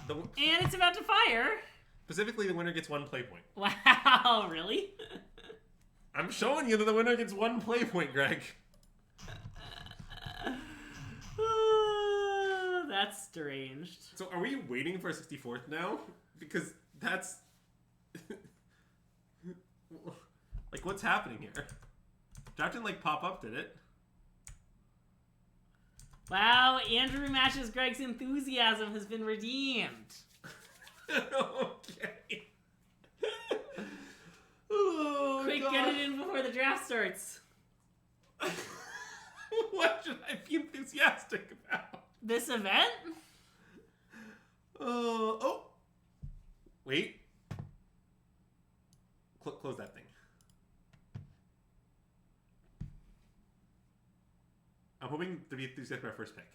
And it's about to fire. Specifically, the winner gets 1 play point. Wow, really? I'm showing you that the winner gets 1 play point, Greg. That's deranged. So are we waiting for a 64th now? Because that's... like, what's happening here? Draft didn't, like, pop up, did it? Wow, Andrew matches Greg's enthusiasm has been redeemed. Okay. Oh, quick, God. get it in before the draft starts. What should I be enthusiastic about? This event? Oh. Wait. Close that thing. I'm hoping to be enthusiastic about my first pick.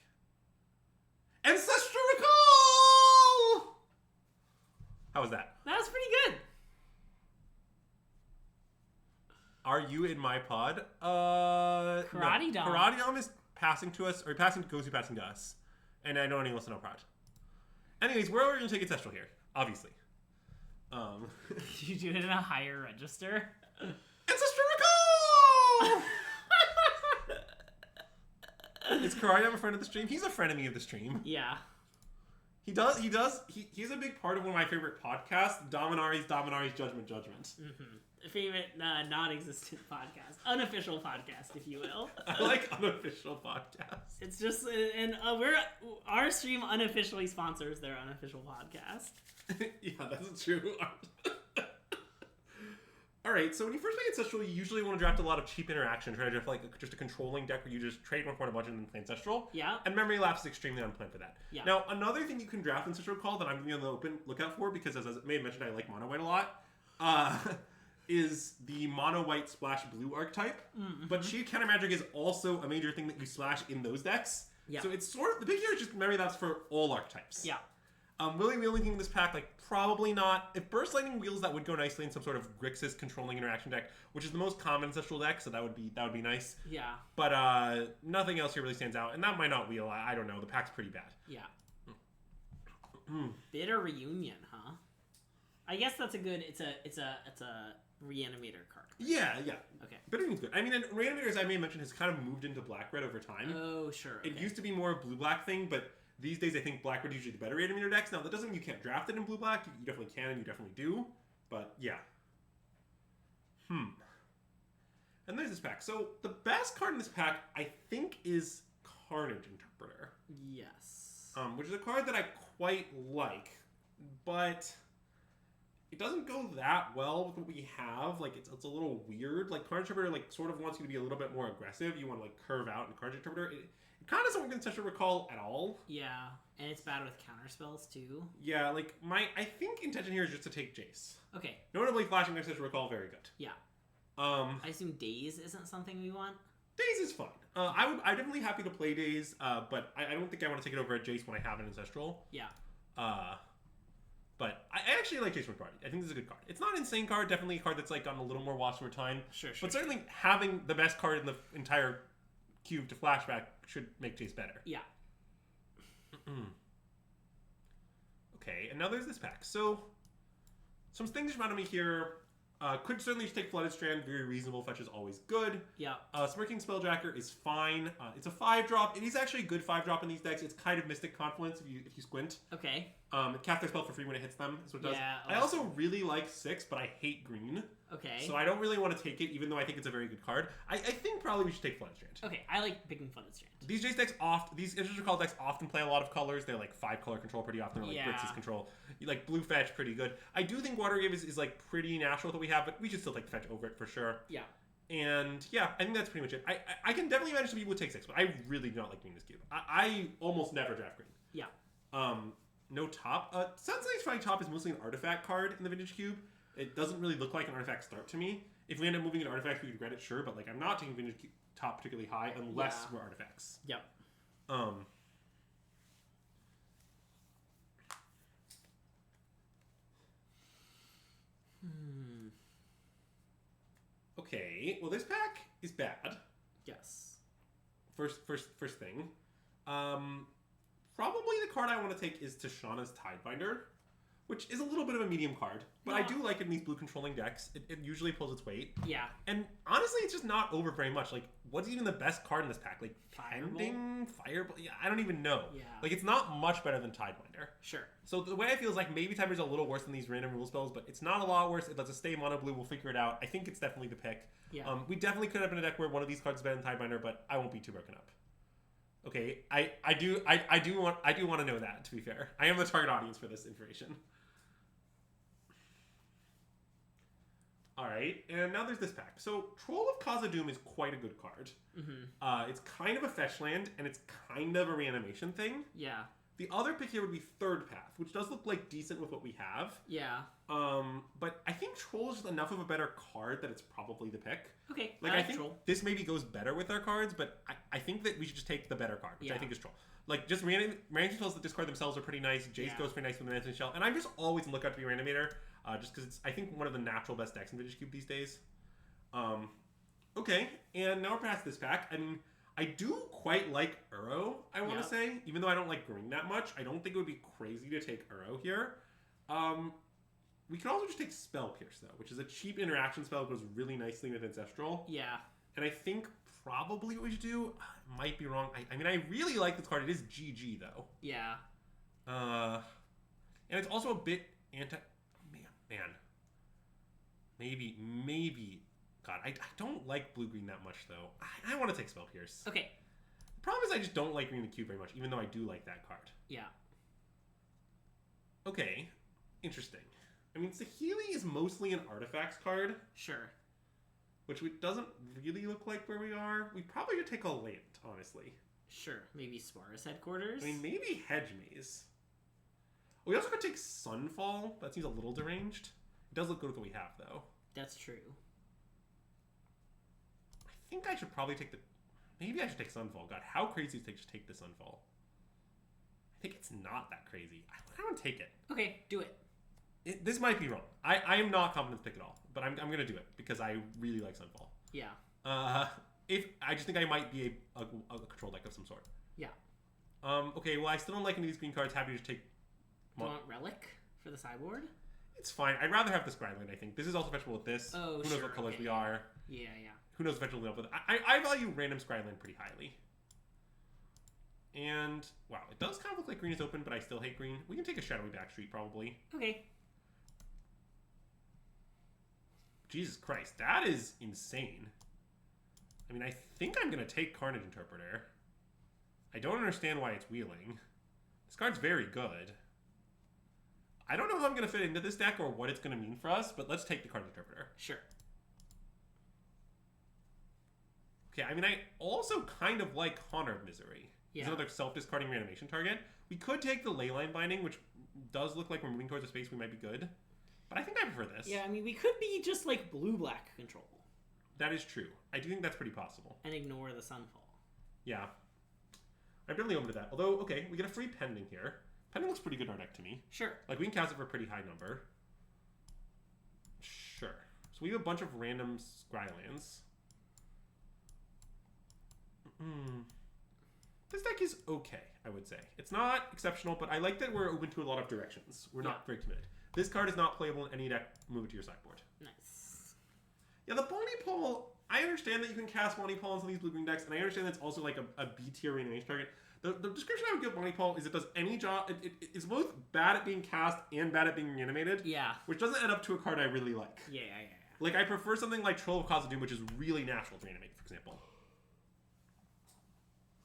Ancestral Recall! How was that? That was pretty good. Are you in my pod? Karate Dom. Karate Dom is passing to us, or goes to passing to us. And I don't even listen to prod. Anyways, where are we going to take Ancestral here? Obviously. You do it in a higher register? Ancestral Recall! Is Karate Dom a friend of the stream? He's a frenemy of the stream. Yeah. He's a big part of one of my favorite podcasts, Dominari's Judgment. Mm-hmm. Favorite non-existent podcast, unofficial podcast, if you will. I like unofficial podcasts. It's just, and our stream unofficially sponsors their unofficial podcast. Yeah, that's true. All right, so when you first play Ancestral, you usually want to draft a lot of cheap interaction. Try to draft like just a controlling deck where you just trade 1 point a budget and then play Ancestral. Yeah. And Memory Lapse is extremely unplanned for that. Yeah. Now, another thing you can draft in Ancestral Recall that I'm going to be on the open lookout for, because as I may have mentioned, I like mono white a lot, is the mono white splash blue archetype. Mm-hmm. But Cheat Counter Magic is also a major thing that you splash in those decks. Yeah. So it's sort of, the big here is just Memory Lapse for all archetypes. Yeah. Will he be linking this pack? Like, probably not. If Burst Lightning Wheels, that would go nicely in some sort of Grixis controlling interaction deck, which is the most common Ancestral deck, so that would be nice. Yeah. But nothing else here really stands out, and that might not wheel. I don't know. The pack's pretty bad. Yeah. Bitter Reunion, huh? I guess that's a good. It's a Reanimator card. Yeah. Okay. Bitter Reunion's good. I mean, and Reanimator, as I may have mentioned, has kind of moved into black-red over time. Oh, sure. Okay. It used to be more a blue-black thing, but these days I think black-red is usually the better Reanimator decks. Now, that doesn't mean you can't draft it in blue-black. You definitely can, and you definitely do. But, yeah. And there's this pack. So, the best card in this pack, I think, is Carnage Interpreter. Yes. Which is a card that I quite like, but it doesn't go that well with what we have. Like, it's a little weird. Like, Carnage Interpreter, like, sort of wants you to be a little bit more aggressive. You want to, like, curve out in Carnage Interpreter. It kind of doesn't work in Ancestral Recall at all. Yeah, and it's bad with counterspells, too. Yeah, like, I think intention here is just to take Jace. Okay. Notably, flashing Ancestral Recall, very good. Yeah. I assume Daze isn't something we want? Daze is fun. I'm definitely happy to play Daze, but I don't think I want to take it over at Jace when I have an Ancestral. Yeah. But I actually like Jace McBarty. I think this is a good card. It's not an insane card. Definitely a card that's like gotten a little more watched over time. Sure. But certainly having the best card in the entire cube to flashback should make Jace better. Yeah. Okay, and now there's this pack. So, some things reminded me here. Could certainly just take Flooded Strand. Very reasonable. Fetch is always good. Yeah. Smirking Spelljacker is fine. It's a 5-drop. It is actually a good 5-drop in these decks. It's kind of Mystic Confluence if you squint. Okay. It casts their spell for free when it hits them. That's what it does. Yeah, I also really like 6, but I hate green. Okay. So I don't really want to take it, even though I think it's a very good card. I think probably we should take Flooded Strand. Okay, I like picking Flooded Strand. These Jace decks these Ancestral Recall decks often play a lot of colors. They're like 5-color control pretty often, or like Grixis control. You like blue fetch, pretty good. I do think Water Grave is like pretty natural that we have, but we should still take the fetch over it for sure. Yeah. And yeah, I think that's pretty much it. I can definitely manage some people would take 6, but I really do not like green this cube. I almost never draft green. Yeah. No top. Sunsight's Flying Top is mostly an artifact card in the Vintage Cube. It doesn't really look like an artifact start to me. If we end up moving an artifact, we could regret it, sure, but like I'm not taking Vintage Cube top particularly high unless we're artifacts. Yep. Okay. Well, this pack is bad. Yes. First thing. probably the card I want to take is Tishana's Tidebinder, which is a little bit of a medium card, but I do like it in these blue controlling decks. It usually pulls its weight. Yeah. And honestly, it's just not over very much. Like, what's even the best card in this pack? Like, Pending? Fireball? Yeah, I don't even know. Yeah. Like, it's not much better than Tidebinder. Sure. So the way I feel is like maybe Tidebinder's a little worse than these random rule spells, but it's not a lot worse. It lets us stay mono blue. We'll figure it out. I think it's definitely the pick. Yeah. We definitely could have been a deck where one of these cards is better than Tidebinder, but I won't be too broken up. Okay, I do want to know that, to be fair. I am the target audience for this information. Alright, and now there's this pack. So, Troll of Khazad-dûm is quite a good card. It's kind of a fetch land, and it's kind of a reanimation thing. Yeah. The other pick here would be Third Path, which does look like decent with what we have. Yeah. But I think Troll is just enough of a better card that it's probably the pick. Okay, like I think Troll. This maybe goes better with our cards, but I think that we should just take the better card, which I think is Troll. Like, just Reanimation spells that discard themselves are pretty nice. Jace goes pretty nice with the Management Shell. And I'm just always on the lookout to be Reanimator, just because it's, I think, one of the natural best decks in Vintage Cube these days. Okay, and now we're past this pack. I mean, I do quite like Uro, I want to say. Even though I don't like green that much, I don't think it would be crazy to take Uro here. We could also just take Spell Pierce, though, which is a cheap interaction spell that goes really nicely with Ancestral. Yeah. And I think probably what we should do, might be wrong. I mean, I really like this card. It is GG, though. Yeah. And it's also a bit anti... Man. Maybe... God, I don't like blue-green that much, though. I want to take Spell Pierce. Okay. The problem is I just don't like green in the cube very much, even though I do like that card. Yeah. Okay. Interesting. I mean, Saheeli is mostly an artifacts card. Sure. Which doesn't really look like where we are. We probably should take a land, honestly. Sure. Maybe Sparus Headquarters? I mean, maybe Hedge Maze. We also could take Sunfall. That seems a little deranged. It does look good with what we have, though. That's true. I think I should probably take the... Maybe I should take Sunfall. God, how crazy is it to just take the Sunfall? I think it's not that crazy. I want to take it. Okay, do it. This might be wrong. I am not confident to pick it all, but I'm going to do it because I really like Sunfall. Yeah. If I just think I might be a control deck of some sort. Yeah. Okay, well, I still don't like any of these green cards. Happy to just take... Do you want Relic for the sideboard? It's fine. I'd rather have the Scryland, I think. This is also fetchable with this. Oh, Who knows what colors we are. Yeah. Who knows what fetchable we have with it. I value random Scryland pretty highly. And, wow, it does kind of look like green is open, but I still hate green. We can take a Shadowy Backstreet, probably. Okay. Jesus Christ, that is insane. I mean, I think I'm going to take Carnage Interpreter. I don't understand why it's wheeling. This card's very good. I don't know how I'm going to fit into this deck or what it's going to mean for us, but let's take the Carnage Interpreter. Sure. Okay, I mean, I also kind of like Haunter of Misery. Yeah. It's another self-discarding reanimation target. We could take the Leyline Binding, which does look like we're moving towards a space we might be good. But I think I prefer this. Yeah, I mean, we could be just like blue-black control. That is true. I do think that's pretty possible. And ignore the Sunfall. Yeah. I'm definitely open to that. Although, okay, we get a free Pending here. Pending looks pretty good in our deck to me. Sure. Like, we can cast it for a pretty high number. Sure. So we have a bunch of random Scrylands. This deck is okay, I would say. It's not exceptional, but I like that we're open to a lot of directions. We're not very committed. This card is not playable in any deck. Move it to your sideboard. Nice. Yeah, the Bonnie Paul, I understand that you can cast Bonnie Paul into these blue-green decks, and I understand that it's also like a B-tier reanimation target. The description I would give Bonnie Paul is it does any job... It's both bad at being cast and bad at being reanimated. Yeah. Which doesn't add up to a card I really like. Yeah. Like, I prefer something like Troll of Khazad-dûm, which is really natural to reanimate, for example.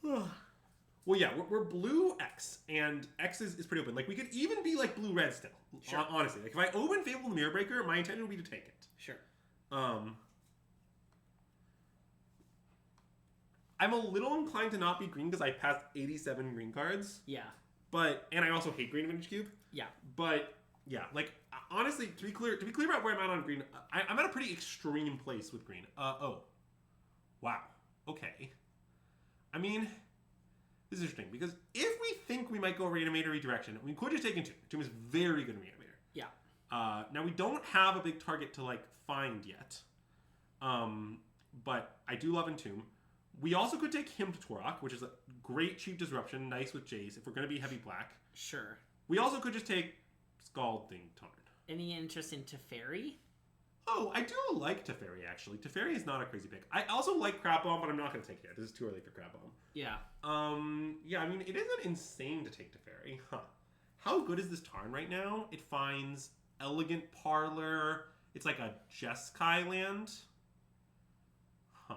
Well, yeah, we're blue X, and X is pretty open. Like, we could even be, like, blue-red still. Sure. Honestly. Like, if I open Fable the Mirror Breaker, my intention would be to take it. Sure. I'm a little inclined to not be green because I passed 87 green cards. Yeah. And I also hate green in Vintage Cube. Yeah. But, yeah, like, honestly, to be clear about where I'm at on green, I'm at a pretty extreme place with green. Oh. Wow. Okay. I mean... This is interesting, because if we think we might go reanimatory direction, we could just take Entomb. Entomb is very good reanimator. Yeah. Now, we don't have a big target to, like, find yet. But I do love Entomb. We also could take him to Torok, which is a great cheap disruption, nice with Jace, if we're going to be heavy black. Sure. We also could just take Scalding Tarn. Any interest in Teferi? Oh, I do like Teferi, actually. Teferi is not a crazy pick. I also like Crab Bomb, but I'm not going to take it. This is too early for Crab Bomb. Yeah. Yeah, I mean, it isn't insane to take Teferi. Huh. How good is this Tarn right now? It finds Elegant Parlor. It's like a Jeskai land. Huh.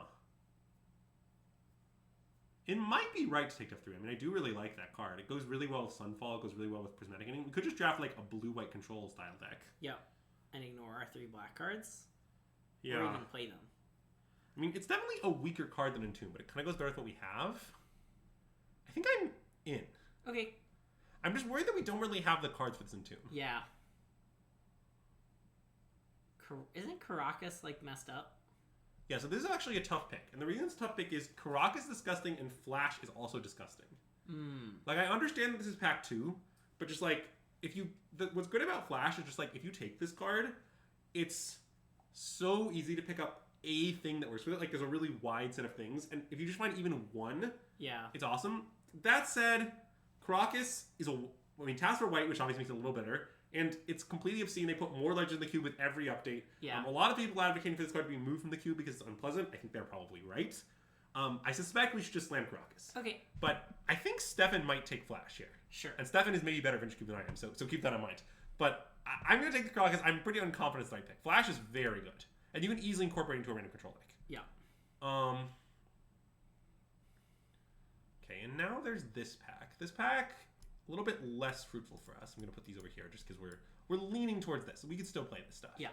It might be right to take F3. I mean, I do really like that card. It goes really well with Sunfall. It goes really well with Prismatic Ending. We could just draft like a blue-white control style deck. Yeah. And ignore our 3 black cards. Yeah. Or even play them. I mean, it's definitely a weaker card than Entomb, but it kind of goes better with what we have. I think I'm in. Okay. I'm just worried that we don't really have the cards for this Entomb. Yeah. Isn't Caracas, like, messed up? Yeah, so this is actually a tough pick. And the reason it's a tough pick is Caracas is disgusting and Flash is also disgusting. Like, I understand that this is pack 2, but just, like, if you... what's good about Flash is just, like, if you take this card, it's so easy to pick up a thing that works with it. Like, there's a really wide set of things. And if you just find even one, it's awesome. That said, Caracas is taps for white, which obviously makes it a little better. And it's completely obscene. They put more legends in the cube with every update. Yeah. A lot of people advocating for this card to be moved from the cube because it's unpleasant. I think they're probably right. I suspect we should just slam Caracas. Okay. But I think Stefan might take Flash here. Sure. And Stefan is maybe better Vintage Cube than I am, so keep that in mind. But I'm going to take the Caracas. I'm pretty unconfident it's the right pick. Flash is very good. And you can easily incorporate it into a random control deck. Yeah. Okay, and now there's this pack. This pack, a little bit less fruitful for us. I'm going to put these over here just because we're leaning towards this. So we can still play this stuff. Yeah.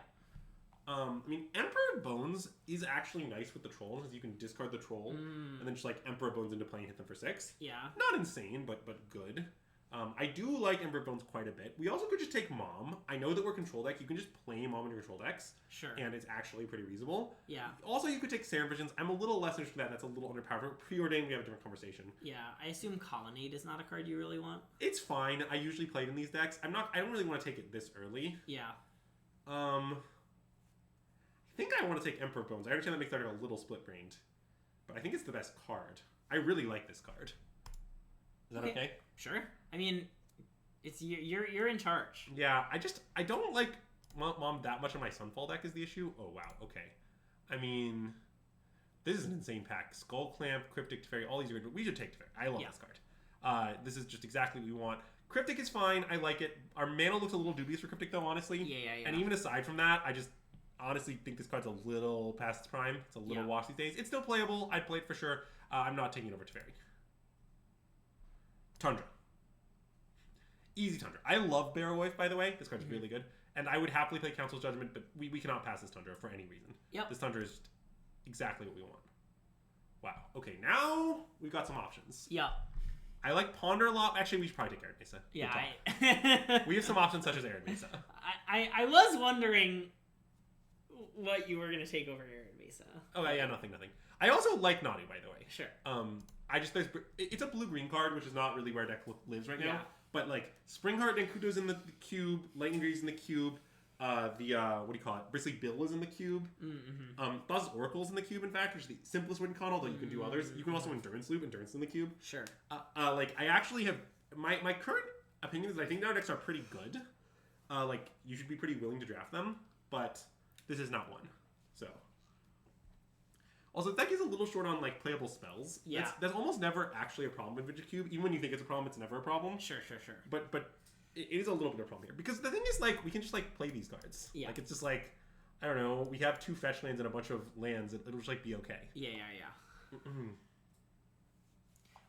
I mean, Emperor Bones is actually nice with the troll, because you can discard the troll and then just like Emperor Bones into play and hit them for 6. Yeah. Not insane, but good. I do like Emperor Bones quite a bit. We also could just take Mom. I know that we're control deck. You can just play Mom in your control decks. Sure. And it's actually pretty reasonable. Yeah. Also, you could take Serum Visions. I'm a little less interested in that. That's a little underpowered. Preordained, we have a different conversation. Yeah. I assume Colonnade is not a card you really want. It's fine. I usually play it in these decks. I don't really want to take it this early. Yeah. I think I want to take Emperor Bones. I understand that makes the article a little split-brained, but I think it's the best card. I really like this card. Is that okay? Sure. I mean, it's you're in charge. Yeah, I don't like Mom that much on my Sunfall deck is the issue. Oh wow, okay. I mean, this is an insane pack. Skull Clamp, Cryptic Teferi, all these are good, but we should take Teferi. I love this card. This is just exactly what we want. Cryptic is fine. I like it. Our mana looks a little dubious for Cryptic though, honestly. Yeah. And even aside from that, I just honestly think this card's a little past its prime. It's a little washed these days. It's still playable. I'd play it for sure. I'm not taking it over Teferi. Tundra. Easy Tundra. I love Barrow by the way. This card's really good. And I would happily play Council's Judgment, but we cannot pass this Tundra for any reason. Yep. This Tundra is exactly what we want. Wow. Okay, now we've got some options. Yeah. I like Ponder a lot. Actually, we should probably take Arid Mesa. Yeah. We have some options such as Arid Mesa. I was wondering what you were going to take over Arid Mesa. Oh, yeah, nothing. I also like Naughty, by the way. Sure. It's a blue-green card, which is not really where deck lives right now. Yeah. But, like, Springheart Denkuto's in the cube, Lightning Greaves in the cube, what do you call it? Bristly Bill is in the cube. Thassa's Oracle's in the cube, in fact, which is the simplest win con, although you can do others. You can also Endurance Loop, Endurance in the cube. Sure. I actually have... My current opinion is I think our decks are pretty good. You should be pretty willing to draft them, but this is not one. So... Also, the deck is a little short on, like, playable spells. Yeah. That's almost never actually a problem with Vintage Cube. Even when you think it's a problem, it's never a problem. Sure. But it is a little bit of a problem here. Because the thing is, like, we can just, like, play these cards. Yeah. Like, it's just, like, I don't know, we have 2 fetch lands and a bunch of lands. It'll just, like, be okay. Yeah.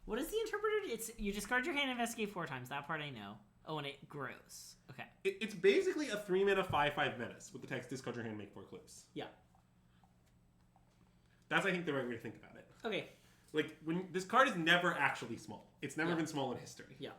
What is the interpreter? It's you discard your hand and investigate 4 times. That part I know. Oh, and it grows. Okay. It's basically a 3-mana 5/5 menace with the text discard your hand, make 4 clues. Yeah. That's, I think, the right way to think about it. Okay. Like, when this card is never actually small. It's never been small in history. Yeah.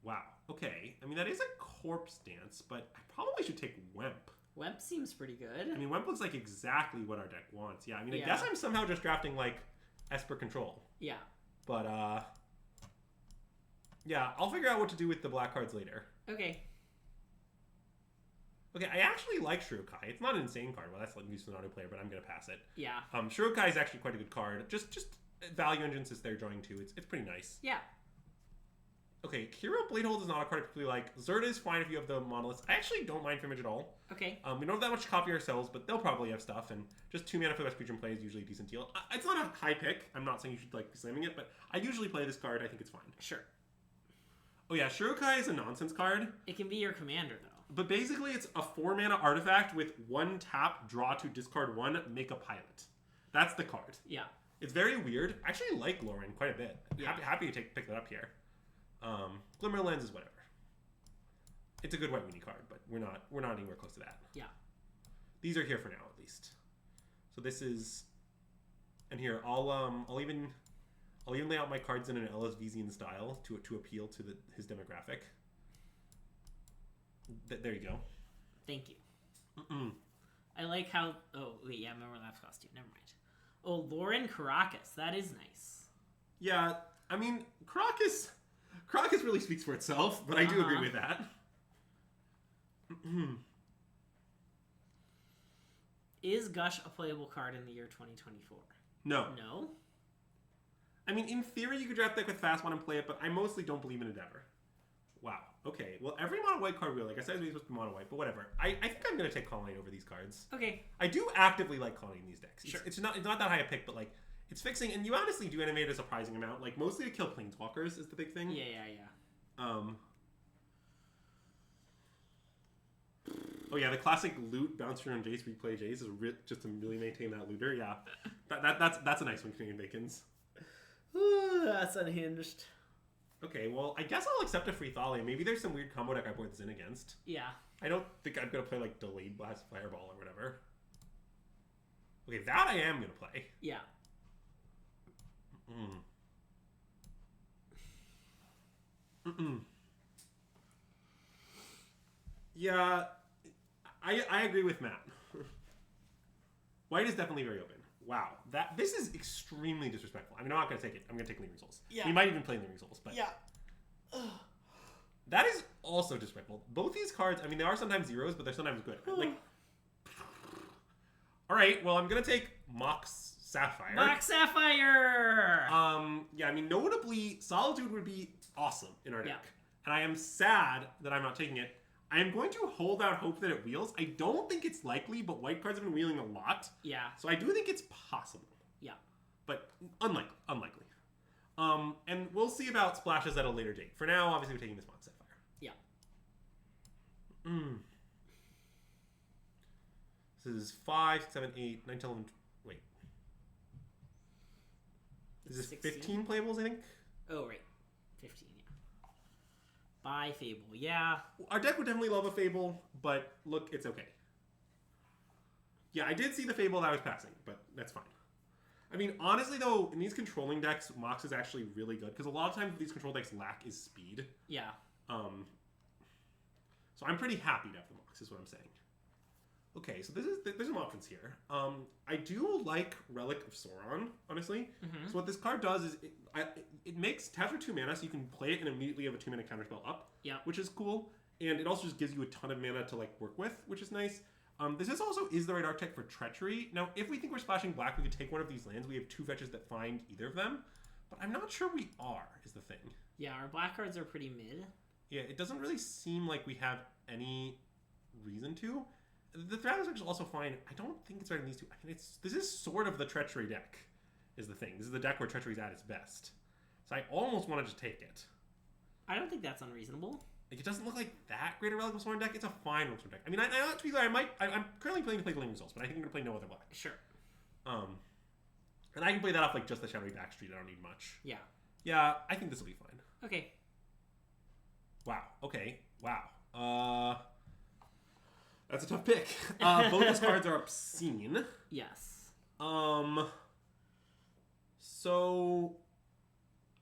Wow. Okay. I mean, that is a Corpse Dance, but I probably should take Wemp. Wemp seems pretty good. I mean, Wemp looks like exactly what our deck wants. Yeah, I mean, I guess I'm somehow just drafting, like, Esper Control. Yeah. But, yeah, I'll figure out what to do with the black cards later. Okay. Okay, I actually like Shirokai. It's not an insane card. Well, that's like used for an auto player, but I'm gonna pass it. Yeah. Shirokai is actually quite a good card. Just value engines is they're drawing too. It's pretty nice. Yeah. Okay, Hero Bladehold is not a card I particularly like. Zerta is fine if you have the monoliths. I actually don't mind Image at all. Okay. We don't have that much copy ourselves, but they'll probably have stuff, and just 2 mana for the best creature in play is usually a decent deal. It's not a high pick. I'm not saying you should like be slamming it, but I usually play this card. I think it's fine. Sure. Oh yeah, Shirokai is a nonsense card. It can be your commander though. But basically, it's a 4 mana artifact with 1 tap, draw 2, discard 1, make a pilot. That's the card. Yeah. It's very weird. I actually like Lauren quite a bit. Yeah. Happy to pick that up here. Glimmer Lens is whatever. It's a good white weenie card, but we're not anywhere close to that. Yeah. These are here for now, at least. So this is, and here I'll even lay out my cards in an LSVZian style to appeal to his demographic. There you go. Thank you. I like how. Oh wait, yeah, I remember last costume. Never mind. Oh, Lauren Caracas. That is nice. Yeah, I mean Caracas really speaks for itself, but I do agree with that. Is Gush a playable card in the year 2024? No. No? I mean, in theory, you could draft deck with fast one and play it, but I mostly don't believe in it ever. Wow. Okay. Well, every mono white card will. Like I said, it's supposed to be mono white, but whatever. I think I'm gonna take Colonnade over these cards. Okay. I do actively like Colonnade in these decks. Sure. It's not that high a pick, but like it's fixing, and you honestly do animate a surprising amount. Like mostly to kill planeswalkers is the big thing. Yeah. Oh yeah, the classic loot bouncer on Jace replay Jace is just to really maintain that looter. Yeah, that's a nice one, Canadian Bacons. Ooh, that's unhinged. Okay, well, I guess I'll accept a free Thalia. Maybe there's some weird combo deck I put this in against. Yeah. I don't think I'm gonna play like Delayed Blast Fireball or whatever. Okay, that I am gonna play. Yeah. Yeah, I agree with Matt. White is definitely very open. Wow, this is extremely disrespectful. I mean, I'm not gonna take it. I'm gonna take Leering Souls. Yeah. We might even play Leering Souls, but Yeah. that is also disrespectful. Both these cards, I mean, they are sometimes zeros, but they're sometimes good. Like, all right, well, I'm gonna take Mox Sapphire. Mox Sapphire. Yeah, I mean, notably, Solitude would be awesome in our deck, Yeah. and I am sad that I'm not taking it. I am going to hold out hope that it wheels. I don't think it's likely, but white cards have been wheeling a lot. Yeah. So I do think it's possible. Yeah. But unlikely. And we'll see about splashes at a later date. For now, obviously, we're taking this Mox Sapphire. Yeah. This is 5, 6, 7, 8, 9, 10, 11, wait. Is this 15 playables, I think? Oh, right. 15, yeah. Buy Fable, yeah. Our deck would definitely love a Fable, but look, it's okay. Yeah, I did see the Fable that I was passing, but that's fine. I mean, honestly, though, in these controlling decks, Mox is actually really good, because a lot of times these control decks lack is speed. Yeah. So I'm pretty happy to have the Mox, is what I'm saying. Okay, so there's some options here. I do like Relic of Sauron, honestly. Mm-hmm. So what this card does is it makes taps for 2 mana, so you can play it and immediately have a 2 mana counterspell up. Yeah. Which is cool, and it also just gives you a ton of mana to like work with, which is nice. This also is the right archetype for Treachery. Now, if we think we're splashing black, we could take one of these lands. We have 2 fetches that find either of them, but I'm not sure we are. Is the thing. Yeah, our black cards are pretty mid. Yeah, it doesn't really seem like we have any reason to. The Thrash is also fine. I don't think it's better than these two. I mean, this is sort of the Treachery deck, is the thing. This is the deck where Treachery's at its best. So I almost wanted to take it. I don't think that's unreasonable. Like, it doesn't look like that great a Relic of Sauron deck. It's a fine Relic of Sauron deck. I mean, to be fair, I'm currently planning to play Gleaming Souls, but I think I'm going to play no other black. Sure. And I can play that off like just the Shadowy Backstreet. I don't need much. Yeah. Yeah, I think this will be fine. Okay. Wow. Okay. Wow. That's a tough pick. Both those cards are obscene. Yes. So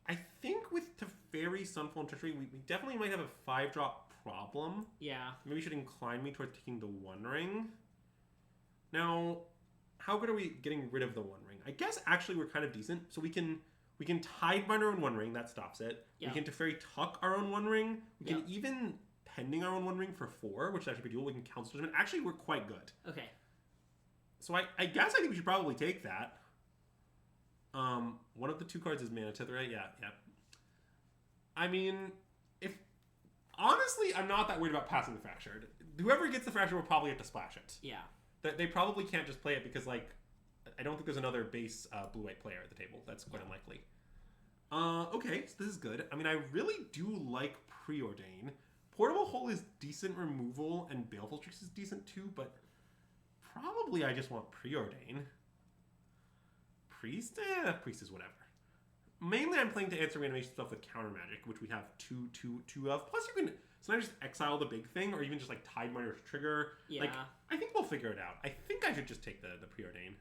I think with Teferi, Sunfall, and Treachery, we definitely might have a 5-drop problem. Yeah. Maybe you should incline me towards taking the One Ring. Now, how good are we getting rid of the One Ring? I guess actually we're kind of decent. So we can Tidebind our own One Ring, that stops it. Yeah. We can Teferi Tuck our own One Ring. We can Yeah. even pending our own One Ring for 4, which is actually a big deal. We can Council Judgment. Actually, we're quite good. Okay. So I guess I think we should probably take that. One of the 2 cards is Mana Tithe, right? Yeah. I mean, honestly, I'm not that worried about passing the Fractured. Whoever gets the Fractured will probably have to splash it. Yeah. They probably can't just play it because, like, I don't think there's another base blue-white player at the table. That's quite unlikely. Okay, so this is good. I mean, I really do like Preordain. Portable Hole is decent removal, and Baleful Strix is decent too, but probably I just want Preordain. Priest? Priest is whatever. Mainly I'm playing to answer reanimation stuff with Counter Magic, which we have two of. Plus you can sometimes just exile the big thing, or even just like Tide Miner's Trigger. Yeah. Like, I think we'll figure it out. I think I should just take the Preordain.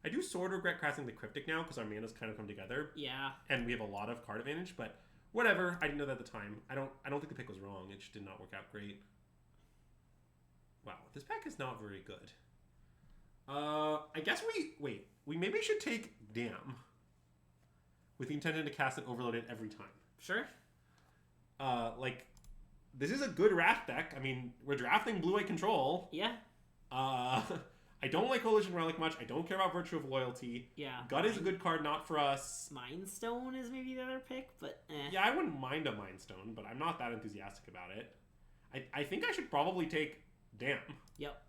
I do sort of regret casting the Cryptic now, because our mana's kind of come together. Yeah. And we have a lot of card advantage, but whatever. I didn't know that at the time. I don't think the pick was wrong. It just did not work out great. Wow, this pack is not very good. I guess we maybe should take Damn. With the intention to cast it overloaded every time. Sure. Like, this is a good Wrath deck. I mean, we're drafting Blue-White Control. Yeah. I don't like Coalition Relic much. I don't care about Virtue of Loyalty. Yeah. Gut is a good card, not for us. Mind Stone is maybe the other pick, but Yeah, I wouldn't mind a Mind Stone, but I'm not that enthusiastic about it. I think I should probably take Damn. Yep.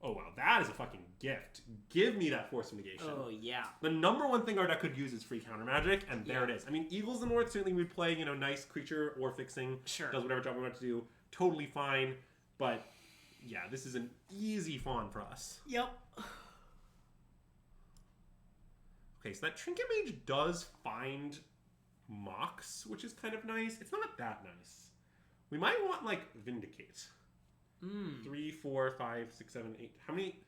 Oh, wow. That is a fucking gift. Give me that Force of Negation. Oh, yeah. The number one thing our deck could use is free counter magic, and there it is. I mean, Eagles in the North certainly would play, nice creature or fixing. Sure. Does whatever job we want to do. Totally fine. But, yeah, this is an easy fawn for us. Yep. Okay, so that Trinket Mage does find Mox, which is kind of nice. It's not that nice. We might want, like, Vindicate. 3, 4, 5, 6, 7, 8. How many?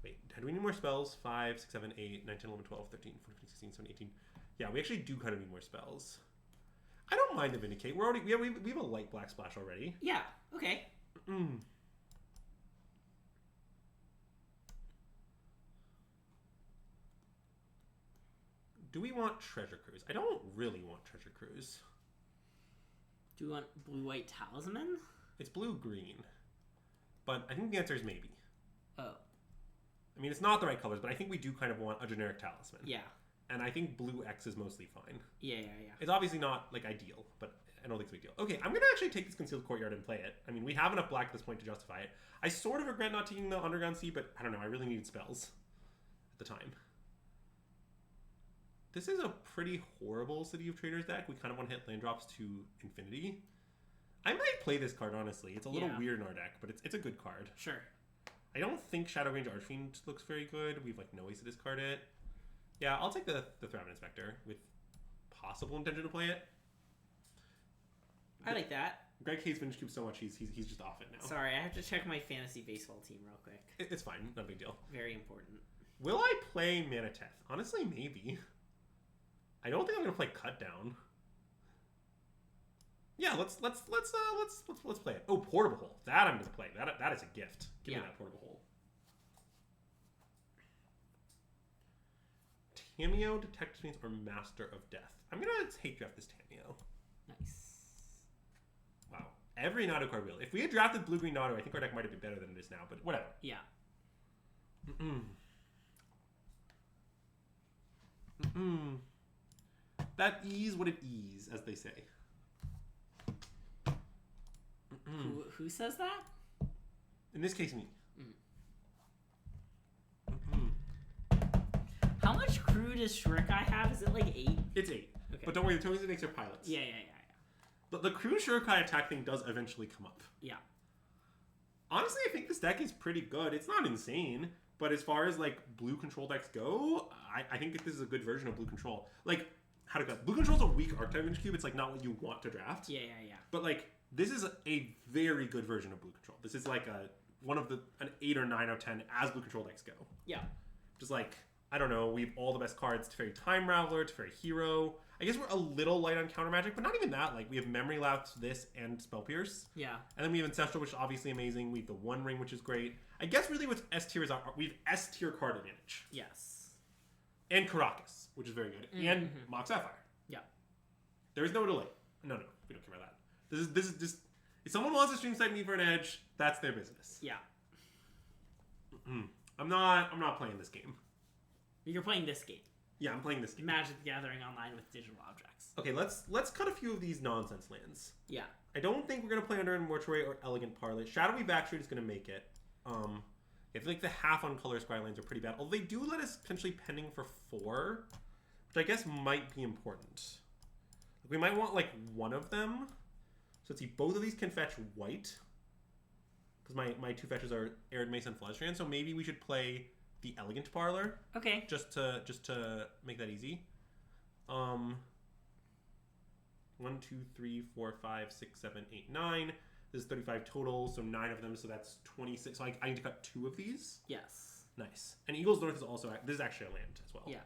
Wait, do we need more spells? 5, 6, 7, 8, 9, 10, 11, 12, 13, 14, 15, 16, 17, 18. Yeah, we actually do kind of need more spells. I don't mind the Vindicate. We have a light black splash already. Yeah. Okay. Do we want Treasure Cruise? I don't really want Treasure Cruise. Do we want Blue-White Talisman? It's blue-green. But I think the answer is maybe. Oh. I mean, it's not the right colors, but I think we do kind of want a generic talisman. Yeah. And I think blue X is mostly fine. Yeah. It's obviously not, like, ideal, but I don't think it's a big deal. Okay, I'm going to actually take this Concealed Courtyard and play it. I mean, we have enough black at this point to justify it. I sort of regret not taking the Underground Sea, but I don't know, I really needed spells at the time. This is a pretty horrible City of Traders deck. We kind of want to hit land drops to infinity. I might play this card, honestly. It's a little weird in our deck, but it's a good card. Sure. I don't think Shadowrange Archfiend looks very good. We've, like, no ways to discard it. Yeah, I'll take the Thraben Inspector with possible intention to play it. I like that. Greg hates Vintage Cube so much, he's just off it now. Sorry, I have to check my fantasy baseball team real quick. It's fine. Not a big deal. Very important. Will I play Mana Tithe? Honestly, maybe. I don't think I'm gonna play Cut Down. Yeah, let's play it. Oh, Portable Hole. That I'm gonna play. That is a gift. Give me that Portable Hole. Tameo, Detective Means, or Master of Death. I'm gonna hate draft this Tameo. Nice. Wow. Every Nado card will. If we had drafted blue-green Nado, I think our deck might have been better than it is now, but whatever. Yeah. That ease what it ease, as they say. Who says that? In this case, me. How much crew does Shurikai have? Is it like 8? It's 8. Okay. But don't worry, the tokens it makes are pilots. Yeah. The crew Shurikai attack thing does eventually come up. Yeah. Honestly, I think this deck is pretty good. It's not insane, but as far as, like, blue control decks go, I think this is a good version of blue control. Like, how to go? Blue control's a weak archetype Vintage Cube. It's, like, not what you want to draft. Yeah. But, like, this is a very good version of blue control. This is, like, an 8 or 9 out of 10 as blue control decks go. Yeah. Just, like, I don't know, we have all the best cards to Fairy Time Raveler, to Fairy Hero. I guess we're a little light on counter magic, but not even that. Like, we have Memory Lapse, this, and Spell Pierce. Yeah. And then we have Ancestral, which is obviously amazing. We have the One Ring, which is great. I guess really what's S tier is we have S tier card advantage. Yes. And Caracas, which is very good. And Mox Sapphire. Yeah. There is no delay. No, we don't care about that. This is just if someone wants to stream side me for an edge, that's their business. Yeah. I'm not playing this game. You're playing this game. Yeah, I'm playing this game. Magic the Gathering online with digital objects. Okay, let's cut a few of these nonsense lands. Yeah. I don't think we're gonna play Under Mortuary or Elegant Parley. Shadowy Backstreet is gonna make it. I feel like the half on color Skylands are pretty bad. Although they do let us potentially pending for 4, which I guess might be important. We might want like one of them. So let's see, both of these can fetch white. Because my 2 fetches are Arid Mace and Floodstrand, so maybe we should play the Elegant Parlor. Okay. Just to make that easy. 1, 2, 3, 4, 5, 6, 7, 8, 9. This is 35 total, so 9 of them, so that's 26. So I need to cut 2 of these. Yes. Nice. And Eagles North is also, this is actually a land as well. Yeah.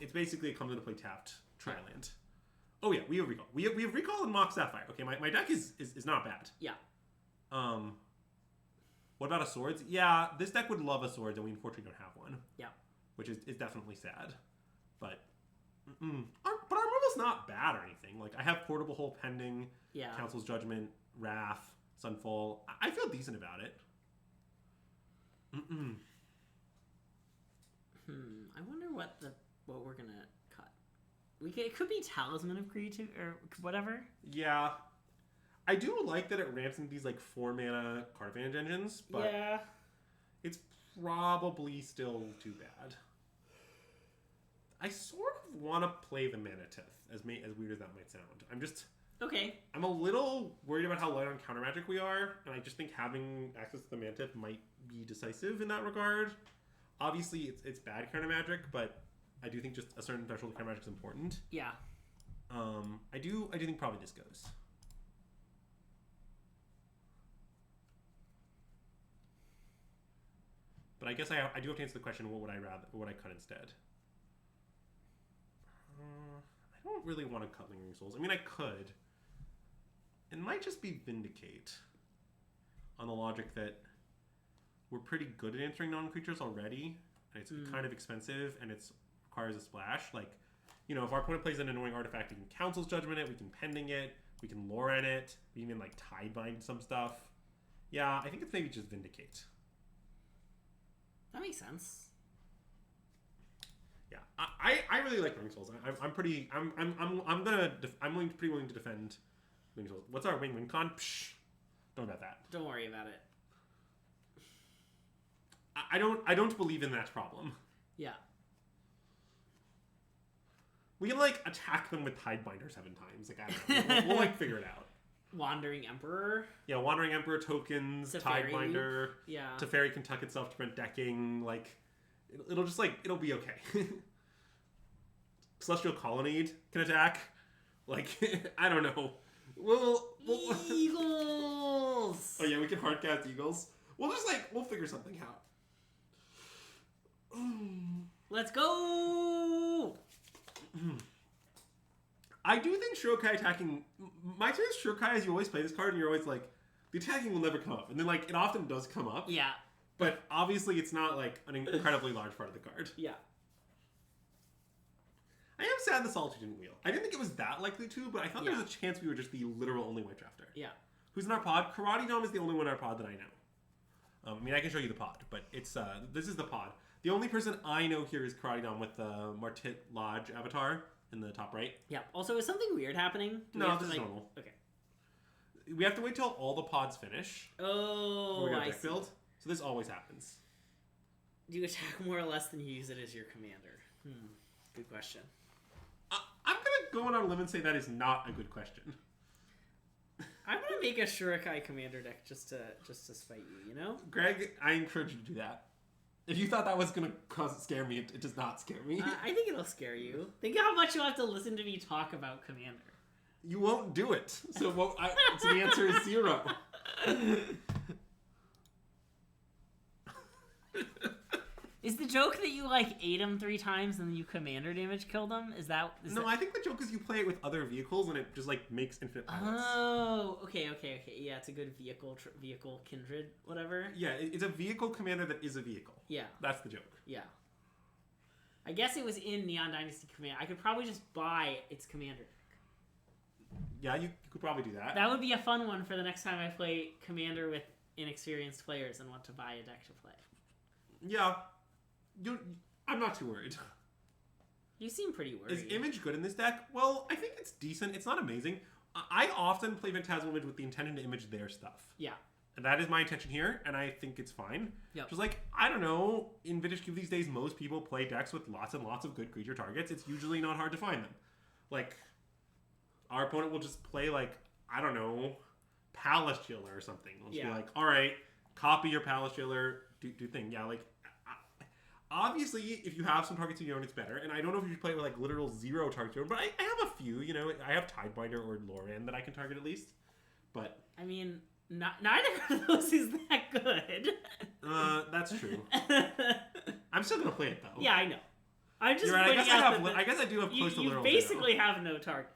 It's basically a comes into play tapped tri-land. Oh yeah, we have recall. We have recall and Mock Sapphire. Okay, my deck is not bad. Yeah. What about a Swords? Yeah, this deck would love a Swords, and we unfortunately don't have one. Yeah. Which is definitely sad. But our removal's not bad or anything. Like, I have Portable Hole pending, Yeah. Council's Judgment, Wrath, Sunfall. I feel decent about it. I wonder what we're gonna cut. It could be Talisman of Creativity or whatever. Yeah. I do like that it ramps into these, like, 4-mana card advantage engines, but yeah. it's probably still too bad. I sort of want to play the Manatith, as weird as that might sound. Okay. I'm a little worried about how light on counter magic we are, and I just think having access to the Manatith might be decisive in that regard. Obviously, it's bad counter magic, but I do think just a certain threshold of counter magic is important. Yeah. I do think probably this goes. But I guess I do have to answer the question: what would I cut instead? I don't really want to cut Lingering Souls. I mean, I could. It might just be Vindicate, on the logic that we're pretty good at answering non-creatures already, and it's kind of expensive, and it requires a splash. Like, you know, if our opponent plays an annoying artifact, we can Council's Judgment it, we can Pending it, we can Lore in it, we even, like, Tidebind some stuff. Yeah, I think it's maybe just Vindicate. That makes sense. Yeah, I really like Ring Souls. I'm pretty willing to defend Ring Souls. What's our win con? Psh, don't know about that. Don't worry about it. I don't believe in that problem. Yeah. We can like attack them with Tidebinder 7 times. Like, I don't know. We'll like figure it out. Wandering Emperor. Yeah, Wandering Emperor tokens, Teferi. Tidebinder. Yeah. Teferi can tuck itself to prevent decking. Like, it'll just like it'll be okay. Celestial Colonnade can attack. Like, I don't know. Eagles. Oh yeah, we can hardcast Eagles. We'll figure something out. Let's go. I do think Shirokai attacking. My experience with Shirokai is you always play this card and you're always like, the attacking will never come up, and then like it often does come up. Yeah. But obviously it's not like an incredibly large part of the card. Yeah. I am sad the Solitude didn't wheel. I didn't think it was that likely to, but I thought there was a chance we were just the literal only white drafter. Yeah. Who's in our pod? Karate Dom is the only one in our pod that I know. I mean, I can show you the pod, but it's this is the pod. The only person I know here is Karate Dom with the Martit Lodge avatar in the top right. Yeah. Also, is something weird happening? No, this is normal. Okay. We have to wait till all the pods finish. Oh, before we go I deck see. build. So this always happens. Do you attack more or less than you use it as your commander? Good question. I'm gonna go on our limb and say that is not a good question. I'm gonna make a Shurikai commander deck just to spite you. You know, Greg, I encourage you to do that. If you thought that was gonna scare me, it does not scare me. I think it'll scare you. Think how much you'll have to listen to me talk about commander. You won't do it. So so the answer is 0. Is the joke that you like ate him 3 times and then you commander damage killed him? No, I think the joke is you play it with other vehicles and it just like makes infinite pilots. Oh, okay. Yeah, it's a good vehicle kindred, whatever. Yeah, it's a vehicle commander that is a vehicle. Yeah. That's the joke. Yeah. I guess it was in Neon Dynasty Command. I could probably just buy its commander deck. Yeah, you could probably do that. That would be a fun one for the next time I play Commander with inexperienced players and want to buy a deck to play. Yeah. I'm not too worried. You seem pretty worried. Is Image good in this deck? Well, I think it's decent. It's not amazing. I often play Phantasmal Image with the intention to image their stuff. Yeah. And that is my intention here, and I think it's fine. Yep. Just like, I don't know, in Vintage Cube these days, most people play decks with lots and lots of good creature targets. It's usually not hard to find them. Like, our opponent will just play, like, I don't know, Palace Jailer or something. We'll just be like, all right, copy your Palace Jailer, do thing. Yeah, like, obviously, if you have some targets of your own, it's better. And I don't know if you should play with, like, literal 0 targets of your own, but I have a few, you know. I have Tidebinder or Loran that I can target at least. But... I mean... neither of those is that good. That's true. I'm still gonna play it though. Yeah, I know. I'm just right, pointing out that I guess I do have close to literal. You basically have no targets.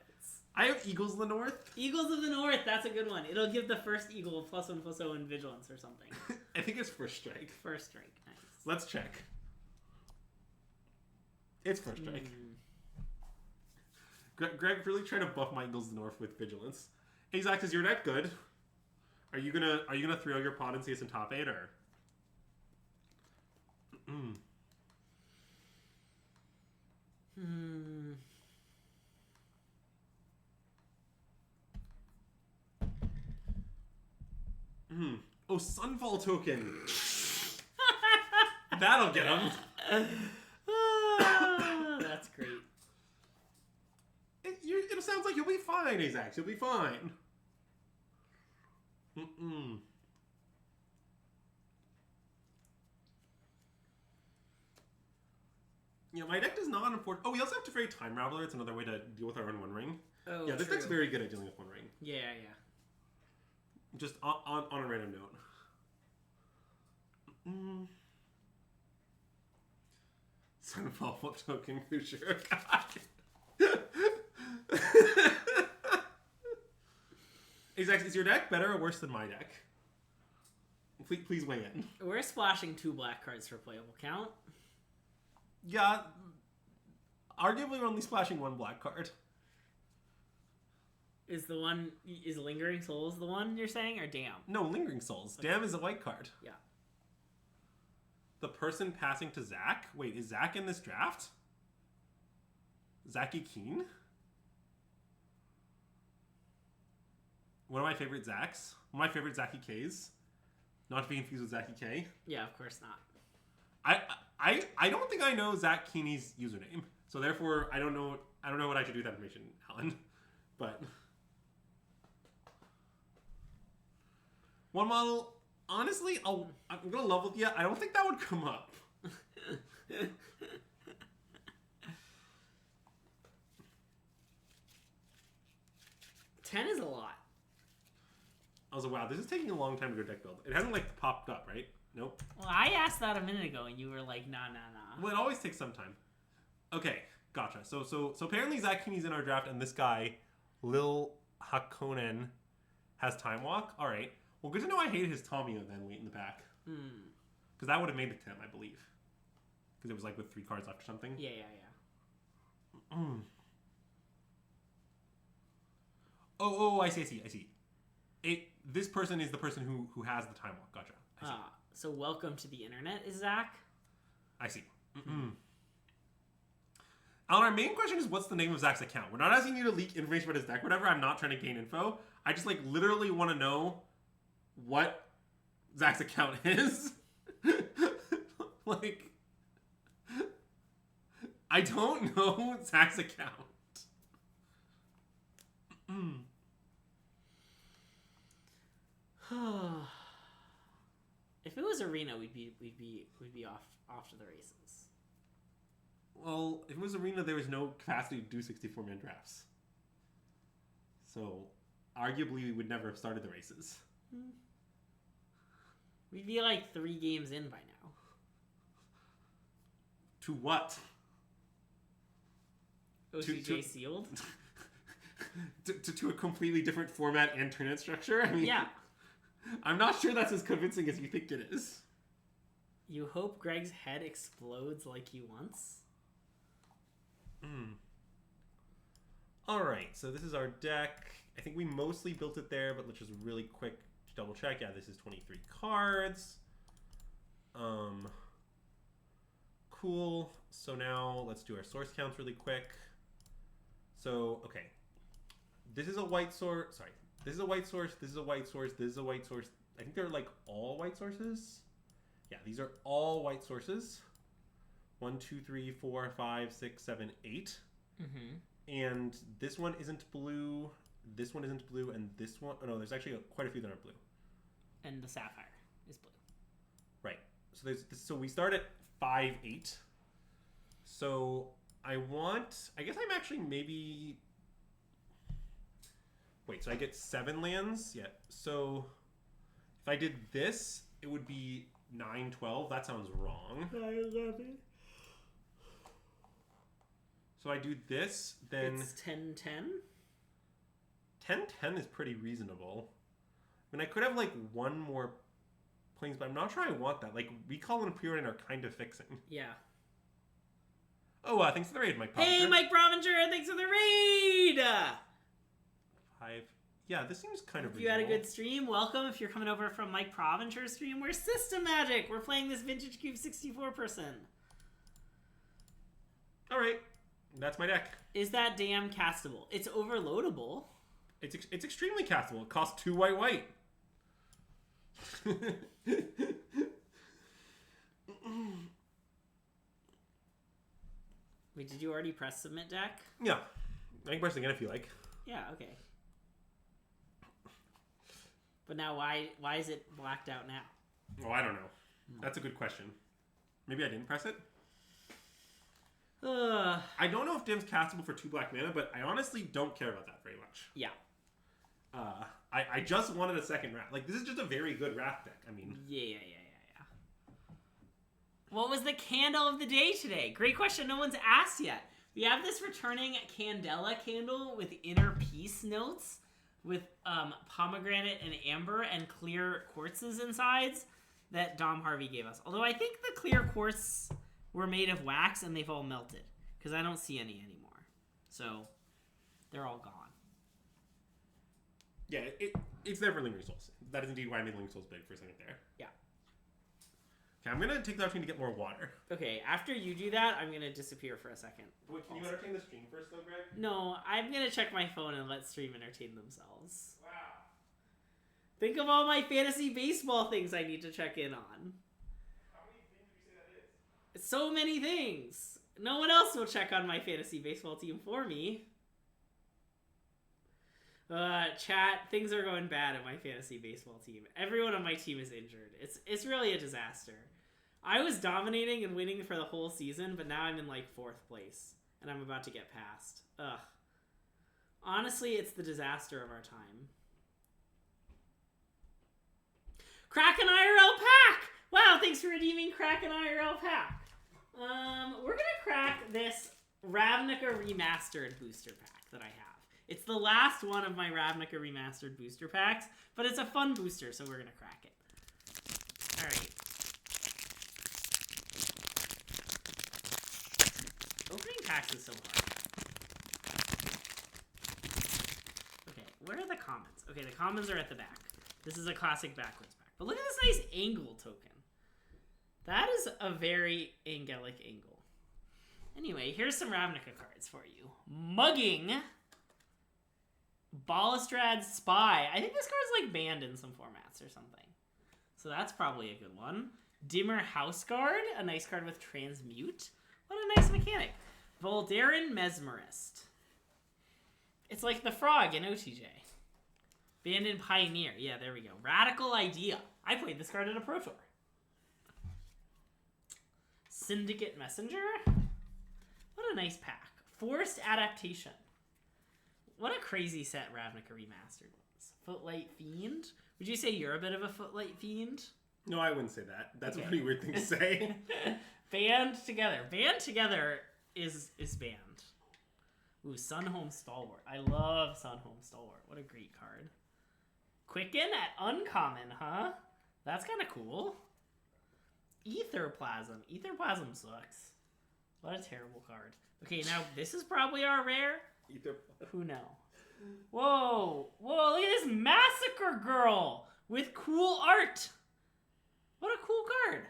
I have Eagles of the North. Eagles of the North, that's a good one. It'll give the first Eagle +1/+0 in Vigilance or something. I think it's First Strike. First Strike, nice. Let's check. It's First Strike. Greg really trying to buff my Eagles of the North with Vigilance. Hey Zach, is your deck good? Are you gonna throw your pod and see us in top 8 or? Oh, Sunfall token. That'll get him. That's great. It sounds like you'll be fine, Azax. You'll be fine. Yeah, my deck does not unfortunately. Oh, we also have Teferi Time Raveler. It's another way to deal with our own One Ring. Oh, yeah, this true. deck's very good at dealing with One Ring. Yeah. Just on a random note. Sunfall flip token Cruiser. Azax, is your deck better or worse than my deck? Please weigh in. We're splashing 2 black cards for playable count. Yeah, arguably we're only splashing 1 black card. Is Lingering Souls the one you're saying, or Damn? No, Lingering Souls. Okay. Damn is a white card. Yeah. The person passing to Zach? Wait, is Zach in this draft? Zachy Keen? One of my favorite Zachs. One of my favorite Zachy Ks. Not to be confused with Zachy K. Yeah, of course not. I don't think I know Zach Keeney's username. So therefore I don't know what I should do with that information, Alan. But one model, honestly, I'm gonna level with you. I don't think that would come up. 10 is a lot. I was like, wow, this is taking a long time to go deck build. It hasn't like popped up, right? Nope. Well, I asked that a minute ago, and you were like, nah. Well, it always takes some time. Okay, gotcha. So apparently Zach Keeney's in our draft, and this guy, Lil Hakonen, has Time Walk. All right. Well, good to know I hated his Tomio then, wait in the back. Because that would have made it 10, I believe. Because it was like with 3 cards left or something. Yeah. Oh, I see. This person is the person who has the Time Walk. Gotcha. I see. So welcome to the internet, is Zach? I see. Alan, our main question is what's the name of Zach's account? We're not asking you to leak information about his deck, whatever. I'm not trying to gain info. I just like literally want to know what Zach's account is. Like, I don't know Zach's account. If it was Arena, we'd be off to the races. Well, if it was Arena, there was no capacity to do 64-man drafts. So, arguably, we would never have started the races. We'd be like 3 games in by now. To what? OCJ sealed? to a completely different format and tournament structure? I mean, yeah. I'm not sure that's as convincing as you think it is. You hope Greg's head explodes like he wants? Alright, so this is our deck. I think we mostly built it there, but let's just really quick double check. Yeah, this is 23 cards. Cool. So now let's do our source counts really quick. So, okay. This is a white source. Sorry. This is a white source. This is a white source. This is a white source. I think they're like all white sources. Yeah, these are all white sources. 1, 2, 3, 4, 5, 6, 7, 8. And this one isn't blue. This one isn't blue, and this one. Oh no, there's actually quite a few that are blue. And the sapphire is blue. Right. So there's. So we start at 5, 8. So I guess I'm actually maybe. Wait. So I get 7 lands. Yeah. So if I did this, it would be 9, 12. That sounds wrong. 9, 11. So I do this, then It's 10, 10. 10, 10 is pretty reasonable. I mean, I could have like one more planes, but I'm not sure I want that. Like, recall and preordain are kind of fixing. Yeah. Oh, thanks for the raid, Mike Provinger. Hey, Mike Provinger, thanks for the raid! 5. Yeah, this seems kind of If you reasonable. had a good stream, welcome. If you're coming over from Mike Provinger's stream, we're SystemMagic. We're playing this Vintage Cube 64 person. All right, that's my deck. Is that damn castable? It's overloadable. It's extremely castable. It costs 2 white white. Wait, did you already press submit deck? Yeah, I can press it again if you like. Yeah, okay. But now why is it blacked out now? Oh, I don't know. That's a good question. Maybe I didn't press it. I don't know if Dim's castable for 2 black mana, but I honestly don't care about that very much. Yeah. I just wanted a second Wrath. Like, this is just a very good Wrath deck. I mean... Yeah. What was the candle of the day today? Great question. No one's asked yet. We have this returning Candela candle with inner peace notes with pomegranate and amber and clear quartzes insides that Dom Harvey gave us. Although I think the clear quartz were made of wax and they've all melted because I don't see any anymore. So they're all gone. Yeah, it's there for Lingering Souls. That is indeed why I made Lingering Souls big for a second there. Yeah. Okay, I'm going to take the opportunity to get more water. Okay, after you do that, I'm going to disappear for a second. Wait, can you entertain the stream first, though, Greg? No, I'm going to check my phone and let stream entertain themselves. Wow. Think of all my fantasy baseball things I need to check in on. How many things did you say that is? So many things. No one else will check on my fantasy baseball team for me. Chat, things are going bad at my fantasy baseball team. Everyone on my team is injured. It's really a disaster. I was dominating and winning for the whole season, but now I'm in like 4th place, and I'm about to get passed. Ugh. Honestly, it's the disaster of our time. Kraken IRL pack! Wow, thanks for redeeming Kraken IRL pack. We're gonna crack this Ravnica Remastered booster pack that I have. It's the last one of my Ravnica Remastered booster packs, but it's a fun booster, so we're gonna crack it. Alright. Opening packs is so hard. Okay, where are the commons? Okay, the commons are at the back. This is a classic backwards pack. But look at this nice angle token. That is a very angelic angle. Anyway, here's some Ravnica cards for you. Mugging Balustrad's Spy. I think this card's like banned in some formats or something. So that's probably a good one. Dimmer House Guard, a nice card with Transmute. What a nice mechanic. Voldaren Mesmerist. It's like the frog in OTJ. Banned in Pioneer. Yeah, there we go. Radical Idea. I played this card at a Pro Tour. Syndicate Messenger. What a nice pack. Forced Adaptation. What a crazy set Ravnica Remastered was. Footlight Fiend. Would you say you're a bit of a Footlight Fiend? No, I wouldn't say that. That's a pretty weird thing to say. Band Together. Band Together is banned. Ooh, Sunhome Stalwart. I love Sunhome Stalwart. What a great card. Quicken at Uncommon, huh? That's kind of cool. Etherplasm. Etherplasm sucks. What a terrible card. Okay, now this is probably our rare. Who knows? Whoa, look at this Massacre Girl with cool art. What a cool card.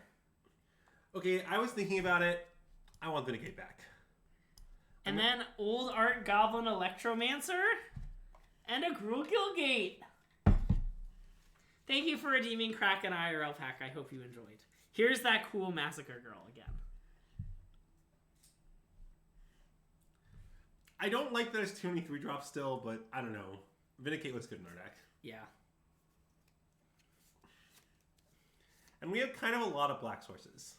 Okay, I was thinking about it. I want Vindicate back. And then Old Art Goblin Electromancer and a Gruul Gilgate. Thank you for redeeming Kraken IRL pack. I hope you enjoyed. Here's that cool Massacre Girl again. I don't like that there's too many 3-drops still, but I don't know. Vindicate looks good in our deck. Yeah. And we have kind of a lot of black sources.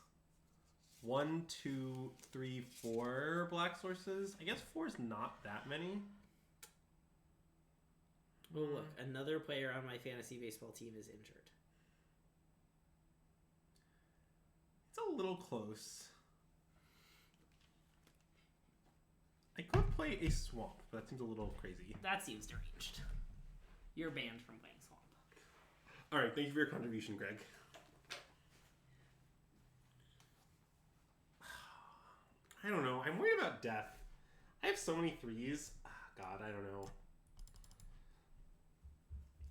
1, 2, 3, 4 black sources. I guess 4 is not that many. Oh, look. Another player on my fantasy baseball team is injured. It's a little close. I could play a Swamp, but that seems a little crazy. That seems deranged. You're banned from playing Swamp. Alright, thank you for your contribution, Greg. I don't know. I'm worried about death. I have so many 3s. God, I don't know.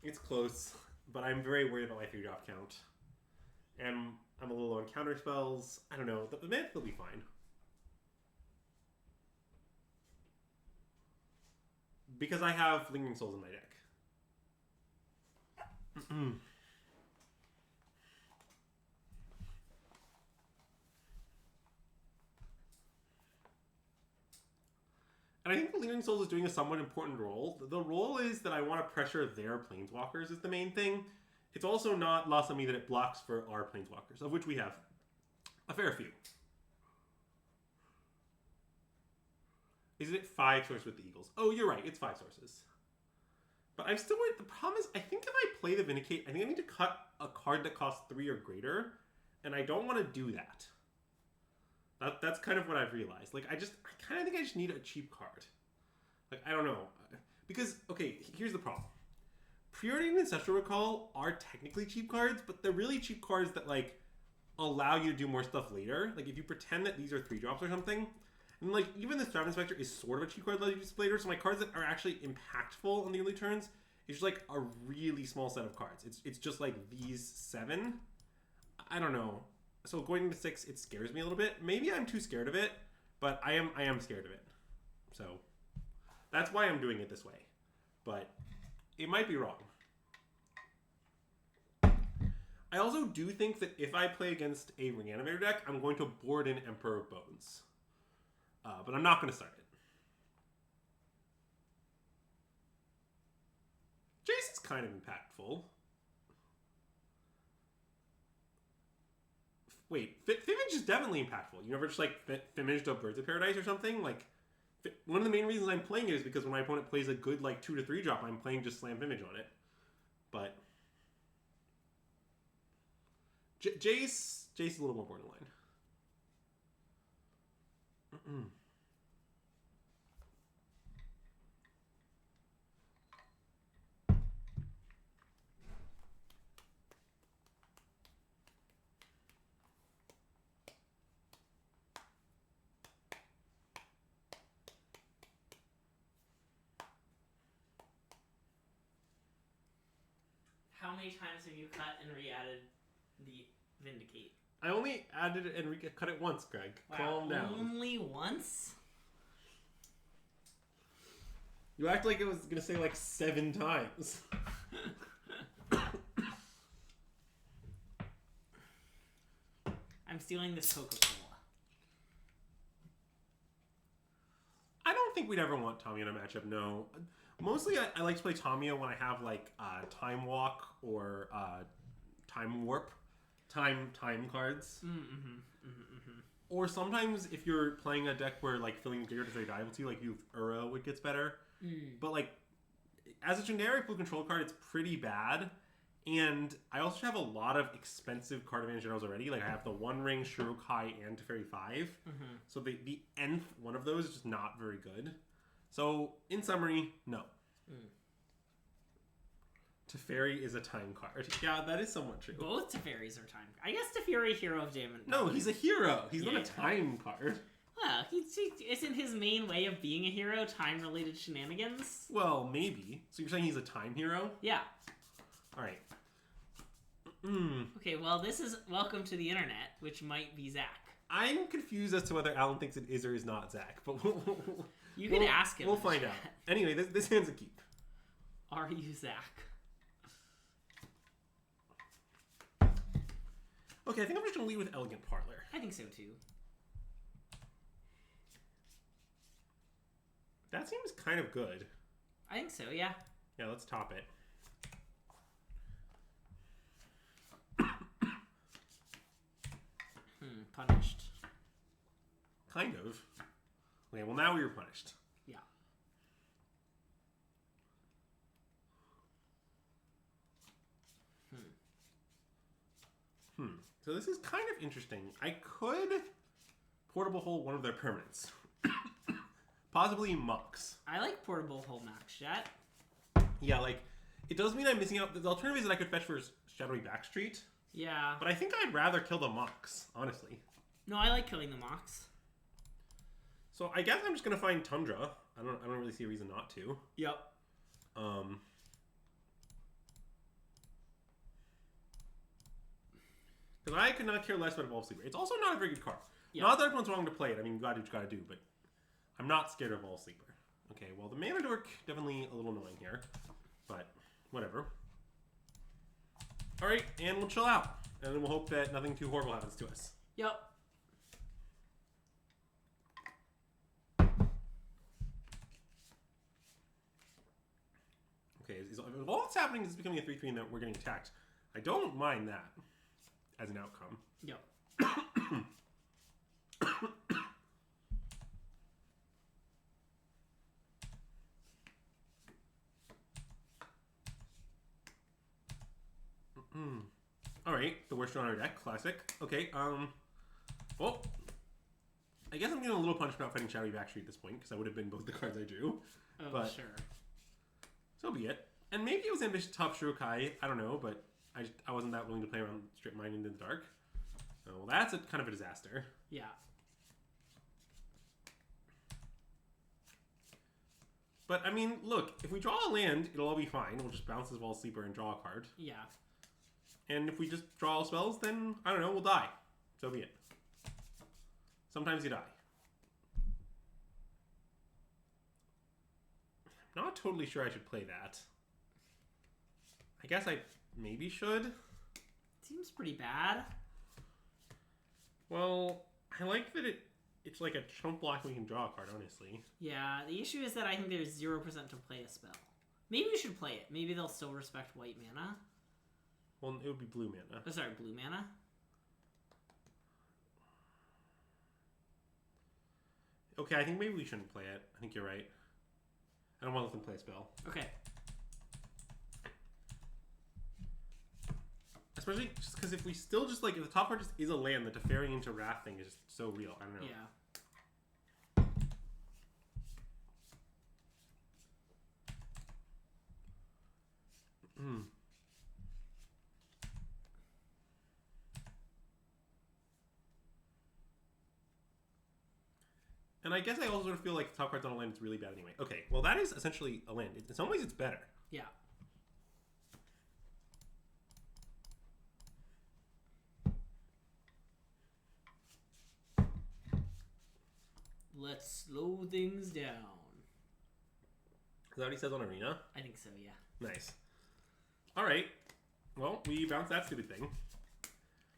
It's close, but I'm very worried about my 3-drop count. And I'm a little low on counter spells. I don't know. The Myth will be fine. Because I have Lingering Souls in my deck. And I think the Lingering Souls is doing a somewhat important role. The role is that I want to pressure their Planeswalkers is the main thing. It's also not lost on me that it blocks for our Planeswalkers, of which we have a fair few. Is it 5 sources with the Eagles? Oh, you're right. It's 5 sources. But I'm still worried. The problem is, I think if I play the Vindicate, I think I need to cut a card that costs 3 or greater. And I don't want to do that. That's kind of what I've realized. Like, I kind of think I just need a cheap card. Like, I don't know. Because, okay, here's the problem. Preordained and Ancestral Recall are technically cheap cards, but they're really cheap cards that, like, allow you to do more stuff later. Like, if you pretend that these are 3-drops or something. And, like, even the Stratum Inspector is sort of a cheap card that allows you to do later. So my cards that are actually impactful on the early turns is just, like, a really small set of cards. It's just, like, these 7. I don't know. So going into 6, it scares me a little bit. Maybe I'm too scared of it, but I am scared of it. So that's why I'm doing it this way. But it might be wrong. I also do think that if I play against a Reanimator deck, I'm going to board in Emperor of Bones. But I'm not going to start it. Jace is kind of impactful. Wait, Fimage is definitely impactful. You never just, like, Fimaged a Birds of Paradise or something? Like, one of the main reasons I'm playing it is because when my opponent plays a good, like, 2 to 3 drop, I'm playing just Slam Fimage on it. But Jace is a little more borderline. How many times have you cut and re-added the Vindicate? I only added it and cut it once, Greg. Wow, Calm down. Only once? You act like it was going to say, like, 7 times. I'm stealing this Coca-Cola. I don't think we'd ever want Tamiya in a matchup, no. Mostly I like to play Tamiya when I have, like, Time Walk or Time Warp. Time cards. Or sometimes if you're playing a deck where, like, filling Gear is very valuable to you, like, you have Uro, it gets better. But, like, as a generic blue control card, it's pretty bad. And I also have a lot of expensive card advantage generals already. Like, I have the One Ring, Shirokai, and Teferi 5. So the nth one of those is just not very good. So, in summary, no. Teferi is a time card. Yeah, that is somewhat true. Both Teferis are time. I guess Teferi, Hero of Damon. No, he's a hero. He's not a time card. Well, Isn't his main way of being a hero time-related shenanigans? Well, maybe. So you're saying he's a time hero? Yeah. Alright. Okay, well, this is Welcome to the Internet, which might be Zach. I'm confused as to whether Alan thinks it is or is not Zach, but you can ask him. We'll find out. Anyway, this hand's a keep. Are you Zach? Okay, I think I'm just going to lead with Elegant Parlor. I think so, too. That seems kind of good. I think so, yeah. Yeah, let's top it. Punished. Kind of. Okay, well now we were punished. Yeah. So this is kind of interesting. I could portable hold one of their permanents. Possibly Monks. I like portable hold Max Jet. Yeah, like, it does mean I'm missing out. The alternative is that I could fetch for Shadowy Backstreet. Yeah. But I think I'd rather kill the Monks, honestly. No, I like killing the Mox. So I guess I'm just gonna find Tundra. I don't really see a reason not to. Yep. Because I could not care less about Evolve Sleeper. It's also not a very good card. Yep. Not that everyone's wrong to play it. I mean, you gotta do what you gotta do, but I'm not scared of Evolve Sleeper. Okay, well, the Mana Dork, definitely a little annoying here, but whatever. Alright, and we'll chill out. And then we'll hope that nothing too horrible happens to us. Yep. Okay, if all that's happening is becoming a 3-3 and that we're getting attacked, I don't mind that as an outcome. Yep. Alright, the worst on our deck, classic. Okay, well, I guess I'm getting a little punished about fighting Shadowy Backstreet at this point, because that would have been both the cards I drew. Oh, but sure. So be it. And maybe it was ambitious top Shirokai, I don't know, but I wasn't that willing to play around Strip Mine into the dark. Oh, well, that's kind of a disaster. Yeah. But, I mean, look, if we draw a land, it'll all be fine. We'll just bounce this Wall Sleeper and draw a card. Yeah. And if we just draw all spells, then, I don't know, we'll die. So be it. Sometimes you die. I'm not totally sure I should play that. I guess I maybe should. Seems pretty bad. Well, I like that it's like a chump block we can draw a card, honestly. Yeah, the issue is that I think there's 0% to play a spell. Maybe we should play it. Maybe they'll still respect white mana. Well, it would be blue mana. Oh, sorry, blue mana? Okay, I think maybe we shouldn't play it. I think you're right. I don't want to let them play a spell. Okay. Especially just because if we still just, like, if the top card just is a land, the Teferi into Wrath thing is just so real. I don't know. Yeah. And I guess I also sort of feel like the top card's on a land is really bad anyway. Okay, well that is essentially a land. In some ways it's better. Yeah. Let's slow things down. Is that what he says on Arena? I think so, yeah. Nice. Alright. Well, we bounced that stupid thing.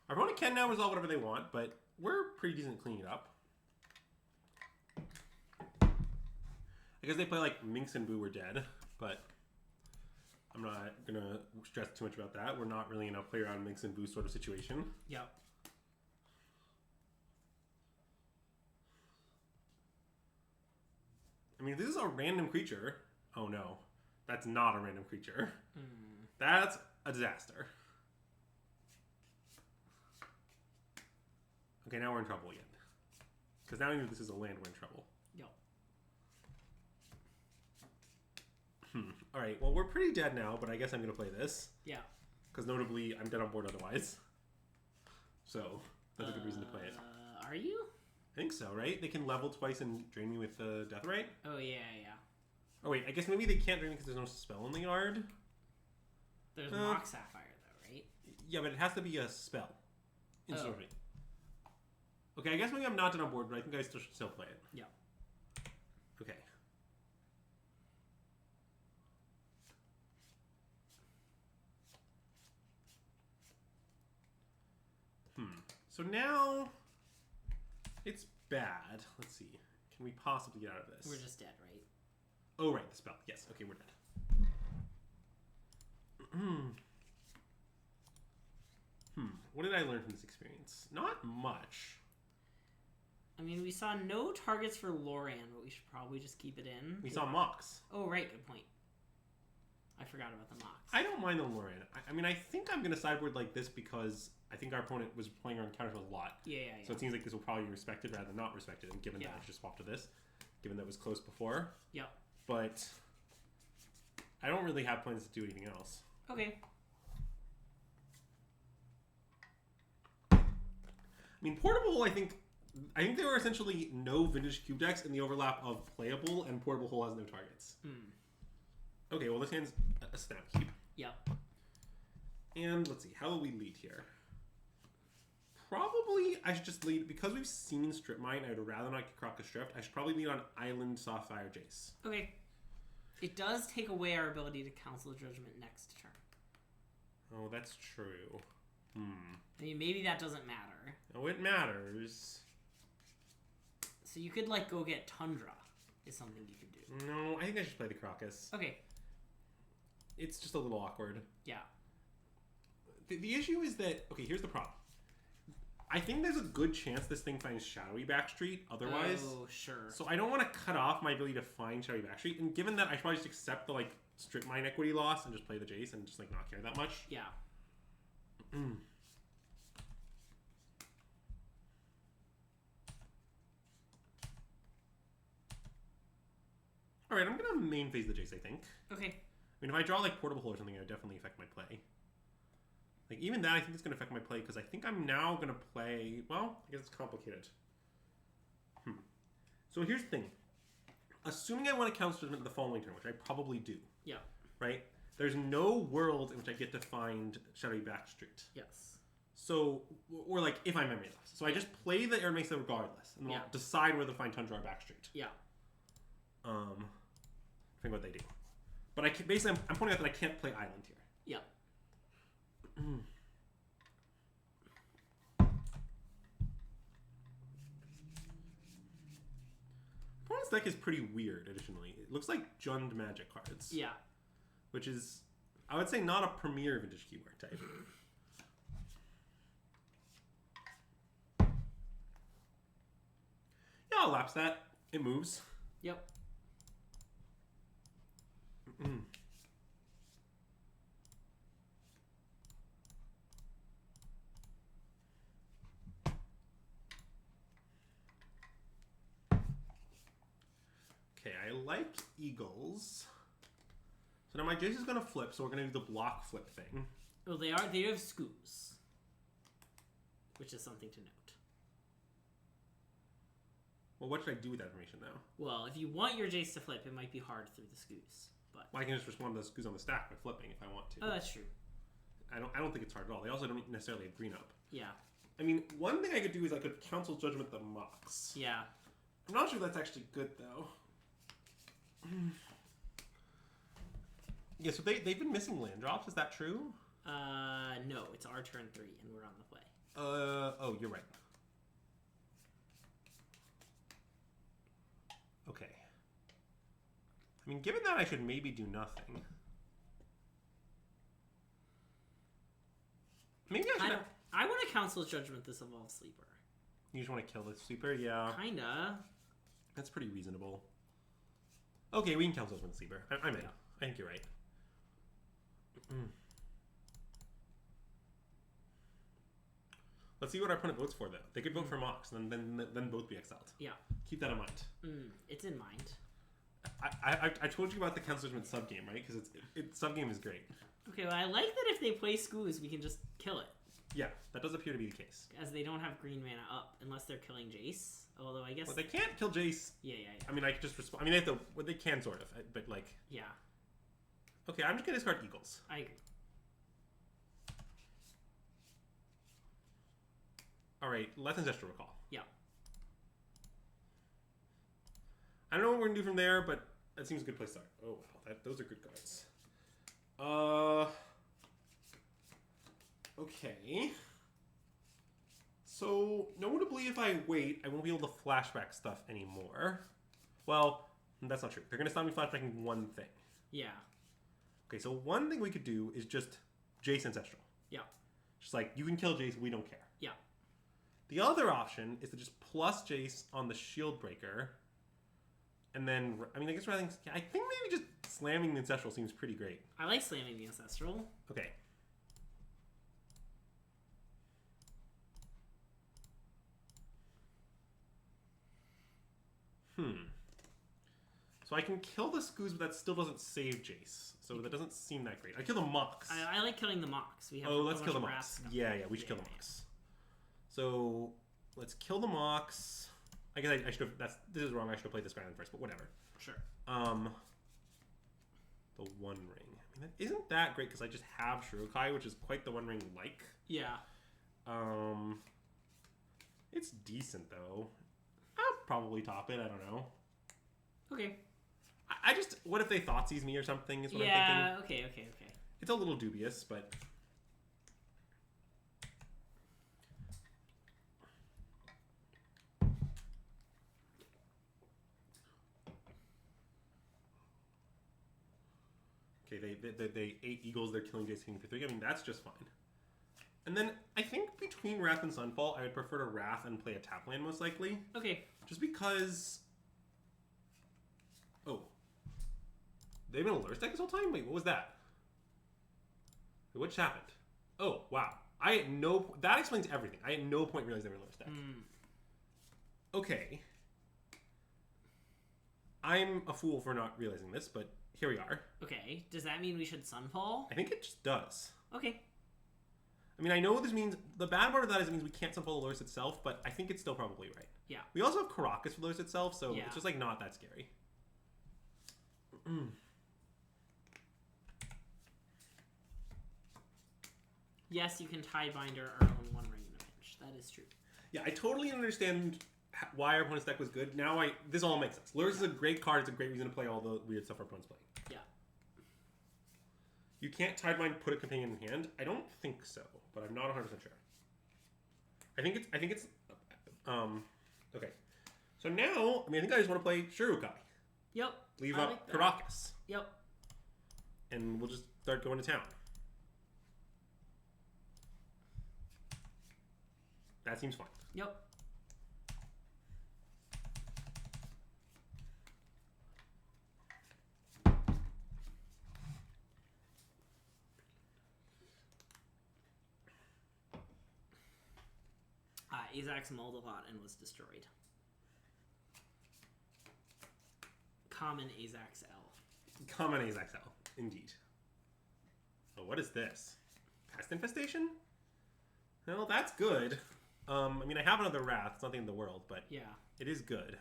Our opponent can now resolve whatever they want, but we're pretty decent at cleaning it up. I guess they play like Minx and Boo were dead, but I'm not gonna stress too much about that. We're not really in a play around Minx and Boo sort of situation. Yep. I mean, if this is a random creature. Oh no, that's not a random creature. That's a disaster. Okay, now we're in trouble again. Because now if this is a land, we're in trouble. Yep. Alright, well, we're pretty dead now, but I guess I'm going to play this. Yeah. Because notably, I'm dead on board otherwise. So, that's a good reason to play it. Are you? I think so, right? They can level twice and drain me with the Death Ray. Oh, yeah. Oh, wait. I guess maybe they can't drain me because there's no spell in the yard. There's Mock Sapphire, though, right? Yeah, but it has to be a spell. Instantly. Okay, I guess maybe I'm not on board, but I think I should still play it. Yeah. Okay. So now it's bad. Let's see. Can we possibly get out of this? We're just dead, right? Oh, right. The spell. Yes. Okay, we're dead. What did I learn from this experience? Not much. I mean, we saw no targets for Loran, but we should probably just keep it in. We saw Mox. Oh, right. Good point. I forgot about the Mox. I don't mind the Loran. I mean, I think I'm going to sideboard like this because I think our opponent was playing around counterspells a lot. Yeah. So it seems like this will probably be respected rather than not respected, and given that I just swapped to this, given that it was close before. Yep. But I don't really have plans to do anything else. Okay. I mean, Portable, I think there were essentially no Vintage Cube decks in the overlap of Playable, and Portable Hole has no targets. Okay, well, this hand's a Snap Cube. Yep. And let's see, how will we lead here? Probably, I should just lead, because we've seen Strip Mine, I would rather not get Crocus Stripped, I should probably lead on Island, Softfire, Jace. Okay. It does take away our ability to Council of Judgment next turn. Oh, that's true. I mean, maybe that doesn't matter. Oh, it matters. So you could, like, go get Tundra, is something you could do. No, I think I should play the Crocus. Okay. It's just a little awkward. Yeah. The issue is that, okay, here's the problem. I think there's a good chance this thing finds Shadowy Backstreet otherwise. Oh, sure. So I don't want to cut off my ability to find Shadowy Backstreet. And given that, I should probably just accept the, like, Strip Mine equity loss and just play the Jace and just, like, not care that much. Yeah. Alright, I'm going to main phase the Jace, I think. Okay. I mean, if I draw, like, Portable Hole or something, it would definitely affect my play. Like, even that, I think it's going to affect my play, because I think I'm now going to play... Well, I guess it's complicated. So here's the thing. Assuming I want to Council Judgment the following turn, which I probably do. Yeah. Right? There's no world in which I get to find Shadowy Backstreet. Yes. So, or like, if I'm memory loss. So I just play the Air Mesa regardless, and I'll decide whether to find Tundra or Backstreet. Yeah. Think what they do. But I can, basically, I'm pointing out that I can't play Island here. Yeah. Opponent's deck is pretty weird, additionally. It looks like Jund Magic cards. Yeah. Which is, I would say, not a premier Vintage Keyboard type. Yeah, I'll lapse that. It moves. Yep. Okay, I like Eagles. So now my Jace is going to flip, so we're going to do the block flip thing. Well, they have scoops, which is something to note. Well, what should I do with that information now? Well, if you want your Jace to flip, it might be hard through the scoops. But well, I can just respond to the scoops on the stack by flipping if I want to. Oh, that's true. I don't think it's hard at all. They also don't necessarily have green up. Yeah. I mean, one thing I could do is I could Council Judgment the Mox. Yeah. I'm not sure that's actually good, though. Yeah, so they've been missing land drops. Is that true? No. It's our turn 3, and we're on the play. Oh, you're right. Okay. I mean, given that, I should maybe do nothing. Maybe I should... I want to Council Judgment this Evolved Sleeper. You just want to kill the Sleeper? Yeah. Kinda. That's pretty reasonable. Okay, we can Council Judgment the Sleeper. I'm in. I think you're right. Let's see what our opponent votes for, though. They could vote for Mox, and then both be exiled. Yeah. Keep that in mind. It's in mind. I told you about the Council Judgment subgame, right? Because subgame is great. Okay, well, I like that if they play Scoos, we can just kill it. Yeah, that does appear to be the case. As they don't have green mana up unless they're killing Jace. Although I guess... Well, they can't kill Jace. Yeah. I mean, I could just respond. I mean, they have to... Well, they can sort of, but like... Yeah. Okay, I'm just going to discard Eagles. I agree. Alright, Let's Ancestral Recall. Yeah. I don't know what we're going to do from there, but that seems a good place to start. Oh, wow. Those are good cards. Okay. So, notably, if I wait, I won't be able to flashback stuff anymore. Well, that's not true. They're going to stop me flashbacking one thing. Yeah. Okay, so one thing we could do is just Jace Ancestral. Yeah. Just like, you can kill Jace, we don't care. Yeah. The other option is to just plus Jace on the Shield Breaker. And then, I mean, I guess rather than... I think maybe just slamming the Ancestral seems pretty great. I like slamming the Ancestral. Okay. So I can kill the Scoos, but that still doesn't save Jace. So that doesn't seem that great. I kill the Mox. I like killing the Mox. We have let's kill the Mox. Yeah, we should kill the Mox. So let's kill the Mox. I guess I should have. This is wrong. I should have played this Island first, but whatever. Sure. The One Ring. I mean, isn't that great because I just have Shirokai, which is quite the One Ring like. Yeah. It's decent though. I'll probably top it. I don't know. Okay. I just, what if they thought sees me or something is what I'm thinking. Yeah, okay. It's a little dubious, but... Okay, they 8 Eagles, they're killing Jace King for 3. I mean, that's just fine. And then, I think between Wrath and Sunfall, I would prefer to Wrath and play a tap land most likely. Okay. Just because... Oh. They've been a Lurrus deck this whole time? Wait, what was that? Wait, what just happened? Oh, wow. I had no... That explains everything. I had no point realizing they were a Lurrus deck. Okay. I'm a fool for not realizing this, but here we are. Okay. Does that mean we should Sunfall? I think it just does. Okay. I mean, I know what this means. The bad part of that is it means we can't Sunfall the Lurrus itself, but I think it's still probably right. Yeah. We also have Caracas for Lurrus itself, so yeah. It's just, like, not that scary. Yes, you can Tidebinder our own One Ring in a pinch. That is true. Yeah, I totally understand why our opponent's deck was good. Now this all makes sense. Lurrus is a great card. It's a great reason to play all the weird stuff our opponent's playing. Yeah. You can't Tidebind, put a companion in hand. I don't think so, but I'm not 100% sure. I think it's okay. So now, I mean, I think I just want to play Shirukai. Yep. Leave up Caracas. Yep. And we'll just start going to town. That seems fine. Yep. Azax mulled a lot and was destroyed. Common Azax L. Common Azax L, indeed. Oh, what is this? Pest Infestation? Well, that's good. I mean, I have another Wrath. It's nothing in the world, but yeah, it is good.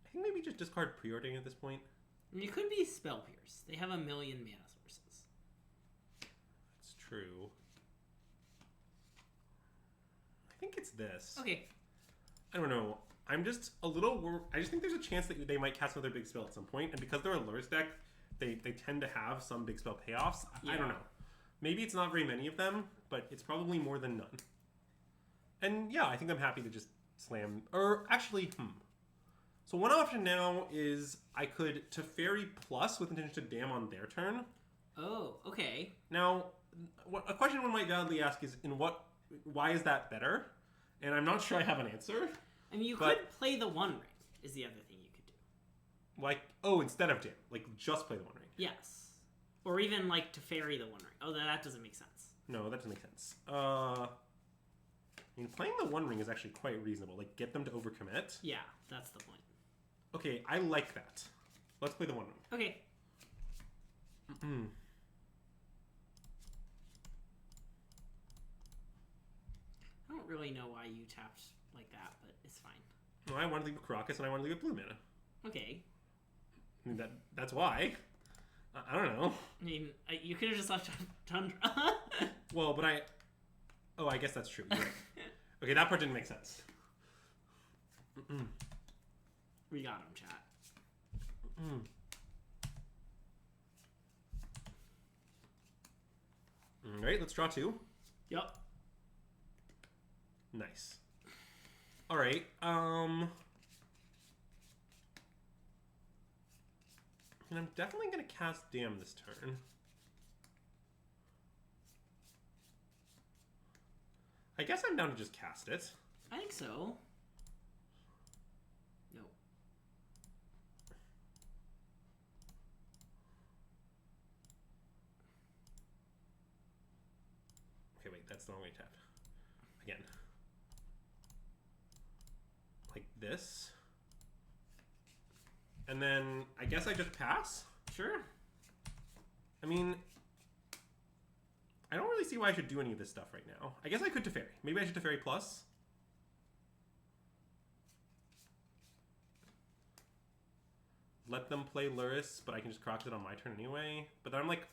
I think maybe just discard Preordering at this point. And you could be Spell Pierce. They have a million mana sources. That's true. I think it's this. Okay. I don't know. I'm just a little... I just think there's a chance that they might cast another big spell at some point, and because they're a Lurrus deck, they tend to have some big spell payoffs. Yeah. I don't know. Maybe it's not very many of them, but it's probably more than none. And yeah, I think I'm happy to just slam... Or actually, So one option now is I could Teferi Plus with intention to dam on their turn. Oh, okay. Now, a question one might validly ask is, why is that better? And I'm not sure I have an answer. I mean, you could play the One Ring, is the other thing you could do. Like, instead of Jam. Like, just play the One Ring. Yes. Or even, like, Teferi the One Ring. Oh, that doesn't make sense. No, that doesn't make sense. I mean, playing the One Ring is actually quite reasonable. Like, get them to overcommit. Yeah, that's the point. Okay, I like that. Let's play the One Ring. Okay. really know why you tapped like that, but it's fine. Well, I want to leave with Karakas and I want to leave with blue mana. Okay. I mean, that's why. I don't know. I mean, you could have just left Tundra. Well, but I... Oh, I guess that's true. You're right. Okay, that part didn't make sense. We got him, chat. Alright, let's draw 2. Yep. Nice. Alright, and I'm definitely going to cast Dam this turn. I guess I'm down to just cast it. I think so. No. Okay, wait, that's the wrong way to tap. Again. Like this. And then I guess I just pass? Sure. I mean, I don't really see why I should do any of this stuff right now. I guess I could Teferi. Maybe I should Teferi plus. Let them play Lurrus, but I can just croc it on my turn anyway. But then I'm like,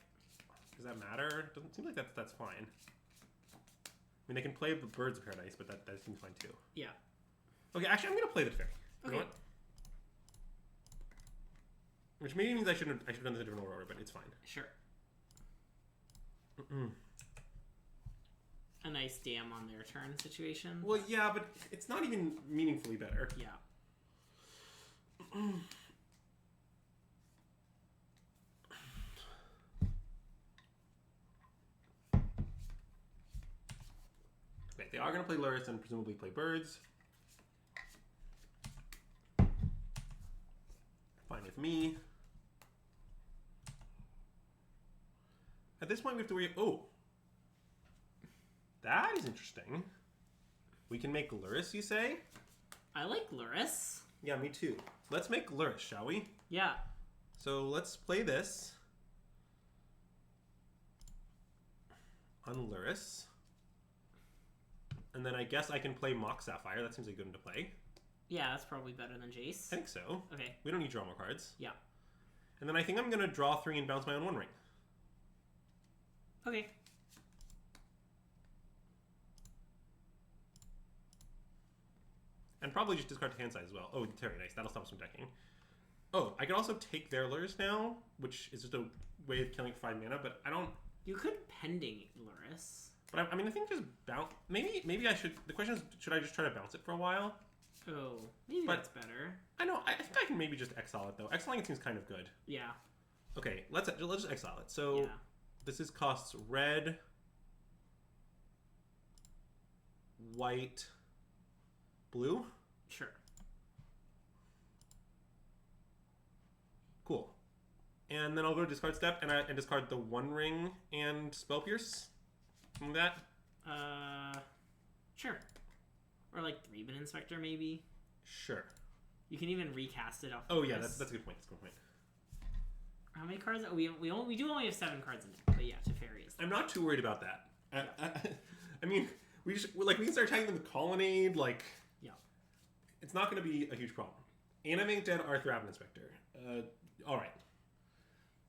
does that matter? Doesn't seem like that's fine. I mean, they can play the Birds of Paradise, but that seems fine too. Yeah. Okay, actually, I'm going to play the Teferi. You know Okay. what? Which maybe means I should have done this in a different order, but it's fine. Sure. A nice Dam on their turn situation. Well, yeah, but it's not even meaningfully better. Yeah. Okay, they are going to play Lurrus and presumably play Birds. Fine with me. At this point, we have to worry... Oh. That is interesting. We can make Lurrus, you say? I like Lurrus. Yeah, me too. Let's make Lurrus, shall we? Yeah. So let's play this. On Lurrus. And then I guess I can play Mock Sapphire. That seems like a good one to play. Yeah, that's probably better than Jace. I think so. Okay. We don't need draw more cards. Yeah. And then I think I'm going to draw 3 and bounce my own One Ring. Okay. And probably just discard to hand side as well. Oh, very nice. That'll stop us from decking. Oh, I can also take their Lurrus now, which is just a way of killing 5 mana, but I don't... You could pending Lurrus. But I mean, I think just bounce... Maybe I should... The question is, should I just try to bounce it for a while? Oh, maybe that's better. I know. I think I can maybe just exile it, though. Exiling it seems kind of good. Yeah. Okay, let's just exile it. So, Yeah. this is costs red, white, blue. Sure. Cool. And then I'll go to discard step and discard the One Ring and Spell Pierce. Something like that. Sure. Or like 3-Bin Inspector, maybe. Sure. You can even recast it off. Oh yeah, that's a good point. That's a good point. How many cards? We do only have 7 cards in it, but yeah, Teferi is. I'm not too worried about that. I mean, we can start attacking them with Colonnade. Like, Yeah. it's not going to be a huge problem. Animate Dead Arthraven Inspector. All right.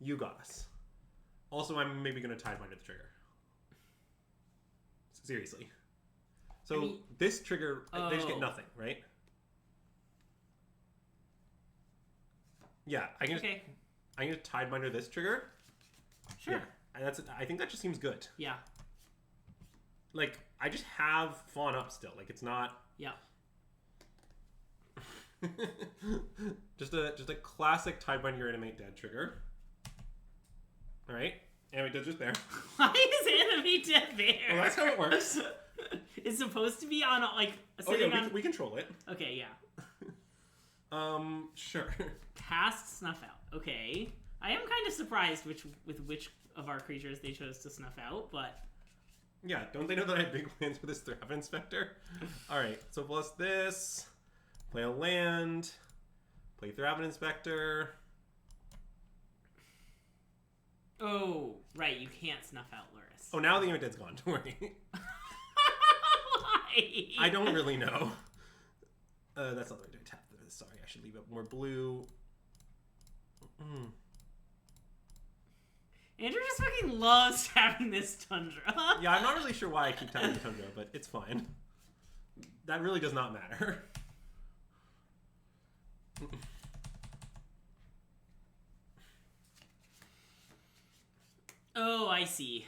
You got us. Also, I'm maybe going to Tidebinder the trigger. Seriously. So, I mean, this trigger, they just get oh. nothing, right? Yeah, I can Okay. just Tidebinder this trigger. Sure. Yeah, I think that just seems good. Yeah. Like, I just have Fawn up still. Like, it's not... Yeah. just a classic Tidebinder Animate Dead trigger. Alright. Animate Dead just there. Why is Enemy Dead there? Well, that's how it works. It's supposed to be on, like, Oh yeah, on... we control it. Okay, yeah. Sure. Cast Snuff Out. Okay. I am kind of surprised with which of our creatures they chose to snuff out, but... Yeah, don't they know that I have big plans for this Thraven Inspector? Alright, so plus this, play a land, play Thraven Inspector. Oh, right, you can't snuff out Lurrus. Oh, now the Animate Dead's gone, don't worry. Why? Why? I don't really know. That's not the right way to tap this. Sorry, I should leave it more blue. Andrew just fucking loves tapping this Tundra. Yeah, I'm not really sure why I keep tapping the Tundra, but it's fine. That really does not matter. Oh, I see.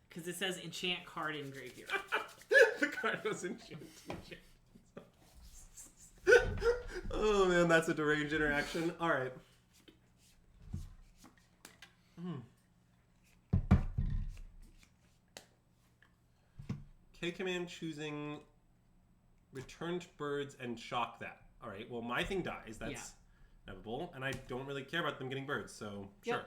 Because it says enchant card in graveyard. The card was enchanted. Oh man, that's a deranged interaction. Alright. K-Command choosing returned birds and shock that. Alright, well my thing dies. That's inevitable. And I don't really care about them getting birds, so sure.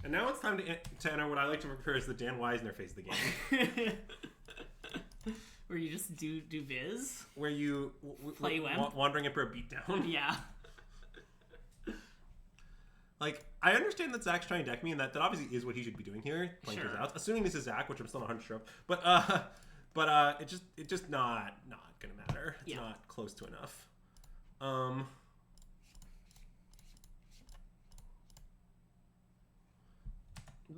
And now it's time to enter what I like to refer as the Dan Weisner phase of the game. Where you just do Viz? Where you play wandering in for a beatdown. Yeah. Like, I understand that Zach's trying to deck me, and that obviously is what he should be doing here, playing his outs. Assuming this is Zach, which I'm still not 100 sure of. But it's just not gonna matter. It's not close to enough.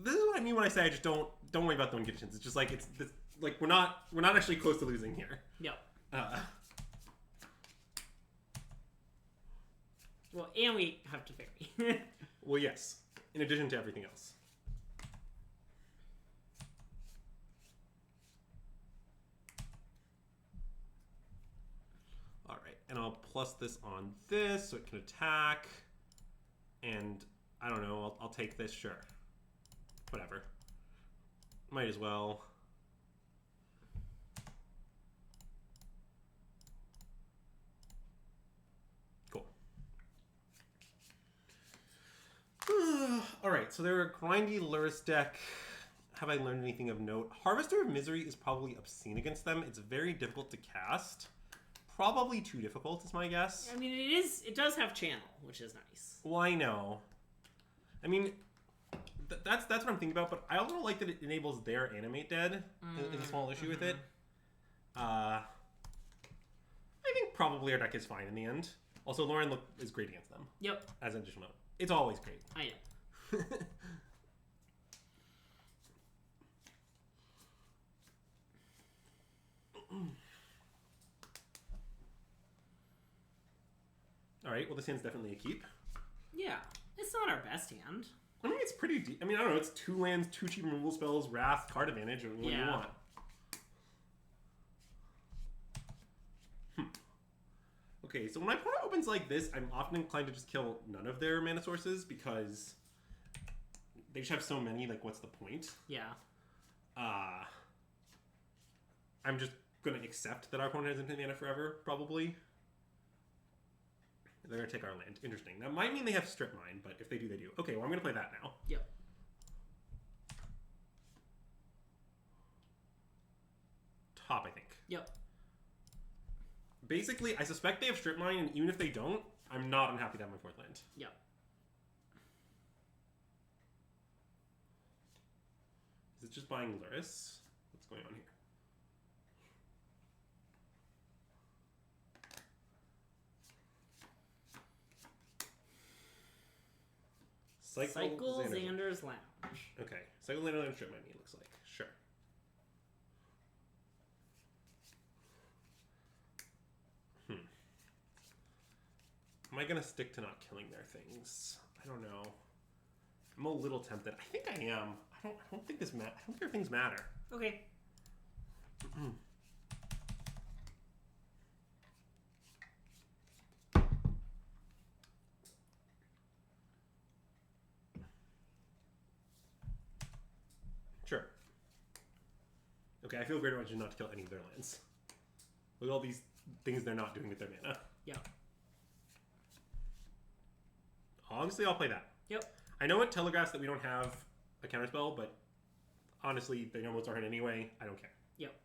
This is what I mean when I say I just don't worry about the win conditions. It's just like like we're not actually close to losing here. Yep. Well, and we have to vary. Well, yes. In addition to everything else. All right, and I'll plus this on this so it can attack. And I don't know. I'll take this. Sure. Whatever. Might as well. Cool. Alright, so they're a grindy Lurrus deck. Have I learned anything of note? Harvester of Misery is probably obscene against them. It's very difficult to cast. Probably too difficult is my guess. I mean, it does have channel, which is nice. Well, I know. I mean, that's what I'm thinking about, but I also don't like that it enables their animate dead. Is a small issue with it. I think probably our deck is fine in the end. Also, Lauren is great against them. Yep. As an additional note. It's always great. I know. Alright, well this hand's definitely a keep. Yeah. It's not our best hand. I mean, it's pretty deep. I mean, I don't know. It's 2 lands, 2 cheap removal spells, Wrath, card advantage, or what do you want? Okay, so when my opponent opens like this, I'm often inclined to just kill none of their mana sources because they just have so many, like, what's the point? Yeah. I'm just going to accept that our opponent has infinite mana forever, probably. They're going to take our land. Interesting. That might mean they have Strip Mine, but if they do, they do. Okay, well, I'm going to play that now. Yep. Top, I think. Yep. Basically, I suspect they have Strip Mine, and even if they don't, I'm not unhappy to have my 4th land. Yep. Is it just buying Lurrus? What's going on here? Cycle Xander's Lounge. Okay. Cycle Xander's Lounge Strip Mine, it looks like. Sure. Am I going to stick to not killing their things? I don't know. I'm a little tempted. I think I am. I don't think I don't think their things matter. Okay. Sure. Okay, I feel great about you not to kill any of their lands. Look at all these things they're not doing with their mana. Yeah. Honestly, I'll play that. Yep. I know it telegraphs that we don't have a counterspell, but honestly, they know what's our hand anyway. I don't care. Yep.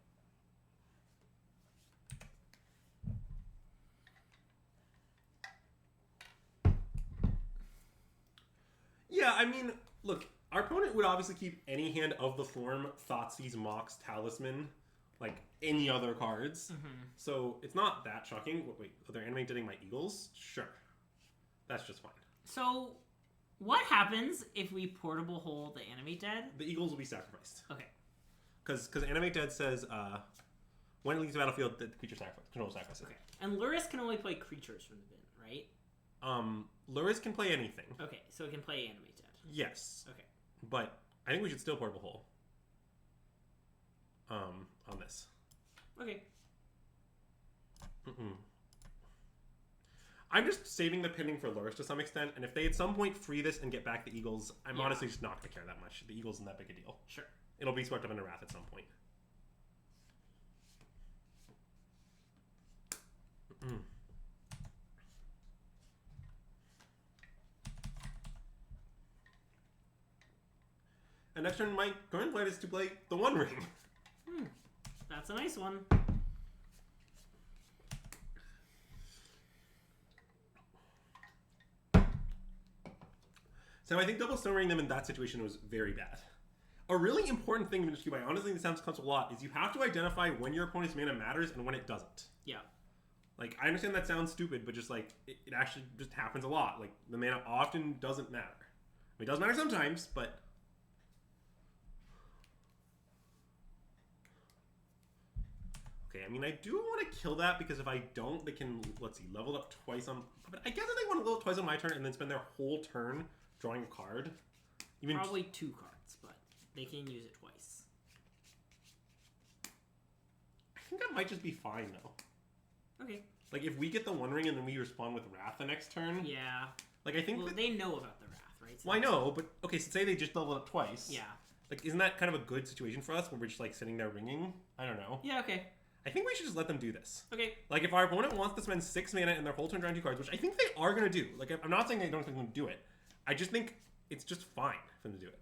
Yeah, I mean, look, Our opponent would obviously keep any hand of the form, Thoughtseize, Mox, Talisman, like any other cards. So it's not that shocking. Wait, are they animating my Eagles? Sure. That's just fine. So, what happens if we portable hole the Animate Dead? The Eagles will be sacrificed. Okay. Because Animate Dead says, when it leaves the battlefield, the creature control sacrifice. Okay. And Lurrus can only play creatures from the bin, right? Lurrus can play anything. Okay, so it can play Animate Dead. Yes. Okay. But I think we should still portable hole. On this. Okay. I'm just saving the pinning for Lurrus to some extent, and if they at some point free this and get back the Eagles, I'm honestly just not going to care that much. The Eagles isn't that big a deal. Sure. It'll be swept up into Wrath at some point. And next turn, my current plan is to play the One Ring. That's a nice one. So I think double Stone Ring them in that situation was very bad. A really important thing in MTGO, I honestly think this comes a lot, is you have to identify when your opponent's mana matters and when it doesn't. Yeah. Like, I understand that sounds stupid, but just like, it actually just happens a lot. Like, the mana often doesn't matter. I mean, it does matter sometimes, but... Okay, I mean, I do want to kill that because if I don't, they can, let's see, level up twice on... But I guess if they want to level up twice on my turn and then spend their whole turn drawing a card... Even probably 2 cards, but they can use it twice. I think that might just be fine, though. Okay. Like, if we get the One Ring and then we respond with Wrath the next turn... Yeah. Like, I think well, they know about the Wrath, right? So well, I know, but... Okay, so say they just leveled up twice. Yeah. Like, isn't that kind of a good situation for us when we're just, like, sitting there ringing? I don't know. Yeah, okay. I think we should just let them do this. Okay. Like, if our opponent wants to spend 6 mana and their whole turn drawing 2 cards, which I think they are going to do. Like, I'm not saying they don't think they're going to do it. I just think it's just fine for them to do it.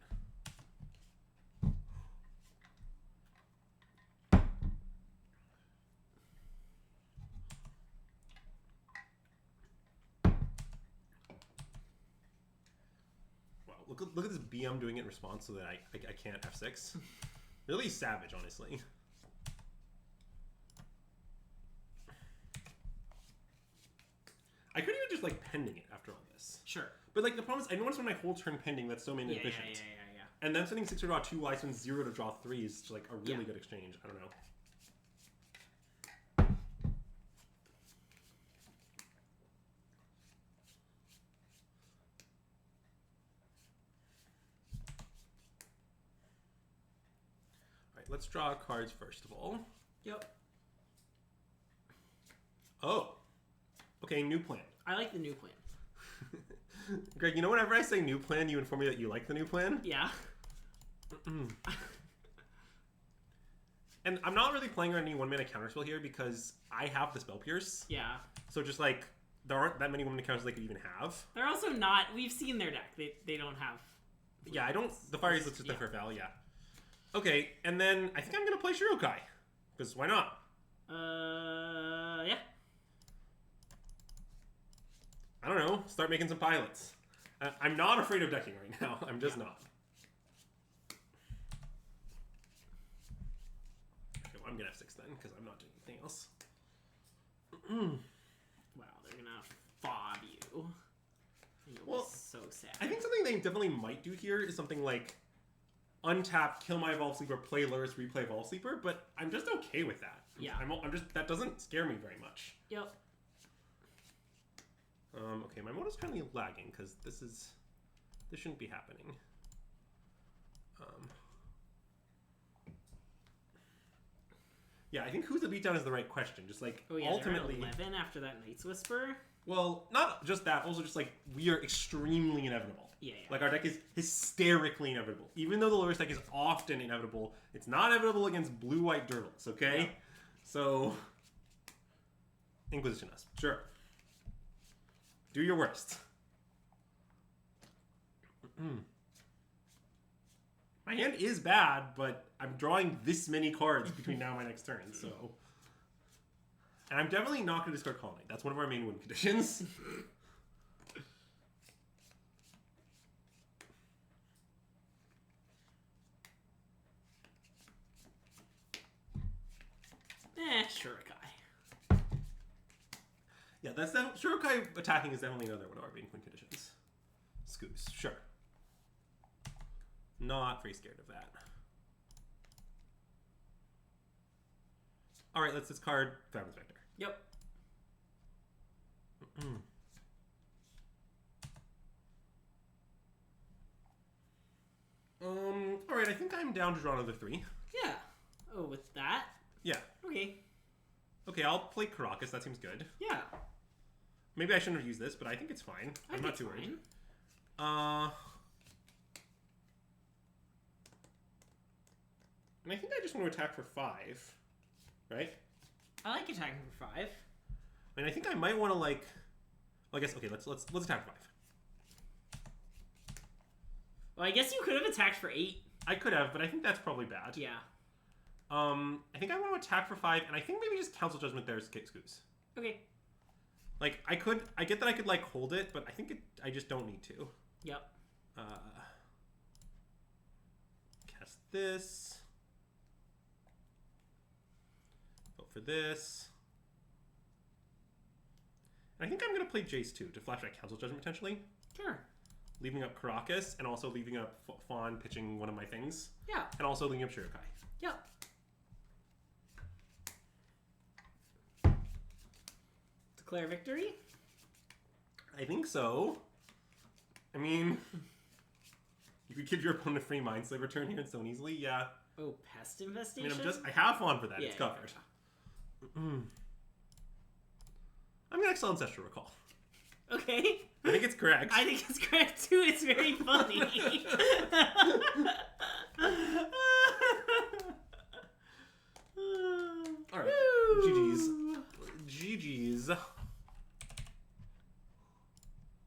Wow, look at this BM doing it in response so that I can't F6. Really savage, honestly. I could even just, like, pending it after all this. Sure. But, like, the problem is I don't want to spend my whole turn pending. That's so inefficient. Yeah. And then sending 6 to draw 2 while I spend 0 to draw 3 is, like, a really good exchange. I don't know. Alright, let's draw cards first of all. Yep. Oh. Okay, new plan. I like the new plan. Greg, you know whenever I say new plan, you inform me that you like the new plan? Yeah. And I'm not really playing any 1-mana counterspell here because I have the Spell Pierce. Yeah. So just like, there aren't that many 1-mana counters they could even have. They're also not, we've seen their deck. They don't have... Yeah, I don't, the Fire looks just for Val, yeah. Okay, and then I think I'm going to play Shirokai. Because why not? Yeah. I don't know, start making some pilots. I'm not afraid of decking right now. I'm just not. Okay, well, I'm going to F6 then, because I'm not doing anything else. Wow, they're gonna fob you. Well, so sad. I think something they definitely might do here is something like untap, kill my Evolve Sleeper, play Lurrus, replay Evolve Sleeper, but I'm just okay with that. Yeah. I'm just, that doesn't scare me very much. Yep. Okay, my moto's kind of lagging because this shouldn't be happening. Yeah, I think who's the beatdown is the right question. Just like ultimately, they're at 11 after that Night's Whisper. Well, not just that. Also, just like we are extremely inevitable. Yeah. Like our deck is hysterically inevitable. Even though the Lurrus deck is often inevitable, it's not inevitable against blue-white Dirtles. Okay, yeah. So Inquisition us, sure. Do your worst. My hand is bad, but I'm drawing this many cards between now and my next turn, so... And I'm definitely not going to discard Colony. That's one of our main win conditions. Shurukai. Yeah, that's Shurukai attacking is definitely another one of our main win conditions. Scoos, sure. Not very scared of that. Alright, let's discard Fathom's Vector. Yep. Alright, I think I'm down to draw another 3. Yeah. Oh, with that? Yeah. Okay. Okay, I'll play Caracas, that seems good. Yeah. Maybe I shouldn't have used this, but I think it's fine. I'm not too worried. And I think I just want to attack for 5. Right? I like attacking for 5. I mean, I think I might want to like. Well, I guess okay. Let's attack for 5. Well, I guess you could have attacked for 8. I could have, but I think that's probably bad. Yeah. I think I want to attack for 5, and I think maybe just Council Judgment there is Scoos. Okay. Like I get that I could like hold it, but I think I just don't need to. Yep. Cast this. Vote for this. And I think I'm going to play Jace too, to flash back Council Judgment potentially. Sure. Leaving up Caracas, and also leaving up Fawn pitching one of my things. Yeah. And also leaving up Shurukai. Yep. Declare victory? I think so. I mean, you could give your opponent a free Mindslaver turn here so easily, yeah. Oh, Pest Infestation? I mean, I have Fawn for that, it's covered. I'm going to Excel Ancestral Recall. Okay. I think it's correct. I think it's correct too. It's very funny. Alright. GG's. GG's.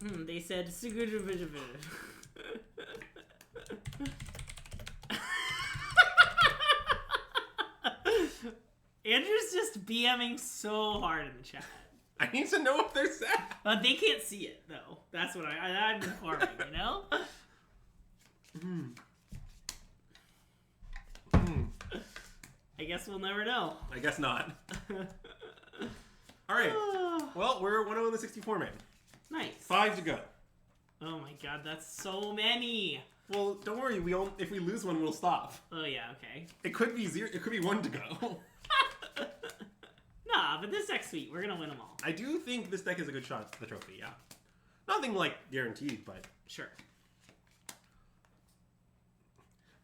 They said Andrew's just BMing so hard in the chat. I need to know if they're sad. But they can't see it though. That's what I'm informing, you know? I guess we'll never know. I guess not. Alright. Well, we're 1-0 in the 64 man. Nice. 5 to go. Oh my god, that's so many. Well, don't worry. If we lose one, we'll stop. Oh yeah, okay. It could be 0. It could be 1 to go. Nah, but this deck's sweet. We're gonna win them all. I do think this deck is a good shot at the trophy. Yeah. Nothing like guaranteed, but sure.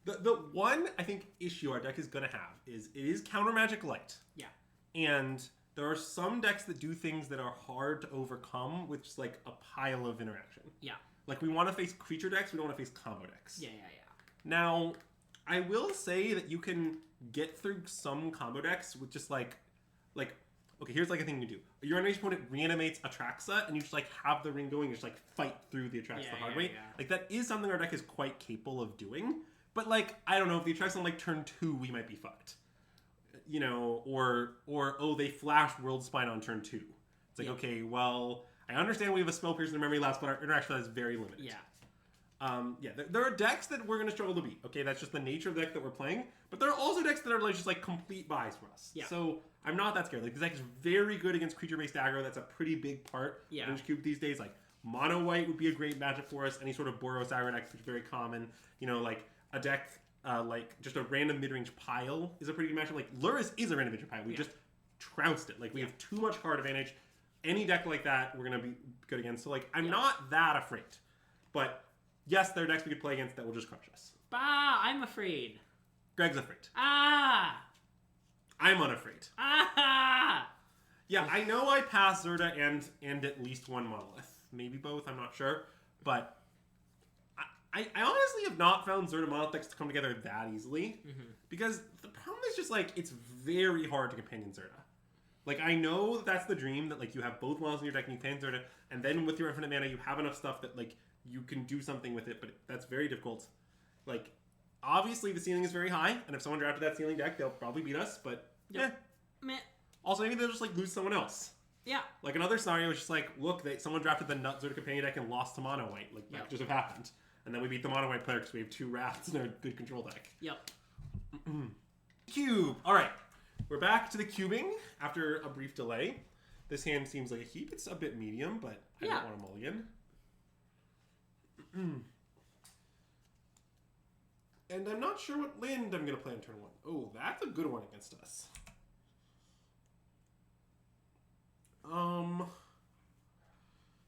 The one I think issue our deck is gonna have is it is counter magic light. Yeah. And there are some decks that do things that are hard to overcome with just like a pile of interaction. Yeah. Like we want to face creature decks, we don't want to face combo decks. Yeah. Now, I will say that you can get through some combo decks with just like okay, here's like a thing you do. Your enemy opponent reanimates Atraxa, and you just like have the ring going and just like fight through the Atraxa the hard way. Yeah. Like that is something our deck is quite capable of doing. But like, I don't know, if the Atraxa on like turn 2, we might be fucked. You know, or oh, they flash World Spine on turn 2. It's like, okay, well, I understand we have a Spell Pierce and a Memory Lapse, but our interaction is very limited. Yeah. There are decks that we're going to struggle to beat. Okay, that's just the nature of the deck that we're playing. But there are also decks that are like just like complete buys for us. Yeah. So I'm not that scared. Like this deck is very good against creature-based aggro. That's a pretty big part of Orange Cube these days. Like mono white would be a great matchup for us. Any sort of Boros aggro deck is very common. You know, like a deck like just a random mid-range pile is a pretty good matchup. Like Lurrus is a random mid-range pile. We just trounced it. Like we have too much card advantage. Any deck like that, we're gonna be good against. So like I'm not that afraid. But yes, there are decks we could play against that will just crush us. Bah, I'm afraid. Greg's afraid. Ah! I'm unafraid. Ah! Yeah, I know I passed Zerda and at least one Monolith. Maybe both, I'm not sure. But I honestly have not found Zerda Monolith decks to come together that easily. Because the problem is just like, it's very hard to companion Zerda. Like, I know that's the dream, that like you have both models in your deck and you companion Zerda, and then with your infinite mana you have enough stuff that like you can do something with it, but that's very difficult. Like, obviously the ceiling is very high, and if someone drafted that ceiling deck, they'll probably beat us, but Meh. Also, maybe they'll just like lose someone else. Yeah. Like another scenario is just like, look, someone drafted the Nut Zerda companion deck and lost to mono white. Like that just have happened, and then we beat the mono white player because we have 2 Wraths in our good control deck. Yep. Cube. All right. We're back to the cubing after a brief delay. This hand seems like a heap. It's a bit medium, but I don't want a mulligan. And I'm not sure what land I'm going to play on turn 1. Oh, that's a good one against us.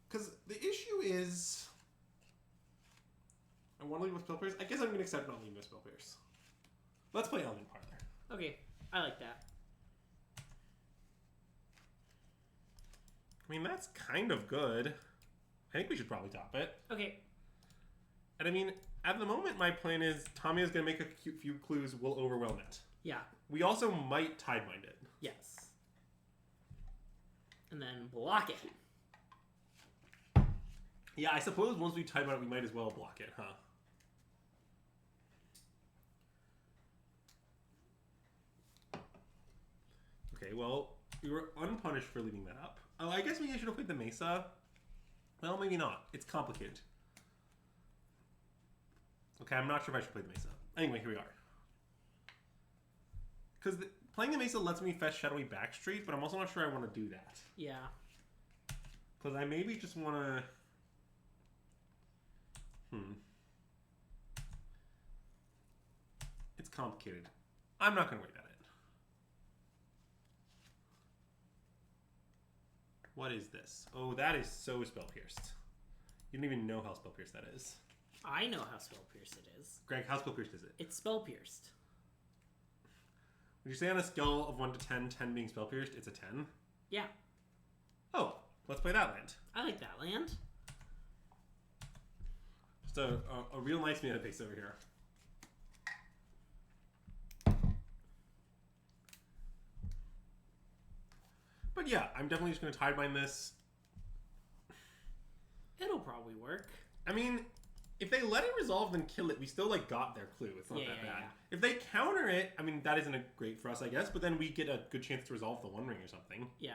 Because the issue is... I want to leave with spell pairs. I guess I'm going to accept not leaving with spell pairs. Let's play Element Parlor. Okay, I like that. I mean, that's kind of good. I think we should probably top it. Okay. And I mean, at the moment, my plan is Tommy is going to make a few clues. We'll overwhelm it. Yeah. We also might Tidebind it. Yes. And then block it. Yeah, I suppose once we Tidebind it, we might as well block it, huh? Okay, well, we were unpunished for leaving that up. Oh, I guess we should have played the Mesa. Well, maybe not. It's complicated. Okay, I'm not sure if I should play the Mesa. Anyway, here we are. Because playing the Mesa lets me fetch Shadowy Backstreet, but I'm also not sure I want to do that. Yeah. Because I maybe just want to... It's complicated. I'm not going to wait that in. What is this? Oh, that is so spell-pierced. You don't even know how spell-pierced that is. I know how spell-pierced it is. Greg, how spell-pierced is it? It's spell-pierced. Would you say on a scale of 1 to 10, 10 being spell-pierced, it's a 10? Yeah. Oh, let's play that land. I like that land. Just a real nice mana base over here. But yeah, I'm definitely just going to Tidebind this. It'll probably work. I mean, if they let it resolve and kill it, we still like got their clue. It's not that bad. Yeah. If they counter it, I mean, that isn't a great for us, I guess. But then we get a good chance to resolve the One Ring or something. Yeah.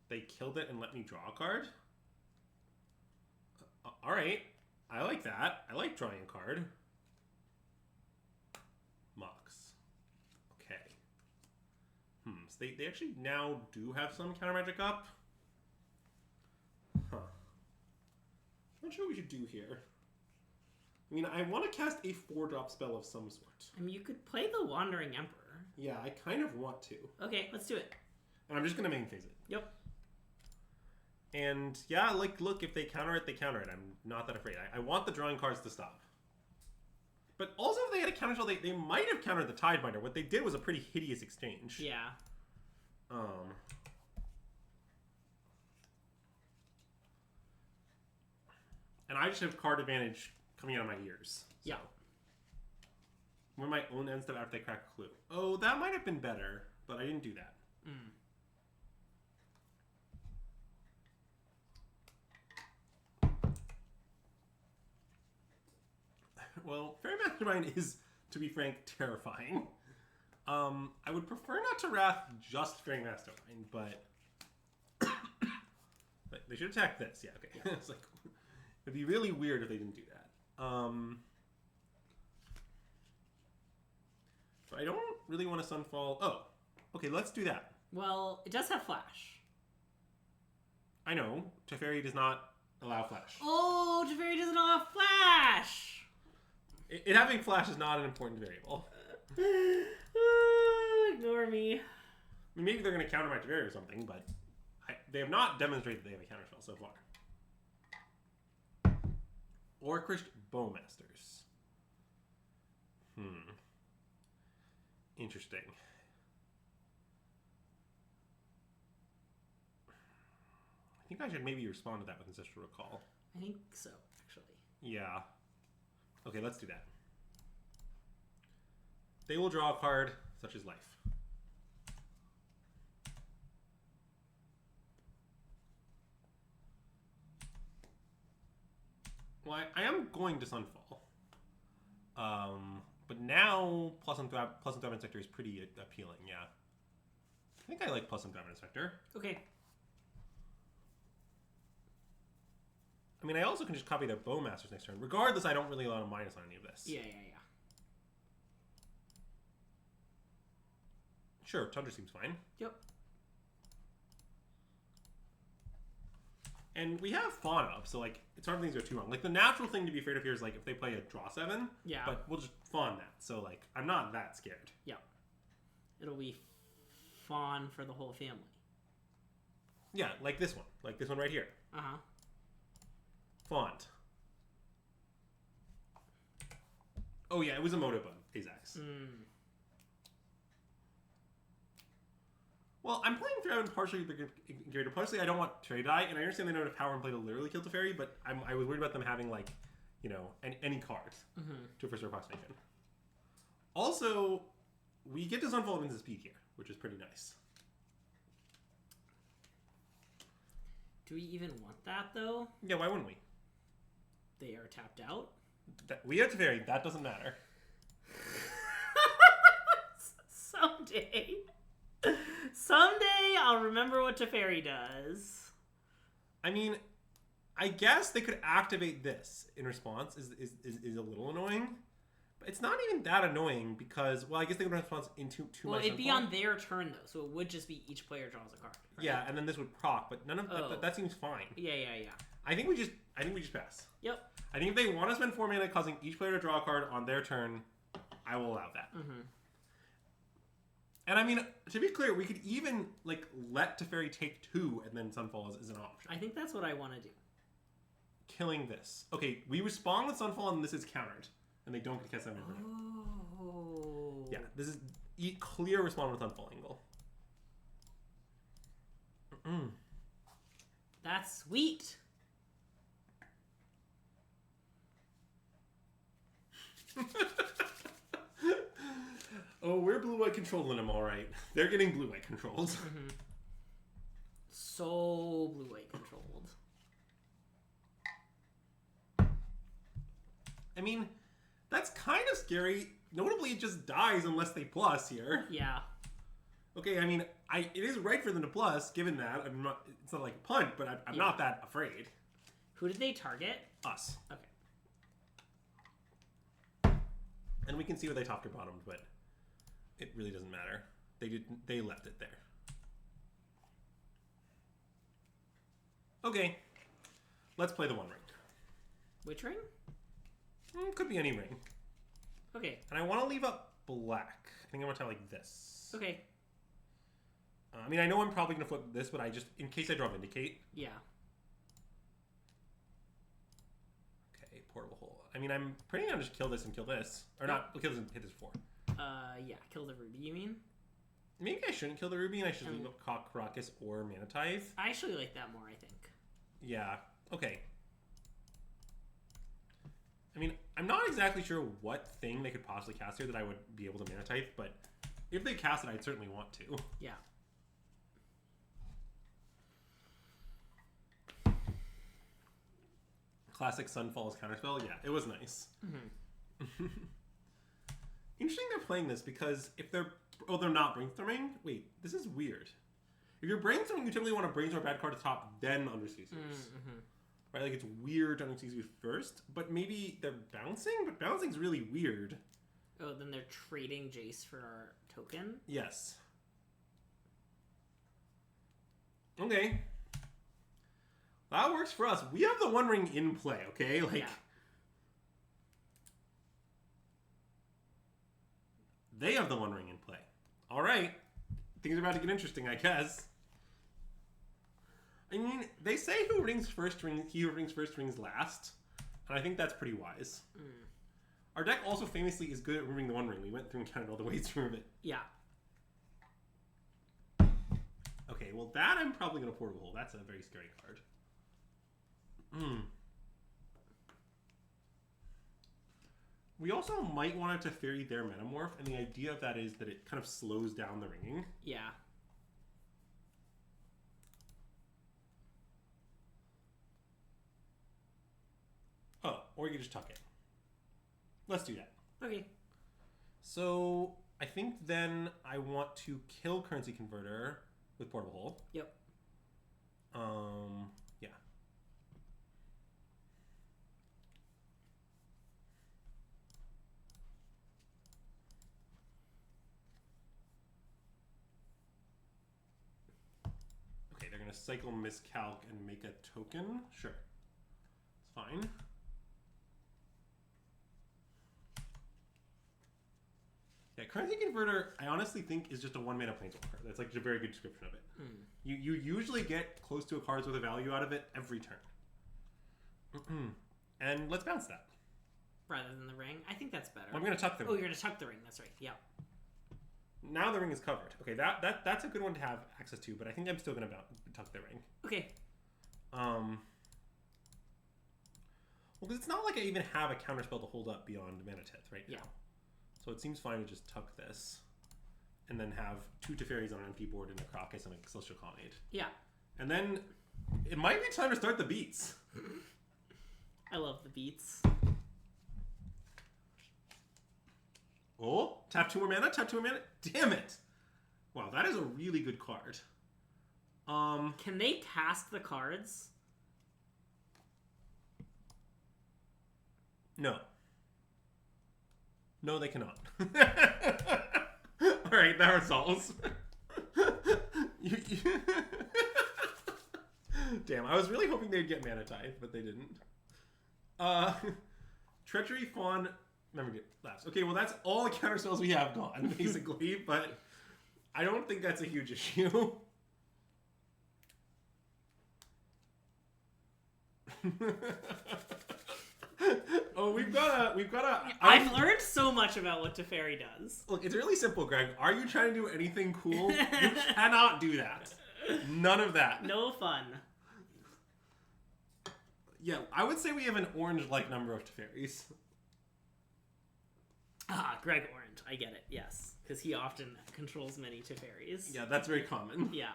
They killed it and let me draw a card? Alright. I like that. I like drawing a card. Mox. Okay. So they actually now do have some counter magic up. Huh. Not sure what we should do here. I mean, I want to cast a 4-drop spell of some sort. I mean, you could play the Wandering Emperor. Yeah, I kind of want to. Okay, let's do it. And I'm just going to main phase it. Yep. And yeah, like, look, if they counter it, they counter it. I'm not that afraid. I want the drawing cards to stop. But also, if they had a counter spell, they might have countered the Tidebinder. What they did was a pretty hideous exchange. Yeah. And I just have card advantage coming out of my ears. So. Yeah. When my own end step after they crack a clue. Oh, that might have been better, but I didn't do that. Well, Fairy Mastermind is, to be frank, terrifying. I would prefer not to Wrath just Fairy Mastermind, but they should attack this. Yeah, okay. Yeah. It's like, it'd be really weird if they didn't do that. But I don't really want to Sunfall. Oh, okay, let's do that. Well, it does have Flash. I know. Teferi does not allow Flash. Oh, Teferi doesn't allow Flash! It having Flash is not an important variable. Ignore me. I mean, maybe they're going to counter my Teferi or something, but they have not demonstrated they have a counterspell so far. Orcrist Bowmasters. Interesting. I think I should maybe respond to that with Ancestral Recall. I think so, actually. Yeah. Okay, let's do that. They will draw a card, such as Life. Well, I am going to Sunfall. But now, plus and Thraben Sector is pretty appealing, yeah. I think I like plus some Governance Vector. Okay. I mean, I also can just copy their Bowmasters next turn. Regardless, I don't really allow a minus on any of this. Yeah. Sure, Tundra seems fine. Yep. And we have Fawn up, so like it's hard for things to go too wrong. Like the natural thing to be afraid of here is like if they play a draw 7. Yeah. But we'll just Fawn that. So like I'm not that scared. Yeah. It'll be fawn for the whole family. Yeah, like this one. Like this one right here. Uh-huh. Font. Oh yeah, it was a Motobug, Azax. Well, I'm playing Teferi partially because partially I don't want Teferi to die, and I understand they don't have power and play to literally kill Teferi, but I was worried about them having like, you know, any card to a first approximation. Also, we get to Sunfall into speed here, which is pretty nice. Do we even want that though? Yeah, why wouldn't we? They are tapped out. We have Teferi. That doesn't matter. Someday I'll remember what Teferi does. I mean, I guess they could activate this in response. Is a little annoying, but it's not even that annoying because, well, I guess they would respond into too much. Well, it'd be on their turn though, so it would just be each player draws a card. Right? Yeah, and then this would proc, but none of that seems fine. Yeah. I think we just pass. Yep. I think if they want to spend 4 mana causing each player to draw a card on their turn, I will allow that. And I mean, to be clear, we could even like let Teferi take 2 and then Sunfall is an option. I think that's what I want to do. Killing this. Okay, we respond with Sunfall and this is countered. And they don't get cast 7. Oh. Yeah, this is clear respond with Sunfall angle. That's sweet. Oh, we're blue-white controlling them, all right. They're getting blue-white controlled. So blue-white controlled. I mean, that's kind of scary. Notably, it just dies unless they plus here. Yeah. Okay, I mean, it is right for them to plus, given that. It's not like a punt, but I'm not that afraid. Who did they target? Us. Okay. And we can see where they topped or bottomed, but it really doesn't matter. They left it there. Okay. Let's play the One Ring. Which ring? Could be any ring. Okay. And I want to leave up black. I think I want to like this. Okay. I mean, I know I'm probably going to flip this, but in case I draw Vindicate. Yeah. Okay, Portable Hole. I mean, I'm pretty gonna just kill this and kill this. Or not, kill this and hit this before. Yeah, kill the ruby, you mean? Maybe I shouldn't kill the ruby and I should leave up Caracas or Mana Tithe. I actually like that more, I think. Yeah, okay. I mean, I'm not exactly sure what thing they could possibly cast here that I would be able to Mana Tithe, but if they cast it, I'd certainly want to. Yeah. Classic Sunfall's counterspell. Yeah, it was nice. Interesting they're playing this because if they're not brainstorming. Wait, this is weird. If you're brainstorming, you typically want to brainstorm a bad card to top, then Undersea Zeus. Right? Like it's weird to Undersea Zeus first, but maybe they're bouncing. But bouncing's really weird. Oh, then they're trading Jace for our token. Yes. Okay. That works for us. We have the One Ring in play, okay? Like, yeah. They have the One Ring in play. All right. Things are about to get interesting, I guess. I mean, they say he who rings first rings last. And I think that's pretty wise. Our deck also famously is good at removing the One Ring. We went through and counted all the ways to remove it. Yeah. Okay, well that I'm probably going to Portable Hole. That's a very scary card. We also might want to Teferi their Metamorph, and the idea of that is that it kind of slows down the ringing. Yeah. Oh, or you could just tuck it. Let's do that. Okay. So, I think then I want to kill Currency Converter with Portable Hole. Yep. Yeah. Okay, they're gonna cycle Miscalc and make a token. Sure, it's fine. Yeah, Currency Converter, I honestly think is just a 1-mana planeswalker. That's like a very good description of it. You usually get close to a card's worth of value out of it every turn. And let's bounce that. Rather than the ring? I think that's better. Well, I'm going to tuck the ring. Oh, you're going to tuck the ring. That's right. Yeah. Now the ring is covered. Okay, that's a good one to have access to, but I think I'm still going to tuck the ring. Okay. Well, because it's not like I even have a counterspell to hold up beyond Mana Tith right now. Yeah. So it seems fine to just tuck this. And then have 2 Teferis on an empty board and a Crocus and a Celestial Colonnade. Yeah. And then it might be time to start the beats. I love the beats. Oh, tap 2 more mana, tap 2 more mana. Damn it! Wow, that is a really good card. Can they cast the cards? No. No, they cannot. Alright, that resolves. Damn, I was really hoping they'd get Mana Tithe, but they didn't. Treachery, Fawn, Memory Lapse. Okay, well that's all the counterspells we have gone, basically, but I don't think that's a huge issue. Oh, we've got a. I've learned so much about what Teferi does. Look, it's really simple, Greg. Are you trying to do anything cool? You cannot do that. None of that. No fun. Yeah, I would say we have an orange-like number of Teferis. Ah, Greg Orange. I get it. Yes, because he often controls many Teferis. Yeah, that's very common. Yeah.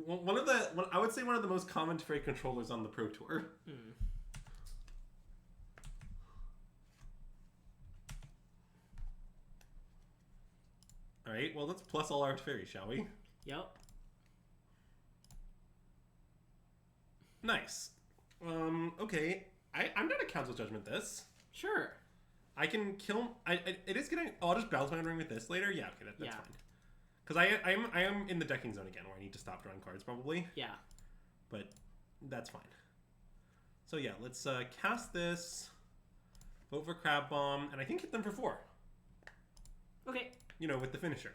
I would say one of the most common Teferi controllers on the Pro Tour. All right, well, let's plus all our Teferi, shall we? Yep. Nice. Okay. I'm going to Council Judgment this. Sure. I can kill... it is going to... I'll just bounce my ring with this later. Yeah, okay, that's fine. Because I am in the decking zone again, where I need to stop drawing cards, probably. Yeah. But that's fine. So yeah, let's cast this, vote for Crab Bomb, and I think hit them for 4. Okay. You know, with the finisher.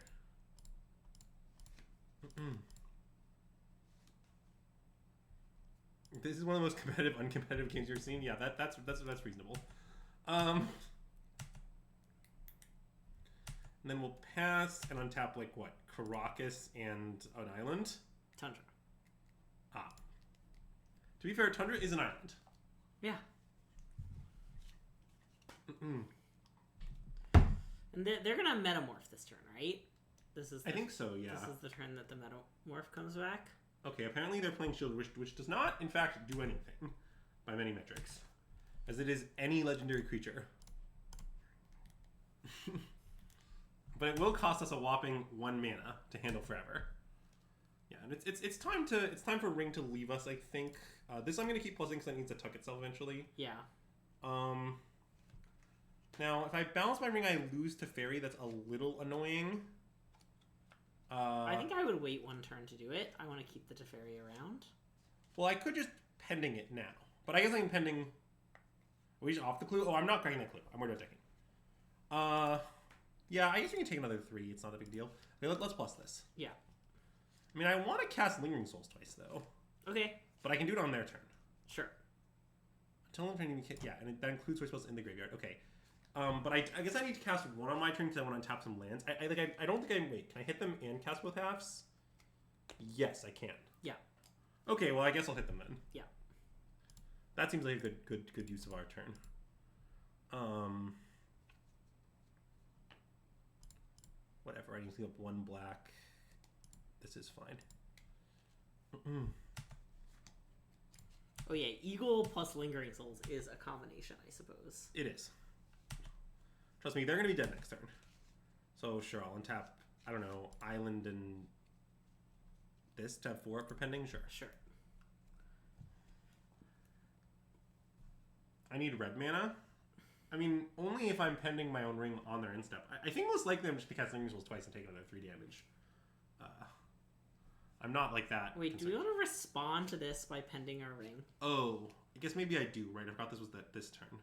This is one of the most competitive, uncompetitive games you've seen. Yeah, that's reasonable. And then we'll pass and untap like what? Caracas and an island? Tundra. Ah. To be fair, Tundra is an island. Yeah. And they're gonna metamorph this turn, right? I think so, yeah. This is the turn that the metamorph comes back. Okay, apparently they're playing Shield, which does not, in fact, do anything by many metrics, as it is any legendary creature. But it will cost us a whopping 1 mana to handle forever. Yeah, and it's time for Ring to leave us. I think this I'm gonna keep plussing because it needs to tuck itself eventually. Yeah. Now if I balance my Ring, I lose to Fairy. That's a little annoying. I think I would wait 1 turn to do it. I want to keep the Teferi around. Well, I could just pending it now, but I guess I'm pending. Are we just off the clue? Oh, I'm not getting that clue. I'm worried about taking. Yeah, I guess we can take another 3. It's not a big deal. Okay, let's plus this. Yeah. I mean, I want to cast Lingering Souls twice, though. Okay. But I can do it on their turn. Sure. Until I'm trying to... Yeah, and that includes spells in the graveyard. Okay. But I guess I need to cast 1 on my turn because I want to untap some lands. I don't think I... Wait, can I hit them and cast both halves? Yes, I can. Yeah. Okay, well, I guess I'll hit them then. Yeah. That seems like a good use of our turn. Whatever, I need to clean up 1 black. This is fine. Oh yeah, Eagle plus Lingering Souls is a combination, I suppose. It is. Trust me, they're going to be dead next turn. So sure, I'll untap, I don't know, Island and this to have 4 up for pending? Sure. Sure. I need red mana. I mean, only if I'm pending my own ring on their end step. I think most likely I'm just going to cast Lightning Rolls twice and take another 3 damage. I'm not like that. Wait, do we want to respond to this by pending our ring? Oh, I guess maybe I do, right? I forgot this was this turn.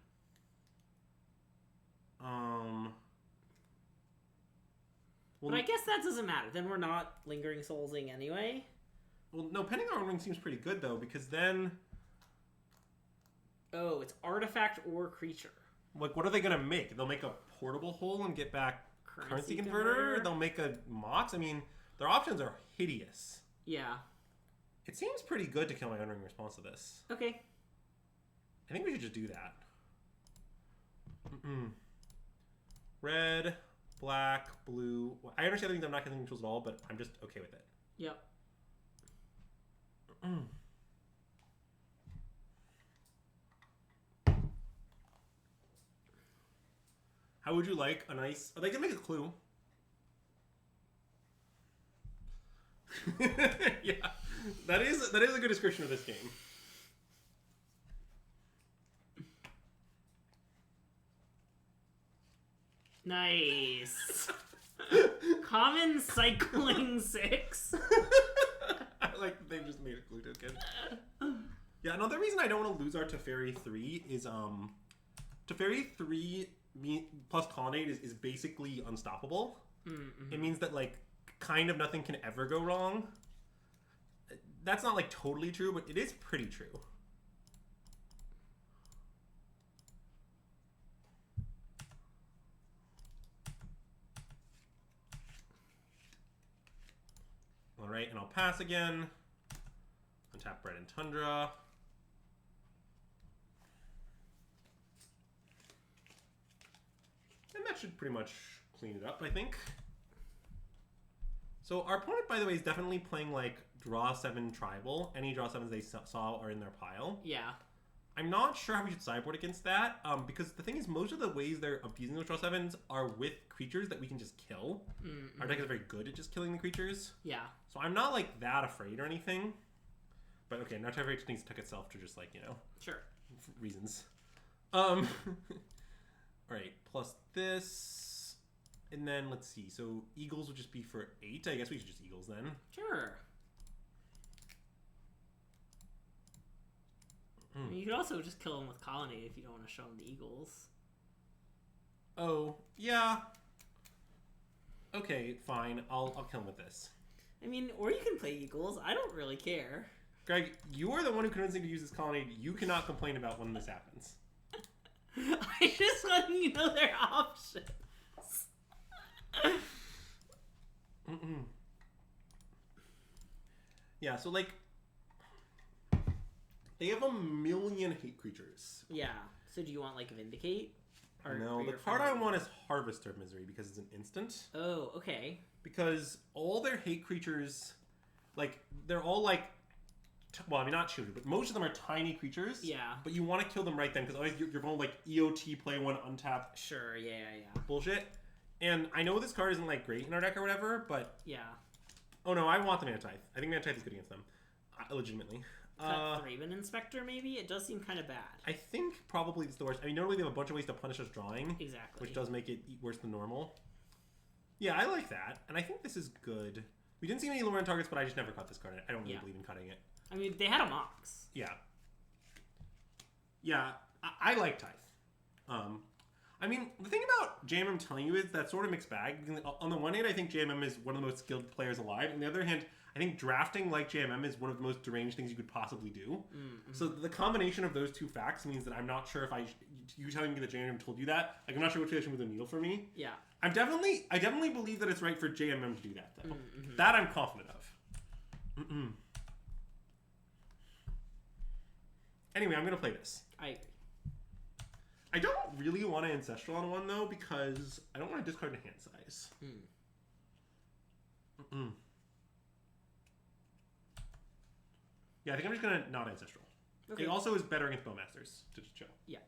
Well, but I guess that doesn't matter. Then we're not Lingering Soulsing anyway. Well, no, pending our own ring seems pretty good, though, because then... Oh, it's artifact or creature. Like, what are they going to make? They'll make a portable hole and get back currency converter? They'll make a Mox? I mean, their options are hideous. Yeah. It seems pretty good to kill my own ring in response to this. Okay. I think we should just do that. Red, black, blue. I understand things I'm not getting tools at all, but I'm just okay with it. Yep. How would you like a nice... Oh, they can make a clue. Yeah, that is a good description of this game. Nice. Common cycling 6. I like that they've just made a clue token. Yeah, another reason I don't want to lose our Teferi 3 is Teferi 3 plus Colonnade is basically unstoppable. Mm-hmm. It means that like kind of nothing can ever go wrong. That's not like totally true, but it is pretty true. All right, and I'll pass again. Untap Bread and Tundra. And that should pretty much clean it up, I think. So our opponent, by the way, is definitely playing like draw 7 tribal. Any draw 7s they saw are in their pile. Yeah. I'm not sure how we should sideboard against that, because the thing is, most of the ways they're abusing those draw 7s are with creatures that we can just kill. Mm-hmm. Our deck is very good at just killing the creatures. Yeah. So I'm not like that afraid or anything. But okay, now Teferi just needs to tuck itself to just like, you know. Sure. Reasons. Alright, plus this. And then, let's see. So, Eagles would just be for 8. I guess we should just Eagles then. Sure. I mean, you could also just kill them with Colonnade if you don't want to show them the Eagles. Oh, yeah. Okay, fine. I'll kill him with this. I mean, or you can play Eagles. I don't really care. Greg, you are the one who convinced me to use this Colonnade. You cannot complain about when this happens. I just want you to know their options. Yeah, so like they have a million hate creatures. Yeah. So do you want like Vindicate? No, the card I want is Harvester of Misery because it's an instant. Oh, okay. Because all their hate creatures, like they're all like, well, I mean not shooter, but most of them are tiny creatures. Yeah. But you want to kill them right then because otherwise you're going to like EOT, play 1, untap. Sure. Yeah. Bullshit. And I know this card isn't like great in our deck or whatever, but yeah. Oh no, I want the Mana Tithe. I think Mana Tithe is good against them, legitimately. Thraben Inspector, maybe? It does seem kind of bad. I think probably it's the worst. I mean, normally they have a bunch of ways to punish us drawing. Exactly. Which does make it worse than normal. Yeah, I like that. And I think this is good. We didn't see any lower end targets, but I just never cut this card. I don't really believe in cutting it. I mean, they had a Mox. Yeah. Yeah, I like Tithe. I mean, the thing about JMM telling you is that sort of mixed bag. On the one hand, I think JMM is one of the most skilled players alive. On the other hand, I think drafting like JMM is one of the most deranged things you could possibly do. Mm-hmm. So the combination of those two facts means that I'm not sure if you telling me that JMM told you that, like I'm not sure which direction with the needle for me. Yeah. I definitely believe that it's right for JMM to do that, though. Mm-hmm. That I'm confident of. Anyway, I'm going to play this. I agree. I don't really want to Ancestral on one, though, because I don't want to discard a hand size. Yeah, I think I'm just going to not Ancestral. Okay. It also is better against Bowmasters to just chill. Yeah.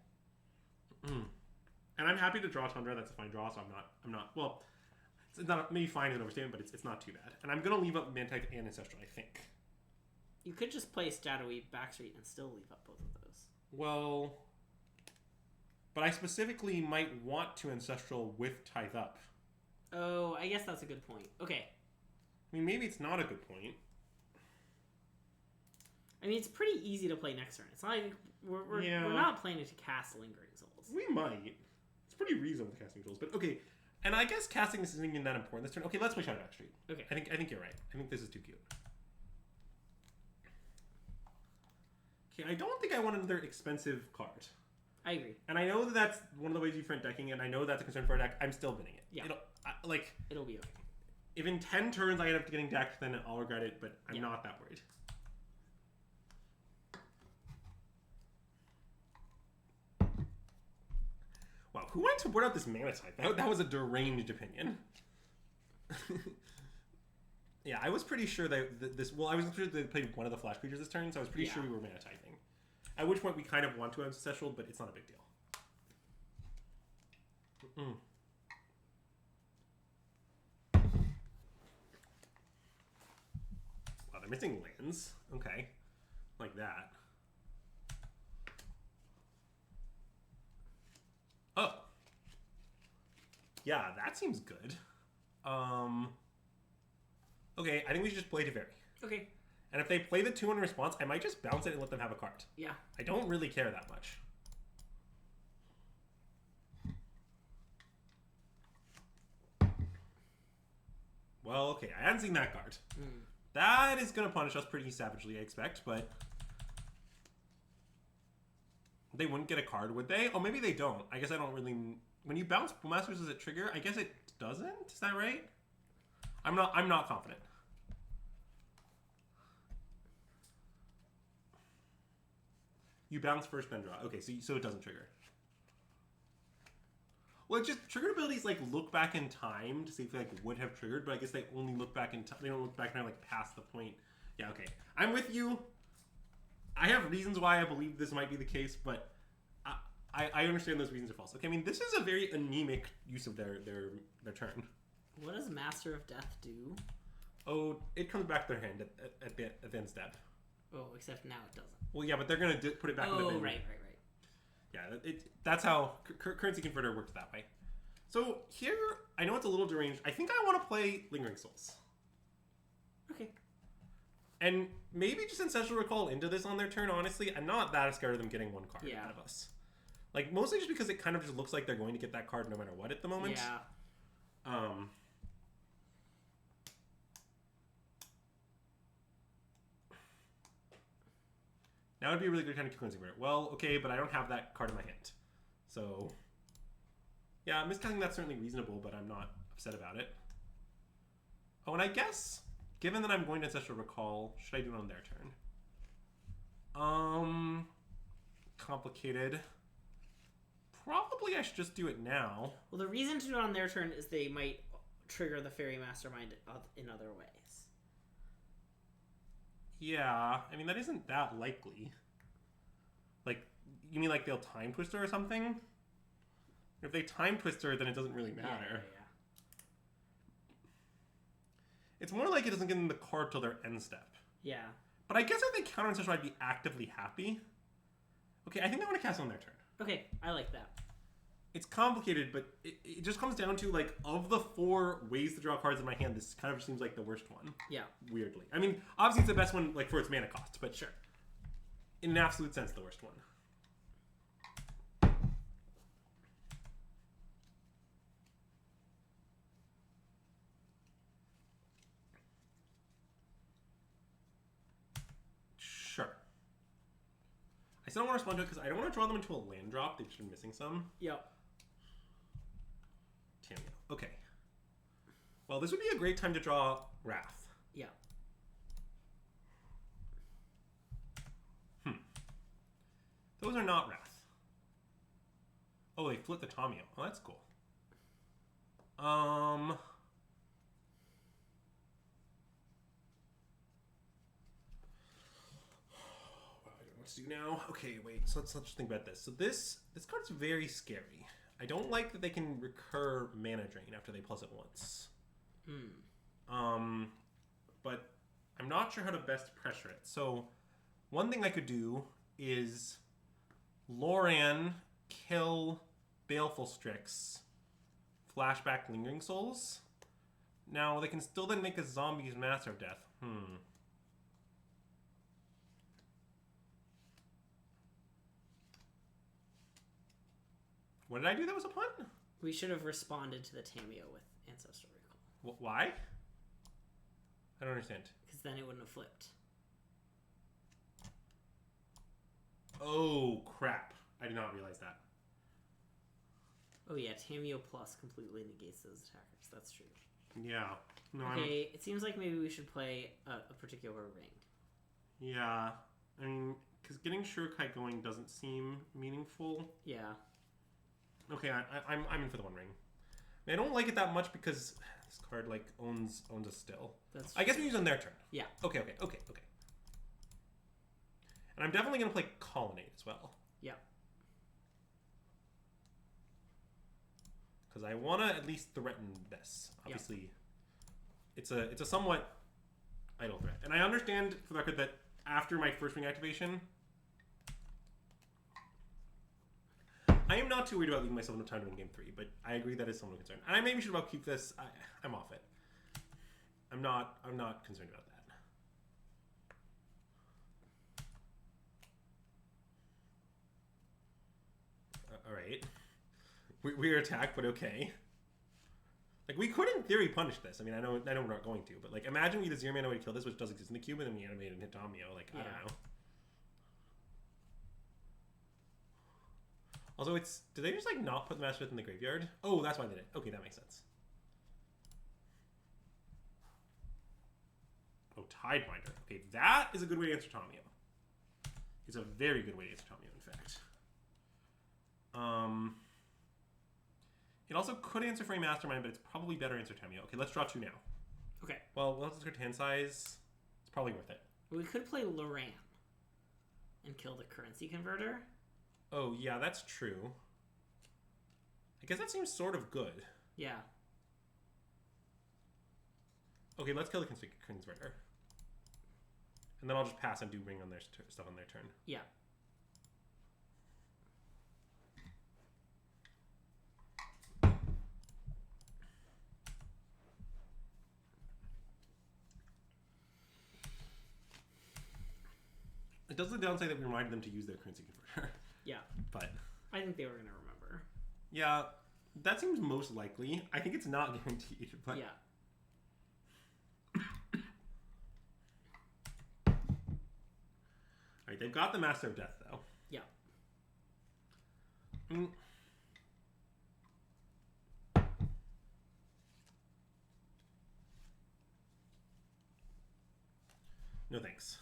And I'm happy to draw Tundra. That's a fine draw, so I'm not. Well, It's not maybe fine is an overstatement, but it's not too bad. And I'm gonna leave up Mantine and Ancestral, I think. You could just play Shadowy Backstreet and still leave up both of those. Well, but I specifically might want to Ancestral with Tithe Up. Oh, I guess that's a good point. Okay. I mean, maybe it's not a good point. I mean, it's pretty easy to play next turn. It's not like we're not planning to cast Lingering Souls. We might. It's pretty reasonable casting Souls, but okay. And I guess casting this isn't even that important this turn. Okay, let's play Shadow Backstreet. Okay. I think you're right. I think this is too cute. Okay, I don't think I want another expensive card. I agree. And I know that that's one of the ways you front decking, and I know that's a concern for a deck. I'm still binning it. Yeah. It'll be okay. If in 10 turns I end up getting decked, then I'll regret it, but I'm not that worried. Wow, who wanted to board out this mana type? That was a deranged opinion. Yeah, I was pretty sure that this... Well, I was sure they played one of the flash creatures this turn, so I was pretty sure we were mana typing. At which point we kind of want to Ancestral, but it's not a big deal. Wow, they're missing lands. Okay. Like that. Oh. Yeah, that seems good. Okay, I think we should just play Teferi. Okay. And if they play the 2 in response, I might just bounce it and let them have a card. Yeah. I don't really care that much. Well, okay, I hadn't seen that card. That is going to punish us pretty savagely, I expect, but... They wouldn't get a card, would they? Oh, maybe they don't. I guess I don't really... When you bounce Masters, does it trigger? I guess it doesn't? Is that right? I'm not confident. You bounce first, then draw. Okay, so it doesn't trigger. Well, it just triggered abilities like look back in time to see if they like would have triggered, but I guess they only look back in time. They don't look back now like past the point. Yeah, okay. I'm with you. I have reasons why I believe this might be the case, but I understand those reasons are false. Okay, I mean this is a very anemic use of their turn. What does Master of Death do? Oh, it comes back to their hand at the end step. Oh, except now it doesn't. Well, yeah, but they're gonna put it back in the bin. Oh, right. Yeah, that's how currency converter works that way. So here, I know it's a little deranged. I think I want to play Lingering Souls. Okay. And maybe just Ancestral Recall into this on their turn, honestly. I'm not that scared of them getting one card out of us. Like, mostly just because it kind of just looks like they're going to get that card no matter what at the moment. Yeah. Now would be a really good kind of currency converter. Well, okay, but I don't have that card in my hand. So, yeah, miscasting that's certainly reasonable, but I'm not upset about it. Oh, and I guess, given that I'm going to Ancestral Recall, should I do it on their turn? Complicated. Probably I should just do it now. Well, the reason to do it on their turn is they might trigger the Fairy Mastermind in other ways. Yeah, I mean, that isn't that likely. Like, you mean like they'll Time Twister or something? If they Time Twister, then it doesn't really matter. Yeah. It's more like it doesn't get them the card till their end step. Yeah. But I guess if they counter Ancestral, I'd be actively happy. Okay, I think I want to cast on their turn. Okay, I like that. It's complicated, but it just comes down to, like, of the 4 ways to draw cards in my hand, this kind of seems like the worst one. Yeah. Weirdly. I mean, obviously it's the best one, like, for its mana cost, but sure. In an absolute sense, the worst one. Sure. I still don't want to respond to it because I don't want to draw them into a land drop. They've just been missing some. Yep. Okay. Well, this would be a great time to draw Wrath. Yeah. Those are not Wrath. Oh, they flipped the Tomio. Oh, that's cool. I don't know what to do now. Okay, wait. So let's just think about this. So this card's very scary. I don't like that they can recur Mana Drain after they plus it once. But I'm not sure how to best pressure it. So one thing I could do is Loran, kill Baleful Strix, flashback Lingering Souls. Now they can still then make a zombie's Master of Death. What did I do that was a punt? We should have responded to the Tamiyo with Ancestral Recall. Why? I don't understand. Because then it wouldn't have flipped. Oh, crap. I did not realize that. Oh yeah, Tamiyo Plus completely negates those attackers. That's true. Yeah. No, okay, it seems like maybe we should play a particular ring. Yeah. I mean, because getting Shurukai going doesn't seem meaningful. Yeah. Okay, I'm in for the One Ring. I don't like it that much because this card like owns us still. That's true. I guess we use on their turn. Yeah. Okay. And I'm definitely gonna play Colonnade as well. Yeah. Because I want to at least threaten this. Obviously, it's a somewhat idle threat, and I understand for the record that after my first ring activation, I am not too worried about leaving myself enough time to win game 3, but I agree that is somewhat concerned. And I maybe should about keep this. I'm off it. I'm not concerned about that. All right. We're attacked, but okay. Like, we could, in theory, punish this. I mean, I know we're not going to, but, like, imagine we had a 0-mana way to kill this, which does exist in the cube, and then we animate and hit Tamiyo. Like, I don't know. Also, did they just, like, not put the Master Death in the graveyard? Oh, that's why they did. Okay, that makes sense. Oh, Tidebinder. Okay, that is a good way to answer Tamiyo. It's a very good way to answer Tamiyo, in fact. It also could answer Frame Mastermind, but it's probably better answer Tamiyo. Okay, let's draw 2 now. Okay. Well, we'll have to hand size. It's probably worth it. We could play Loran and kill the currency converter. Oh, yeah, that's true. I guess that seems sort of good. Yeah. Okay, let's kill the converter. And then I'll just pass and do ring on their stuff on their turn. Yeah. It does the downside that we reminded them to use their currency converter. Yeah. But I think they were going to remember. Yeah, that seems most likely. I think it's not guaranteed, but... Yeah. Alright, they've got the Master of Death, though. Yeah. No thanks.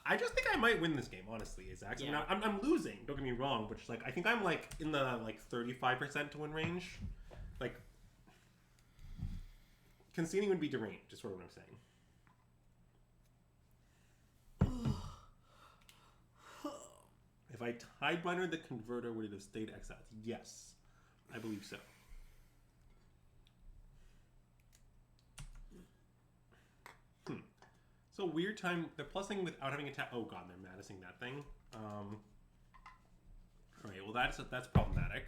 I just think I might win this game, honestly, Zach. Yeah. I'm losing, don't get me wrong, but just, like, I think I'm like in the 35% to win range. Like, conceding would be deranged, is sort of what I'm saying. If I Tidebinder the converter, would it have stayed exiled? Yes, I believe so. So weird time. They're plussing without having attack. Oh god, they're madising that thing. All right. Well, that's problematic.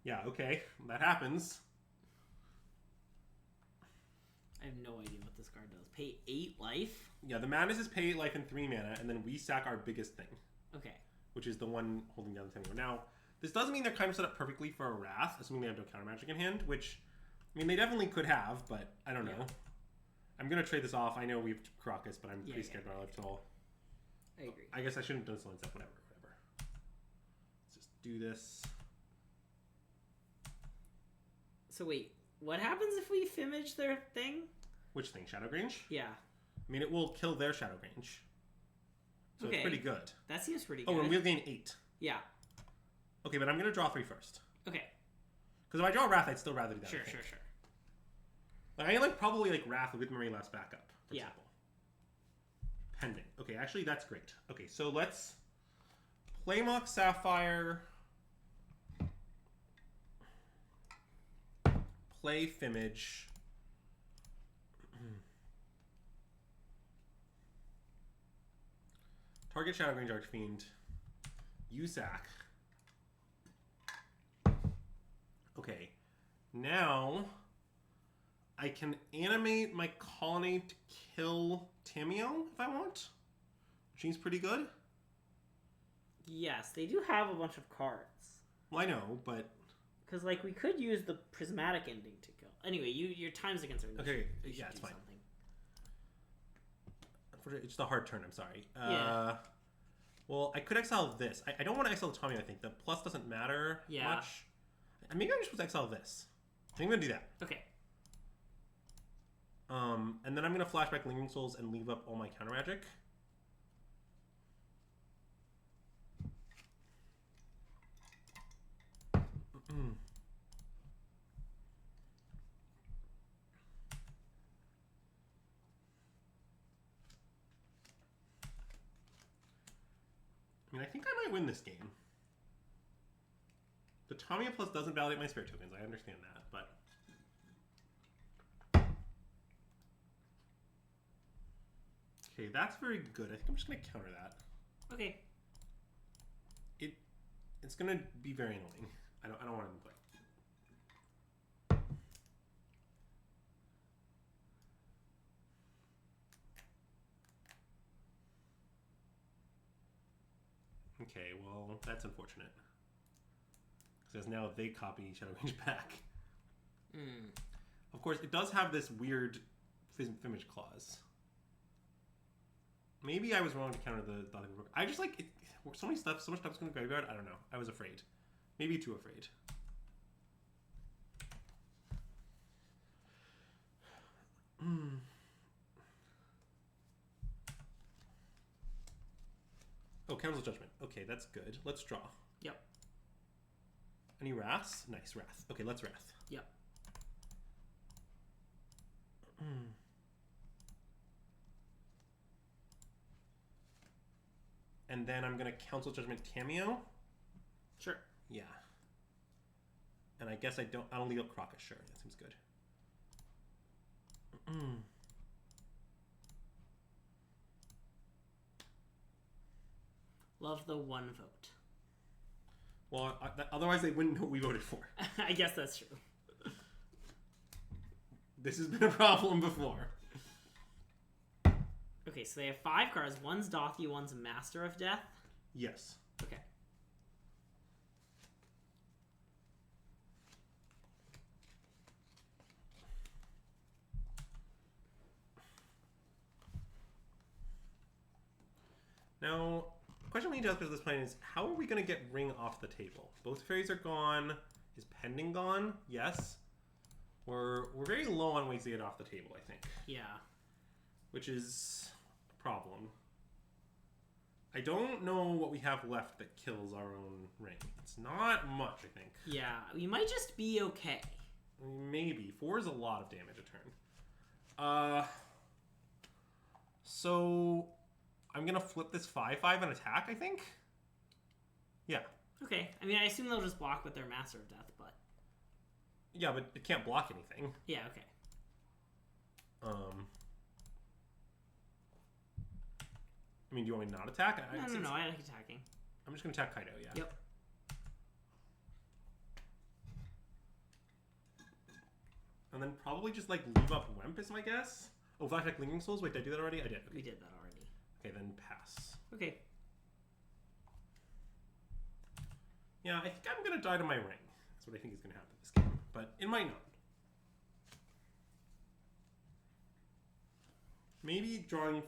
Yeah. Okay. That happens. I have no idea what this card does. Pay 8 life? Yeah. The madness is pay 8 life and 3 mana, and then we sack our biggest thing. Okay. Which is the one holding down the Tamiyo. Now, this doesn't mean they're kind of set up perfectly for a Wrath, assuming they have no counter magic in hand. Which, I mean, they definitely could have, but I don't know. I'm going to trade this off. I know we have Crocus, but I'm pretty scared about our life total. I agree. I guess I shouldn't have done Slow Step. Whatever. Let's just do this. So wait, what happens if we Fimage their thing? Which thing? Shadow Grange? Yeah. I mean, it will kill their Shadow Grange. So it's pretty good. That seems pretty good. Oh, and we'll gain 8. Yeah. Okay, but I'm going to draw 3 first. Okay. Because if I draw Wrath, I'd still rather do that. Sure. Like, I probably Wrath with Marie Last backup, for example. pending. Okay, actually, that's great. Okay, so let's play Mox Sapphire, play Fimage, target Shadow Grange Archfiend, USAC. Okay, now I can animate my colony to kill Tamiyo if I want, which seems pretty good. Yes, they do have a bunch of cards. Well, I know, but because like we could use the prismatic ending to kill. Anyway, your time's a concern. Okay, yeah, it's fine. Something. Unfortunately, it's a hard turn. I'm sorry. Yeah. Well, I could exile this. I don't want to exile Tamiyo. I think the plus doesn't matter much. Maybe I'm just supposed to exile this. I think I'm gonna do that. Okay. And then I'm gonna flashback Lingering Souls and leave up all my counter magic. I mean, I think I might win this game. The Tamiya plus doesn't validate my spirit tokens. I understand that, but okay, that's very good. I think I'm just gonna counter that. Okay. It's gonna be very annoying. I don't want to play. Okay, well, that's unfortunate. Because now they copy Shadow Range back. Of course, it does have this weird Fimage clause. Maybe I was wrong to counter the I just like it, so much stuff's going to graveyard. I don't know. I was afraid. Maybe too afraid. Oh, Council Judgment. Okay, that's good. Let's draw. Yep. Any Wraths? Nice, Wrath. Okay, let's Wrath. Yep. And then I'm going to Council Judgment Tamiyo. Sure. Yeah. And I guess I don't leave up Crocus. Sure, that seems good. Love the one vote. Well, otherwise they wouldn't know what we voted for. I guess that's true. This has been a problem before. Okay, so they have 5 cards. One's Dothy, one's Master of Death. Yes. Okay. Now, the question we need to ask for this plan is, how are we going to get Ring off the table? Both fairies are gone. Is Pending gone? Yes. We're very low on ways to get off the table, I think. Yeah. Which is a problem. I don't know what we have left that kills our own Ring. It's not much, I think. Yeah, we might just be okay. Maybe. 4 is a lot of damage a turn. So I'm going to flip this 5/5 and attack, I think? Yeah. Okay. I mean, I assume they'll just block with their Master of Death, but... Yeah, but it can't block anything. Yeah, okay. I mean, do you want me to not attack? No, I like attacking. I'm just going to attack Kaido, yeah. Yep. And then probably just, like, leave up Wemp is my guess. Oh, flashback Lingering Souls? Wait, did I do that already? I did. Okay. We did that already. Okay, then pass. Okay. Yeah, I think I'm going to die to my Ring. That's what I think is going to happen this game. But it might not. Maybe drawing...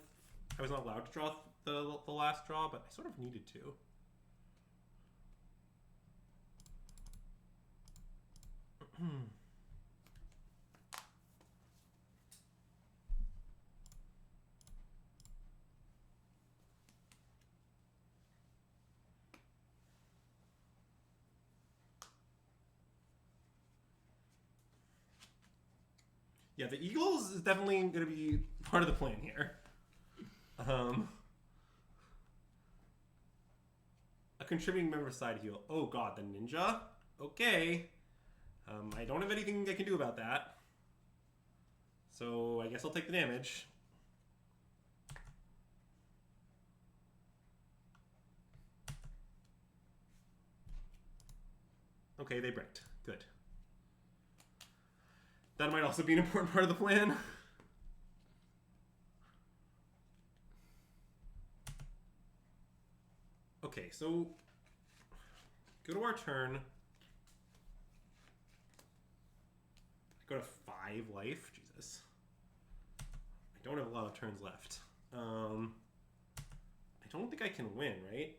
I was not allowed to draw the last draw, but I sort of needed to. Yeah, the Eagles is definitely going to be part of the plan here. A contributing member side heal. Oh god, the ninja? Okay. I don't have anything I can do about that. So I guess I'll take the damage. Okay, they bricked. Good. That might also be an important part of the plan. Okay, so go to our turn. Go to 5 life. Jesus. I don't have a lot of turns left. I don't think I can win, right?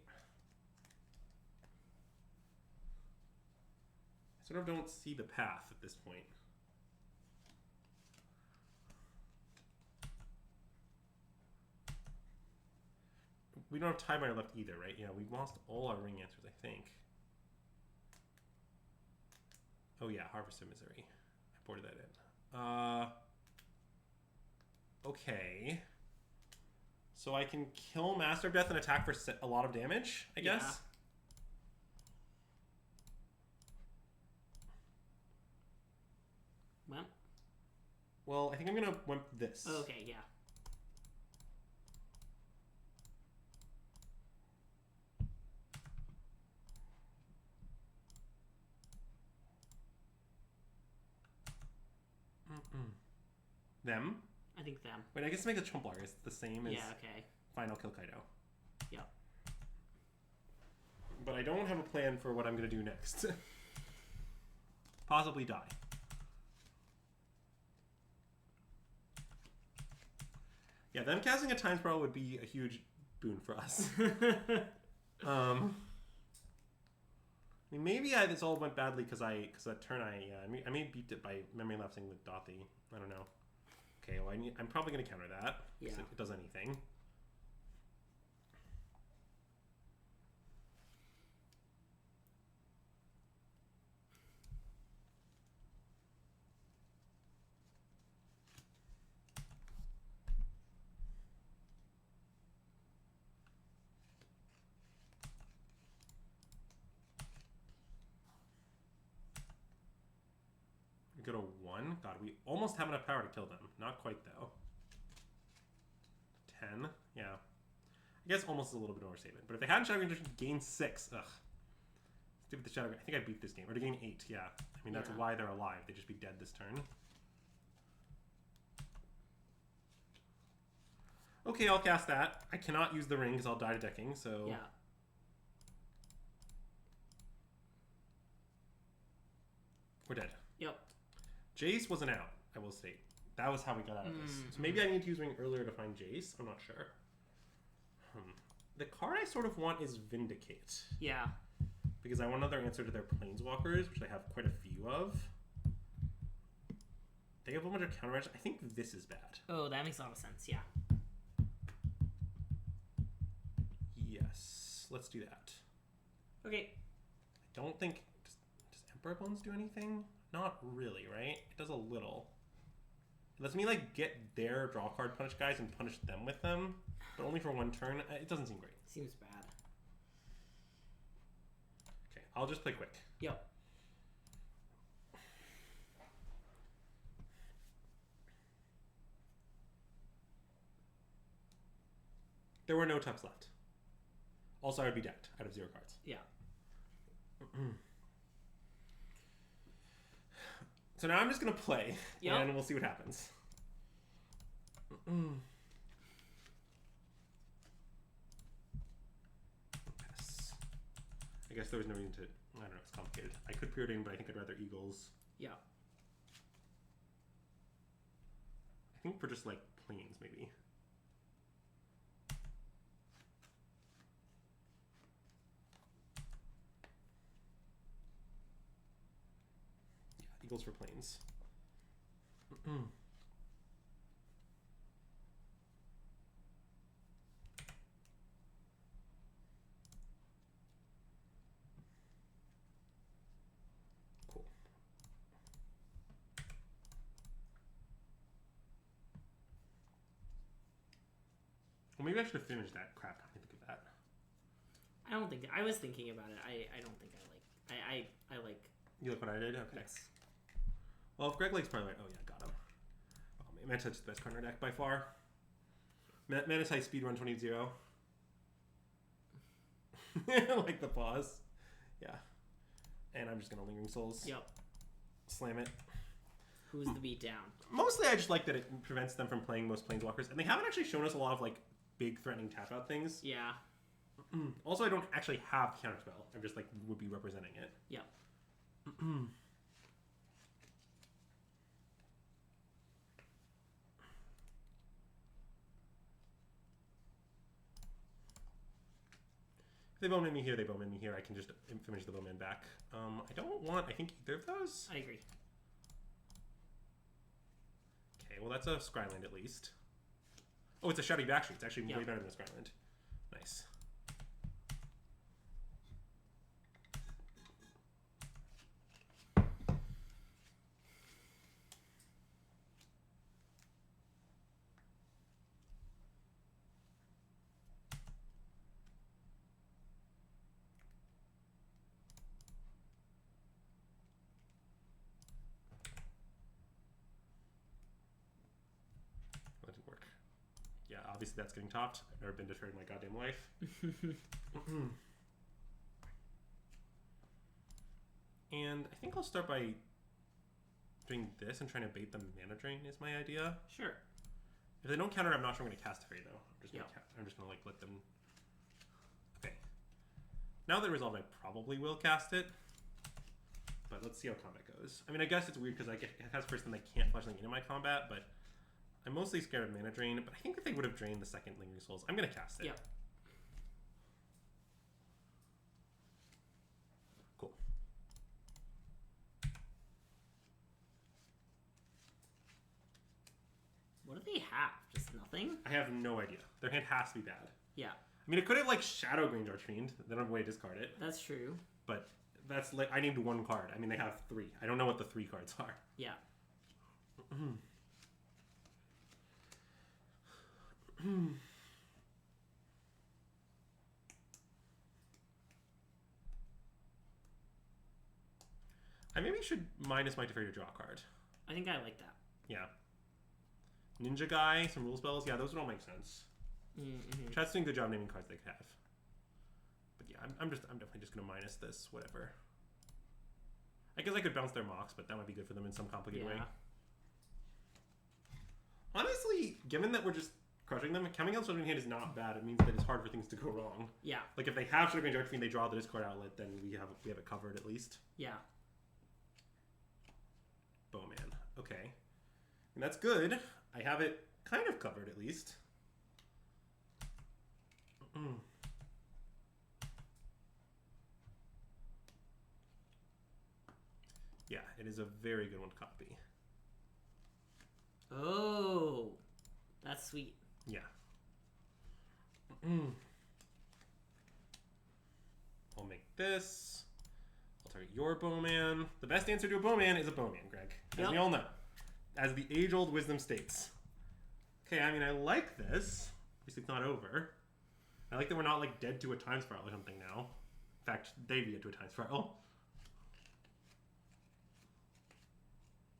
I sort of don't see the path at this point. We don't have Tie Binder left either, right? Yeah, we lost all our ring answers, I think. Oh yeah, Harvest of Misery. I boarded that in. Okay. So I can kill Master of Death and attack for a lot of damage, I guess? Well. Well, I think I'm going to wimp this. Okay, yeah. Them? I think them. Wait, I guess to make the Trump Blocker, it's the same as okay. Final Kill Kaido. Yeah. But I don't have a plan for what I'm going to do next. Possibly die. Yeah, them casting a Time Spiral would be a huge boon for us. I mean, maybe this all went badly because that turn I may beat it by memory lapsing with Dothy. I don't know. Okay, well I'm probably going to counter that because it does anything. Go to 1. God, we almost have enough power to kill them. Not quite, though. 10. Yeah. I guess almost is a little bit overstatement. But if they hadn't Shadow Green, just gain 6. Ugh. Stupid the Shadow Green. I think I beat this game. Or to gain 8, yeah. I mean, that's why they're alive. They'd just be dead this turn. Okay, I'll cast that. I cannot use the ring because I'll die to decking, so... Yeah. We're dead. Yep. Jace wasn't out, I will state. That was how we got out of this. So maybe I need to use ring earlier to find Jace. I'm not sure. The card I sort of want is Vindicate. Yeah. Because I want another answer to their Planeswalkers, which I have quite a few of. They have a bunch of counter magic. I think this is bad. Oh, that makes a lot of sense, yeah. Yes. Let's do that. Okay. I don't think... Does Emperor Bones do anything? Not really, right? It does a little. It lets me, like, get their draw card punish guys and punish them with them, but only for 1 turn. It doesn't seem great. Seems bad. Okay, I'll just play quick. Yep. There were no tucks left. Also, I would be decked out of 0 cards. Yeah. So now I'm just going to play, yep. And we'll see what happens. Yes. I guess there was no reason to... I don't know, it's complicated. I could preordain, but I think I'd rather Eagles. Yeah. I think for just, like, planes, maybe. Eagles for planes. Cool. Well, maybe I should have finished that crap. I think of that. I don't think I was thinking about it. I don't think I like. You like what I did? Okay. Yes. Well, if Greg likes probably oh yeah, got him. Oh, man, Mantis is the best card in our deck by far. Mantis high speed run 20-0. Like the pause. Yeah. And I'm just gonna Lingering Souls. Yep. Slam it. Who's the beatdown? Mostly, I just like that it prevents them from playing most Planeswalkers, and they haven't actually shown us a lot of like big threatening tap out things. Yeah. Also, I don't actually have Counterspell. I'm just like would be representing it. Yep. If they bowman me here, they bowman me here. I can just finish the bowman back. I don't want, I think, either of those. I agree. Okay, well, that's a Scryland at least. Oh, it's a Shouty Backstreet. It's actually way better than a Scryland. Nice. That didn't work. Yeah, obviously that's getting topped. I've never been deterred in my goddamn life. And I think I'll start by doing this and trying to bait them mana drain is my idea. Sure. If they don't counter, I'm not sure I'm going to cast a fairy though. I'm just gonna like let them. Okay. Now that resolved, I probably will cast it. But let's see how combat goes. I mean, I guess it's weird because I cast first and they can't flash something into my combat, but I'm mostly scared of mana drain. But I think that they would have drained the second Lingering Souls. I'm gonna cast it. Yep. Cool. What do they have? Just nothing? I have no idea. Their hand has to be bad. Yeah. I mean, it could have like Shadow Grange Archfiend. Then I'm way to discard it. That's true. But that's like I named one card. I mean, they have three. I don't know what the three cards are. Yeah. I maybe should minus my Teferi to draw a card. I think I like that. Yeah. Ninja Guy, some rule spells. Yeah, those would all make sense. Mm-hmm. Chat's doing a good job naming cards they could have. But yeah, I'm definitely just gonna minus this, whatever. I guess I could bounce their mocks, but that might be good for them in some complicated way. Honestly, given that we're just crushing them, coming out Swimming Hand is not bad. It means that it's hard for things to go wrong. Yeah. Like if they have Shadow Grange Archfiend, they draw the discard outlet, then we have it covered at least. Yeah. Bowman. Okay. And that's good. I have it kind of covered at least. Yeah, it is a very good one to copy. Oh, that's sweet. Yeah. I'll make this. I'll target your bowman. The best answer to a bowman is a bowman, Greg. As we all know. As the age-old wisdom states. Okay, I mean, I like this. Obviously, it's not over. I like that we're not, like, dead to a time spiral or something now. In fact, they'd be dead to a time spiral.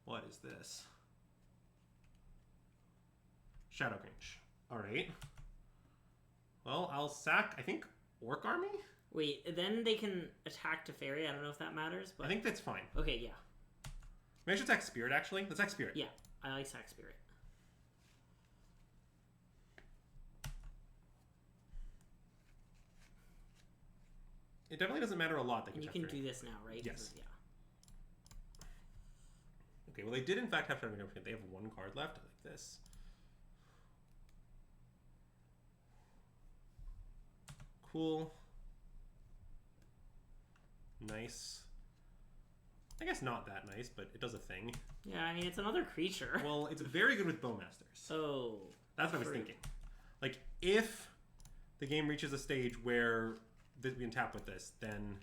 What is this? Shadow Grange. Alright. Well, I'll sack, I think, Orc Army? Wait, then they can attack Teferi. I don't know if that matters, but... I think that's fine. Okay, yeah. Maybe I should attack Spirit, actually. Let's attack Spirit. Yeah, I like Sack Spirit. It definitely doesn't matter a lot. They And you can do this now, right? Yes. Yeah. Okay, well, they did, in fact, have Shadow Grange Archfiend. They have one card left, like this. Cool. Nice. I guess not that nice, but it does a thing. Yeah, I mean, it's another creature. Well, it's very good with Bowmasters. Oh. That's what I was thinking. Like, if the game reaches a stage where we can tap with this, then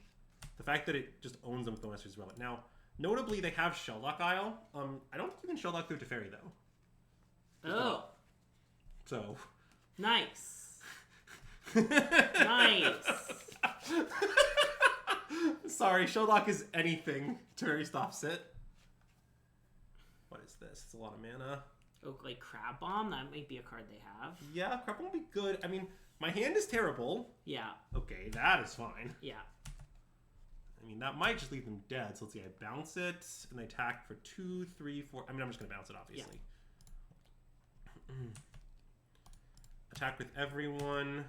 the fact that it just owns them with Bowmasters is relevant. Now, notably, they have Shelldock Isle. I don't think you can Shelldock through Teferi, though. Oh. So. Nice. Nice. Sorry, Shelldock is anything. Turi stops it. What is this? It's a lot of mana. Oh, like Crab Bomb? That might be a card they have. Yeah, Crab Bomb will be good. I mean, my hand is terrible. Yeah. Okay, that is fine. Yeah. I mean, that might just leave them dead. So let's see, I bounce it, and they attack for 2, 3, 4. I mean, I'm just going to bounce it, obviously. Yeah. Attack with everyone.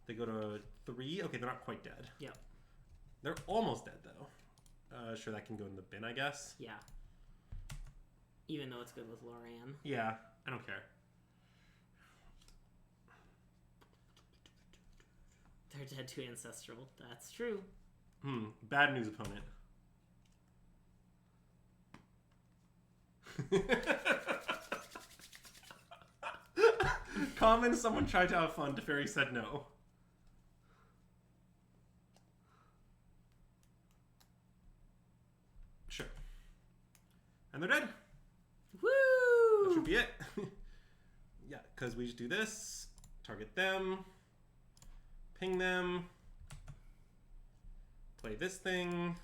They go to 3. Okay, they're not quite dead. Yep. They're almost dead, though. Sure, that can go in the bin, I guess. Yeah. Even though it's good with Loran. Yeah, I don't care. They're dead to Ancestral. That's true. Bad news, opponent. Common, someone tried to have fun. Teferi said no. Sure. And they're dead. Woo! That should be it. Yeah, because we just do this. Target them. Ping them. Play this thing.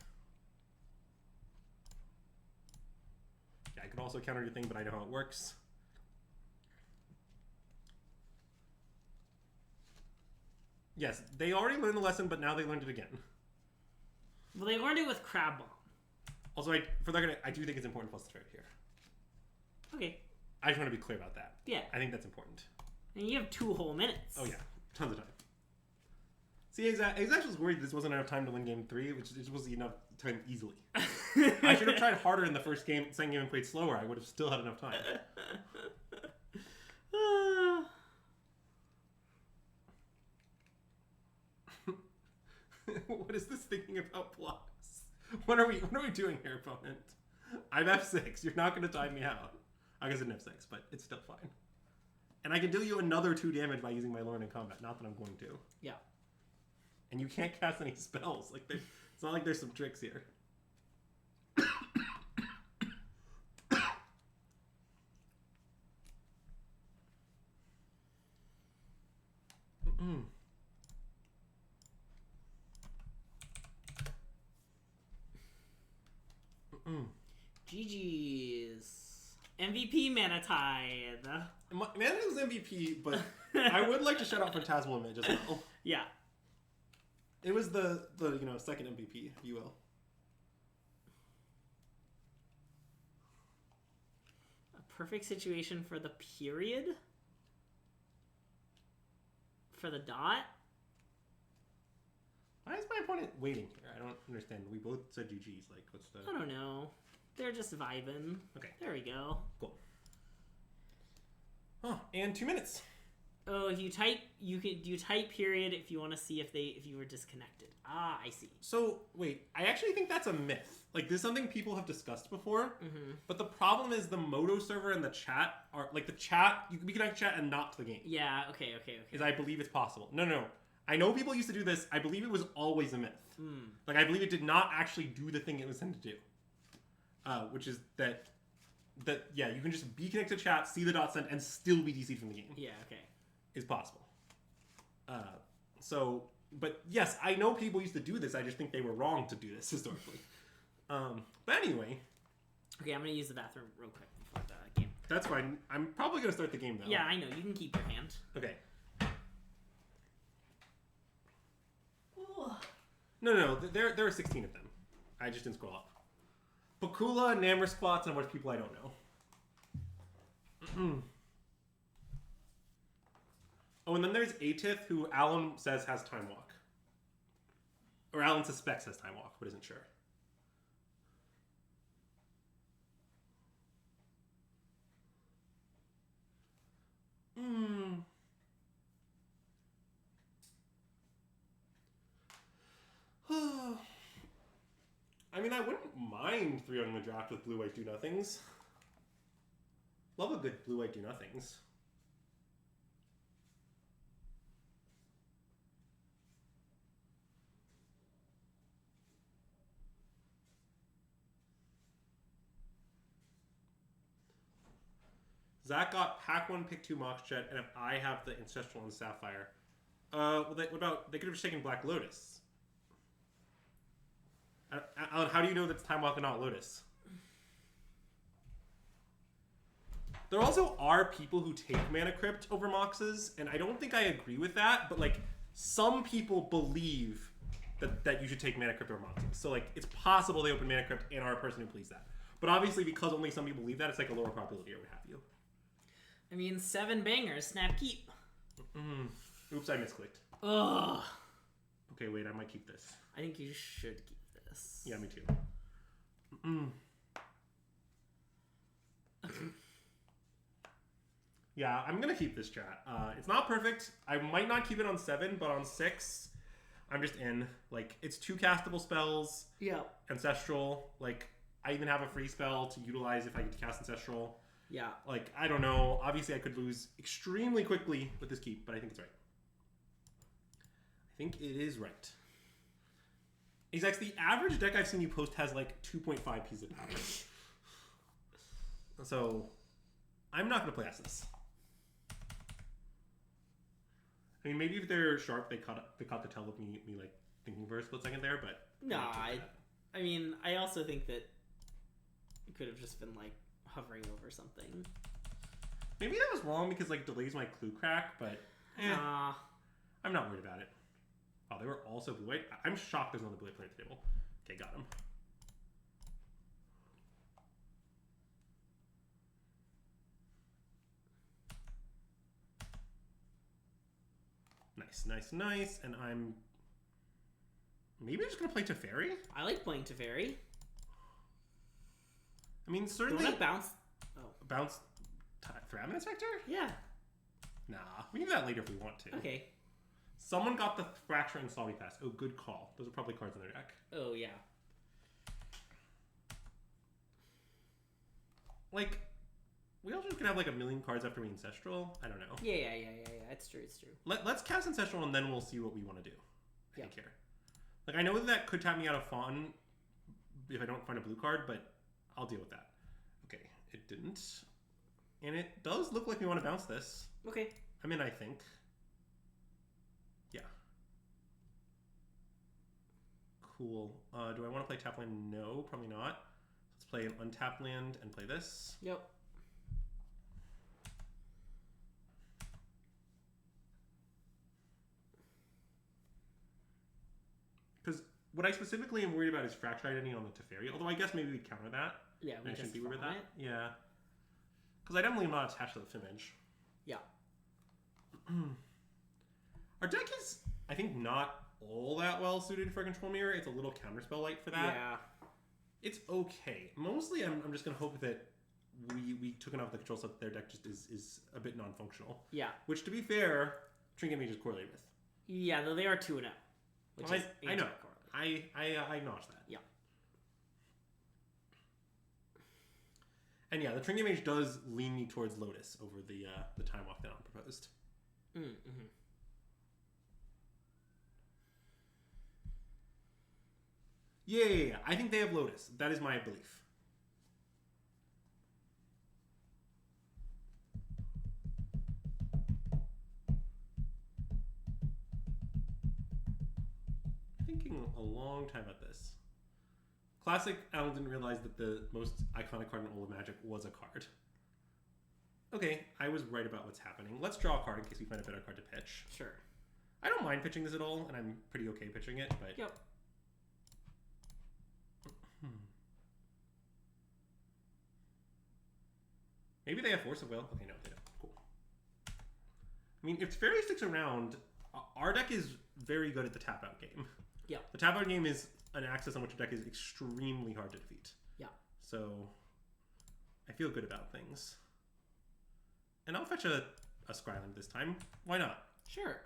Yeah, I could also counter your thing, but I know how it works. Yes, they already learned the lesson, but now they learned it again. Well, they learned it with Crab Bomb. Also, I do think it's important plus the trade here. Okay. I just want to be clear about that. Yeah. I think that's important. And you have 2 whole minutes. Oh, yeah. Tons of time. See, Exact was worried this wasn't enough time to win game 3, which this was enough time easily. I should have tried harder in the first game, second game, and played slower. I would have still had enough time. What is this thinking about blocks? What are we doing here, opponent? I'm F6. You're not going to time me out. I guess I'm F6, but it's still fine. And I can deal you another 2 damage by using my Lord in combat. Not that I'm going to. Yeah. And you can't cast any spells. Like it's not like there's some tricks here. GG's. MVP Manatide. Manatide was MVP, but I would like to shout out Phantasmal Image as well. Yeah. It was the second MVP, if you will. A perfect situation for the period? For the dot? Why is my opponent waiting here? I don't understand. We both said GG's. Like, what's the... I don't know. They're just vibing. Okay. There we go. Cool. Oh, and 2 minutes. Oh, if you type period if you want to see if you were disconnected. Ah, I see. So, wait. I actually think that's a myth. Like, this is something people have discussed before. Mm-hmm. But the problem is the Moto server and the chat are... Like, the chat... You can be connected to chat and not to the game. Yeah, okay. Is I believe it's possible. No. I know people used to do this. I believe it was always a myth. Mm. Like, I believe it did not actually do the thing it was sent to do. Which is that yeah, you can just be connected to chat, see the dot sent, and still be DC'd from the game. Yeah, okay. Is possible. But yes, I know people used to do this. I just think they were wrong to do this historically. But anyway. Okay, I'm going to use the bathroom real quick before the game. That's fine. I'm probably going to start the game, though. Yeah, I know. You can keep your hand. Okay. No. There are 16 of them. I just didn't scroll up. Pakula, Namor Spots, and a bunch of people I don't know. Oh, and then there's Atith, who Alan says has Time Walk. Or Alan suspects has Time Walk, but isn't sure. I mean, I wouldn't mind 3 on the draft with blue-white do-nothings. Love a good blue-white do-nothings. Zach got pack 1, pick 2 Mox Jet, and if I have the Ancestral and Sapphire, what about, they could have just taken Black Lotus. Alan, how do you know that's Time Walk and not Lotus? There also are people who take Mana Crypt over Moxes, and I don't think I agree with that, but, like, some people believe that you should take Mana Crypt over Moxes. So, like, it's possible they open Mana Crypt and are a person who believes that. But obviously, because only some people believe that, it's, like, a lower probability or what have you. I mean, 7 bangers, snap keep. Oops, I misclicked. Ugh. Okay, wait, I might keep this. I think you should keep this. Yeah, me too. Yeah, I'm gonna keep this, chat. It's not perfect. I might not keep it on 7, but on 6, I'm just in. Like, it's 2 castable spells. Yeah. Ancestral. Like, I even have a free spell to utilize if I get to cast Ancestral. Yeah. Like, I don't know. Obviously, I could lose extremely quickly with this keep, but I think it's right. I think it is right. Exactly. The average deck I've seen you post has, like, 2.5 pieces of power. So, I'm not going to play Essus. I mean, maybe if they're sharp, they caught the tail of me like thinking for a split second there, but no, I mean, I also think that it could have just been like hovering over something. Maybe that was wrong because like delays my clue crack, but I'm not worried about it. Oh, they were also blue white. I'm shocked there's no blue white player at the table. Okay, got him. Nice. And I'm maybe just gonna play Teferi. I like playing Teferi. I mean, certainly bounce. Oh, bounce. Thraben Inspector? Yeah. Nah, we can do that later if we want to. Okay. Someone got the Fracture and Salvi Pass. Oh, good call. Those are probably cards in their deck. Oh yeah. Like, we also can have like a million cards after we Ancestral. I don't know. Yeah. It's true. Let's cast Ancestral and then we'll see what we want to do. I don't care. Like, I know that could tap me out of Fawn if I don't find a blue card, but I'll deal with that. Okay, it didn't. And it does look like we want to bounce this. Okay. I'm in, I think. Yeah. Cool. Do I want to play tap land? No, probably not. Let's play an untapped land and play this. Yep. Because what I specifically am worried about is Fracture Identity on the Teferi. Although I guess maybe we'd counter that. Yeah, we shouldn't be worried about that. Yeah. Because I definitely am not attached to the image. Yeah. Our deck is, I think, not all that well suited for Control Mirror. It's a little counterspell light for that. Yeah. It's okay. Mostly, I'm just going to hope that we took enough of the control so that their deck just is a bit non-functional. Yeah. Which, to be fair, Trinket Mage is correlated with. Yeah, though they are 2-0. Which is I know. I acknowledge that. Yeah. And yeah, the Trinket Mage does lean me towards Lotus over the Time Walk that Alan proposed. Mm-hmm. Yeah. I think they have Lotus. That is my belief. Thinking a long time about this. Classic, Alan didn't realize that the most iconic card in all of Magic was a card. Okay, I was right about what's happening. Let's draw a card in case we find a better card to pitch. Sure. I don't mind pitching this at all, and I'm pretty okay pitching it, but... Yep. Maybe they have Force of Will. Okay, no, they don't. Cool. I mean, if Fairy sticks around, our deck is very good at the tap-out game. Yeah. The tap-out game is an axis on which your deck is extremely hard to defeat. Yeah. So, I feel good about things. And I'll fetch a Scryland this time. Why not? Sure.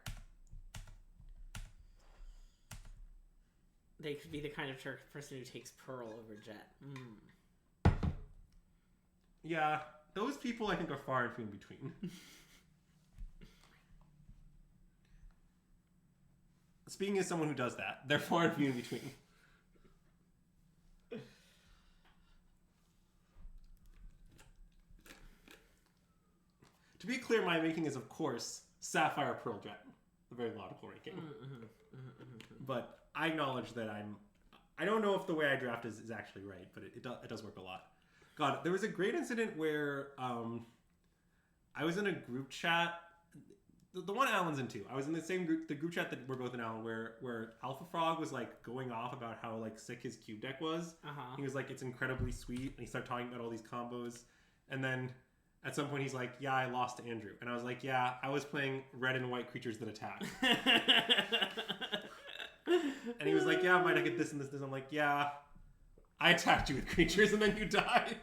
They could be the kind of person who takes Pearl over Jet. Yeah, those people I think are far and few in between. Speaking as someone who does that, they're far and few in between. To be clear, my making is, of course, Sapphire Pearl Jet. a very logical ranking. But I acknowledge that I don't know if the way I draft is actually right, but it does work a lot. God, there was a great incident where I was in a group chat. The one Alan's in too. I was in the same group, the group chat that we're both in, Alan, where Alpha Frog was like going off about how like sick his cube deck was. He was like, it's incredibly sweet, and he started talking about all these combos, and then at some point he's like, yeah, I lost to Andrew, and I was like, yeah, I was playing red and white creatures that attack. And he was like, yeah, might I get this and this and this? I'm like, yeah, I attacked you with creatures and then you died.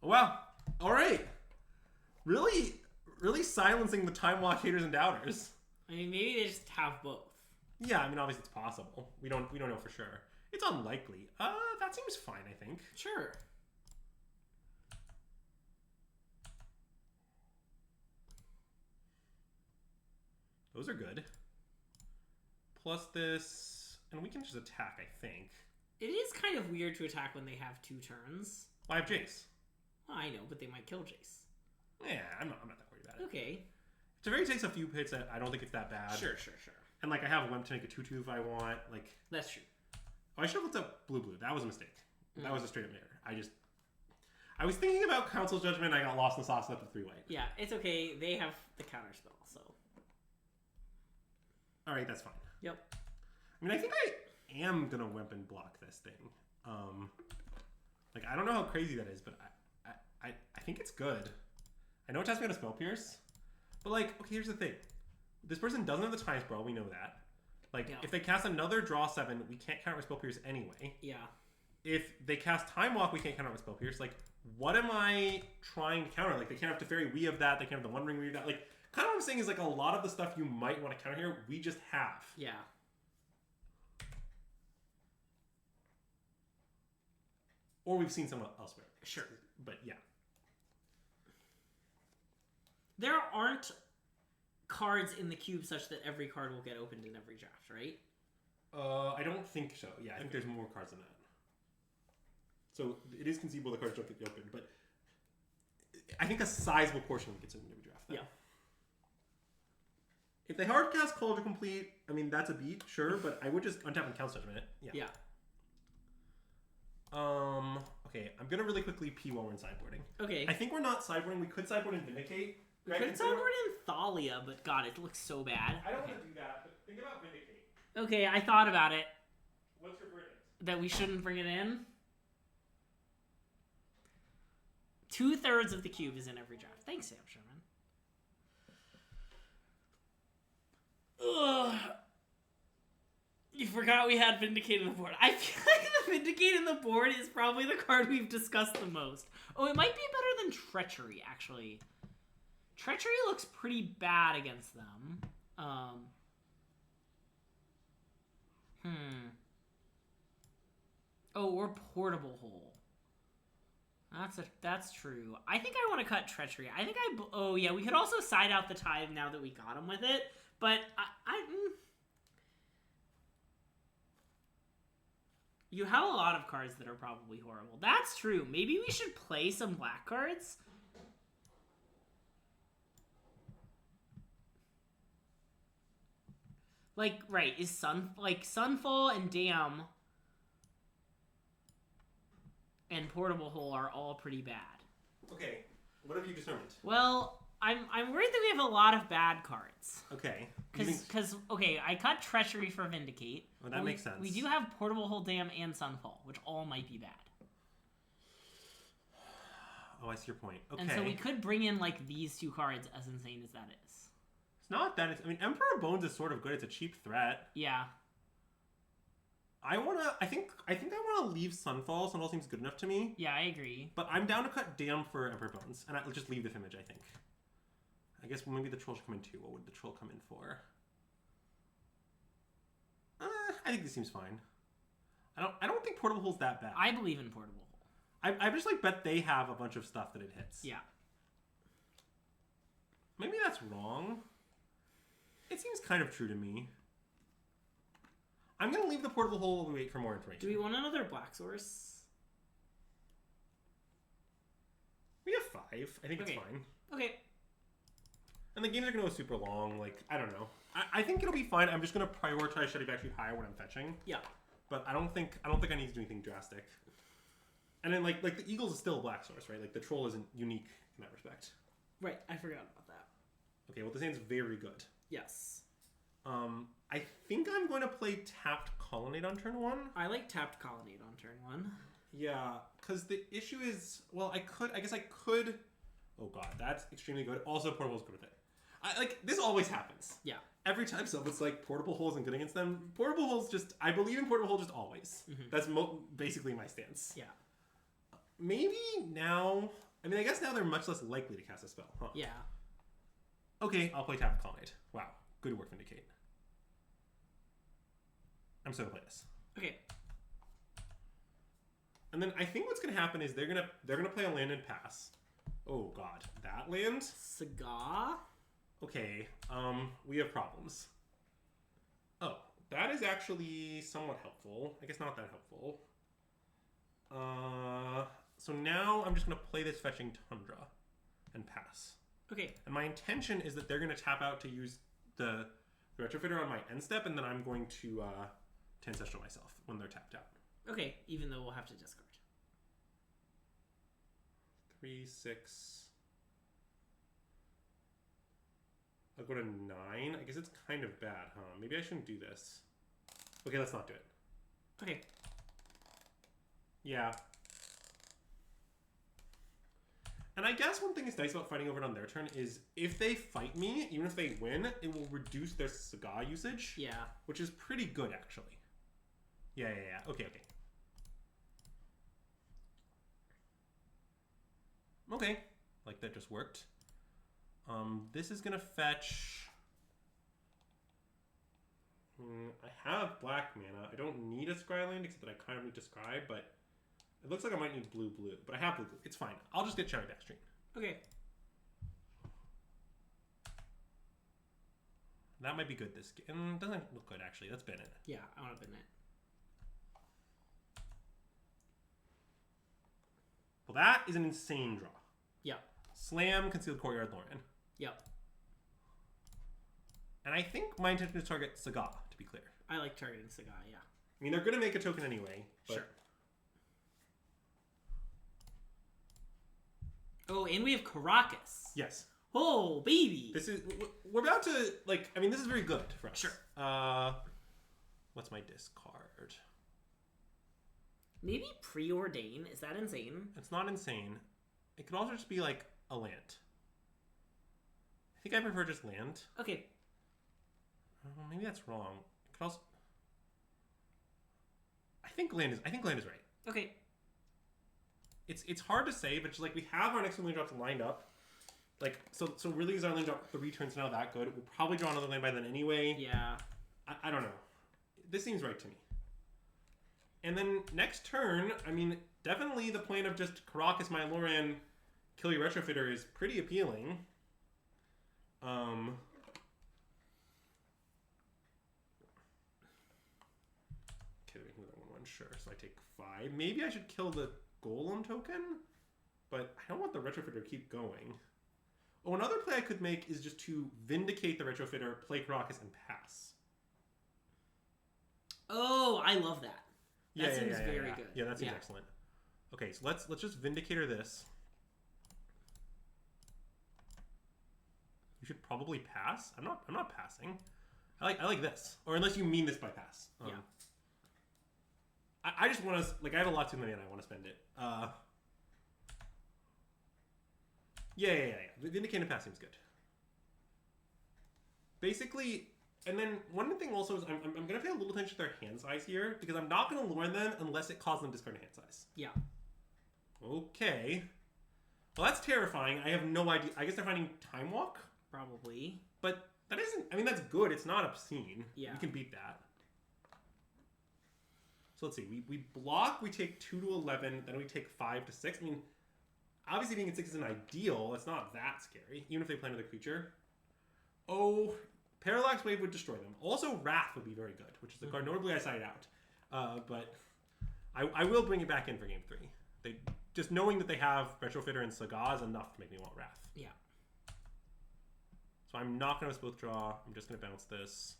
Wow. All right. Really, really silencing the time walk haters and doubters. I mean, maybe they just have both. Yeah, I mean, obviously it's possible. We don't know for sure. It's unlikely. That seems fine, I think. Sure. Those are good. Plus this, and we can just attack, I think. It is kind of weird to attack when they have 2 turns. Well, I have Jace. Well, I know, but they might kill Jace. Yeah, I'm not that worried about it. Okay. Teferi takes a few hits. I don't think it's that bad. Sure. And like I have Wimp to make a 2/2 if I want. Like That's true. Oh, I should have looked up blue. That was a mistake. That was a straight up error. I was thinking about Council's Judgment. I got lost in the sauce at the 3-white. Yeah, it's okay. They have the counter spell, so. All right, that's fine. Yep. I mean, I think I am gonna Wimp and block this thing. Like I don't know how crazy that is, but I think it's good. I know it has me on a Spell Pierce, but like, okay, here's the thing. This person doesn't have the Time Sprawl. We know that. Like, if they cast another draw 7, we can't counter with Spell Pierce anyway. Yeah. If they cast Time Walk, we can't counter with Spell Pierce. Like, what am I trying to counter? Like, they can't have Teferi. We have that. They can't have the One Ring. We have that. Like, kind of what I'm saying is, like, a lot of the stuff you might want to counter here, we just have. Yeah. Or we've seen someone elsewhere. Sure. But, yeah. There aren't cards in the cube such that every card will get opened in every draft, right? I don't think so. Yeah, I think there's more cards than that. So it is conceivable the cards don't get opened, but I think a sizable portion gets in every draft. Then. Yeah. If they hard cast Call to Complete, I mean that's a beat, sure, but I would just untap and Council Judgment it. Yeah. Okay, I'm gonna really quickly pee while we're in sideboarding. Okay. I think we're not sideboarding. We could sideboard and Vindicate. We could sideboard in Thalia, but God, it looks so bad. I don't want to do that, but think about Vindicate. Okay, I thought about it. What's your verdict? That we shouldn't bring it in? 2/3 of the cube is in every draft. Thanks, Sam Sherman. Ugh. You forgot we had Vindicate in the board. I feel like the Vindicate in the board is probably the card we've discussed the most. Oh, it might be better than Treachery, actually. Treachery looks pretty bad against them. Oh, or Portable Hole. That's true. I think I want to cut Treachery. I think oh yeah, we could also side out the Tithe now that we got him with it. But you have a lot of cards that are probably horrible. That's true. Maybe we should play some black cards. Like, right, is Sunfall and Dam and Portable Hole are all pretty bad. Okay, what have you determined? Well, I'm worried that we have a lot of bad cards. Okay. Because okay, I cut Treachery for Vindicate. Well, that makes sense. We do have Portable Hole, Dam, and Sunfall, which all might be bad. Oh, I see your point. Okay. And so we could bring in, like, these 2 cards, as insane as that is. It's not that. I mean, Emperor Bones is sort of good. It's a cheap threat. Yeah. I think I want to leave Sunfall. Sunfall seems good enough to me. Yeah, I agree. But I'm down to cut Dam for Emperor Bones, and I'll just leave this image, I think. I guess maybe the Troll should come in too. What would the Troll come in for? I think this seems fine. I don't think Portable Hole's that bad. I believe in Portable Hole. I just like bet they have a bunch of stuff that it hits. Yeah. Maybe that's wrong. It seems kind of true to me. I'm going to leave the portable hole while we wait for more information. Do we want another black source? We have 5. I think it's fine. Okay. And the games are going to go super long. Like, I don't know. I think it'll be fine. I'm just going to prioritize shutting back too high when I'm fetching. Yeah. But I don't think I need to do anything drastic. And then like the Eagles is still a black source, right? Like the Troll isn't unique in that respect. Right. I forgot about that. Okay. Well, this hand's very good. Yes. I think I'm going to play tapped Colonnade on turn 1. I like tapped Colonnade on turn 1. Yeah, because the issue is, well, I guess I could. Oh god, that's extremely good. Also, Portable's good with it. This always happens. Yeah. Every time someone's like, Portable Hole isn't good against them. Portable Hole's just, I believe in Portable Hole just always. Mm-hmm. That's basically my stance. Yeah. Maybe now, I mean, I guess now they're much less likely to cast a spell, huh? Yeah. Okay, I'll play Tapped Colonnade. Wow, good work, Vindicate. I'm so gonna play this. Okay. And then I think what's gonna happen is they're gonna play a land and pass. Oh god, that land? Saga? Okay, we have problems. Oh, that is actually somewhat helpful. I guess not that helpful. So now I'm just gonna play this fetching Tundra and pass. Okay. And my intention is that they're gonna tap out to use the Retrofitter on my end step, and then I'm going to Ancestral myself when they're tapped out. Okay, even though we'll have to discard. 3, 6. I'll go to 9. I guess it's kind of bad, huh? Maybe I shouldn't do this. Okay, let's not do it. Okay. Yeah. And I guess one thing that's nice about fighting over it on their turn is if they fight me, even if they win, it will reduce their Saga usage. Yeah. Which is pretty good, actually. Yeah. Okay. Okay. Like that just worked. This is gonna fetch. I have black mana. I don't need a Scryland, except that I kind of need to scry, but it looks like I might need blue. But I have blue. It's fine. I'll just get Shadow Backstream. Okay. That might be good. This game doesn't look good, actually. Let's bin it. Yeah, I want to bin it. Well, that is an insane draw. Yeah. Slam, Concealed Courtyard, Lauren. Yep. And I think my intention is to target Saga, to be clear. I like targeting Saga, yeah. I mean, they're going to make a token anyway. But... Sure. Oh, and we have Caracas. Yes. Oh, baby. We're about to, like, I mean, this is very good for us. Sure. What's my discard? Maybe Preordain. Is that insane? It's not insane. It could also just be, like, a land. I think I prefer just land. Okay. Maybe that's wrong. It could also... I think land is right. Okay. It's hard to say, but just, like, we have our next land drops lined up. Like, so really is our land drop 3 turns now that good? We'll probably draw another land by then anyway. Yeah. I don't know. This seems right to me. And then next turn, I mean, definitely the plan of just Caracas, Myloran, kill your Retrofitter is pretty appealing. Okay, we can go 1/1, sure. So I take 5. Maybe I should kill the Golem token, but I don't want the Retrofitter to keep going. Oh, another play I could make is just to Vindicate the Retrofitter, play Caracas, and pass. Oh, I love that. That seems very good. Yeah, that seems excellent. Okay, so let's just Vindicator this. You should probably pass. I'm not passing. I like this. Or unless you mean this by pass. Yeah. I just want to, like, I have a lot too many and I want to spend it. Yeah. Vindicate and pass seems good. Basically, and then one thing also is I'm going to pay a little attention to their hand size here, because I'm not going to lure them unless it causes them to discard a hand size. Yeah. Okay. Well, that's terrifying. I have no idea. I guess they're finding Time Walk? Probably. But that isn't, I mean, that's good. It's not obscene. Yeah. We can beat that. So let's see. We block, we take 2 to 11, then we take 5 to 6. I mean, obviously being at 6 isn't ideal. It's not that scary, even if they play another creature. Oh, Parallax Wave would destroy them. Also, Wrath would be very good, which is the card notably I sided out. But I will bring it back in for game 3. Just knowing that they have Retrofitter and Saga is enough to make me want Wrath. Yeah. So I'm not going to both draw. I'm just going to bounce this.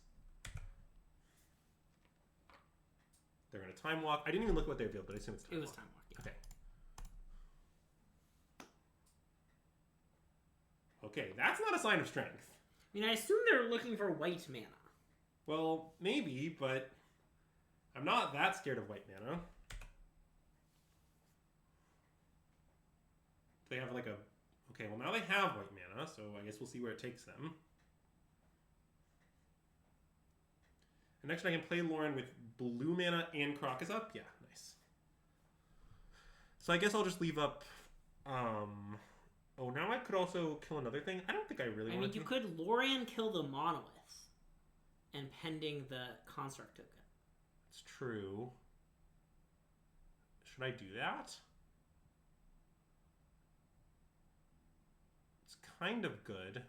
They're going to Time Walk. I didn't even look at what they revealed, but I assume it's Time Walk. It was Time Walk, yeah. Okay. Okay, that's not a sign of strength. I mean, I assume they're looking for white mana. Well, maybe, but I'm not that scared of white mana. They have like a... Okay, well now they have white mana, so I guess we'll see where it takes them. And next I can play Lauren with blue mana and Crocus up. Yeah, nice. So I guess I'll just leave up... Oh, now I could also kill another thing. I don't think I really want to. I mean, you could Lorian kill the monolith and pending the construct token. It's true. Should I do that? It's kind of good.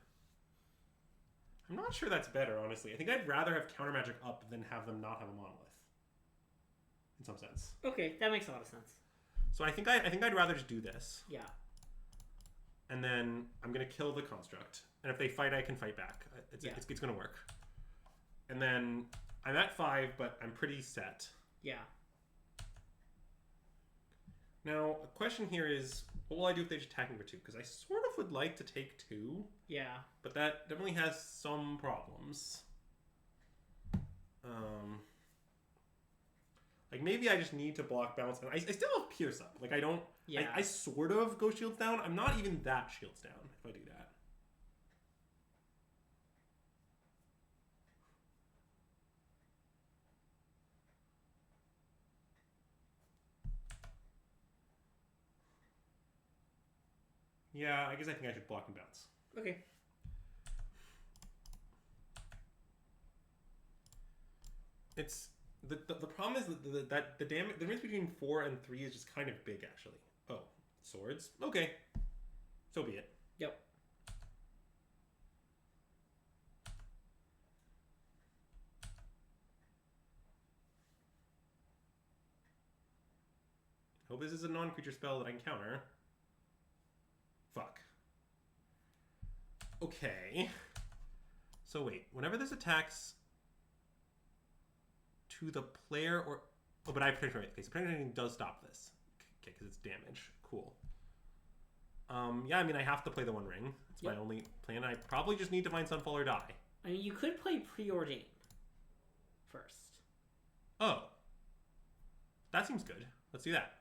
I'm not sure that's better, honestly. I think I'd rather have counter magic up than have them not have a monolith. In some sense. Okay, that makes a lot of sense. So I think I'd rather just do this. Yeah. And then I'm going to kill the construct. And if they fight, I can fight back. It's going to work. And then I'm at 5, but I'm pretty set. Yeah. Now, a question here is, what will I do if they're just attacking for 2? Because I sort of would like to take 2. Yeah. But that definitely has some problems. Like, maybe I just need to block bounce. And I still have Pierce up. Like, I don't... Yeah. I sort of go shields down. I'm not even that shields down if I do that. Yeah, I guess I think I should block and bounce. Okay. It's the problem is that the damage, the difference between 4 and 3 is just kind of big, actually. Oh, swords. Okay, so be it. Yep. Hope this is a non-creature spell that I can counter. Fuck. Okay. So wait, whenever this attacks to the player or... Oh, but I have protection. Okay, so protection does stop this. Okay, because it's damage. Cool. Yeah, I mean, I have to play the One Ring. It's my only plan. I probably just need to find Sunfall or die. I mean, you could play Preordain first. Oh. That seems good. Let's do that.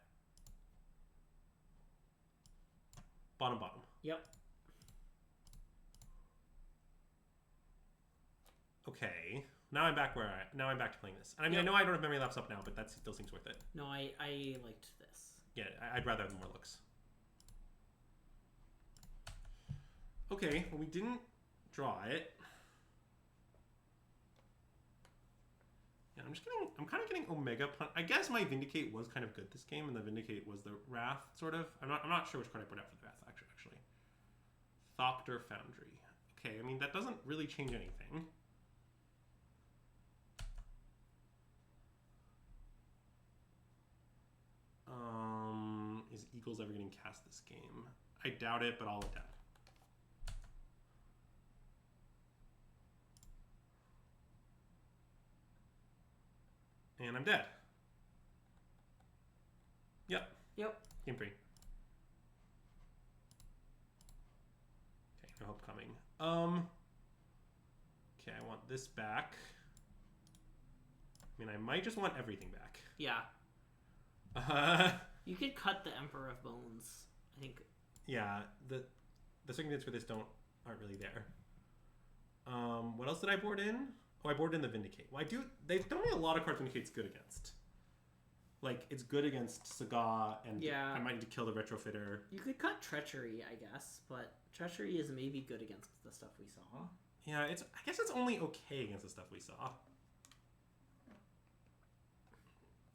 Bottom. Yep. Okay. Now I'm back now I'm back to playing this. And I mean, I know I don't have memory lapse up now, but that still seems worth it. No, I liked this. Yeah, I'd rather have more looks. Okay, well, we didn't draw it. Yeah, I'm kind of getting Omega Punch. I guess my Vindicate was kind of good this game, and the Vindicate was the Wrath, sort of. I'm not sure which card I put out for the Wrath, actually. Thopter Foundry. Okay, I mean, that doesn't really change anything. Is Eagles ever getting cast this game? I doubt it, but I'll adapt. And I'm dead. Yep. Game 3. Okay, no hope coming. Okay, I want this back. I mean, I might just want everything back. Yeah. You could cut the Emperor of Bones, I think. Yeah, the circumstances for this aren't really there. What else did I board in? Oh, I boarded in the Vindicate. Well, they've done me a lot of cards Vindicate's good against. Like, it's good against Saga, and I might need to kill the Retrofitter. You could cut Treachery, I guess, but Treachery is maybe good against the stuff we saw. Yeah, I guess it's only okay against the stuff we saw.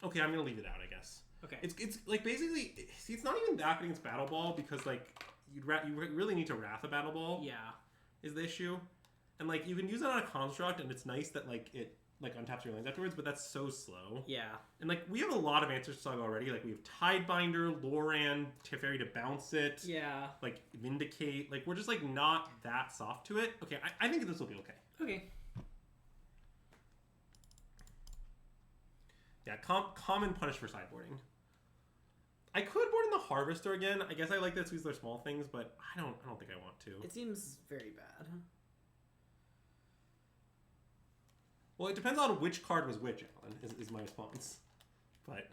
Okay, I'm gonna leave it out, I guess. Okay. It's like basically, see, it's not even that good against Battle Ball because like you really need to Wrath a Battle Ball. Yeah. Is the issue, And like you can use it on a construct, and it's nice that like it like untaps your lands afterwards, but that's so slow. Yeah. And like we have a lot of answers to Saga already. Like we have Tidebinder, Loran, Teferi to bounce it. Yeah. Like Vindicate. Like we're just like not that soft to it. Okay, I think this will be okay. Okay. Yeah, common punish for sideboarding. I could board in the Harvester again. I guess I like that these are small things, but I don't think I want to. It seems very bad. Well, it depends on which card was which, Alan, is my response. But...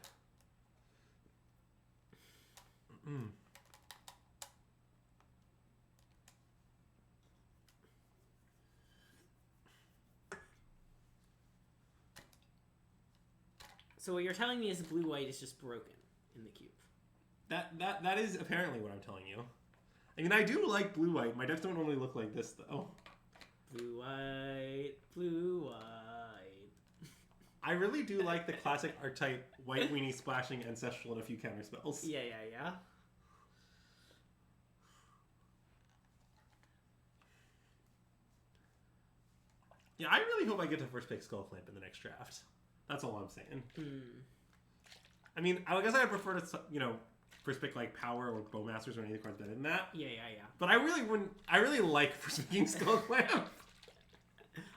So what you're telling me is blue-white is just broken in the cube. That is apparently what I'm telling you. I mean, I do like blue-white. My decks don't normally look like this, though. Blue-white, blue-white. I really do like the classic archetype white weenie splashing ancestral and a few counter spells. Yeah. Yeah, I really hope I get to first pick Skull Clamp in the next draft. That's all I'm saying. I mean, I guess I prefer to, first pick like Power or Bowmasters or any of the cards better than that. Yeah. But I really wouldn't. I really like first picking Skull Clamp.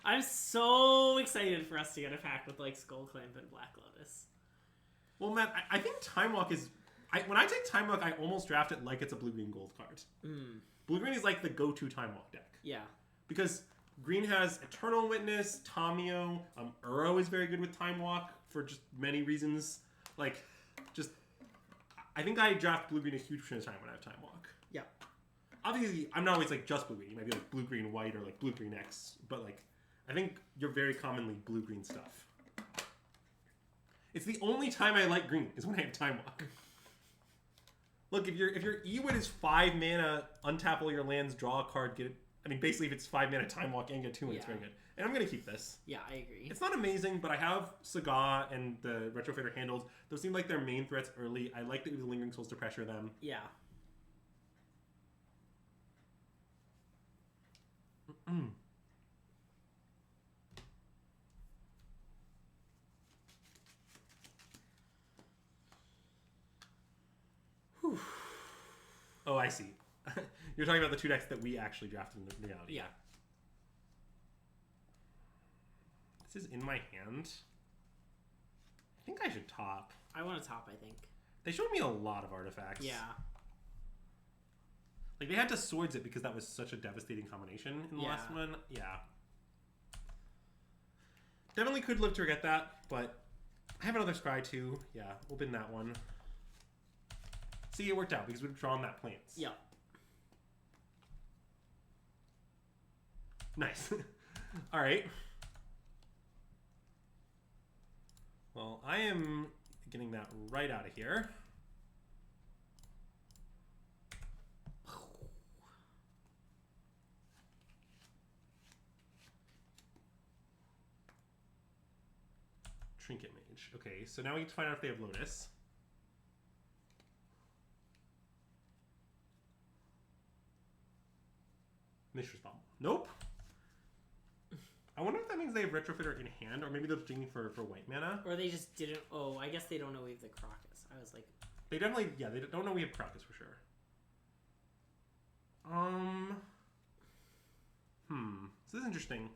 I'm so excited for us to get a pack with like Skull Clamp and Black Lotus. Well, Matt, I think Time Walk is. When I take Time Walk, I almost draft it like it's a blue-green gold card. Blue green is like the go-to Time Walk deck. Yeah. Because green has Eternal Witness, Tamio, Uro is very good with Time Walk for just many reasons. Like, just I think I draft blue green a huge percent of the time when I have Time Walk. Yeah. Obviously, I'm not always like just blue green. You might be like blue green white or like blue green X, but like I think you're very commonly blue green stuff. It's the only time I like green is when I have Time Walk. Look, if your Ewit is 5 mana, untap all your lands, draw a card, get it. I mean, basically, if it's 5 mana Time Walk and get 2, it's very good. And I'm gonna keep this. Yeah, I agree. It's not amazing, but I have Saga and the Retrofitter handles. Those seem like their main threats early. I like that we have the Lingering Souls to pressure them. Yeah. Oh, I see. You're talking about the 2 decks that we actually drafted in reality. Yeah. This is in my hand. I think I should top. I want to top, I think. They showed me a lot of artifacts. Yeah. Like, they had to swords it because that was such a devastating combination in the last one. Yeah. Definitely could live to forget that, but I have another Scry too. Yeah, we'll bin that one. See, it worked out because we've drawn that plants. Yeah. Nice. All right. Well, I am getting that right out of here. Trinket Mage. Okay, so now we get to find out if they have Lotus. Mishra's Bomb. Nope. I wonder if that means they have Retrofitter in hand, or maybe they're digging for white mana. Or they just didn't... Oh, I guess they don't know we have the Crocus. I was like... They definitely... Yeah, they don't know we have Crocus for sure. So this is interesting.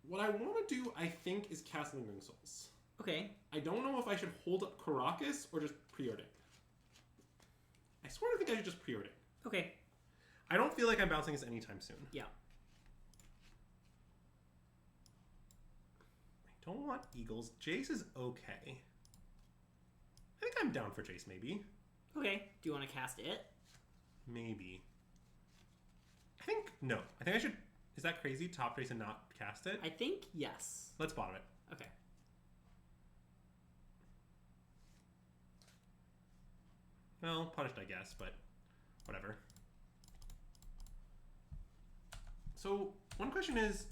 What I want to do, I think, is cast Lingering Souls. Okay. I don't know if I should hold up Caracas or just pre-order. I swear I think I should just pre-order. Okay. I don't feel like I'm bouncing this anytime soon. Yeah. I don't want Eagles. Jace is okay. I think I'm down for Jace, maybe. Okay. Do you want to cast it? Maybe. I think... No. I think I should... Is that crazy? Top Jace and not cast it? I think yes. Let's bottom it. Okay. Well, punished, I guess, but whatever. So, one question is,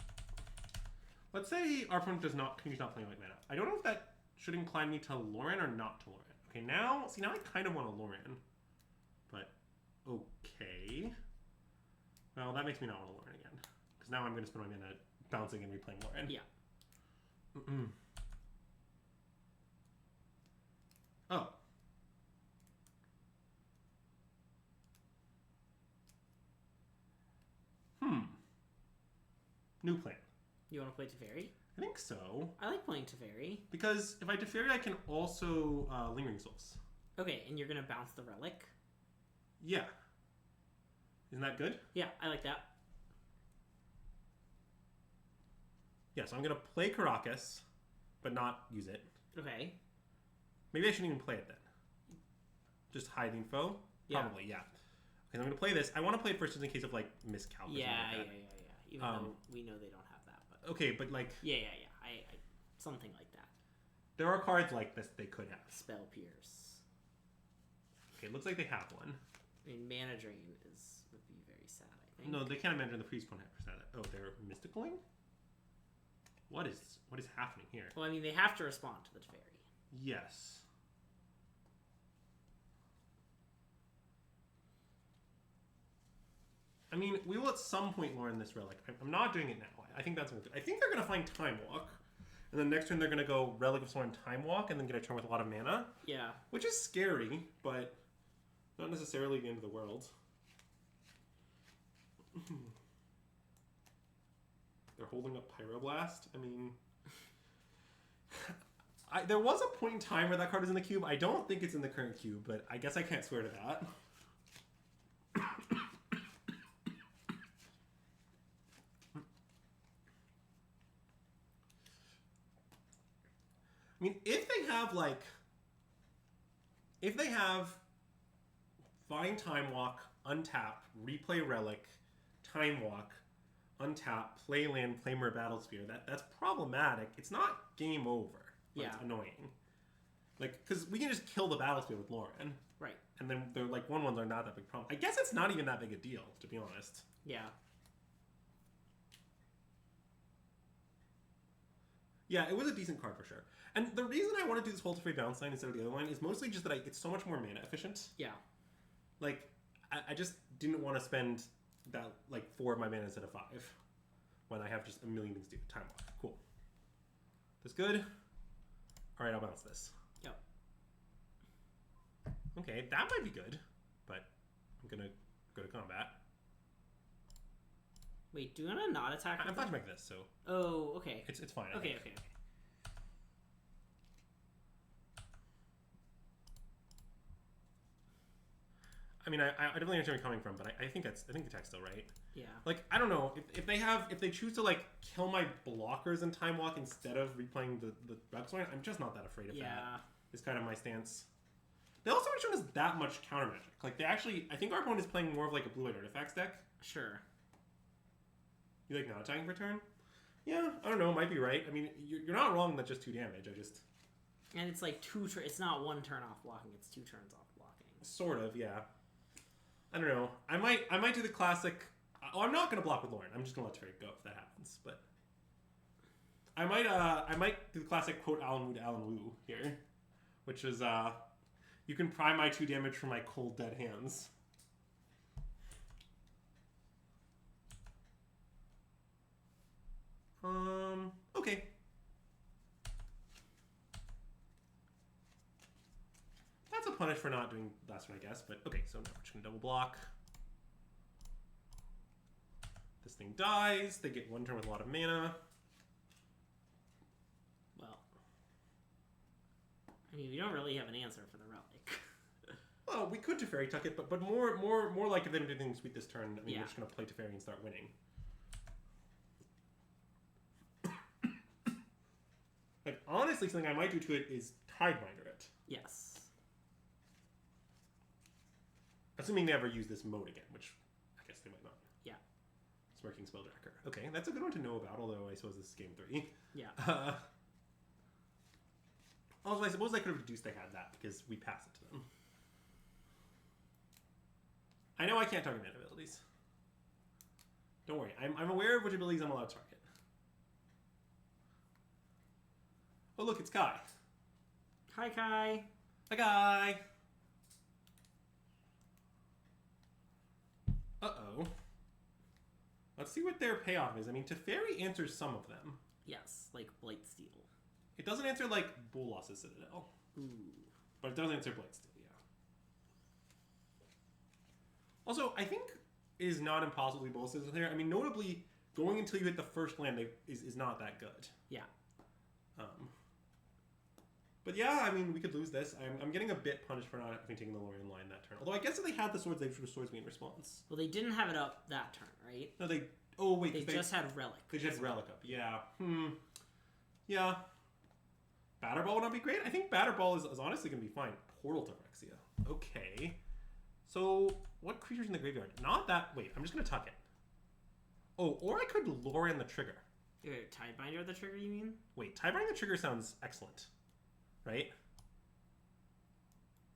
let's say our opponent continues not playing like mana. I don't know if that should incline me to Lauren or not to Lauren. Okay, now I kind of want a Lauren. But, okay. Well, that makes me not want to Lauren again. Because now I'm going to spend my mana bouncing and replaying Lauren. Yeah. Oh. New plan. You want to play Teferi? I think so. I like playing Teferi. Because if I Teferi, I can also Lingering Souls. Okay, and you're going to bounce the Relic? Yeah. Isn't that good? Yeah, I like that. Yeah, so I'm going to play Caracas, but not use it. Okay. Maybe I shouldn't even play it then. Just hiding foe? Yeah. Probably, yeah. Okay, I'm going to play this. I want to play it first just in case of, like, miscalc. Yeah. Even though we know they don't have that. But okay, but, like... Yeah. I something like that. There are cards like this they could have. Spell Pierce. Okay, it looks like they have one. I mean, Mana Drain would be very sad, I think. No, they can't imagine the priest won't have that. Oh, they're mysticaling? What is happening here? Well, I mean, they have to respond to the Teferi. Yes. I mean, we will at some point learn this relic. I'm not doing it now. I think that's what I think they're going to find Time Walk. And then next turn they're going to go Relic of Sorin Time Walk and then get a turn with a lot of mana. Yeah. Which is scary, but not necessarily the end of the world. They're holding up Pyroblast. I mean... there was a point in time where that card was in the cube. I don't think it's in the current cube, but I guess I can't swear to that. I mean, if they have Find Time Walk, untap, replay Relic, Time Walk, untap, play land, play more Battle Spear, that's problematic. It's not game over. But it's annoying. Like, because we can just kill the Battle Spear with Lauren. Right. And then they're like 1/1s are not that big problem. I guess it's not even that big a deal, to be honest. Yeah. Yeah, it was a decent card for sure. And the reason I want to do this whole Teferi bounce line instead of the other line is mostly just that it's so much more mana efficient. Yeah. Like, I just didn't want to spend that, like, 4 of my mana instead of 5 when I have just a million things to do. Time Walk. Cool. That's good. Alright, I'll bounce this. Yep. Okay, that might be good, but I'm gonna go to combat. Wait, do you want to not attack? I'm flashing back this, so... Oh, okay. It's fine. Okay. I mean, I definitely understand where you're coming from, but I think the attack's still right. Yeah. Like, I don't know. If they choose to, like, kill my blockers in Time Walk instead of replaying the Rex Line, I'm just not that afraid of that. Is kind of my stance. They also haven't shown us that much counter magic. Like, they actually... I think our opponent is playing more of, like, a blue-white artifacts deck. Sure. You like not attacking for turn? Yeah, I don't know. Might be right. I mean, you're not wrong that just 2 damage. I just... And it's like 2 it's not 1 turn off blocking. It's 2 turns off blocking. Sort of, yeah. I don't know. I might do the classic... Oh, I'm not going to block with Lauren. I'm just going to let Terry go if that happens. But I might do the classic quote Alan Wu here, which is you can prime my 2 damage from my cold dead hands. Okay. That's a punish for not doing last one, I guess. But okay, so now we're just gonna double block. This thing dies. They get 1 turn with a lot of mana. Well, I mean, we don't really have an answer for the relic. Well, we could Teferi tuck it, but more like if they don't do anything sweet this turn, I mean, we're just gonna play Teferi and start winning. Like, honestly, something I might do to it is Tidebinder it. Yes. Assuming they ever use this mode again, which I guess they might not. Yeah. Smirking Spelljacker. Okay, that's a good one to know about, although I suppose this is game 3. Yeah. Also, I suppose I could have deduced they had that, because we pass it to them. I know I can't target mana abilities. Don't worry, I'm aware of which abilities I'm allowed to target. Oh, look, it's Kai. Hi, Kai. Hi, Kai. Uh-oh. Let's see what their payoff is. I mean, Teferi answers some of them. Yes, like Blightsteel. It doesn't answer, like, Bolas' Citadel. Ooh. But it does answer Blightsteel, yeah. Also, I think it is not impossible to Bolas' Citadel here. I mean, notably, going until you hit the first land is not that good. Yeah. But yeah, I mean, we could lose this. I'm getting a bit punished for not having taken the Lorien line that turn. Although I guess if they had the swords, they would have swords me in response. Well, they didn't have it up that turn, right? No, they... Oh, wait. They just had Relic. They just had Relic up, yeah. Yeah. Batterball would not be great. I think Batterball is honestly going to be fine. Portal to Phyrexia. Okay. So, what creature's in the graveyard? Not that... Wait, I'm just going to tuck it. Oh, or I could Lorien the trigger. Tidebinder the trigger, you mean? Wait, Tiebinding the trigger sounds excellent. Right?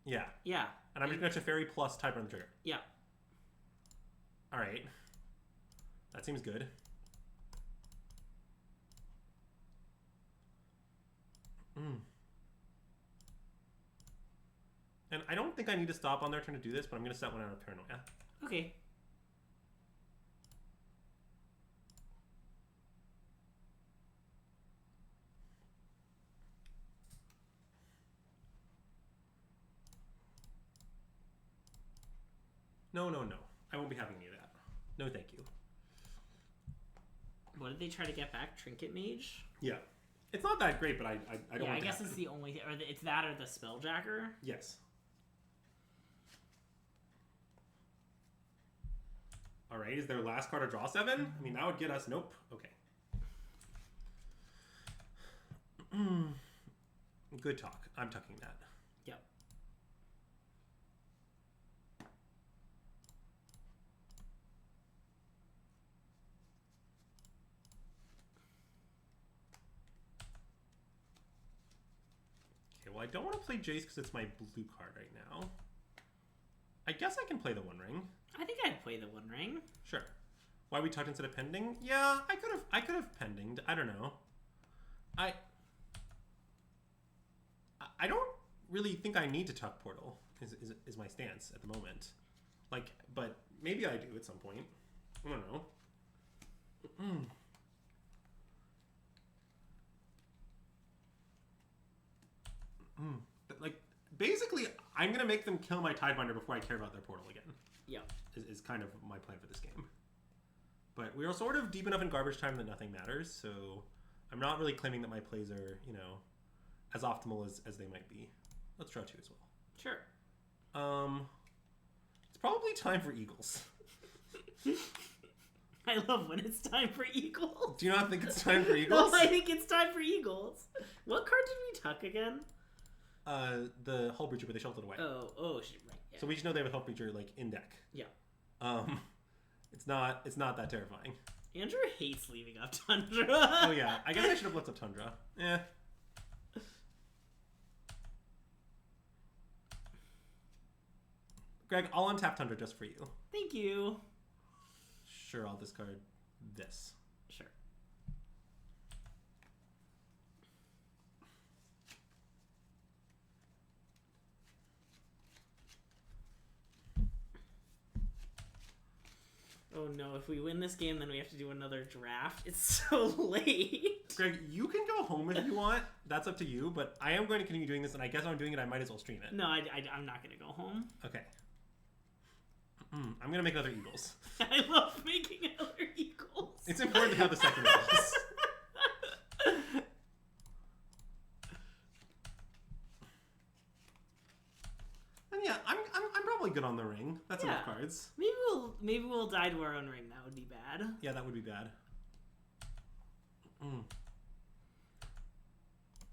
Yeah. Yeah. And I'm just going to Teferi plus Tidebinder the trigger. Yeah. Alright. That seems good. And I don't think I need to stop on their turn to do this, but I'm going to set one out of Paranoia. Okay. No. I won't be having any of that. No, thank you. What did they try to get back? Trinket Mage? Yeah. It's not that great, but I don't Yeah, want I guess it's the only... Or it's that or the Spelljacker? Yes. Alright, is their last card a draw 7? I mean, that would get us... Nope. Okay. Good talk. I'm tucking that. Yep. Okay, well, I don't want to play Jace because it's my blue card right now. I guess I can play the One Ring. I think I'd play the One Ring. Sure. Why we tucked instead of pending? Yeah, I could have pendinged. I don't know. I don't really think I need to tuck Portal. Is my stance at the moment. Like, but maybe I do at some point. I don't know. But like, basically, I'm gonna make them kill my Tidebinder before I care about their Portal again. Yeah. Is kind of my plan for this game. But we are sort of deep enough in garbage time that nothing matters, so I'm not really claiming that my plays are, you know, as optimal as they might be. Let's draw 2 as well. Sure. It's probably time for Eagles. I love when it's time for Eagles. Do you not think it's time for Eagles? No, I think it's time for Eagles. What card did we tuck again? The Hull Breacher, but they sheltered away. Oh, shit, right. Yeah. So we just know they have a Hull Breacher, like, in deck. Yeah. It's not that terrifying. Andrew hates leaving up Tundra. Oh yeah, I guess I should have left up Tundra. Eh. Greg, I'll untap Tundra just for you. Thank you. Sure, I'll discard this. Sure. Oh no, if we win this game, then we have to do another draft. It's so late. Greg, you can go home if you want. That's up to you, but I am going to continue doing this, and I guess I'm doing it, I might as well stream it. No, I'm not going to go home. Okay. I'm going to make another Eagles. I love making other Eagles. It's important to have the second Eagles. And yeah, I'm probably good on the ring. That's enough cards. Maybe we'll die to our own ring. That would be bad. Yeah, that would be bad.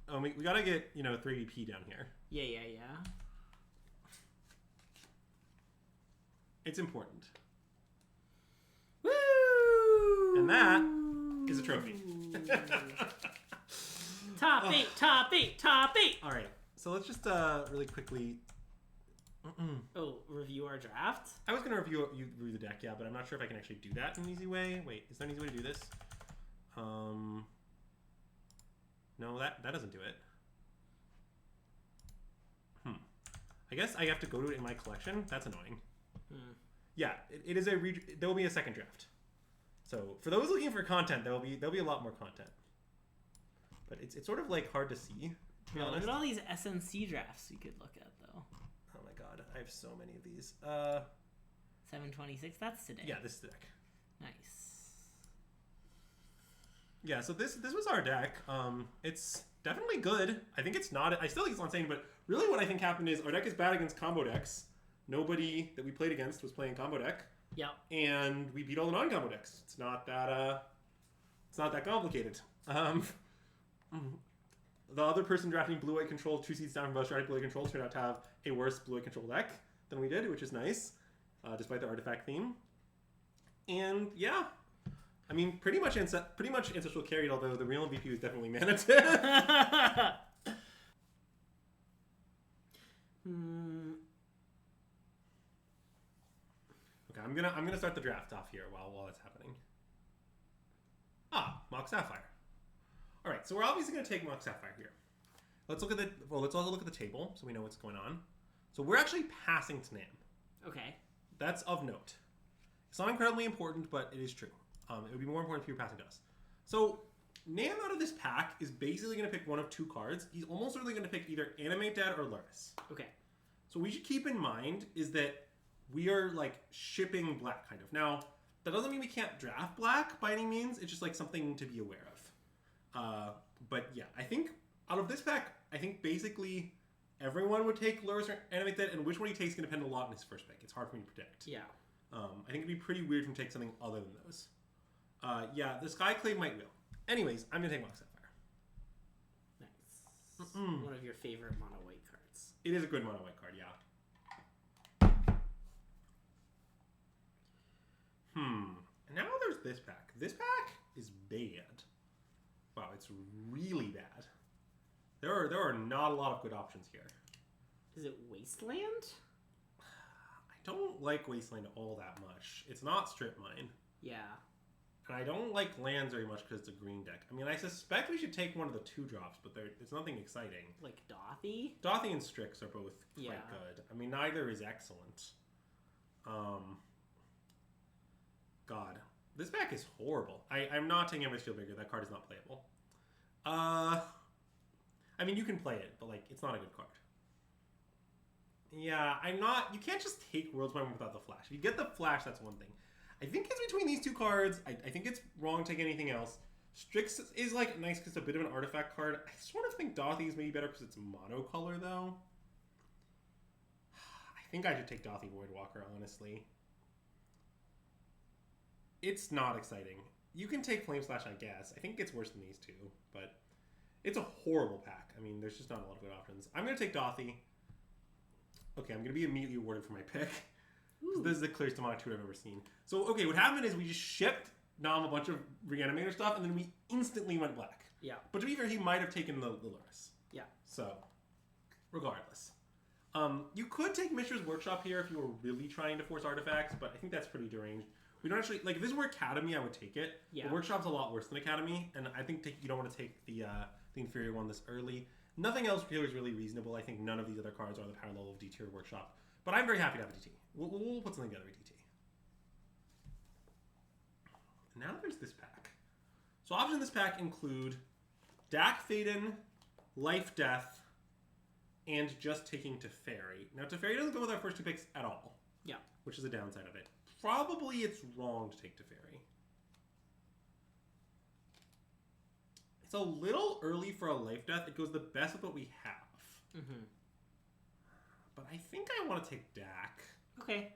Oh, we gotta get, 3VP down here. Yeah. It's important. Woo! And that is a trophy. Top 8. All right, so let's just really quickly. Review our draft? I was going to review the deck, yeah, but I'm not sure if I can actually do that in an easy way. Wait, is there an easy way to do this? No, that doesn't do it. I guess I have to go to it in my collection. That's annoying. Yeah, it is there will be a second draft. So for those looking for content, there'll be a lot more content. But it's sort of like hard to see. To be honest. Look at all these SNC drafts you could look at though. Oh my god, I have so many of these. 726. That's today. Yeah, this is the deck. Nice. Yeah, so this was our deck. It's definitely good. I think it's not. I still think it's insane, but really what I think happened is our deck is bad against combo decks. Nobody that we played against was playing combo deck. Yep. And we beat all the non-combo decks. It's not that complicated. The other person drafting blue-white control 2 seats down from us drafting blue-white control turned out to have a worse blue-white control deck than we did, which is nice, despite the artifact theme. And yeah, I mean, pretty much Ancestral carried, although the real MVP was definitely Manitou. Okay, I'm gonna start the draft off here while it's happening. Mock Sapphire. All right, so we're obviously gonna take Mock Sapphire here. Let's also look at the table so we know what's going on. So we're actually passing to Nam. Okay. That's of note. It's not incredibly important, but it is true. It would be more important if you were passing to us. So Nam out of this pack is basically gonna pick one of 2 cards. He's almost certainly gonna pick either Animate Dead or Lurrus. Okay. So we should keep in mind is that we are like shipping black kind of. Now, that doesn't mean we can't draft black by any means. It's just like something to be aware of. But yeah, I think out of this pack, I think basically everyone would take Lurrus or Animate Dead, and which one he takes can depend a lot on his first pick. It's hard for me to predict. Yeah. I think it'd be pretty weird to take something other than those. Yeah, the Skyclave might will. Anyways, I'm gonna take Mock Sapphire. Nice. One of your favorite mono white cards. It is a good mono white card, yeah. And now there's this pack. This pack is bad. Wow, it's really bad. There are not a lot of good options here. Is it Wasteland? I don't like Wasteland all that much. It's not Strip Mine. Yeah. And I don't like lands very much because it's a green deck. I mean, I suspect we should take one of the 2 drops, but it's nothing exciting. Like Dothy? Dothy and Strix are both quite good. I mean, neither is excellent. God. This pack is horrible. I'm not taking Ember Steel Bigger. That card is not playable. I mean, you can play it, but like, it's not a good card. Yeah, you can't just take World's Mind without the flash. If you get the flash, that's one thing. I think it's between these 2 cards. I think it's wrong to take anything else. Strix is like nice because it's a bit of an artifact card. I sort of think Dothy is maybe better because it's monocolor though. I think I should take Dothy Voidwalker, honestly. It's not exciting. You can take Flame Slash, I guess. I think it gets worse than these 2, but it's a horrible pack. I mean, there's just not a lot of good options. I'm going to take Dothy. Okay, I'm going to be immediately awarded for my pick. This is the clearest amount of 2 I've ever seen. So, okay, what happened is we just shipped Nam a bunch of Reanimator stuff, and then we instantly went black. Yeah. But to be fair, he might have taken the Lurrus. Yeah. So, regardless. You could take Mishra's Workshop here if you were really trying to force artifacts, but I think that's pretty deranged. We don't actually, like, if this were Academy, I would take it. Yeah. The Workshop's a lot worse than Academy, and I think you don't want to take the inferior one this early. Nothing else here is really reasonable. I think none of these other cards are the power level of D-tier Workshop. But I'm very happy to have a DT. We'll put something together with DT. Now there's this pack. So options in this pack include Dak Faden, Life Death, and just taking Teferi. Now Teferi doesn't go with our first 2 picks at all. Yeah. Which is a downside of it. Probably it's wrong to take Teferi. It's a little early for a Life Death. It goes the best with what we have. Mm-hmm. But I think I want to take Dak. Okay.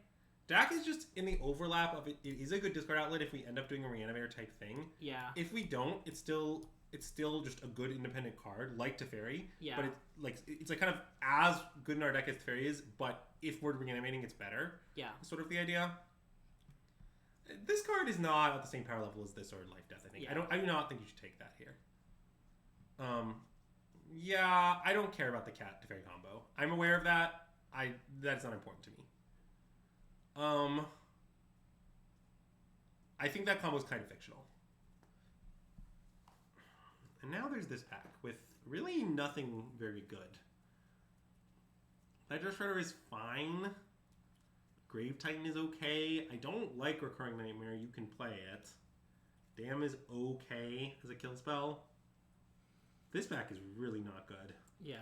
Dak is just in the overlap of it. It is a good discard outlet if we end up doing a Reanimator type thing. Yeah. If we don't, it's still just a good independent card, like Teferi. Yeah. But it's like kind of as good in our deck as Teferi is, but if we're reanimating, it's better. Yeah. Sort of the idea. This card is not at the same power level as this or Life Death, I think. Yeah. I do not think you should take that here. Yeah, I don't care about the Cat Teferi combo. I'm aware of that. That's not important to me. I think that combo is kind of fictional. And now there's this pack with really nothing very good. Ledger Shredder is fine. Grave Titan is okay. I don't like Recurring Nightmare. You can play it. Damn is okay as a kill spell. This pack is really not good. Yeah.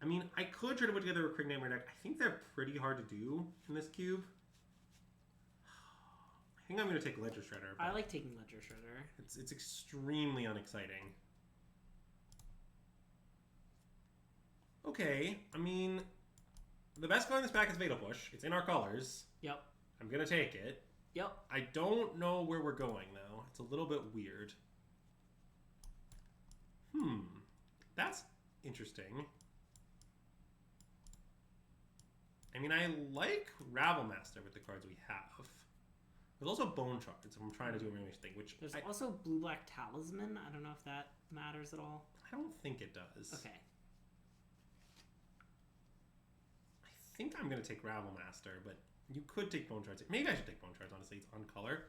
I mean, I could try to put together a Krieg Nightmare deck. I think they're pretty hard to do in this cube. I think I'm going to take Ledger Shredder. I like taking Ledger Shredder. It's extremely unexciting. Okay, I mean, the best card in this pack is Fatal Push. It's in our colors. Yep. I'm going to take it. Yep. I don't know where we're going, though. It's a little bit weird. That's interesting. I mean, I like Ravel Master with the cards we have. There's also Bone Shards if I'm trying to do a range thing, which... There's also Blue-Black Talisman. I don't know if that matters at all. I don't think it does. Okay. I think I'm going to take Ravel Master, but you could take Bone Shards. Maybe I should take Bone Shards, honestly. It's on color.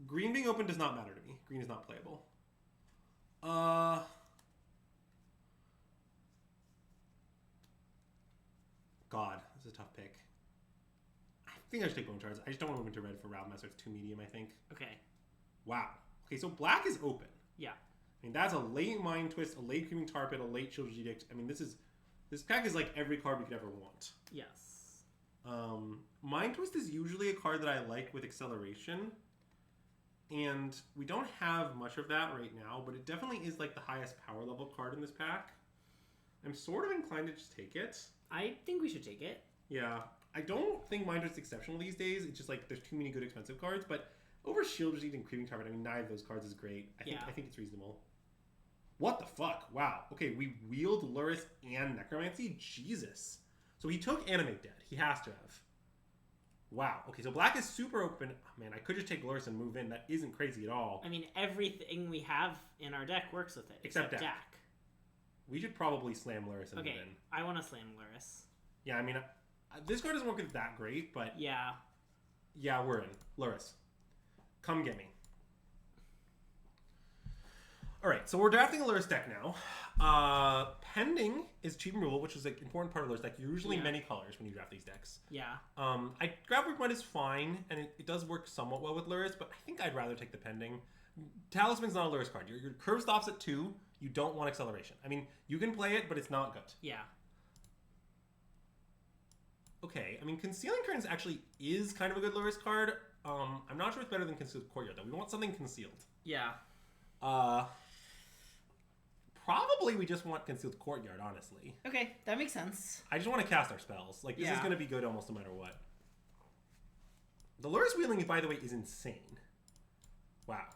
Green being open does not matter to me. Green is not playable. God, this is a tough pick. I think I should take Bone Shards. I just don't want to move into red for Ravel Master. It's too medium, I think. Okay. Wow. Okay, so black is open. Yeah. I mean, that's a late Mind Twist, a late Creaming Tar Pit, a late Children's Edict. I mean, this pack is like every card we could ever want. Yes. Mind Twist is usually a card that I like with acceleration. And we don't have much of that right now, but it definitely is like the highest power level card in this pack. I'm sort of inclined to just take it. I think we should take it. Yeah. I don't think Mind Twist is exceptional these days. It's just like there's too many good expensive cards, but over Shield Receipt and Creaming Target, I mean, neither of those cards is great. I think it's reasonable. What the fuck? Wow. Okay, we wield Lurrus and Necromancy? Jesus. So he took Animate Dead. He has to have. Wow. Okay, so black is super open. Oh, man, I could just take Lurrus and move in. That isn't crazy at all. I mean, everything we have in our deck works with it. Except Dak. We should probably slam Lurrus and move in. I want to slam Lurrus. Yeah, I mean, this card doesn't work with that great, but... Yeah. Yeah, we're in. Lurrus. Come get me. Alright, so we're drafting a Lurrus deck now. Pending is cheap removal, which is an important part of Lurrus deck. Usually many colors when you draft these decks. Yeah. I Grab Work Mud is fine, and it does work somewhat well with Lurrus, but I think I'd rather take the Pending. Talisman's not a Lurrus card. Your curve stops at 2. You don't want acceleration. I mean, you can play it, but it's not good. Yeah. Okay, I mean, Concealing Curtains actually is kind of a good Lurrus card. I'm not sure it's better than Concealed Courtyard, though. We want something concealed. Yeah. Probably we just want Concealed Courtyard, honestly. Okay, that makes sense. I just want to cast our spells. Like, this is going to be good almost no matter what. The Lurrus wheeling, by the way, is insane. Wow.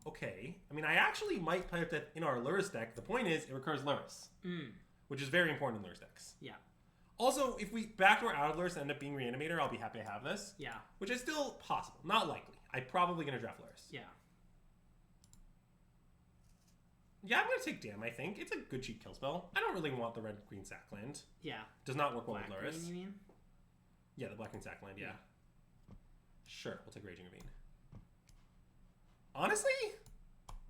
Okay. I mean, I actually might play with that in our Lurrus deck. The point is, it recurs Lurrus. Which is very important in Lurrus decks. Yeah. Also, if we backdoor out of Lurrus and end up being Reanimator, I'll be happy to have this. Yeah. Which is still possible. Not likely. I'm probably going to draft Lurrus. Yeah. Yeah, I'm going to take Damn, I think. It's a good cheap kill spell. I don't really want the red-green Sackland. Yeah. Does not work well Black with Lurrus. green, you mean? Yeah, the black-green Sackland, yeah. Sure, we'll take Raging Ravine. Honestly,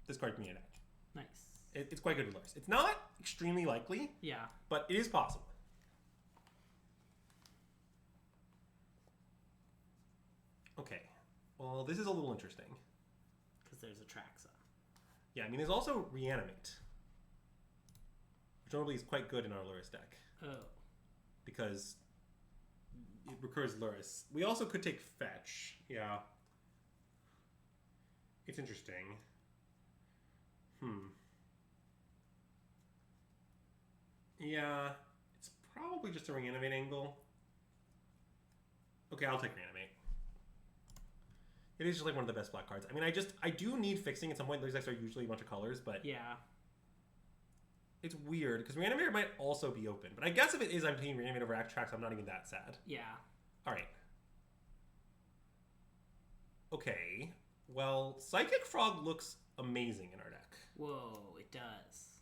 this card can be an edge. Nice. It's quite good with Lurrus. It's not extremely likely. Yeah. But it is possible. Okay. Well, this is a little interesting. Because there's a Traxa. Yeah, I mean, there's also Reanimate. Which normally is quite good in our Lurrus deck. Oh. Because it recurs Lurrus. We also could take Fetch. Yeah. It's interesting. Yeah. It's probably just a Reanimate angle. Okay, I'll take Reanimate. It is just like one of the best black cards. I mean, I do need fixing at some point. Those decks are usually a bunch of colors, but... Yeah. It's weird, because Reanimator might also be open. But I guess if it is, I'm taking Reanimate over Act-Trax, I'm not even that sad. Yeah. Alright. Okay. Well, Psychic Frog looks amazing in our deck. Whoa, it does.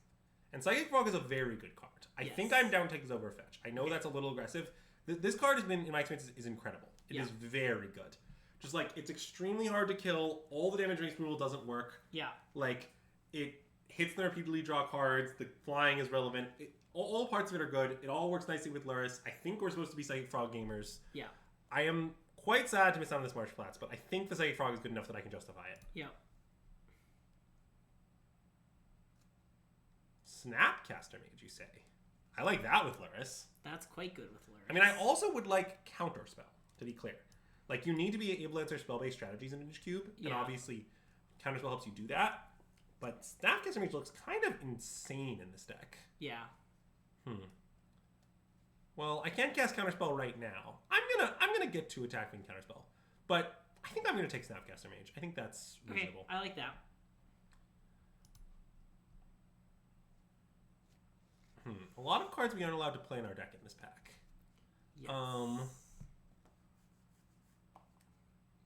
And Psychic Frog is a very good card. I think I'm down to take this over Fetch. I know that's a little aggressive. This card has been, in my experience, is incredible. It is very good. Just like, it's extremely hard to kill. All the damage range removal doesn't work. Yeah. Like, it hits them repeatedly, draw cards. The flying is relevant. All parts of it are good. It all works nicely with Lurrus. I think we're supposed to be Psychic Frog gamers. Yeah. I am quite sad to miss out on this Marsh Flats, but I think the Psychic Frog is good enough that I can justify it. Yep. Snapcaster Mage, you say? I like that with Lurrus. That's quite good with Lurrus. I mean, I also would like Counterspell, to be clear. Like, you need to be able to answer spell-based strategies in Image Cube, and obviously Counterspell helps you do that. But Snapcaster Mage looks kind of insane in this deck. Yeah. Well, I can't cast Counterspell right now. I'm gonna get to attacking Counterspell, but I think I'm gonna take Snapcaster Mage. I think that's reasonable. Okay, I like that. A lot of cards we aren't allowed to play in our deck in this pack. Yes.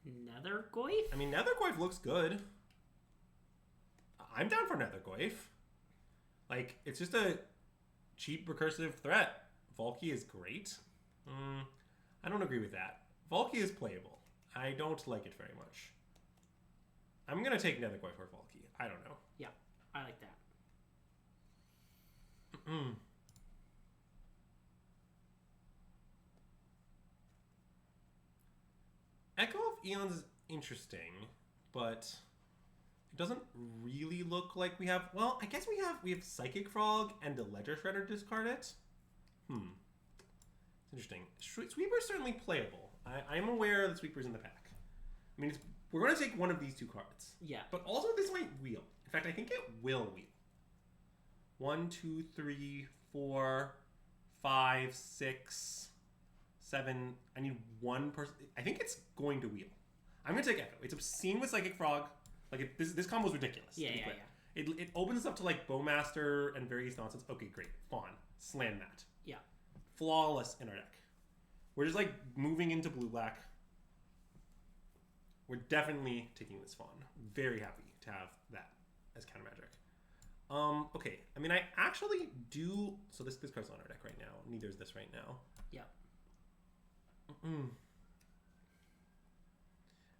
Nethergoyf? I mean, Nethergoyf looks good. I'm down for Nethergoyf. Like, it's just a cheap recursive threat. Valky is great. I don't agree with that. Valky is playable. I don't like it very much. I'm going to take Nethergoyf or Valky. I don't know. Yeah, I like that. Echo of Eons is interesting, but it doesn't really look like we have... Well, I guess we have Psychic Frog and a Ledger Shredder to discard it. It's interesting. Sweeper's certainly playable. I'm aware that Sweeper's in the pack. I mean, we're going to take one of these two cards. Yeah. But also this might wheel. In fact, I think it will wheel. 1, 2, 3, 4, 5, 6, 7. I need one person. I think it's going to wheel. I'm going to take Echo. It's obscene with Psychic Frog. Like, this combo is ridiculous. Yeah. It opens us up to, like, Bowmaster and various nonsense. Okay, great. Fawn. Slam that. Yeah. Flawless in our deck. We're just, like, moving into blue-black. We're definitely taking this Fawn. Very happy to have that as counter magic. Okay. I mean, I actually do... So this card's on our deck right now. Neither is this right now. Yeah.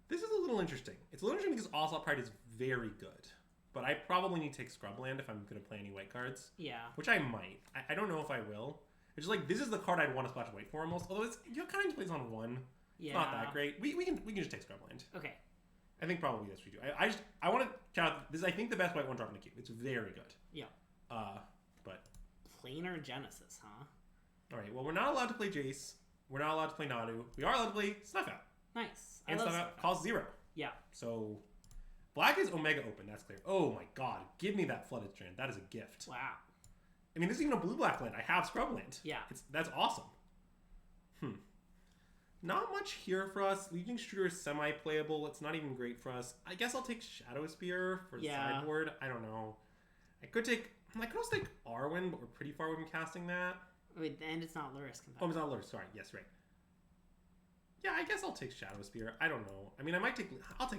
This is a little interesting. It's a little interesting because Onslaught Pride is very good. But I probably need to take Scrubland if I'm going to play any white cards. Yeah. Which I might. I don't know if I will. It's just like, this is the card I'd want to splash white for almost. Although it's, you kind of plays on one. Yeah. It's not that great. We can just take Scrubland. Okay. I think probably that's what we do. I want to shout out, this is, I think, the best white one drop in the cube. It's very good. Yeah. But Planar Genesis, huh? all right. Well, we're not allowed to play Jace. We're not allowed to play Nadu. We are allowed to play Snuff Out. Nice. And I love Snuff Out costs 0. Yeah. So black is Omega open. That's clear. Oh my god. Give me that Flooded Strand. That is a gift. Wow. I mean, this is even a blue-black land. I have Scrubland. Yeah. That's awesome. Not much here for us. Legion Shooter is semi-playable. It's not even great for us. I guess I'll take Shadow Spear for the sideboard. I don't know. I could also take Arwen, but we're pretty far away from casting that. Wait, and it's not Lurrus compatible. Oh, it's not Lurrus. Sorry. Yes, right. Yeah, I guess I'll take Shadow Spear. I don't know. I mean, I'll take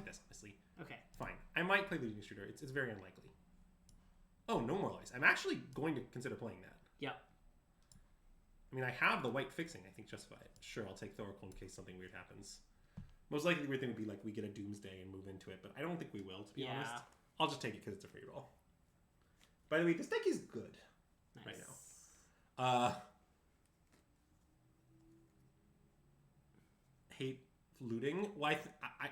this, honestly. Okay. Fine. I might play Legion Shooter. It's very unlikely. Oh, no more lies. I'm actually going to consider playing that. Yep. I mean, I have the white fixing, I think, justify it. Sure, I'll take Thoracle in case something weird happens. Most likely the weird thing would be, like, we get a Doomsday and move into it, but I don't think we will, to be honest. I'll just take it because it's a free roll. By the way, this deck is good right now. Hate looting. Well,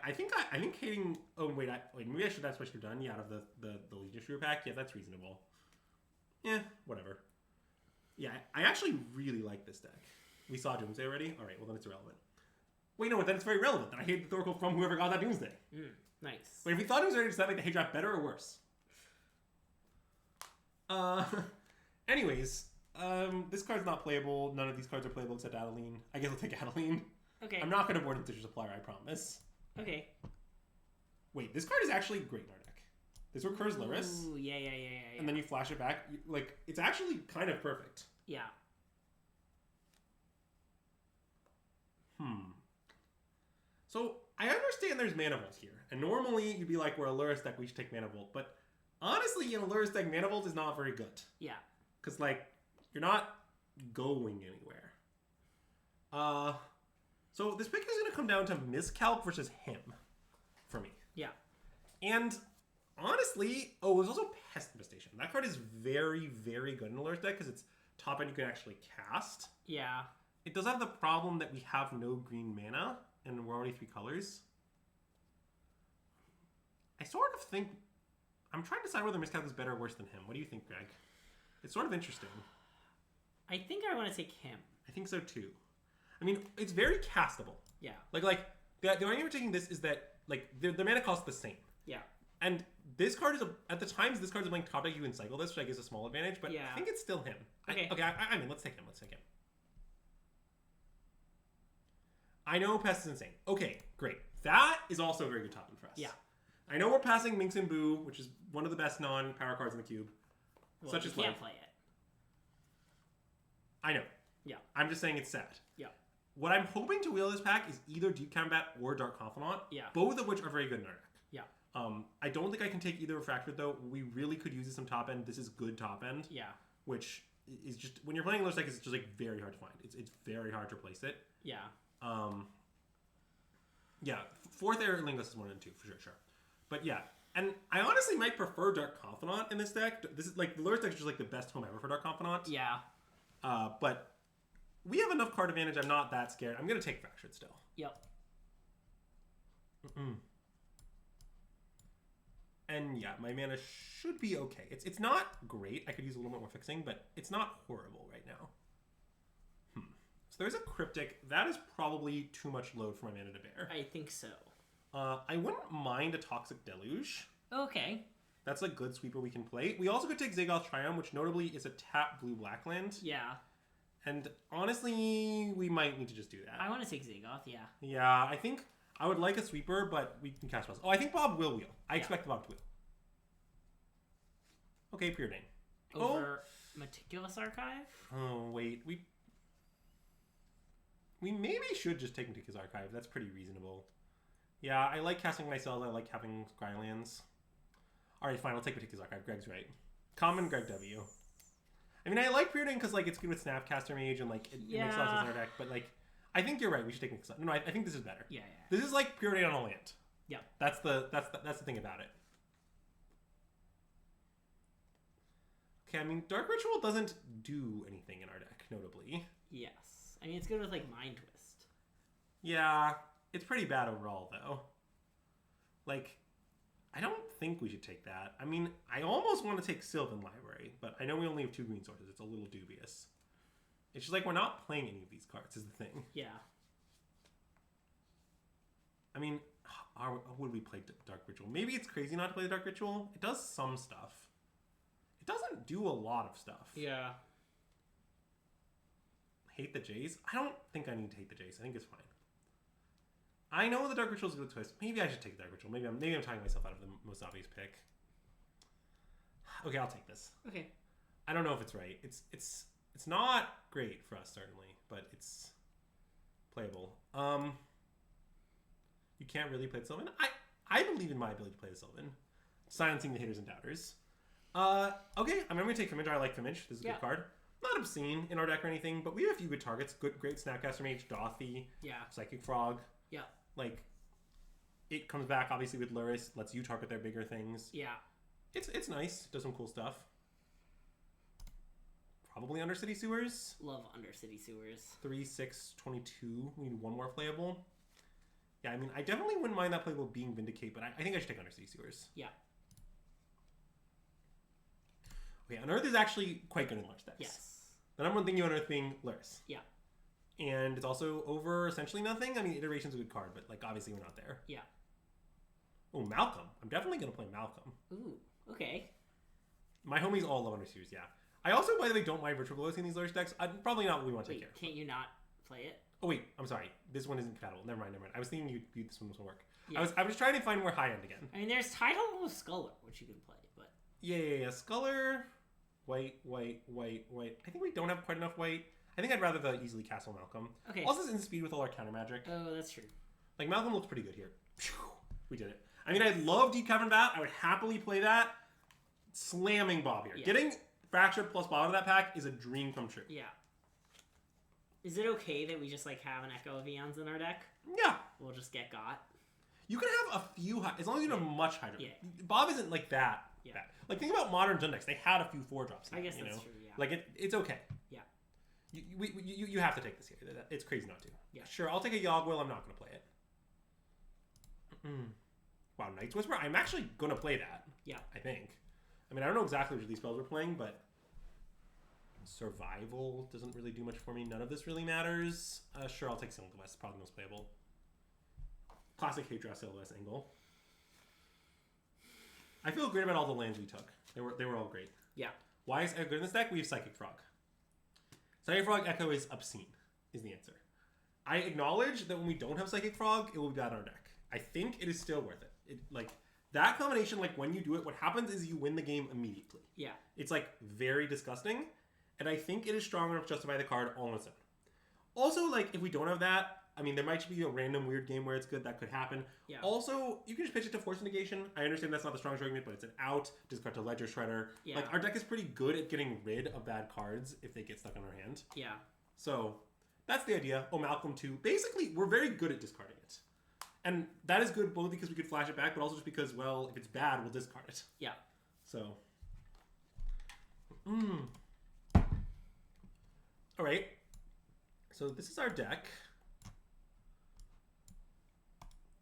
I think hating... Oh, wait, maybe I should have switched to done. Yeah, out of the Legion Shooter pack. Yeah, that's reasonable. Yeah, whatever. Yeah, I actually really like this deck. We saw Doomsday already? Alright, well then it's irrelevant. Wait, no, then it's very relevant. Then I hate the Thoracle from whoever got that Doomsday. Nice. Wait, if we thought Doomsday, does that make the hate draft better or worse? Anyways, this card's not playable. None of these cards are playable except Adeline. I guess I'll take Adeline. Okay. I'm not going to board Institution Supplier, I promise. Okay. Wait, this card is actually great in our deck. This recurs Lurrus. Ooh, yeah. And then you flash it back. It's actually kind of perfect. Yeah. So, I understand there's Mana Vault here. And normally, you'd be like, we're a Lurrus deck, we should take Mana Vault. But honestly, in a Lurrus deck, Mana Vault is not very good. Yeah. Because, you're not going anywhere. So, this pick is going to come down to Miscalc versus him. For me. Yeah. And... honestly, there's also Pest Infestation. That card is very, very good in a Lurrus deck because it's top end you can actually cast. Yeah. It does have the problem that we have no green mana. and we're already 3 colors. I sort of think... I'm trying to decide whether Miscalc is better or worse than him. What do you think, Greg? It's sort of interesting. I think I want to take him. I think so too. I mean, it's very castable. Yeah. The argument for taking this is that like the mana cost the same. Yeah. And this card is at the times this card's a blank top deck, you can cycle this, which I guess is a small advantage. But yeah. I think it's still him. Okay. I mean, let's take him. I know Pest is insane. Okay, great. That is also a very good top end for us. Yeah. I know we're passing Minx and Boo, which is one of the best non-power cards in the cube. Well, such as can't play it. I know. Yeah. I'm just saying it's sad. Yeah. What I'm hoping to wheel this pack is either Deep Combat or Dark Confidant. Yeah. Both of which are very good in our deck. Yeah. I don't think I can take either Refractor though. We really could use some top end. This is good top end. Yeah. Which is just when you're playing Lurrus deck, it's just like very hard to find. It's very hard to replace it. Yeah. Yeah. 4th Air Lingus is 1 and 2 for sure. But yeah. And I honestly might prefer Dark Confidant in this deck. This is like the Lurrus deck is just like the best home ever for Dark Confidant. Yeah. But we have enough card advantage. I'm not that scared. I'm gonna take Fractured still. Yep. And yeah, my mana should be okay. It's not great. I could use a little bit more fixing, but it's not horrible right now. So there's a Cryptic. That is probably too much load for my mana to bear. I think so. I wouldn't mind a Toxic Deluge. Okay. That's a good sweeper we can play. We also could take Zagoth Triumph, which notably is a tap blue-black land. Yeah. And honestly, we might need to just do that. I want to take Zagoth, yeah. Yeah, I think I would like a sweeper, but we can cast spells. Oh, I think Bob will wheel. I expect Bob to wheel. Okay, Preordain. Over Meticulous Archive? Oh, wait. We maybe should just take Meticulous Archive. That's pretty reasonable. Yeah, I like casting myself. I like having Scrylands. Alright, fine. I'll take Meticulous Archive. Greg's right. Common Greg W. I mean, I like Preordain because like it's good with Snapcaster Mage and like it makes a lot of sense in our deck, but like I think you're right. We should take Meticulous. No, I think this is better. Yeah. This is like Preordain on a land. Yeah. That's the thing about it. Okay, I mean, Dark Ritual doesn't do anything in our deck, notably. Yes. I mean, it's good with, like, Mind Twist. Yeah, it's pretty bad overall, though. Like, I don't think we should take that. I mean, I almost want to take Sylvan Library, but I know we only have 2 green sources. It's a little dubious. It's just like we're not playing any of these cards, is the thing. Yeah. I mean, would we play Dark Ritual? Maybe it's crazy not to play the Dark Ritual. It does some stuff. It doesn't do a lot of stuff. Yeah. Hate the Jays? I don't think I need to hate the Jays. I think it's fine. I know the Dark Ritual is a good twist. Maybe I should take the Dark Ritual. Maybe I'm talking myself out of the most obvious pick. Okay, I'll take this. Okay. I don't know if it's right. It's not great for us certainly, but it's playable. You can't really play the Sylvan. I believe in my ability to play the Sylvan, silencing the hitters and doubters. Okay, I'm gonna take Fimage. I like Fimage. This is a good card. Not obscene in our deck or anything, but we have a few good targets. Great Snapcaster Mage, Dothy, Psychic Frog. Yeah. Like, it comes back obviously with Lurrus, lets you target their bigger things. Yeah. It's nice. Does some cool stuff. Probably Undercity Sewers. Love Undercity Sewers. 3, 6, 22. We need 1 more playable. Yeah, I mean, I definitely wouldn't mind that playable being Vindicate, but I think I should take Undercity Sewers. Yeah. Okay, Unearth is actually quite good in large decks. Yes. The number one thing you unearth being Lurrus. Yeah. And it's also over essentially nothing. I mean, Iteration's a good card, but like obviously we're not there. Yeah. Oh, Malcolm. I'm definitely going to play Malcolm. Ooh, okay. My homies all love Underseers, yeah. I also, by the way, don't mind Virtual Glow in these large decks. Probably not what we want to take care of. Can't you not play it? Oh, wait. I'm sorry. This one isn't compatible. Never mind. I was thinking this one will work. Yeah. I was trying to find more high end again. I mean, there's Tidal with Sculler, which you can play, but... Yeah. Sculler... White. I think we don't have quite enough white. I think I'd rather the easily Castle Malcolm. Okay. Also, it's in speed with all our counter magic. Oh, that's true. Like, Malcolm looks pretty good here. We did it. I mean, I love Deep Cavern Bat. I would happily play that. Slamming Bob here. Yeah. Getting Fracture plus Bob out of that pack is a dream come true. Yeah. Is it okay that we just, like, have an Echo of Eons in our deck? Yeah. We'll just get got? You can have a few high, as long as you don't have much hydro. Yeah. Bob isn't like that. Yeah. Bad. Like, think about modern Jund decks. They had a few 4-drops. I guess that's true, yeah. Like, it's okay. Yeah. You have to take this here. It's crazy not to. Yeah. Sure, I'll take a Yogg-Will. I'm not going to play it. Wow, Night's Whisper. I'm actually gonna play that. Yeah. I think. I mean, I don't know exactly which of these spells we're playing, but Survival doesn't really do much for me. None of this really matters. Sure, I'll take Silhouette. Probably the most playable. Classic Hadra Silhouette angle. I feel great about all the lands we took. They were all great. Yeah. Why is Echo good in this deck? We have Psychic Frog. Psychic Frog Echo is obscene, is the answer. I acknowledge that when we don't have Psychic Frog, it will be bad on our deck. I think it is still worth it. That combination, like when you do it, what happens is you win the game immediately. Yeah. It's like very disgusting, and I think it is strong enough to justify the card on its own. Also, like if we don't have that, I mean, there might be a random weird game where it's good. That could happen. Yeah. Also, you can just pitch it to Force Negation. I understand that's not the strongest argument, but it's an out. Discard to Ledger Shredder. Yeah. Like, our deck is pretty good at getting rid of bad cards if they get stuck in our hand. Yeah. So, that's the idea. Oh, Malcolm 2. Basically, we're very good at discarding it. And that is good both because we could flash it back, but also just because, well, if it's bad, we'll discard it. Yeah. So. Alright. So, this is our deck.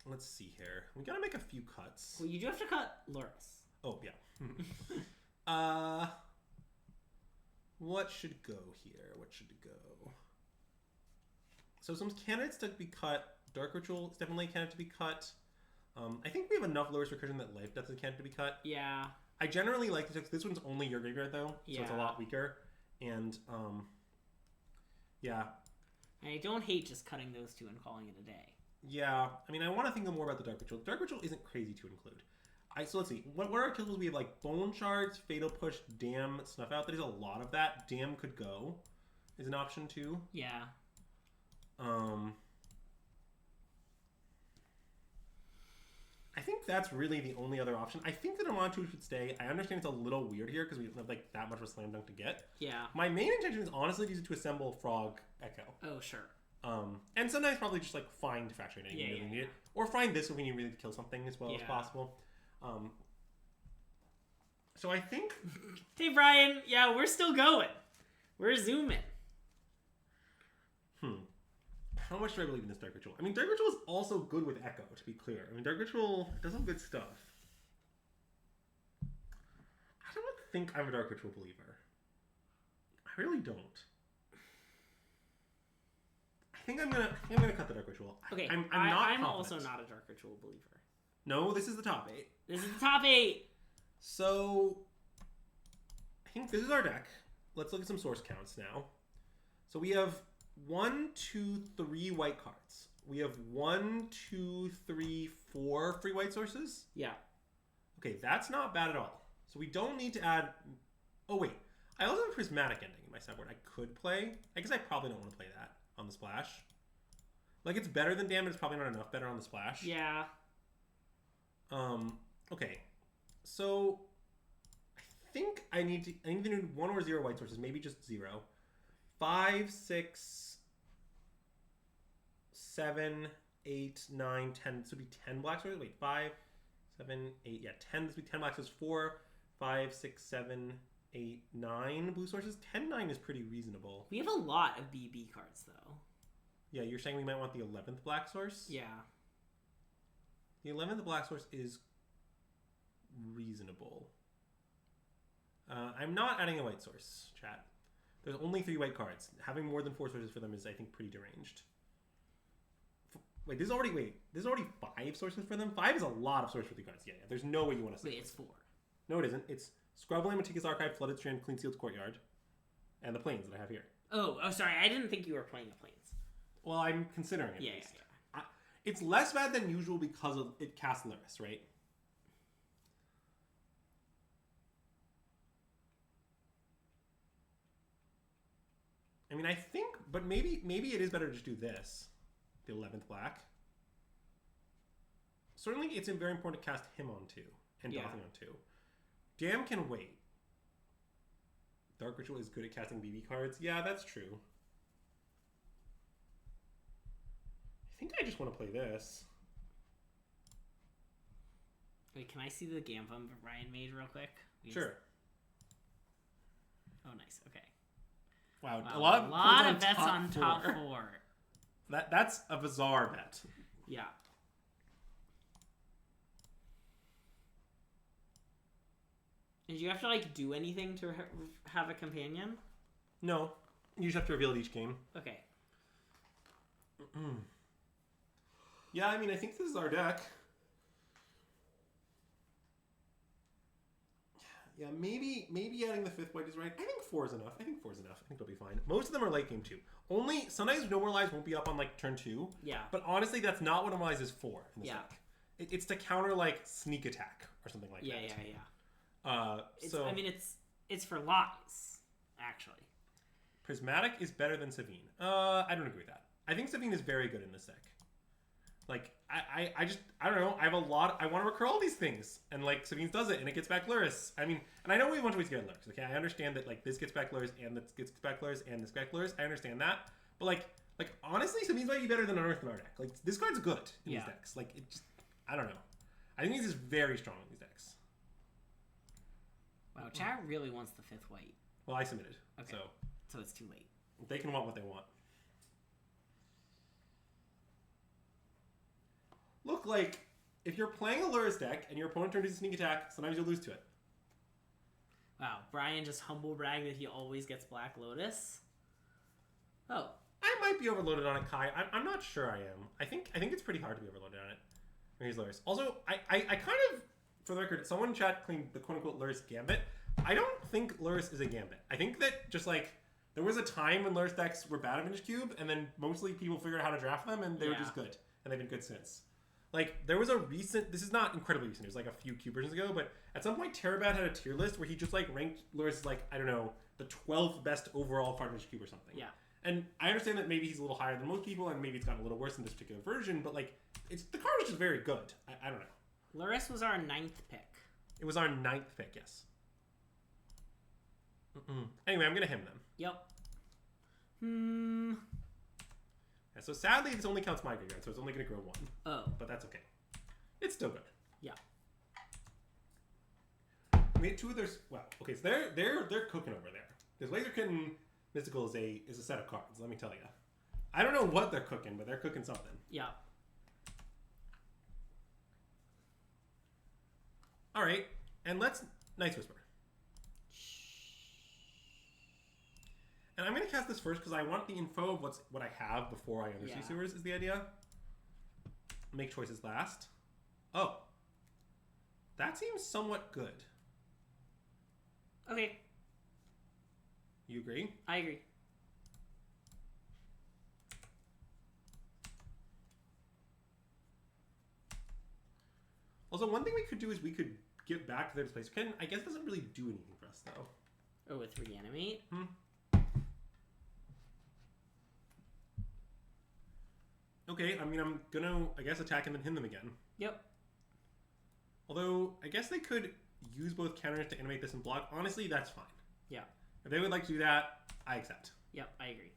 Let's see here. We gotta make a few cuts. Well, you do have to cut Lurrus. Oh, yeah. What should go here? What should go? So some candidates to be cut. Dark Ritual is definitely a candidate to be cut. I think we have enough Lurrus Recursion that Life Death is a candidate to be cut. Yeah. I generally like this one's only your graveyard, though. So it's a Yeah. lot weaker. And, yeah. I don't hate just cutting those two and calling it a day. Yeah, I mean, I want to think more about the Dark Ritual. Dark Ritual isn't crazy to include. So let's see. What are our kills? We have like Bone Shards, Fatal Push, Dam, Snuff Out. There's a lot of that. Dam could go is an option too. Yeah. I think that's really the only other option. I think that Amantu should stay. I understand it's a little weird here because we don't have like that much of a slam dunk to get. Yeah. My main intention is honestly to use it to assemble Frog Echo. Oh, sure. And sometimes probably just like find Fracturing if you really need it. Or find this if we need really to kill something as well as possible. So I think... Hey, Brian. Yeah, we're still going. We're zooming. How much do I believe in this Dark Ritual? I mean, Dark Ritual is also good with Echo, to be clear. I mean, Dark Ritual does some good stuff. I don't think I'm a Dark Ritual believer. I really don't. I think I'm gonna cut the Dark Ritual. Okay, I'm also not a Dark Ritual believer. No, this is the top 8. This is the top 8. So, I think this is our deck. Let's look at some source counts now. So we have 1, 2, 3 white cards. We have 1, 2, 3, 4 free white sources. Yeah. Okay, that's not bad at all. So we don't need to add... Oh, wait. I also have a Prismatic Ending in my sideboard I could play. I guess I probably don't want to play that on the splash. Like, it's better than Damn, but it's probably not enough better on the splash. Yeah. Okay. So, I think I need to do 1 or 0 white sources. Maybe just 0. 5, 6, 7, 8, 9, 10. This would be 10 black sources. Wait, 5, 7, 8. Yeah, 10. This would be 10 black sources. 4, 5, 6, 7, 8, 9 blue sources. 10, 9 is pretty reasonable. We have a lot of BB cards, though. Yeah, you're saying we might want the 11th black source? Yeah. The 11th black source is reasonable. I'm not adding a white source, chat. There's only 3 white cards. Having more than 4 sources for them is, I think, pretty deranged. Wait, this is already 5 sources for them? 5 is a lot of source-worthy cards. Yeah, there's no way you want to say. Wait, it's 4. No, it isn't. It's Scrubland, Matika's Archive, Flooded Strand, Clean Sealed Courtyard, and the Plains that I have here. Oh, sorry. I didn't think you were playing the Plains. Well, I'm considering it. Yeah. It's less bad than usual because of it casts Lurrus, right? I mean, I think, but maybe it is better to just do this, the 11th black. Certainly, it's very important to cast him on 2 and Dothing on 2. Dam can wait. Dark Ritual is good at casting BB cards. Yeah, that's true. I think I just want to play this. Wait, can I see the Gambum Ryan made real quick? Sure. Oh, nice. Okay. Wow, A a lot of bets on top 4. That's a bizarre bet. Yeah. Did you have to like do anything to have a companion? No, you just have to reveal it each game. Okay. Yeah, I mean, I think this is our deck. Yeah, maybe adding the 5th white is right. I think 4 is enough. I think it'll be fine. Most of them are late game too. Only sometimes No More Lies won't be up on like turn 2. Yeah. But honestly, that's not what No More Lies is for in this Yeah. deck. It's to counter like sneak attack or something like that. Yeah. So I mean, it's for lies, actually. Prismatic is better than Savine. I don't agree with that. I think Savine is very good in this deck. Like, I don't know. I have a lot. I want to recur all these things. And, like, Savine does it, and it gets back Lurrus. I mean, and I know we have a bunch of ways to get Lurrus. Okay, I understand that, like, this gets back Lurrus, and this gets back Lurrus, and this gets back Lurrus. I understand that. But, like honestly, Savine might be better than Unearth in our deck. Like, this card's good in these decks. Like, it just, I don't know. I think he's just very strong in these decks. Wow, chat really wants the 5th white. Well, I submitted. Okay. So it's too late. They can want what they want. Look, like, if you're playing a Lurrus deck and your opponent turns a sneak attack, sometimes you'll lose to it. Wow, Brian just humble bragged that he always gets Black Lotus. Oh. I might be overloaded on it, Kai. I'm not sure I am. I think it's pretty hard to be overloaded on it. Here's Lurrus. Also, I kind of, for the record, someone in chat claimed the quote-unquote Lurrus Gambit. I don't think Lurrus is a Gambit. I think that just, like, there was a time when Lurrus decks were bad at Vintage Cube, and then mostly people figured out how to draft them, and they were just good. And they've been good since. Like, there was a recent, this is not incredibly recent, it was like a few Cube versions ago, but at some point, Terabad had a tier list where he just, like, ranked Lurrus as, like, I don't know, the 12th best overall card in Vintage Cube or something. Yeah. And I understand that maybe he's a little higher than most people, and maybe it's gotten a little worse in this particular version, but, like, the card is just very good. I don't know. Lurrus was our 9th pick. It was our 9th pick, yes. Anyway, I'm going to him them. Yep. Yeah, so sadly, this only counts my graveyard, so it's only going to grow 1. Oh. But that's okay. It's still good. Yeah. I mean, 2 of their... Well, okay, so they're cooking over there. Because Laser Kitten Mystical is a set of cards, let me tell you. I don't know what they're cooking, but they're cooking something. Yeah. All right, and let's Night's Whisper. And I'm going to cast this first because I want the info of what I have before I Undersea Sewers is the idea. Make choices last. Oh. That seems somewhat good. Okay. You agree? I agree. Also, one thing we could do is we could get back to their displacer. Ken, I guess doesn't really do anything for us, though. Oh, with Reanimate? Okay, I mean, I'm gonna, I guess, attack and then hit them again. Yep. Although, I guess they could use both counters to animate this and block. Honestly, that's fine. Yeah. If they would like to do that, I accept. Yep, I agree.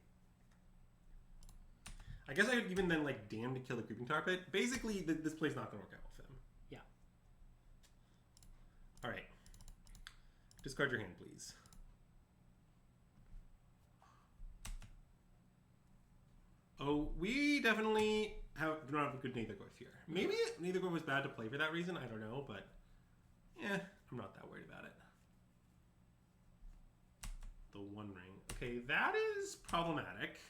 I guess I would even then, like, damn to kill the Creeping Tar Pit. Basically, this play's not gonna work out with him. Yeah. Alright. Discard your hand, please. Oh, we definitely do not have a good Neithergorth here. Maybe Neithergorth was bad to play for that reason. I don't know, but yeah, I'm not that worried about it. The One Ring. Okay, that is problematic.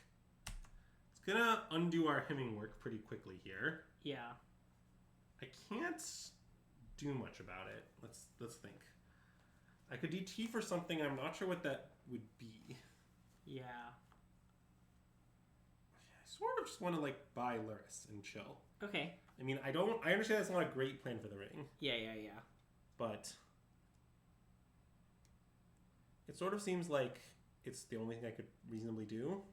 It's gonna undo our hemming work pretty quickly here. Yeah. I can't do much about it. Let's think. I could DT for something. I'm not sure what that would be. Yeah. I sort of just want to, like, buy Lurrus and chill. Okay. I mean, I understand that's not a great plan for the ring. Yeah. But it sort of seems like it's the only thing I could reasonably do.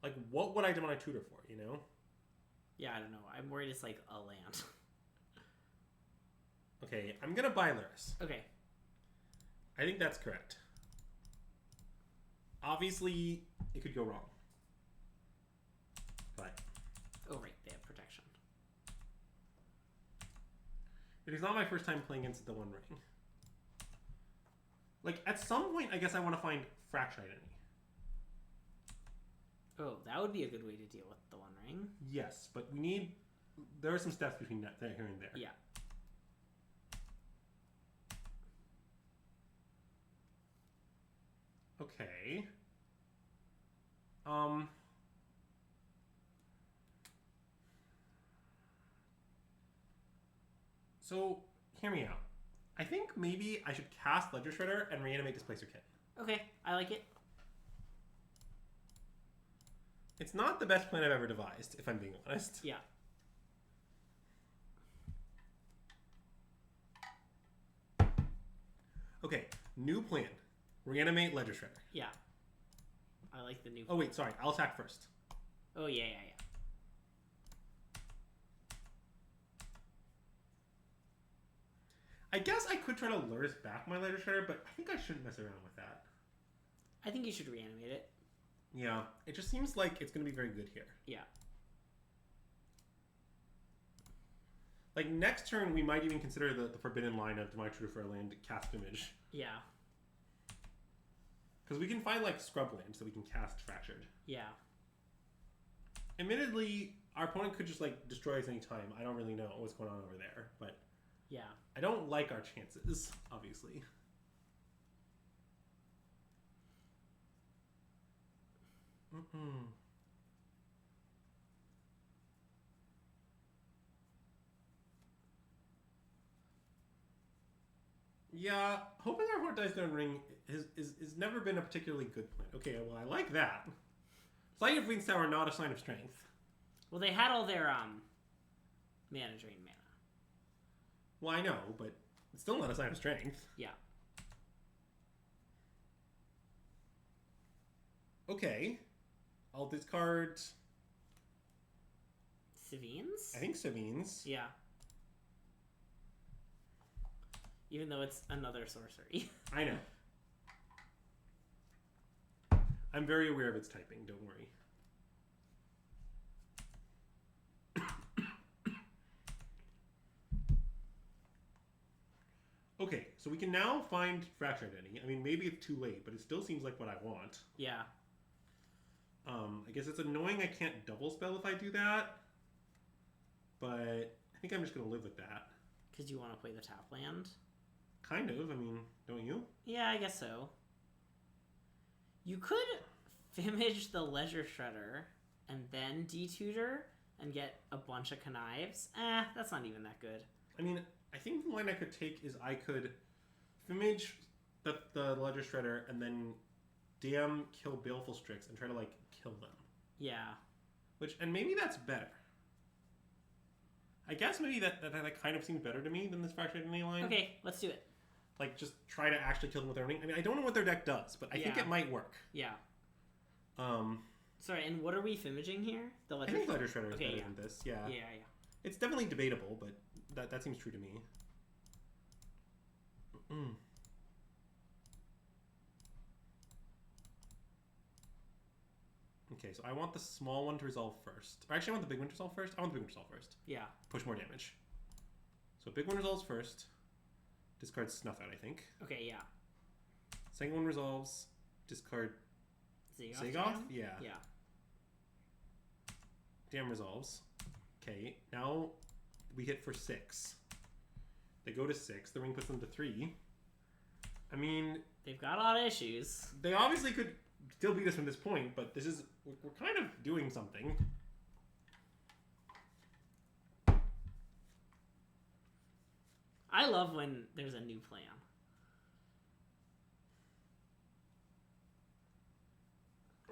Like, what would I demonic tutor for, you know? Yeah, I don't know. I'm worried it's like a land. Okay, I'm gonna buy Lurrus. Okay. I think that's correct. Obviously, it could go wrong. But oh, right. They have protection. it is not my first time playing against the One Ring. Like, at some point, I guess I want to find Fraction Identity. Oh, that would be a good way to deal with the One Ring. Yes, but we need... There are some steps between that here and there. Yeah. Okay. So, hear me out. I think maybe I should cast Ledger Shredder and reanimate Displacer Kit. Okay, I like it. It's not the best plan I've ever devised, if I'm being honest. Yeah. Okay, new plan. Reanimate Ledger Shredder. Yeah. I like the new Oh, wait, sorry. I'll attack first. Oh, yeah. I guess I could try to Lurrus back my Ledger Shredder, but I think I shouldn't mess around with that. I think you should reanimate it. Yeah, it just seems like it's going to be very good here. Yeah. Like, next turn, we might even consider the forbidden line of Divine True for a land cast image. Yeah. Because we can find, like, scrub lands that we can cast Fractured. Yeah. Admittedly, our opponent could just, like, destroy us anytime. I don't really know what's going on over there, but... Yeah. I don't like our chances, obviously. Yeah, hoping our opponent dies down ring is never been a particularly good plan. Okay, well, I like that. Flight of Wings Tower, not a sign of strength. Well, they had all their mana drain mana. Well, I know, but it's still not a sign of strength. Yeah. Okay. I'll discard... Savines? I think Savines. Yeah. Even though it's another sorcery. I know. I'm very aware of its typing, don't worry. Okay, so we can now find Fracture Identity. I mean, maybe it's too late, but it still seems like what I want. Yeah. I guess it's annoying I can't double spell if I do that. But I think I'm just going to live with that. Because you want to play the tap land? Kind of. I mean, don't you? Yeah, I guess so. You could Fimage the Ledger Shredder and then detutor and get a bunch of connives. That's not even that good. I mean, I think the line I could take is I could Fimage the Ledger Shredder and then DM kill Baleful Strix and try to, like, kill them. Yeah. And maybe that's better. I guess maybe that kind of seems better to me than this Fractured Identity line. Okay, let's do it. Like, just try to actually kill them with their ring. I mean, I don't know what their deck does, but I think it might work. Yeah. Sorry, and what are we Fimaging here? The Ledger I think Ledger Shredder is better yeah. than this. Yeah. Yeah. It's definitely debatable, but that seems true to me. Okay, so I want the small one to resolve first. Or actually, I want the big one to resolve first. I want the big one to resolve first. Yeah. Push more damage. So big one resolves first. Discard Snuff Out, I think. Okay, yeah. Second one resolves. Discard Zagoth? Yeah. Yeah. Dam resolves. Okay, now we hit for 6. They go to 6. The ring puts them to 3. I mean... They've got a lot of issues. They obviously could still beat us from this point, but this is... We're kind of doing something. I love when there's a new plan.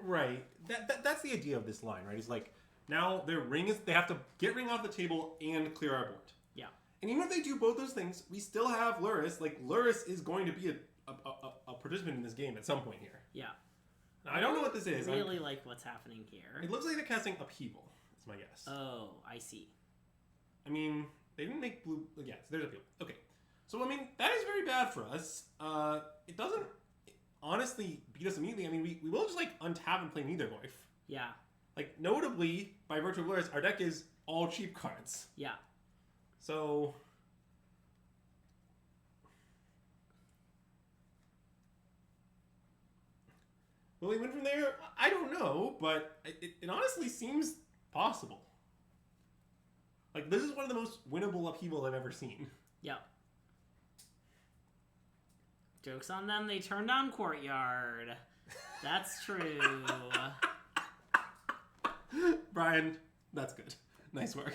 Right. That's the idea of this line, right? It's like, now their ring is... They have to get ring off the table and clear our board. Yeah. And even if they do both those things, we still have Lurrus. Like, Lurrus is going to be a participant in this game at some point here. Yeah. Now, I don't know what this is. I really like what's happening here. It looks like they're casting Upheaval, is my guess. Oh, I see. I mean, they didn't make blue... Yeah, so there's Upheaval. Okay. So, I mean, that is very bad for us. It doesn't honestly beat us immediately. I mean, we will just, like, untap and play Neithergoif. Yeah. Like, notably, by virtue of Lurrus, our deck is all cheap cards. Yeah. So... Will we win from there? I don't know, but it honestly seems possible. Like, this is one of the most winnable upheavals I've ever seen. Yep. Joke's on them, they turned on Courtyard. That's true. Brian, that's good. Nice work.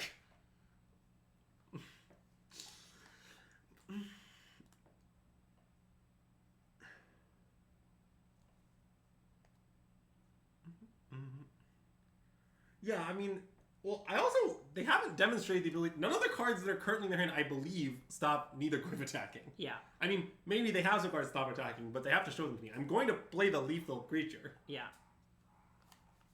Yeah, I mean, well, they haven't demonstrated the ability. None of the cards that are currently in their hand, I believe, stop neither Goyf attacking. Yeah. I mean, maybe they have some cards stop attacking, but they have to show them to me. I'm going to play the lethal creature. Yeah.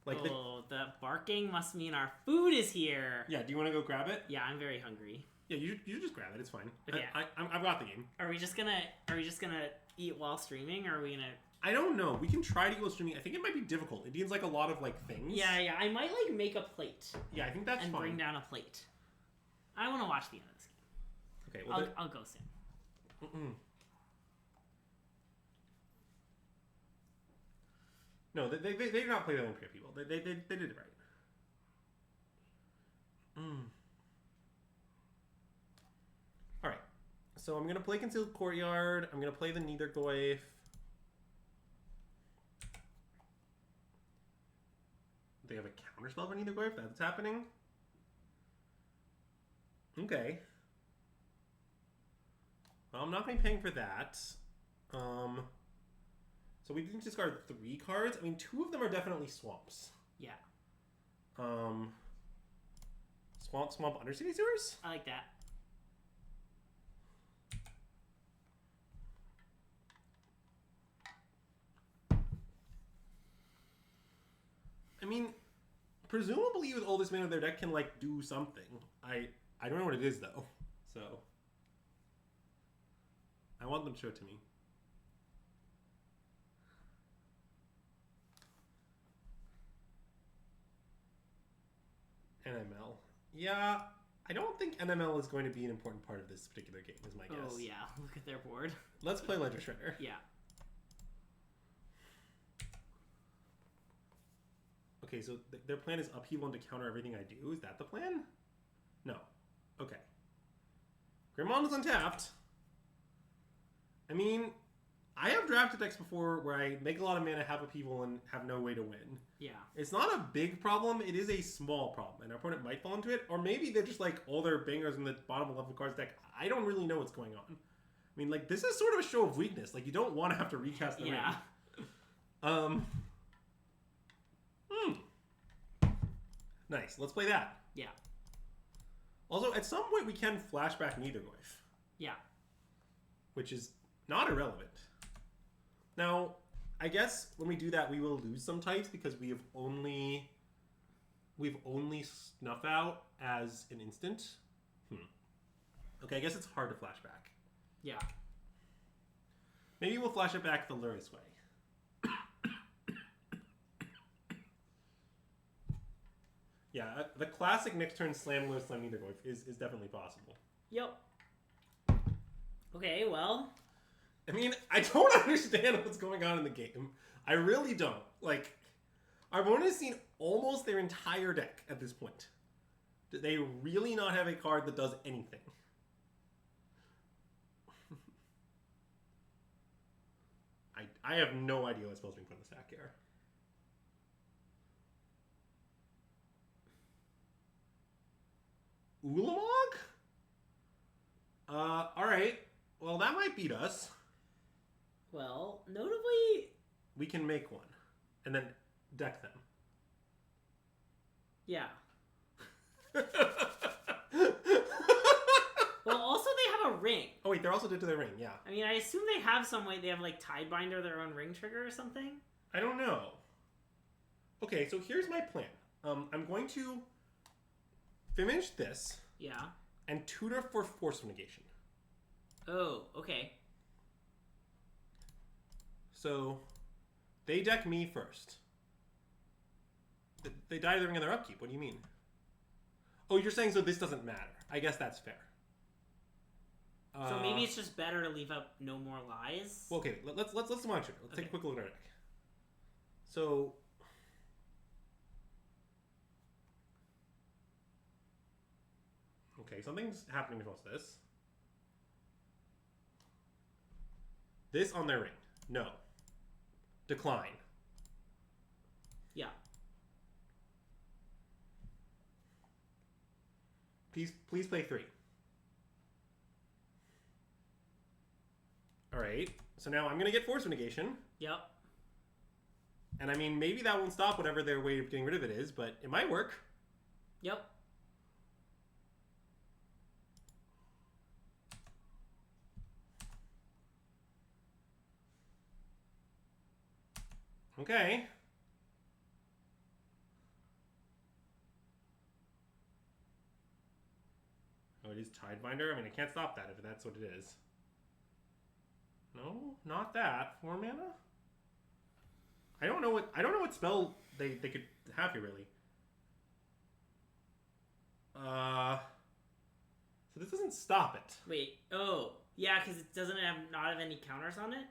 Like the barking must mean our food is here. Yeah, do you want to go grab it? Yeah, I'm very hungry. Yeah, you just grab it. It's fine. Okay. I've got the game. Are we just gonna eat while streaming, or are we gonna? I don't know. We can try to go streaming. I think it might be difficult. It needs like a lot of like things. Yeah. I might like make a plate. Yeah, I think that's fine. And bring down a plate. I want to watch the end of this game. Okay. Well, I'll go soon. No, they did not play the Olympia people. They did it right. All right. So I'm gonna play Concealed Courtyard. I'm gonna play the Neither Goyf. They have a counterspell for Neither Goyf. That's happening. Okay. Well, I'm not gonna be paying for that. So we didn't discard 3 cards. I mean, 2 of them are definitely swamps. Yeah. Swamp, Undercity Sewers? I like that. I mean, presumably with all this mana, their deck can, like, do something. I don't know what it is, though. So, I want them to show it to me. NML. Yeah, I don't think NML is going to be an important part of this particular game, is my guess. Oh, yeah. Look at their board. Let's play Ledger Shredder. Yeah. Okay, so their plan is upheaval to counter everything I do. Is that the plan? No. Okay. Grimond is untapped. I mean, I have drafted decks before where I make a lot of mana, have upheaval, and have no way to win. Yeah. It's not a big problem. It is a small problem. And our opponent might fall into it. Or maybe they're just like all their bangers in the bottom 11 cards deck. I don't really know what's going on. I mean, like, this is sort of a show of weakness. Like, you don't want to have to recast the ring. Nice. Let's play that. Yeah. Also, at some point, we can flashback Neither Goyf. Yeah. Which is not irrelevant. Now, I guess when we do that, we will lose some types because we've only Snuff Out as an instant. Okay, I guess it's hard to flashback. Yeah. Maybe we'll flash it back the Lurrus way. Yeah, the classic next turn slam Lurrus slam Neither Goyf is definitely possible. Yep. Okay, well. I mean, I don't understand what's going on in the game. I really don't. Like, our opponent has seen almost their entire deck at this point. Do they really not have a card that does anything? I have no idea what spells being put in the stack here. Ulamog? Alright. Well, that might beat us. Well, notably... We can make one. And then deck them. Yeah. Well, also they have a ring. Oh, wait, they're also did to their ring, yeah. I mean, I assume they have some way. They have, like, Tidebinder, their own ring trigger or something? I don't know. Okay, so here's my plan. I'm going to finish this. Yeah. And tutor for Force Negation. Oh, okay. So, they deck me first. They die to the ring of their upkeep. What do you mean? Oh, you're saying so this doesn't matter. I guess that's fair. So maybe it's just better to leave up no more lies. Well, okay, let's watch it. Let's take a quick look at our deck. So, okay, something's happening with this. This on their ring. No. Decline. Please play 3. Alright, so now I'm going to get Force Negation. Yep. And I mean, maybe that won't stop whatever their way of getting rid of it is, but it might work. Yep. Okay. Oh, it is Tidebinder? I mean, I can't stop that if that's what it is. No, not that. 4 mana? I don't know what spell they could have here really. So this doesn't stop it. Wait. Oh, yeah, because it doesn't not have any counters on it.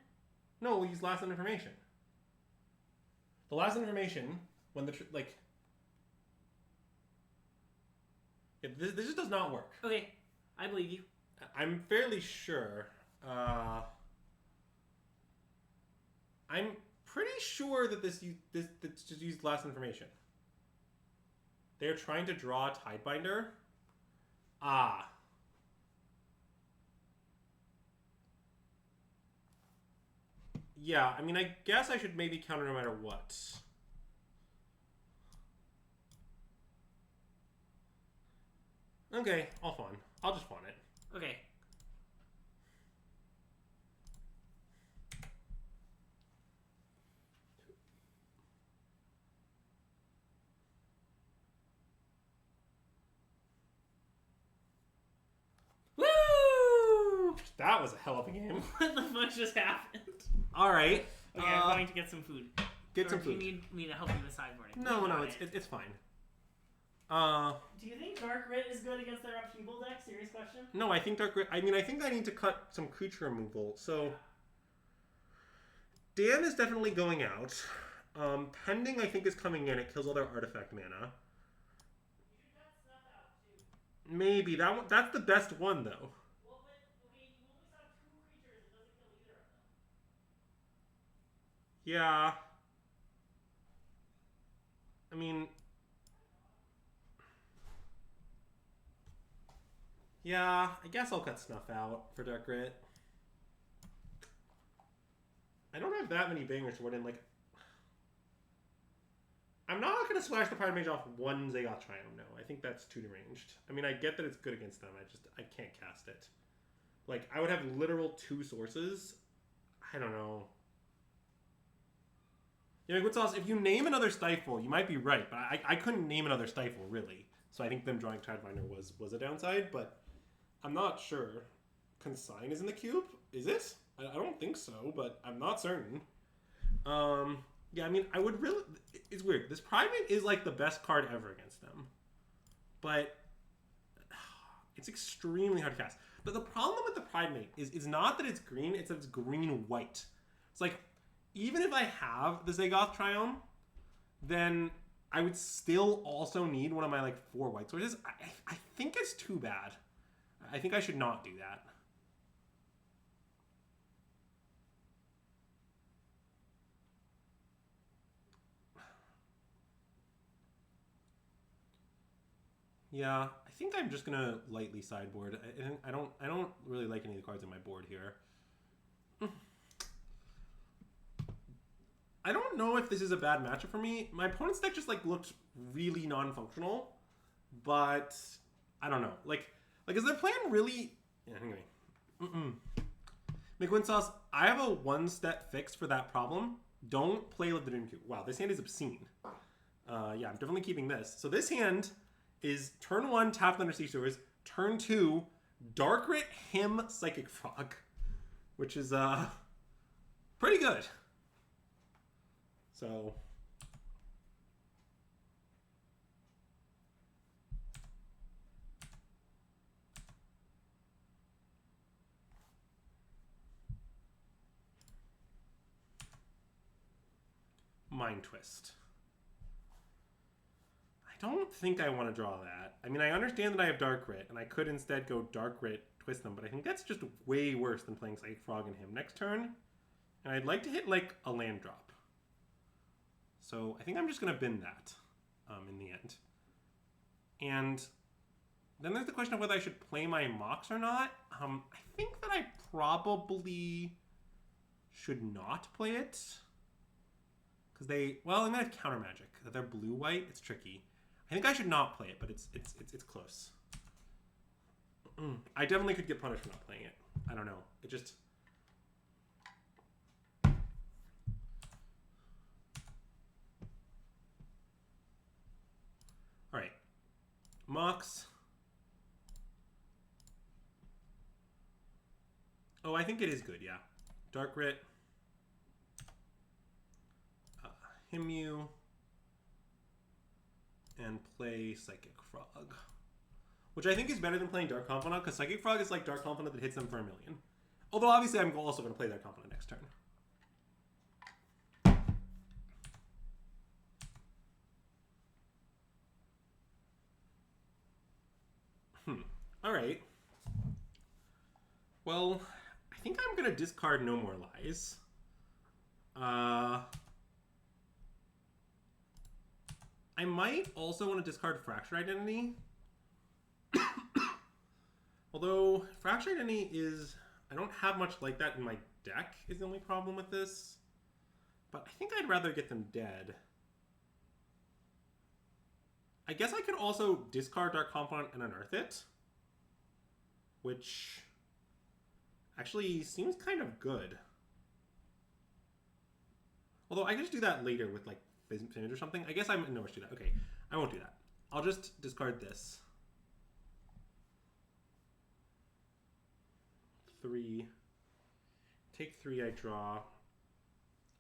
No, we'll use last information. The last information when yeah, this just does not work. Okay, I believe you. I'm fairly sure. I'm pretty sure that this just used last information. They're trying to draw a Tidebinder. Ah. Yeah, I mean, I guess I should maybe counter no matter what. Okay, I'll fawn. I'll just fawn it. Okay. Woo! That was a hell of a game. What the fuck just happened? All right. Okay, I'm going to get some food. Get some food. Do you need me to help you with sideboarding? No, it's fine. Do you think Dark Rit is good against their upheaval deck? Serious question. No, I think Dark Rit. I mean, I think I need to cut some creature removal. So, Dan is definitely going out. Pending, I think, is coming in. It kills all their artifact mana. You should cut Snuff out too. Maybe that's the best one though. Well, but okay, you only saw 2 creatures. It doesn't kill either of them. Yeah. I mean, yeah, I guess I'll cut Snuff out for Dark Rit. I don't have that many bangers to win in, like... I'm not going to splash the Pirate Mage off one Zagoth Triome, no. I think that's too deranged. I mean, I get that it's good against them, I can't cast it. Like, I would have literal 2 sources. I don't know. Yeah, like, what's if you name another Stifle, you might be right, but I couldn't name another Stifle, really. So I think them drawing Tidebinder was a downside, but I'm not sure. Consign is in the cube? Is it? I don't think so, but I'm not certain. Yeah, I mean, I would really... It's weird. This Primate is, like, the best card ever against them. But it's extremely hard to cast. But the problem with the Primate is not that it's green, it's that it's green-white. It's like, even if I have the Zagoth Triome, then I would still also need one of my, like, 4 white sources. I think it's too bad. I think I should not do that. Yeah, I think I'm just gonna lightly sideboard. I don't really like any of the cards on my board here. I don't know if this is a bad matchup for me. My opponent's deck just like looked really non-functional, but I don't know. Like is their plan really? Yeah, anyway. McWin Sauce, I have a 1-step fix for that problem. Don't play with the Doom Cube. Wow, this hand is obscene. Yeah, I'm definitely keeping this. So this hand is turn 1, tap Thunder Sea Sewers. Turn 2, Dark Rit him Psychic Frog, which is pretty good. So Mind Twist. I don't think I want to draw that. I mean, I understand that I have Dark Rit, and I could instead go Dark Rit, twist them, but I think that's just way worse than playing Psychic Frog and him next turn. And I'd like to hit, like, a land drop. So I think I'm just going to bin that in the end. And Then there's the question of whether I should play my Mox or not. I think that I probably should not play it. Because they... Well, I'm going to have counter magic. They're blue-white. It's tricky. I think I should not play it, but it's close. I definitely could get punished for not playing it. I don't know. It just... Alright. Mox. Oh, I think it is good, yeah. Dark Grit. Himyu. And play Psychic Frog. Which I think is better than playing Dark Confidant, because Psychic Frog is like Dark Confidant that hits them for 1 million. Although obviously I'm also going to play Dark Confidant next turn. Alright. Well, I think I'm going to discard No More Lies. I might also want to discard Fractured Identity. Although, Fractured Identity is... I don't have much like that in my deck, is the only problem with this. But I think I'd rather get them dead. I guess I could also discard Dark Confidant and unearth it. Which actually seems kind of good. Although I could just do that later with like Finish or something. I guess I'm in no rush to do that. Okay, I won't do that. I'll just discard this. 3. Take 3, I draw.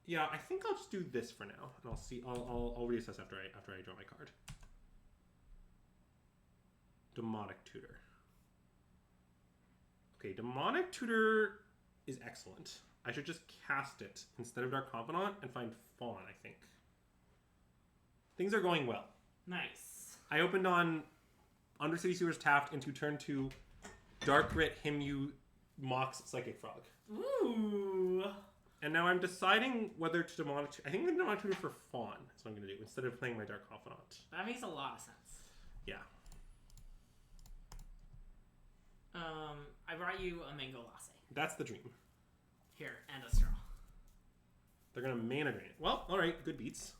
Yeah, I think I'll just do this for now. And I'll see I'll reassess after I draw my card. Demonic Tutor. Okay, Demonic Tutor is excellent. I should just cast it instead of Dark Confidant and find Fawn, I think. Things are going well. Nice. I opened on Undercity Sewers tapped into turn 2 Dark Grit Himyu Mox Psychic Frog. Ooh. And now I'm deciding whether to Demonic Tutor. I think I'm Demonic Tutor for Fawn. That's what I'm going to do instead of playing my Dark Confidant. That makes a lot of sense. Yeah. I brought you a mango latte. That's the dream. Here, and a straw. They're going to mana drain it. Well, alright, good beats.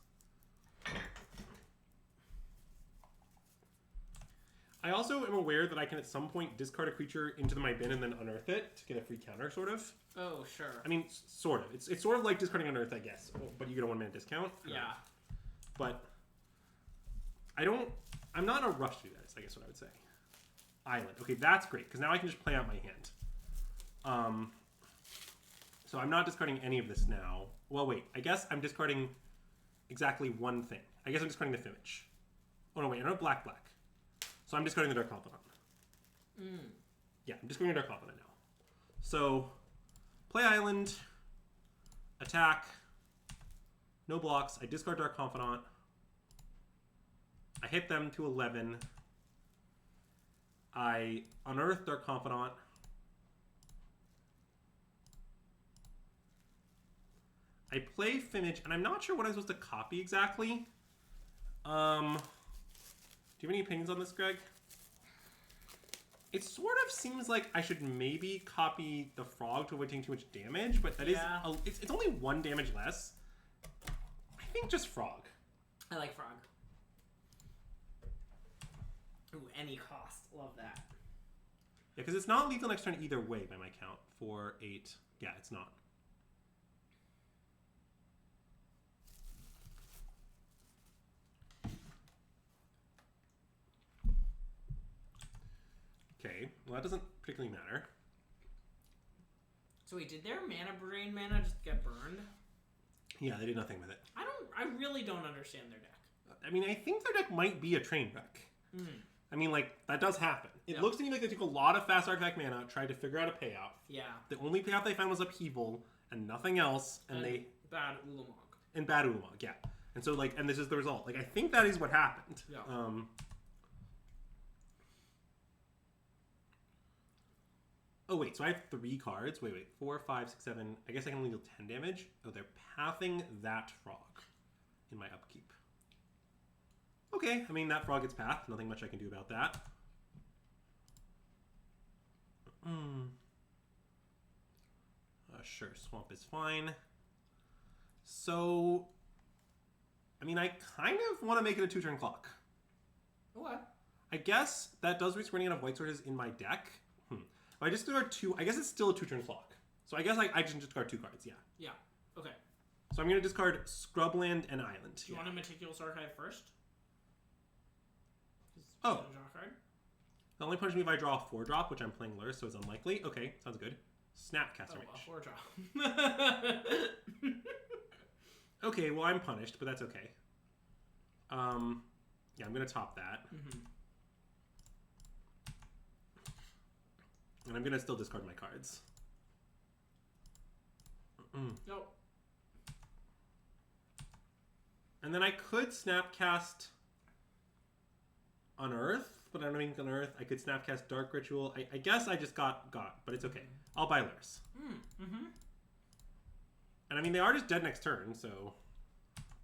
I also am aware that I can at some point discard a creature into my bin and then unearth it to get a free counter, sort of. Oh, sure. I mean, sort of. It's sort of like discarding unearth, I guess. But you get a 1 mana discount. Yeah. But I'm not in a rush to do that, is I guess what I would say. Island. Okay, that's great, because now I can just play out my hand. So I'm not discarding any of this now. Well, wait. I guess I'm discarding exactly one thing. I guess I'm discarding the Fimage. Oh, no, wait. I know black. So I'm discarding the Dark Confidant. Yeah, I'm discarding the Dark Confidant now. So, play Island. Attack. No blocks. I discard Dark Confidant. I hit them to 11. I unearth Dark Confidant. I play Fimage, and I'm not sure what I'm supposed to copy exactly. Do you have any opinions on this, Greg? It sort of seems like I should maybe copy the Frog to avoid taking too much damage, but that is it's only 1 damage less. I think just Frog. I like Frog. Ooh, any cost. Love that. Yeah, because it's not lethal next turn either way by my count. 4, 8. Yeah, it's not. Okay, well that doesn't particularly matter. So wait, did their mana just get burned? Yeah, they did nothing with it. I really don't understand their deck. I mean, I think their deck might be a train wreck. I mean, like, that does happen. It looks to me like they took a lot of fast artifact mana, tried to figure out a payout. Yeah. The only payout they found was Upheaval and nothing else, and they... Bad Ulamog. And bad Ulamog, yeah. And so, like, and this is the result. Like, I think that is what happened. Yeah. Oh, wait, so I have 3 cards. Wait. 4, 5, 6, 7. I guess I can only deal 10 damage. Oh, they're pathing that Frog in my upkeep. Okay, I mean, that Frog gets pathed. Nothing much I can do about that. Sure, swamp is fine. So, I mean, I kind of want to make it a 2-turn clock. Okay. I guess that does risk running out of white sources in my deck. If I just discard 2, I guess it's still a 2-turn clock. So I guess I just discard 2 cards, yeah. Yeah. Okay. So I'm going to discard Scrubland and Island. Do you want a Meticulous Archive first? Oh. Draw a card? The only punishment me if I draw a 4-drop, which I'm playing Lurrus, so it's unlikely. Okay, sounds good. Snapcaster Mage. Well, 4-draw. Okay, well, I'm punished, but that's okay. Yeah, I'm going to top that. And I'm going to still discard my cards. Nope. And then I could Snapcast Unearth, but I don't think Unearth. I could Snapcast Dark Ritual. I guess I just got, but it's okay. I'll buy Lurrus. And I mean, they are just dead next turn, so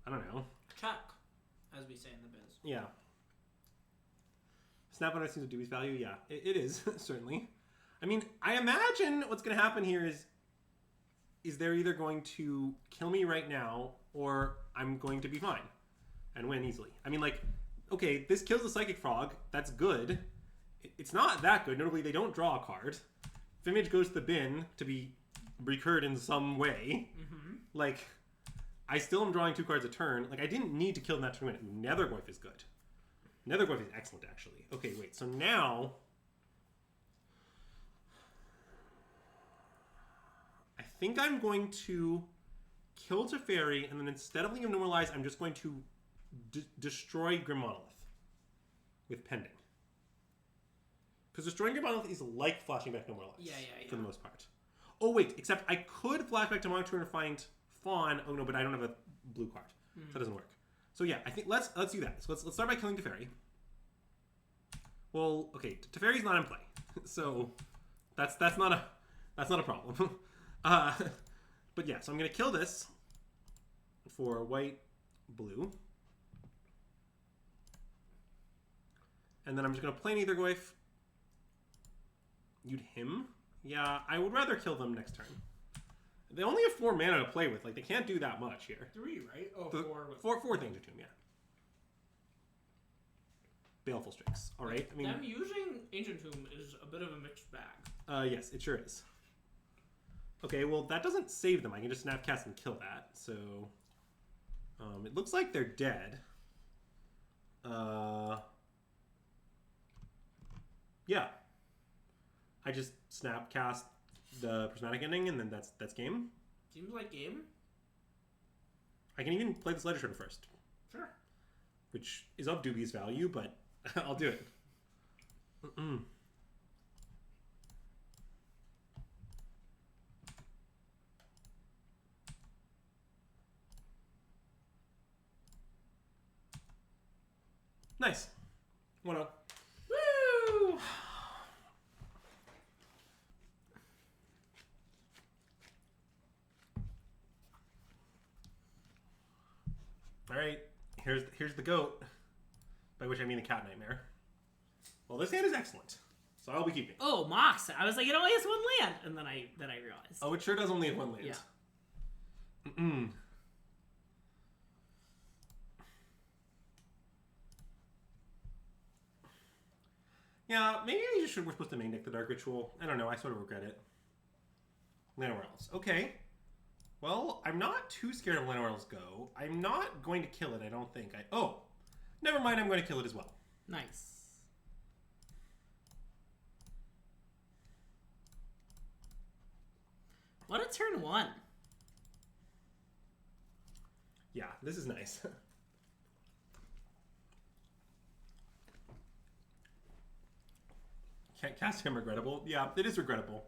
I don't know. Check, as we say in the biz. Yeah. Snap Unearth seems to do its value. Yeah, it is, certainly. I mean, I imagine what's going to happen here is they're either going to kill me right now, or I'm going to be fine and win easily. I mean, like, okay, this kills the Psychic Frog. That's good. It's not that good. Notably, they don't draw a card. Image goes to the bin to be recurred in some way. Like, I still am drawing 2 cards a turn. Like, I didn't need to kill them that turn. Nethergoyf is good. Nethergoyf is excellent, actually. Okay, wait. So now, I think I'm going to kill Teferi, and then instead of leaving him normalized, I'm just going to destroy Grim Monolith with Pending. Because destroying Grim Monolith is like flashing back normalized. Yeah. For the most part. Oh, wait. Except I could flash back to Monitor and find Fawn. Oh, no, but I don't have a blue card. So that doesn't work. So, yeah, I think let's do that. So let's start by killing Teferi. Well, okay, Teferi's not in play. So that's not a problem. But yeah, so I'm going to kill this for white, blue. And then I'm just going to play Nethergoyf. You'd him? Yeah, I would rather kill them next turn. They only have 4 mana to play with. Like, they can't do that much here. 3, right? Oh, 4 things to him, yeah. Baleful Strix. All right. I mean, them using Ancient Tomb is a bit of a mixed bag. Yes, it sure is. Okay, well, that doesn't save them. I can just Snapcast and kill that. So, it looks like they're dead. Yeah. I just Snapcast the Prismatic Ending, and then that's game. Seems like game. I can even play this Ledger Shredder first. Sure. Which is of dubious value, but I'll do it. Nice. 1-0. Woo! All right, here's the goat, by which I mean the Cat Nightmare. Well, this hand is excellent, so I'll be keeping. Oh, Mox! I was like, it only has 1 land, and then I realized. Oh, it sure does only have 1 land. Yeah. Yeah, maybe we're supposed to main deck the Dark Ritual. I don't know. I sort of regret it. Llanowar Elves. Okay. Well, I'm not too scared of Llanowar Elves Go. I'm not going to kill it, I don't think. Oh, never mind. I'm going to kill it as well. Nice. What a turn 1. Yeah, this is nice. Can't cast him regrettable. Yeah, it is regrettable.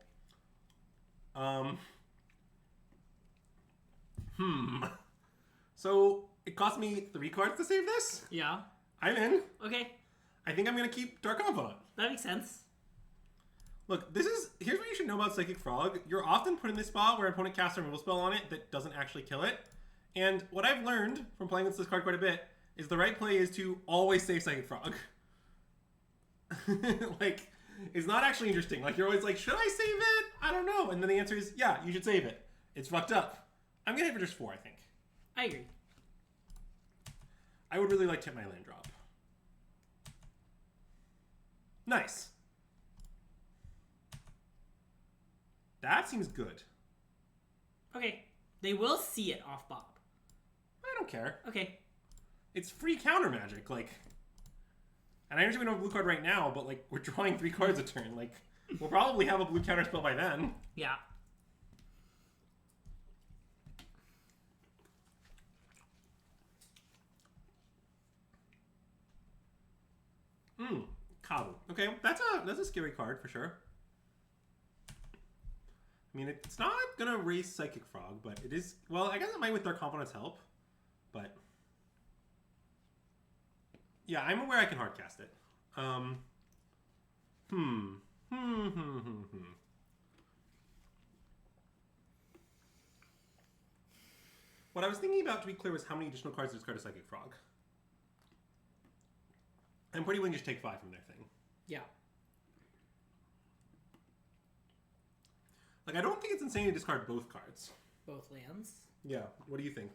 So it cost me 3 cards to save this? Yeah. I'm in. Okay. I think I'm going to keep Dark Confidant. That makes sense. Look, here's what you should know about Psychic Frog. You're often put in this spot where an opponent casts a removal spell on it that doesn't actually kill it. And what I've learned from playing with this card quite a bit is the right play is to always save Psychic Frog. Like, is not actually interesting. Like, you're always like, should I save it? I don't know. And then the answer is, yeah, you should save it. It's fucked up. I'm gonna hit for just 4, I think. I agree. I would really like to hit my land drop. Nice. That seems good. Okay. They will see it off Bob. I don't care. Okay. It's free counter magic, like... And I understand we don't have a blue card right now, but, like, we're drawing 3 cards a turn. Like, we'll probably have a blue counter spell by then. Yeah. Kabu. Okay, that's a scary card for sure. I mean, it's not gonna raise Psychic Frog, but it is... Well, I guess it might with Dark Confidant's help, but... Yeah, I'm aware I can hardcast it. What I was thinking about, to be clear, was how many additional cards discard a Psychic Frog. I'm pretty willing to just take 5 from their thing. Yeah. Like, I don't think it's insane to discard both cards. Both lands. Yeah, what do you think?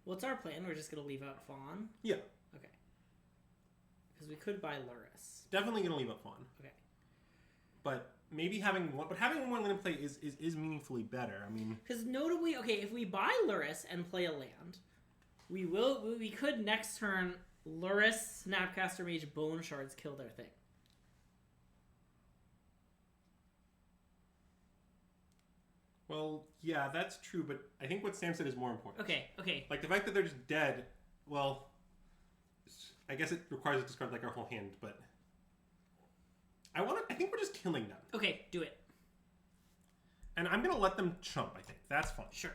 What's our plan? We're just going to leave out Fawn? Yeah. Okay. Because we could buy Lurrus. Definitely going to leave up Fawn. Okay. But maybe having one more land in play is meaningfully better. I mean... Because notably, okay, if we buy Lurrus and play a land, we could next turn Lurrus, Snapcaster Mage, Bone Shards kill their thing. Well, yeah, that's true, but I think what Sam said is more important. Okay. Like, the fact that they're just dead, well, I guess it requires us to discard, like, our whole hand, but... I think we're just killing them. Okay, do it. And I'm gonna let them chump, I think. That's fine. Sure.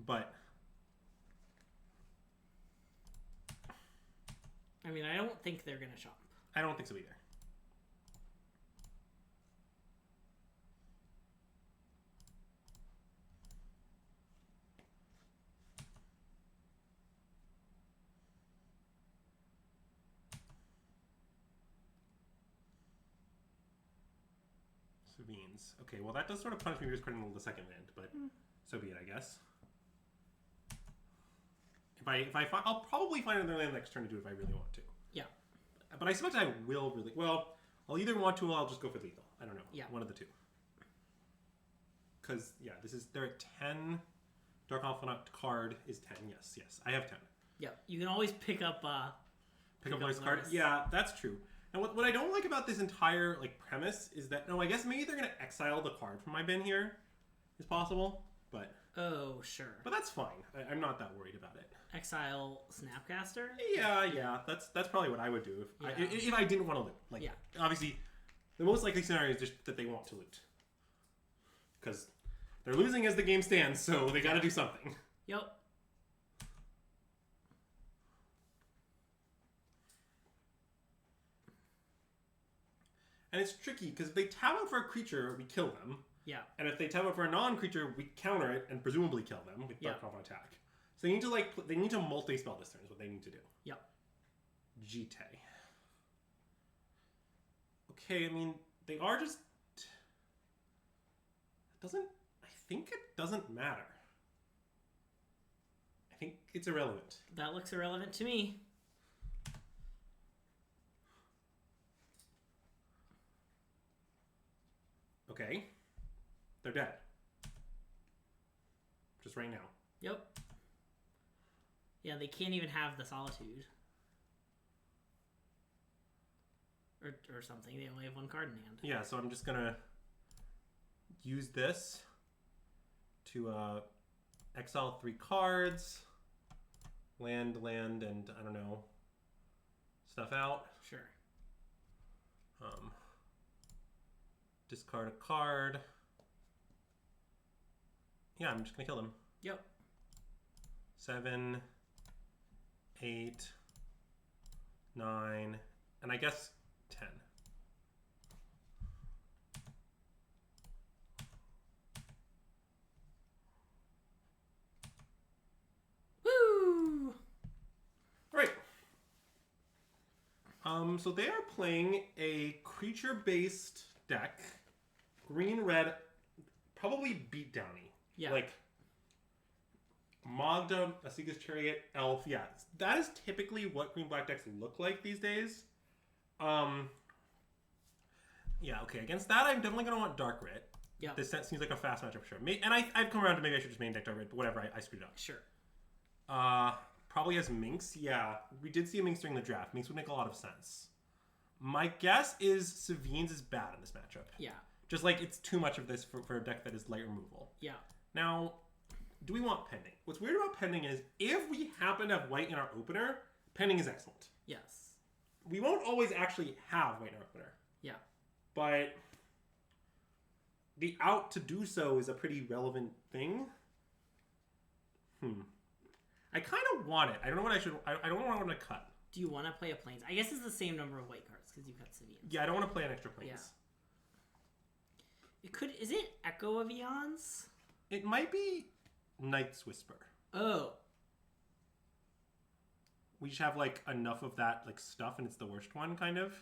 But... I mean, I don't think they're gonna chomp. I don't think so either. Beans. Okay, well that does sort of punish me for discarding the second land, but so be it, I guess. I'll probably find another land next turn to do it if I really want to. Yeah. But I suspect I will really... Well, I'll either want to or I'll just go for lethal. I don't know. Yeah. One of the two. Because, yeah, they're at 10. Dark Confidant card is 10. Yes. I have 10. Yeah. You can always pick up Lurrus card. Yeah, that's true. And what I don't like about this entire premise is that, no, I guess maybe they're going to exile the card from my bin here. Is possible, but... Oh, sure. But that's fine. I'm not that worried about it. Exile Snapcaster? Yeah. That's probably what I would do if I didn't want to loot. Obviously, the most likely scenario is just that they want to loot. Because they're losing as the game stands, so they got to do something. Yep. And it's tricky, because if they tap out for a creature, we kill them. Yeah. And if they tap out for a non-creature, we counter it and presumably kill them with Dark Confidant attack. So they need to multi-spell this turn is what they need to do. Yep. Jite. Okay, I mean, they are just... I think it doesn't matter. I think it's irrelevant. That looks irrelevant to me. Okay. They're dead. Just right now. Yep. Yeah, they can't even have the Solitude. Or something. They only have 1 card in hand. Yeah, so I'm just gonna use this to exile 3 cards, land, and I don't know, stuff out. Sure. Discard a card. Yeah, I'm just gonna kill them. Yep. 7, 8, 9, and I guess 10. Woo! So they are playing a creature-based deck, green-red, probably beatdowny. Yeah. Like Magda, Asiga's Chariot, Elf. Yeah, that is typically what green-black decks look like these days. Yeah, okay. Against that, I'm definitely going to want Dark Red. Yeah. This set seems like a fast matchup for sure. And I've come around to maybe I should just main deck Dark Red, but whatever, I screwed up. Sure. Probably as Minx. Yeah, we did see a Minx during the draft. Minx would make a lot of sense. My guess is Sevine's is bad in this matchup. Yeah. Just like it's too much of this for a deck that is light removal. Yeah. Now, do we want Pending? What's weird about Pending is if we happen to have white in our opener, Pending is excellent. Yes. We won't always actually have white in our opener. Yeah. But the out to do so is a pretty relevant thing. I kind of want it. I don't know what I should. I don't know what I'm going to cut. Do you want to play a plains? I guess it's the same number of white cards because you cut Sevian. Yeah, I don't want to play an extra plains. Yeah. It could. Is it Echo of Eons? It might be Night's Whisper. Oh. We just have like enough of that like stuff, and it's the worst one, kind of.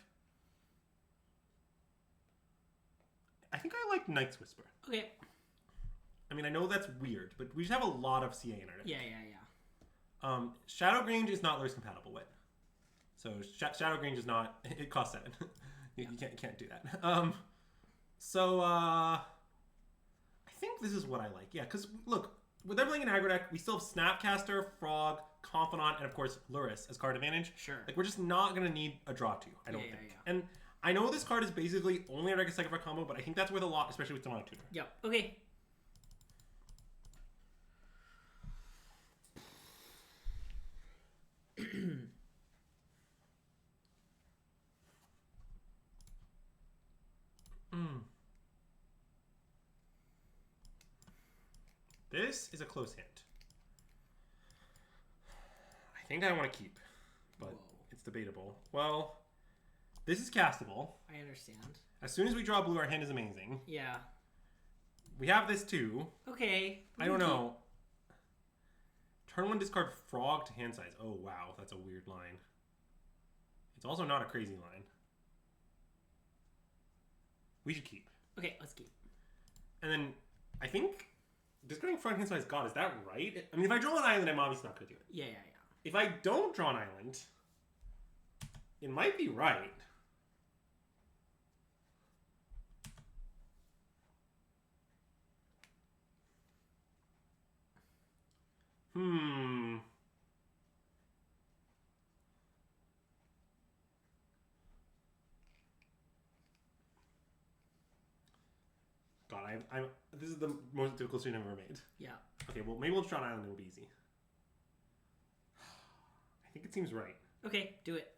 I think I like Night's Whisper. Okay. I mean, I know that's weird, but we just have a lot of CA in our deck. Yeah. Shadow Grange is not Lurrus compatible with. So Shadow Grange is not. It costs 7. you can't do that. I think this is what I like. Yeah, because look, with everything in aggro deck, we still have Snapcaster, Frog, Confidant, and of course Lurrus as card advantage. Sure. Like we're just not gonna need a draw 2. I don't think. Yeah. And I know this card is basically only a deck of second for combo, but I think that's worth a lot, especially with Demonic Tutor. Yep. Okay. This is a close hint. I think I want to keep, but it's debatable. Well, this is castable. I understand. As soon as we draw blue, our hand is amazing. Yeah. We have this too. Okay. I don't know. Turn 1, discard Frog to hand size. Oh, wow. That's a weird line. It's also not a crazy line. We should keep. Okay, let's keep. And then, I think, discarding Frog hand size God, is that right? I mean, if I draw an island, I'm obviously not going to do it. Yeah. If I don't draw an island, it might be right. God, this is the most difficult decision I've ever made. Yeah. Okay, well, maybe we'll just draw an island and it'll be easy. I think it seems right. Okay, do it.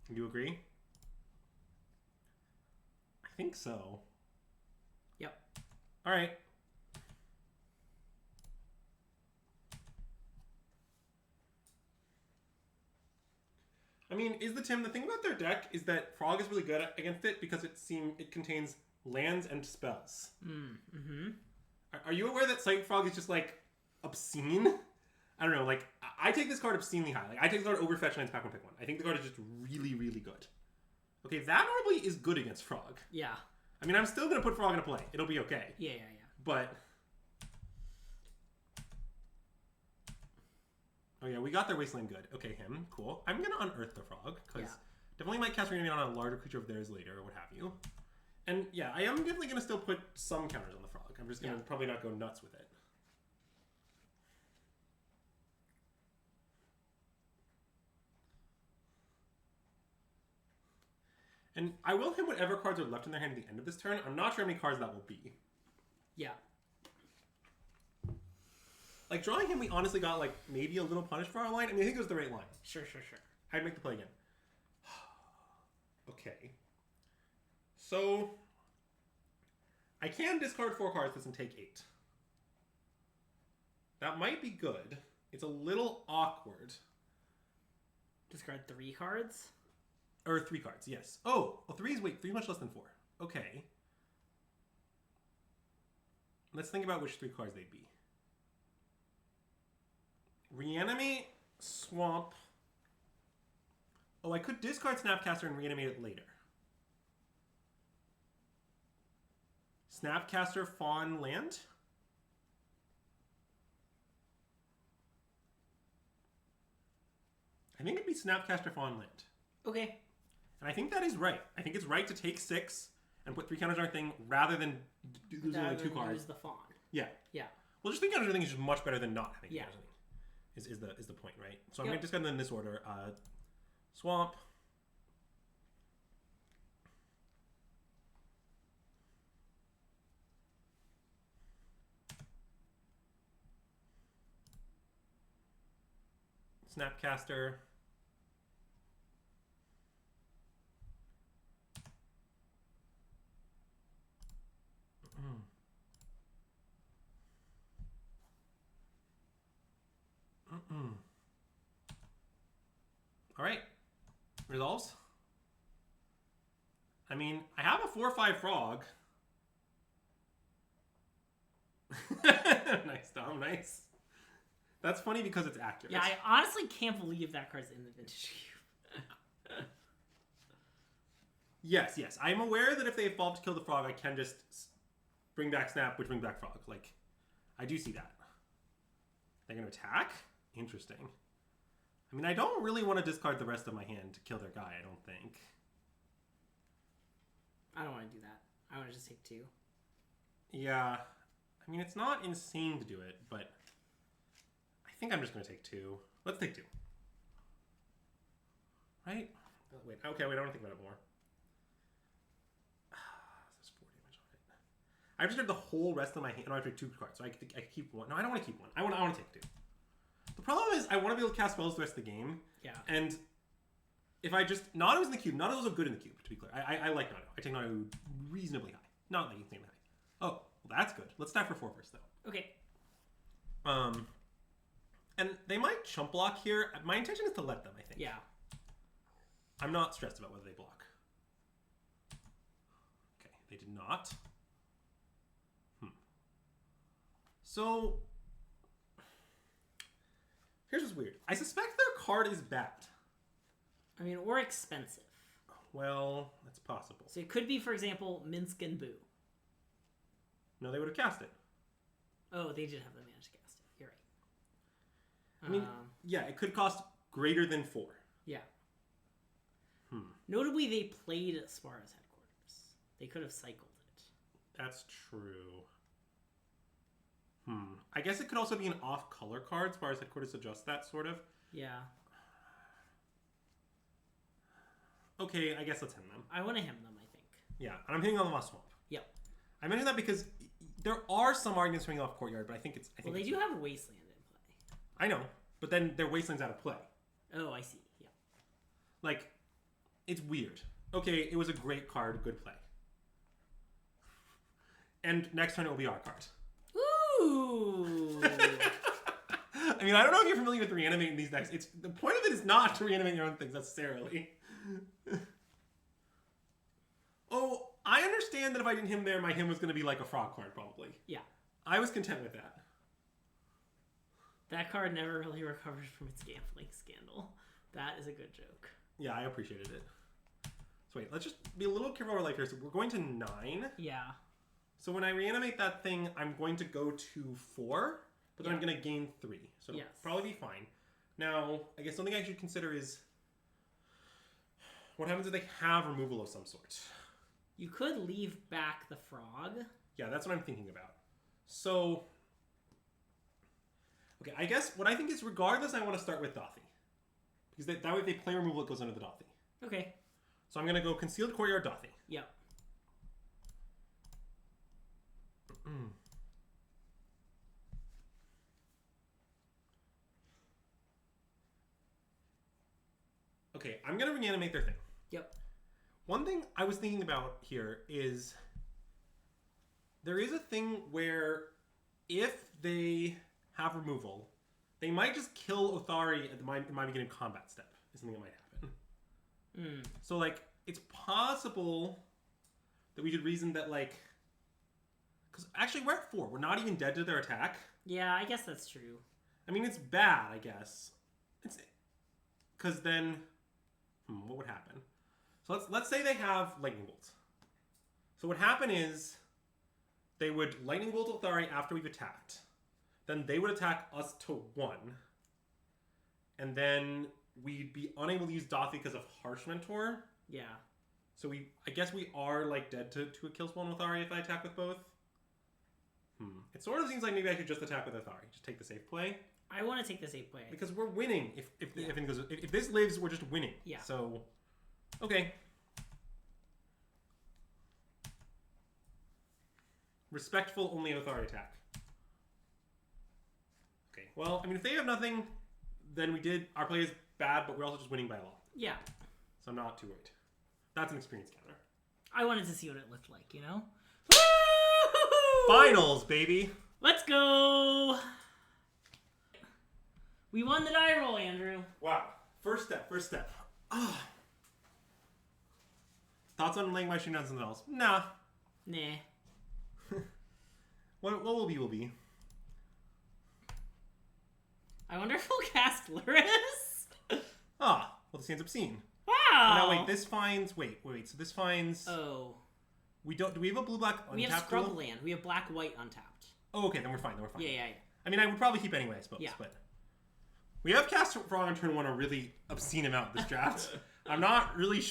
You agree? I think so. Yep. All right. I mean, the thing about their deck is that Frog is really good against it because it contains lands and spells. Are you aware that Sight Frog is just like obscene? I don't know. Like I take this card obscenely high. Like I take the card over fetch lands, pack one, pick one. I think the card is just really, really good. Okay, that normally is good against Frog. Yeah. I mean, I'm still gonna put Frog into play. It'll be okay. Yeah. But oh yeah, we got their Wasteland good. Okay, him. Cool. I'm going to unearth the Frog, because definitely might cast Reunion on a larger creature of theirs later, or what have you. And yeah, I am definitely going to still put some counters on the Frog. I'm just going to probably not go nuts with it. And I will hit whatever cards are left in their hand at the end of this turn. I'm not sure how many cards that will be. Yeah. Like, drawing him, we honestly got, like, maybe a little punish for our line. I mean, I think it was the right line. Sure. I'd make the play again. Okay. So, I can discard 4 cards this and take 8. That might be good. It's a little awkward. Discard 3 cards? Or 3 cards, yes. Oh, well, 3 is, 3 much less than 4. Okay. Let's think about which 3 cards they'd be. Reanimate, Swamp, Oh, I could discard Snapcaster and reanimate it later. Snapcaster Fawn land? I think it'd be Snapcaster Fawn land. Okay. And I think that is right. I think it's right to take 6 and put 3 counters on our thing rather than lose only 2 cards. Use the fawn. Yeah. Yeah. Well, just 3 counters on our thing is just much better than not having 3 Yeah. counters on our thing. Is the point, right? So I'm going to discard them in this order. Swamp. Snapcaster. All right. Resolves. I mean, I have a 4/5 frog. Nice, Dom. Nice. That's funny because it's accurate. Yeah, I honestly can't believe that card's in the vintage cube. Yes. I'm aware that if they evolve to kill the frog, I can just bring back Snap, which brings back frog. Like, I do see that. They're going to attack? Interesting. I mean, I don't really want to discard the rest of my hand to kill their guy, I don't think. I don't want to do that. I want to just take 2. Yeah. I mean, it's not insane to do it, but I think I'm just going to take 2. Let's take 2. Right? Oh, wait, okay, wait, I want to think about it more. There's 4 damage on it. I just have the whole rest of my hand. No, I have to take 2 cards, so I can keep 1. No, I don't want to keep 1. I want to take 2. The problem is I want to be able to cast spells the rest of the game. Yeah. And if I just... Nano's in the cube. Nano's good in the cube, to be clear. I like Nano. I take Nano reasonably high. Not like insanely high. Oh, well, that's good. Let's stack for 4 first, though. Okay. And they might chump block here. My intention is to let them, I think. Yeah. I'm not stressed about whether they block. Okay, they did not. So... Here's what's weird. I suspect their card is bad. I mean, or expensive. Well, that's possible. So it could be, for example, Minsk and Boo. No, they would have cast it. Oh, they did have the mana to cast it. You're right. I mean, yeah, it could cost greater than 4. Yeah. Notably, they played Spara's headquarters. They could have cycled it. That's true. I guess it could also be an off-color card. Spara's headquarters adjust that, sort of. Yeah. Okay, I guess let's hem them. I want to hem them, I think. Yeah, and I'm hitting on the last swamp. Yep. I mentioned that because there are some arguments for hitting off courtyard, but I think it's... Well, they do have Wasteland in play. I know, but then their Wasteland's out of play. Oh, I see. Yeah. Like, it's weird. Okay, it was a great card, good play. And next turn it will be our card. Ooh! I mean, I don't know if you're familiar with reanimating these decks. It's the point of it is not to reanimate your own things necessarily. Oh, I understand that if I didn't him there, my him was going to be like a frog card, probably. Yeah. I was content with that. That card never really recovered from its gambling scandal. That is a good joke. Yeah, I appreciated it. So wait, let's just be a little careful with our life here. So we're going to 9. Yeah. So when I reanimate that thing, I'm going to go to 4, but then I'm going to gain 3. So it'll probably be fine. Now, I guess something I should consider is what happens if they have removal of some sort? You could leave back the frog. Yeah, that's what I'm thinking about. So, okay, I guess what I think is regardless, I want to start with Dothy. Because that way if they play removal, it goes under the Dothy. Okay. So I'm going to go Concealed Courtyard Dothy. Yep. Okay, I'm going to reanimate their thing. Yep. One thing I was thinking about here is there is a thing where if they have removal, they might just kill Othari at my beginning of combat step. Is something that might happen. So, like, it's possible that we should reason that, like... Because actually, we're at 4. We're not even dead to their attack. Yeah, I guess that's true. I mean, it's bad, I guess. It's... Because then... What would happen? So let's say they have lightning bolts. So what would happen is they would lightning bolt Athari after we've attacked. Then they would attack us to 1. And then we'd be unable to use Dothi because of Harsh Mentor. Yeah. So I guess we are like dead to a kill spawn with Athari if I attack with both. It sort of seems like maybe I should just attack with Athari. Just take the safe play. I want to take the safe play. Because we're winning. If this lives, we're just winning. Yeah. So, okay. Respectful only Athari attack. Okay. Well, I mean, if they have nothing, then our play is bad, but we're also just winning by a lot. Yeah. So I'm not too worried. That's an experience counter. I wanted to see what it looked like, you know? Finals, baby! Let's go! We won the die roll, Andrew. Wow. First step. Thoughts on laying my shooting down something else? Nah. What will be. I wonder if we'll cast Lurrus? Well, this ends up seen. Wow! No, wait, this finds... Wait, so this finds... Oh. Do we have a blue-black untapped? We have Scrubland. We have black-white untapped. Oh, okay, then we're fine. Yeah. I mean, I would probably keep anyway, I suppose. Yeah. But we have cast Frog on turn 1 a really obscene amount this draft. I'm not really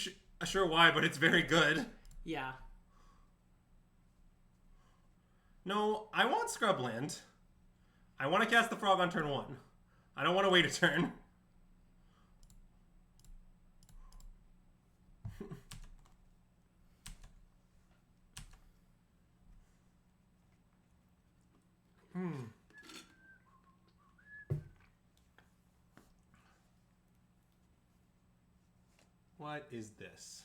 sure why, but it's very good. Yeah. No, I want Scrubland. I want to cast the Frog on turn 1. I don't want to wait a turn. What is this?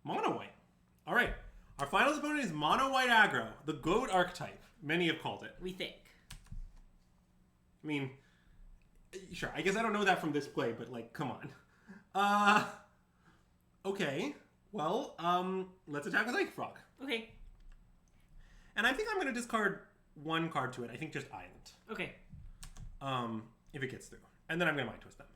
Mono white. All right. Our finals opponent is mono white aggro, the goat archetype. Many have called it. We think. I mean, sure. I guess I don't know that from this play, but like, come on. Okay. Well, let's attack with Ice Frog. Okay. And I think I'm going to discard 1 card to it. I think just Island. Okay. If it gets through. And then I'm going to Mind Twist them.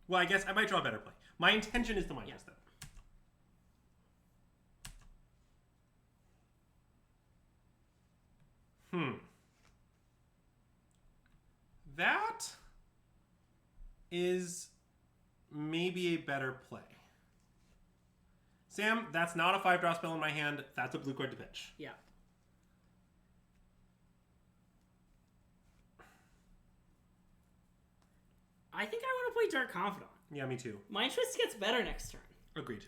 Well, I guess I might draw a better play. My intention is to Mind Twist them. That is maybe a better play. Sam, that's not a 5-draw spell in my hand. That's a blue card to pitch. Yeah. I think I want to play Dark Confidant. Yeah, me too. Mind Twist gets better next turn. Agreed.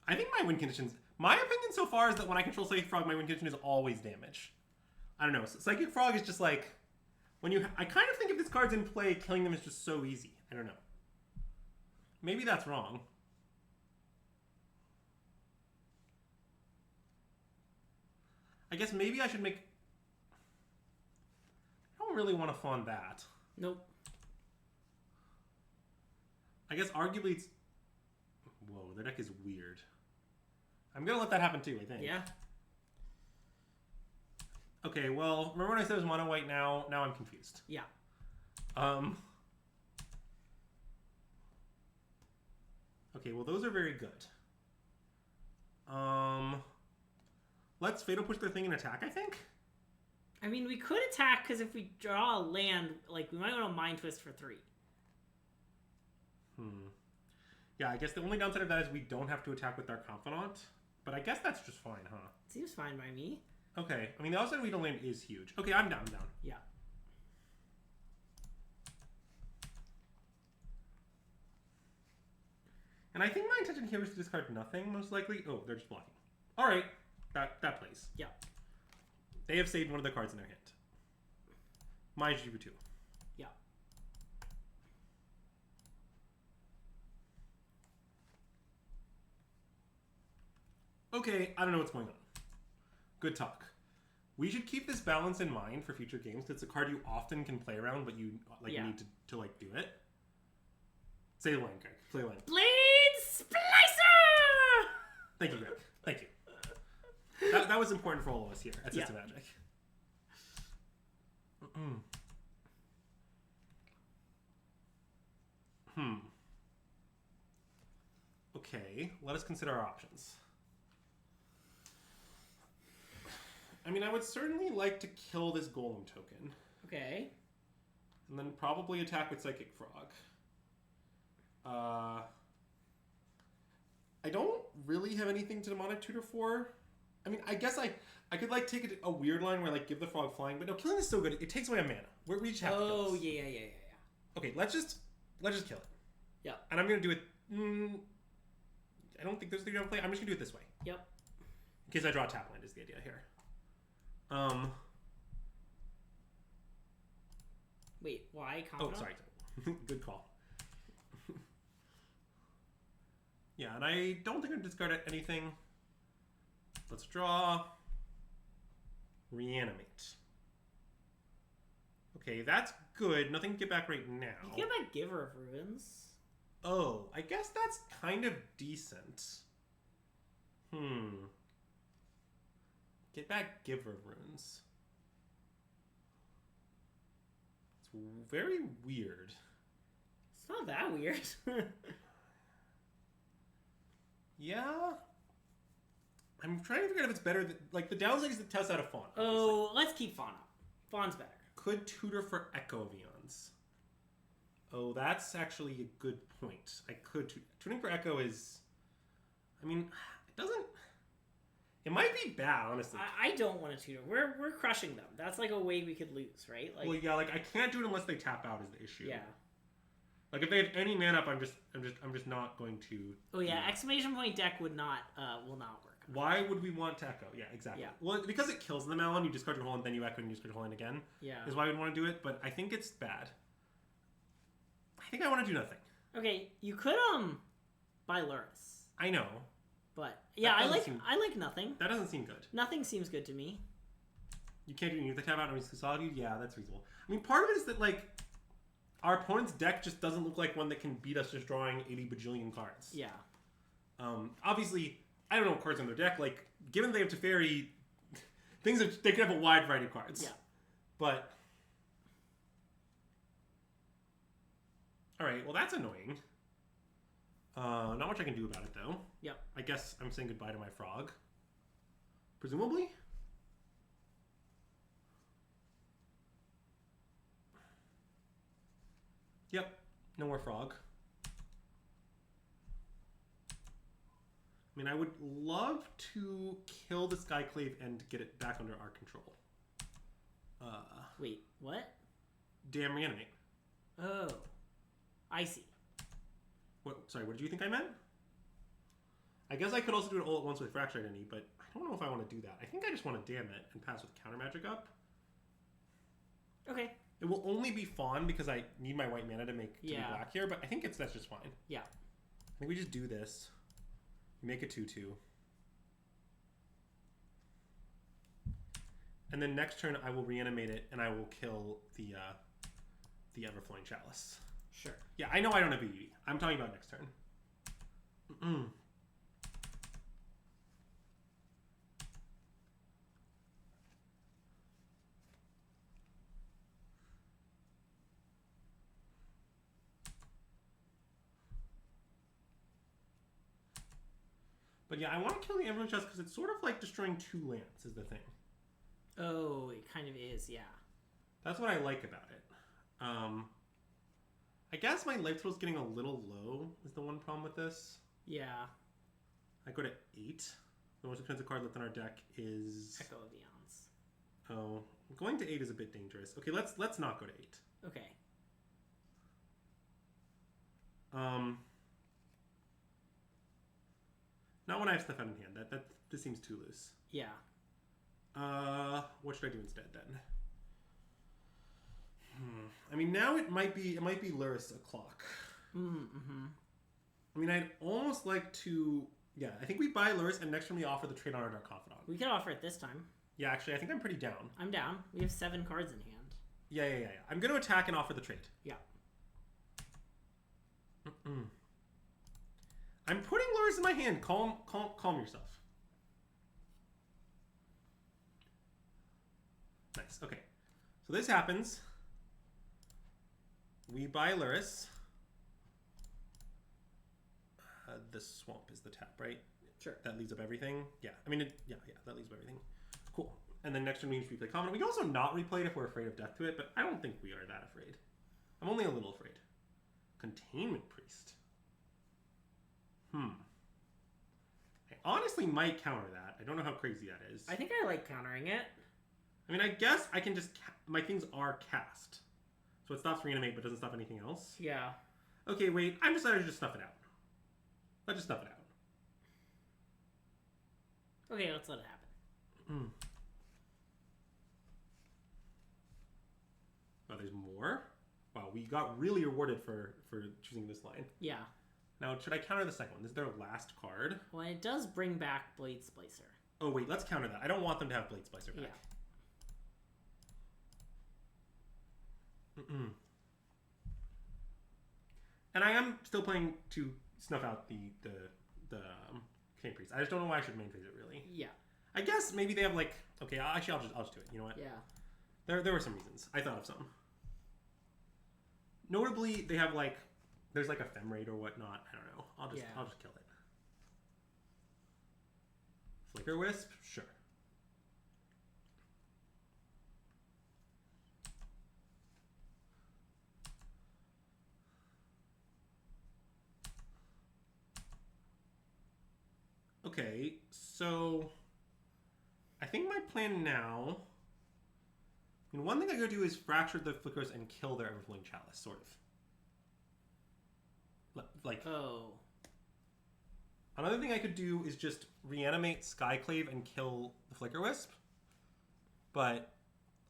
I think my win conditions... My opinion so far is that when I control Psychic Frog, my win condition is always damage. I don't know. Psychic Frog is just like... I kind of think if this card's in play, killing them is just so easy. I don't know. Maybe that's wrong. I guess maybe I should make... I don't really want to fund that. Nope. I guess arguably it's... Whoa, their deck is weird. I'm going to let that happen too, I think. Yeah. Okay, well, remember when I said it was mono white now? Now I'm confused. Yeah. Okay, well, those are very good. Let's Fatal Push their thing and attack, I think? I mean, we could attack, because if we draw a land, like, we might want to Mind Twist for 3. Yeah, I guess the only downside of that is we don't have to attack with our Confidant. But I guess that's just fine, huh? Seems fine by me. Okay, I mean, the outside we don't land is huge. Okay, I'm down. Yeah. And I think my intention here is to discard nothing, most likely. Oh, they're just blocking. All right, that plays. Yeah. They have saved one of the cards in their hand. My GP2. Yeah. Okay, I don't know what's going on. Good talk. We should keep this balance in mind for future games. It's a card you often can play around, but you need to do it. Say the line, Greg. Play the line. Blade Splicer! Thank you, Greg. Thank you. That was important for all of us here at SystemMagic. Okay, let us consider our options. I mean, I would certainly like to kill this Golem token. Okay. And then probably attack with Psychic Frog. I don't really have anything to demonic tutor for. I mean, I guess I could like take a weird line where like give the frog flying, but no, killing is so good. It takes away a mana. We just have to kill this. Yeah. Okay, let's just kill it. Yeah. And I'm gonna do it. I don't think there's the play. I'm just gonna do it this way. Yep. In case I draw a tap land is the idea here. Wait, why? Oh, sorry. Good call. Yeah, and I don't think I'm gonna discard anything. Let's draw. Reanimate. Okay, that's good. Nothing to get back right now. You get back Giver of Ruins. Oh, I guess that's kind of decent. Get back Giver of Runes. It's very weird. It's not that weird. Yeah. I'm trying to figure out if it's better than, like, the downside is the test out of Fawn. Oh, let's keep Fawn up. Fawn's better. Could tutor for Echo of Eons. Oh, that's actually a good point. I could tutoring for Echo is, I mean, it doesn't. It might be bad, honestly. I don't want to tutor. We're crushing them. That's like a way we could lose, right? Like, well, yeah, like I can't do it unless they tap out is the issue. Yeah. Like if they have any mana up, I'm just not going to. Oh yeah, exclamation point deck will not work. Why would we want to echo? Yeah, exactly. Yeah. Well, because it kills the Melon, you discard your whole and then you echo and you discard your whole and again. Yeah. Is why we'd want to do it, but I think it's bad. I think I want to do nothing. Okay, you could buy Lurrus. I know. But yeah, I like nothing. That doesn't seem good. Nothing seems good to me. You can't do the tap out on Solitude? Yeah, that's reasonable. I mean, part of it is that like our opponent's deck just doesn't look like one that can beat us just drawing 80 bajillion cards. Yeah. Obviously, I don't know what cards on their deck. Like, given they have Teferi, they could have a wide variety of cards. Yeah. But all right, well that's annoying. Not much I can do about it though. Yep. I guess I'm saying goodbye to my frog. Presumably. Yep. No more frog. I mean, I would love to kill the Skyclave and get it back under our control. Wait, what? Damn reanimate. Oh. I see. What? Sorry, what did you think I meant? I guess I could also do it all at once with Fracture Identity, but I don't know if I want to do that. I think I just want to damn it and pass with Counter Magic up. Okay. It will only be Fawn because I need my white mana to make be black here, but I think that's just fine. Yeah. I think we just do this. We make a 2/2. And then next turn I will reanimate it and I will kill the Everflowing Chalice. Sure. Yeah, I know I don't have EV. I'm talking about next turn. But yeah, I want to kill the Everflowing Chalice because it's sort of like destroying 2 lands is the thing. Oh, it kind of is, yeah. That's what I like about it. I guess my life total is getting a little low is the one problem with this. Yeah. I go to 8. The most expensive card left on our deck is Echo of Eons. Oh, going to 8 is a bit dangerous. Okay, let's not go to 8. Okay. Not when I have stuff out in hand. This seems too loose. Yeah. What should I do instead then? I mean, now it might be Lurrus o'clock. Mm-hmm. I mean, I'd almost like to. Yeah, I think we buy Lurrus and next time we offer the trade on our Dark Confidant. We could offer it this time. Yeah, actually, I think I'm pretty down. I'm down. We have 7 cards in hand. Yeah. I'm going to attack and offer the trade. Yeah. I'm putting Lurrus in my hand. Calm yourself. Nice. Okay. So this happens. We buy Lurrus. The swamp is the tap, right? Sure. That leaves up everything. Yeah. I mean, yeah, that leaves up everything. Cool. And then next turn means we play common. We can also not replay it if we're afraid of death to it, but I don't think we are that afraid. I'm only a little afraid. Containment Priest. I honestly might counter that. I don't know how crazy that is. I think I like countering it. I mean, I guess I can just... my things are cast. So it stops reanimate, but doesn't stop anything else. Yeah. Okay, wait. I'm decided to just snuff it out. Let's just snuff it out. Okay, let's let it happen. Oh, there's more? Wow, we got really rewarded for choosing this line. Yeah. Now, should I counter the second one? This is their last card. Well, it does bring back Blade Splicer. Oh, wait, let's counter that. I don't want them to have Blade Splicer back. Yeah. And I am still playing to snuff out the Containment Priest. I just don't know why I should main phase it, really. Yeah. I guess maybe they have, like... Okay, actually, I'll just do it. You know what? Yeah. There were some reasons. I thought of some. Notably, they have, like... There's, like, a Fem Raid or whatnot. I don't know. I'll just kill it. Flicker Wisp? Sure. Okay, so... I think my plan now... I mean, one thing I could do is fracture the Flickers and kill their Everflowing Chalice, sort of. Like... Oh. Another thing I could do is just reanimate Skyclave and kill the Flicker Wisp. But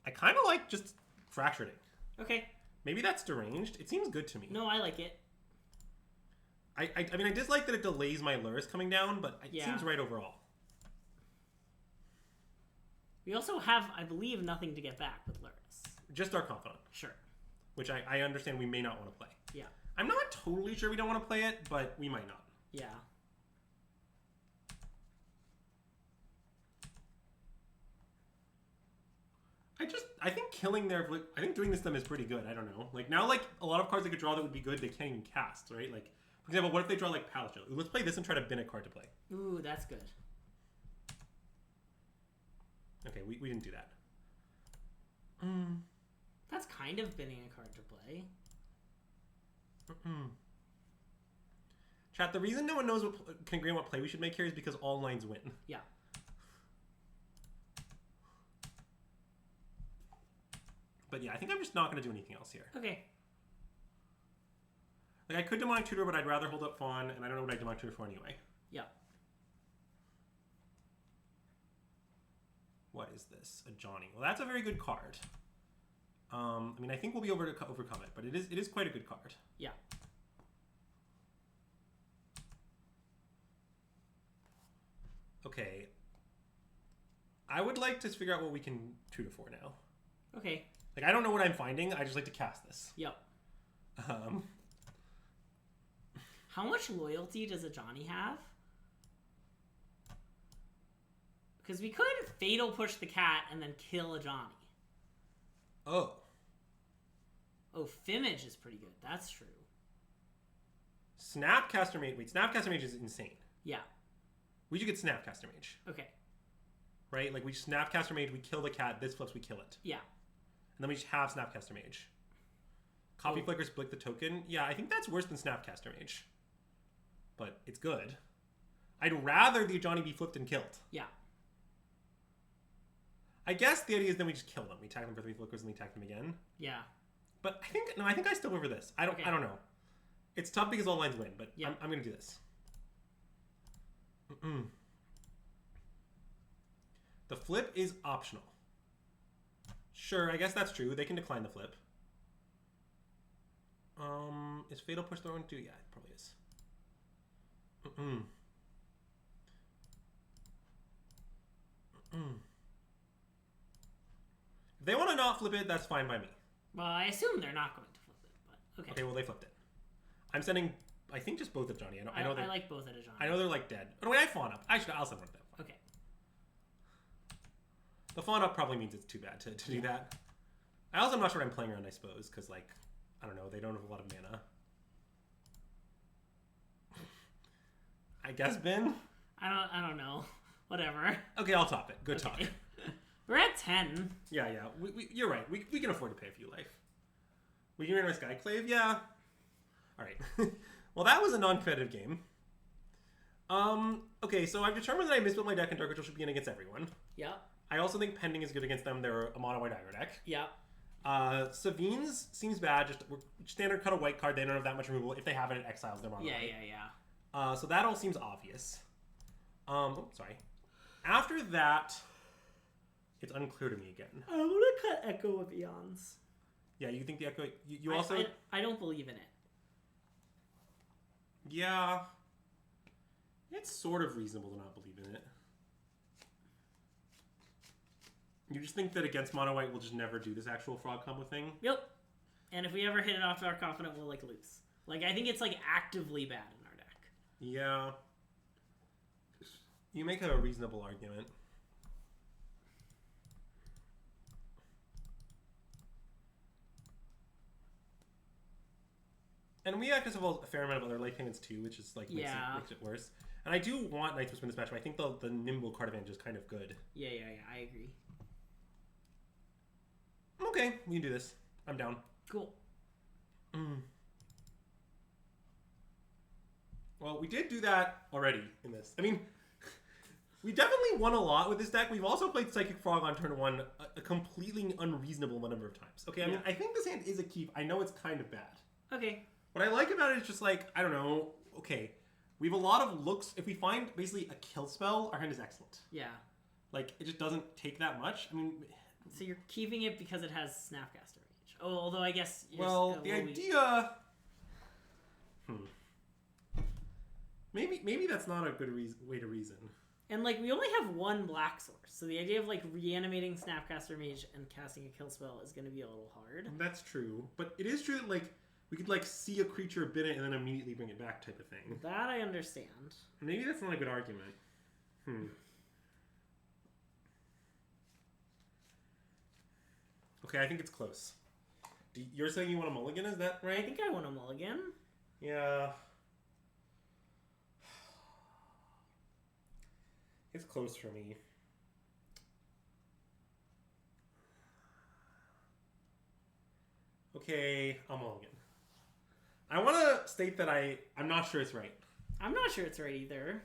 I kind of like just fracturing. Okay. Maybe that's deranged. It seems good to me. No, I like it. I mean, I dislike that it delays my Lurrus coming down, but it seems right overall. We also have, I believe, nothing to get back with Lurrus. Just our Confidant. Sure. Which I understand we may not want to play. Yeah. I'm not totally sure we don't want to play it, but we might not. Yeah. I think killing their... I think doing this to them is pretty good. I don't know. Like, now, like, a lot of cards they could draw that would be good, they can't even cast, right? Like, for example, what if they draw, like, Palace Shield? Let's play this and try to bin a card to play. Ooh, that's good. Okay, we didn't do that. That's kind of binning a card to play. Chat, the reason no one knows can agree on what play we should make here is because all lines win. Yeah. But yeah, I think I'm just not going to do anything else here. Okay. Like, I could Demonic Tutor, but I'd rather hold up Fawn, and I don't know what I'd Demonic Tutor for anyway. Yeah. What is this? A Johnny. Well, that's a very good card. I mean, I think we'll be able to overcome it, but it is quite a good card. Yeah. Okay. I would like to figure out what we can tutor for now. Okay. Like, I don't know what I'm finding. I just like to cast this. Yep. How much loyalty does a Johnny have? Because we could Fatal Push the cat and then kill a Johnny. Oh. Oh, Fimmage is pretty good. That's true. Snapcaster Mage. Wait, Snapcaster Mage is insane. Yeah. We should get Snapcaster Mage. Okay. Right? Like, we Snapcaster Mage, we kill the cat, this flips, we kill it. Yeah. And then we just have Snapcaster Mage. Copy Flickers, Blick the token. Yeah, I think that's worse than Snapcaster Mage. But it's good. I'd rather the Johnny be flipped and killed. Yeah. I guess the idea is then we just kill them. We attack them for 3 Flickers and we attack them again. Yeah. But I think I still prefer this. I don't know. It's tough because all lines win, but yeah. I'm going to do this. The flip is optional. Sure, I guess that's true. They can decline the flip. Is Fatal Push the one too? Yeah, it probably is. If they want to not flip it, that's fine by me. Well, I assume they're not going to flip it, but okay. Okay, well, they flipped it. I'm sending, I think, just both of Johnny. I know I like both of Johnny. I know they're like dead. Oh, wait, I fawn up. I'll send one of them. Okay. The fawn up probably means it's too bad to do that. I also am not sure what I'm playing around, I suppose, because, like, I don't know, they don't have a lot of mana. I guess Ben? I don't know. Whatever. Okay, I'll top it. Good talk. We're at 10. Yeah. You're right. We can afford to pay a few life. We can run a Skyclave? Yeah. Alright. Well, that was a non-competitive game. Okay, so I've determined that I misbuilt my deck, and Dark Ritual should begin against everyone. Yeah. I also think Pending is good against them. They're a mono white aggro deck. Yeah. Savine's seems bad. Just standard cut a white card. They don't have that much removal. If they have it, it exiles their mono white. Yeah. So that all seems obvious. Sorry. After that, it's unclear to me again. I want to cut Echo of Eons. Yeah, you think the Echo... You also... I don't believe in it. Yeah. It's sort of reasonable to not believe in it. You just think that against mono white we'll just never do this actual frog combo thing? Yep. And if we ever hit it off our confident, we'll like lose. Like, I think it's like actively bad in our deck. Yeah. You make a reasonable argument. And we access a fair amount of other life payments too, which is like makes it worse. And I do want Knights to win this match, but I think the nimble card advantage is kind of good. Yeah, I agree. Okay, we can do this. I'm down. Cool. Well, we did do that already in this. I mean, we definitely won a lot with this deck. We've also played Psychic Frog on turn 1 a completely unreasonable number of times. Okay, I mean, I think this hand is a keep. I know it's kind of bad. Okay. What I like about it is just like, I don't know, okay, we have a lot of looks. If we find basically a kill spell, our hand is excellent. Yeah. Like, it just doesn't take that much. I mean... So you're keeping it because it has Snapcaster Mage. Oh, although I guess... Well, the idea... Maybe that's not a good way to reason. And, like, we only have one black source, so the idea of, like, reanimating Snapcaster Mage and casting a kill spell is going to be a little hard. That's true. But it is true that, like, we could, like, see a creature bid it and then immediately bring it back type of thing. That I understand. Maybe that's not a good argument. Okay, I think it's close. You're saying you want a mulligan, is that right? I think I want a mulligan. Yeah. It's close for me. Okay, a mulligan. I want to state that I'm not sure it's right. I'm not sure it's right either.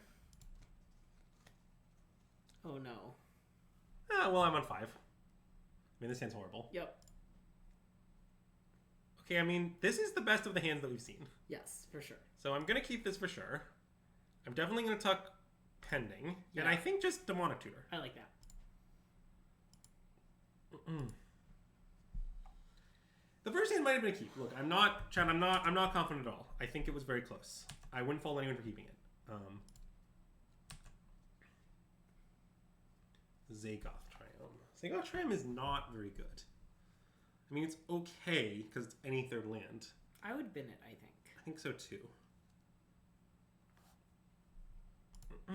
Oh no. Well, I'm on 5. I mean, this hand's horrible. Yep. Okay, I mean, this is the best of the hands that we've seen. Yes, for sure. So I'm going to keep this for sure. I'm definitely going to tuck Pending. Yeah. And I think just Demonic Tutor. I like that. The first hand might have been a keep. Look, I'm not confident at all. I think it was very close. I wouldn't fault anyone for keeping it. Zagoth Triumph. Zagoth Triumph is not very good. I mean, it's okay because it's any third land. I would bin it, I think. I think so too.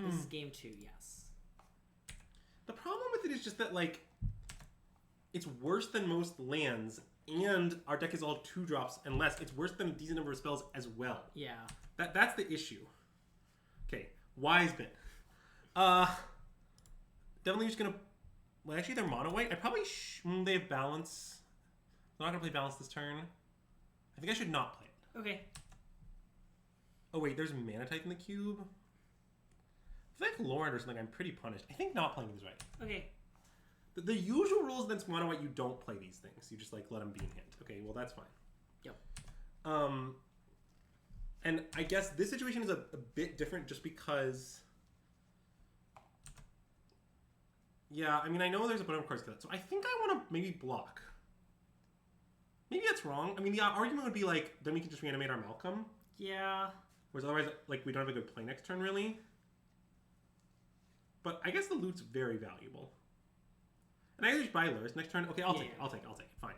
This is game 2, yes. The problem with it is just that, like, it's worse than most lands, and our deck is all 2-drops and less. It's worse than a decent number of spells as well. Yeah. That's the issue. Okay, Wise Bin. Definitely just gonna... Well, actually, they're mono white. I probably they have balance. I'm not gonna play balance this turn. I think I should not play it. Okay. Oh wait, there's mana type in the cube. I feel like Lauren or something. I'm pretty punished. I think not playing is right. Okay. The usual rules against mono white, you don't play these things. You just like let them be in hand. Okay, well that's fine. Yep. And I guess this situation is a bit different just because. Yeah, I mean, I know there's a bunch of cards to that, so I think I want to maybe block. Maybe that's wrong. I mean, the argument would be like, then we can just reanimate our Malcolm. Yeah. Whereas otherwise, like, we don't have a good play next turn, really. But I guess the loot's very valuable. And I just buy Lurrus next turn. Okay, I'll take it. I'll take it. Fine.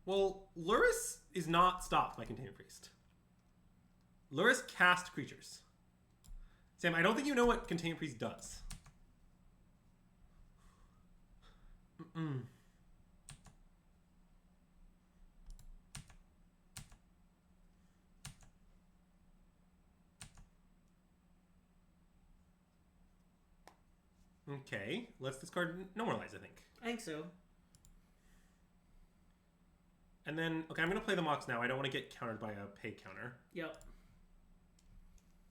Well, Lurrus is not stopped by Container Priest. Lurrus cast creatures. Sam, I don't think you know what Container Priest does. Okay, let's discard Normalize, I think. I think so. And then, okay, I'm going to play the Mox now. I don't want to get countered by a pay counter. Yep.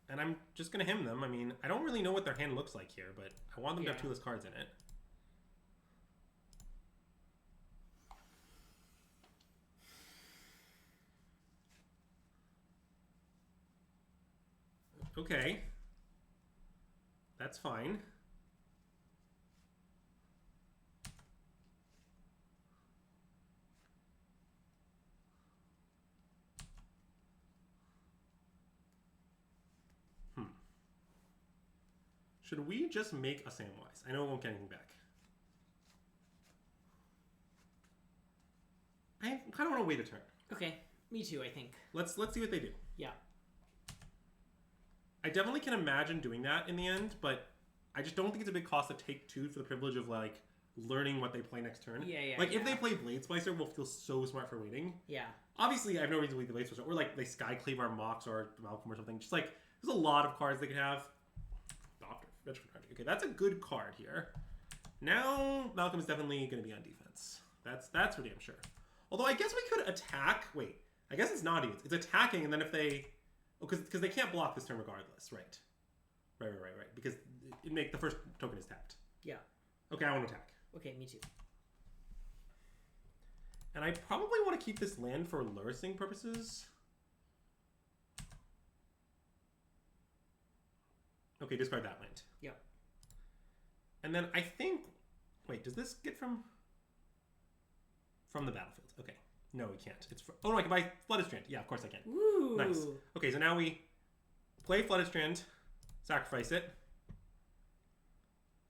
And I'm just going to him them. I mean, I don't really know what their hand looks like here, but I want them to have 2 less cards in it. Okay. That's fine. Should we just make a Samwise? I know it won't get anything back. I kind of want to wait a turn. Okay, me too, I think. Let's see what they do. Yeah. I definitely can imagine doing that in the end, but I just don't think it's a big cost to take 2 for the privilege of, like, learning what they play next turn. Like, if they play Blade Splicer, we'll feel so smart for waiting. Yeah. Obviously, I have no reason to leave the Blade Splicer. Or, like, they Skyclave our Mox or Malcolm or something. Just, like, there's a lot of cards they could have. Okay, that's a good card here. Now, Malcolm is definitely going to be on defense. That's for damn sure. Although, I guess we could attack. Wait, I guess it's not even. It's attacking, and then if they... Oh, because they can't block this turn regardless. Right. Because the first token is tapped. Yeah. Okay, I want to attack. Okay, me too. And I probably want to keep this land for Lurrusing purposes. Okay, discard that land. Yep. And then I think... Wait, does this get from the battlefield? Okay. No, we can't. It's oh, no, I can buy Flooded Strand. Yeah, of course I can. Woo! Nice. Okay, so now we play Flooded Strand, sacrifice it.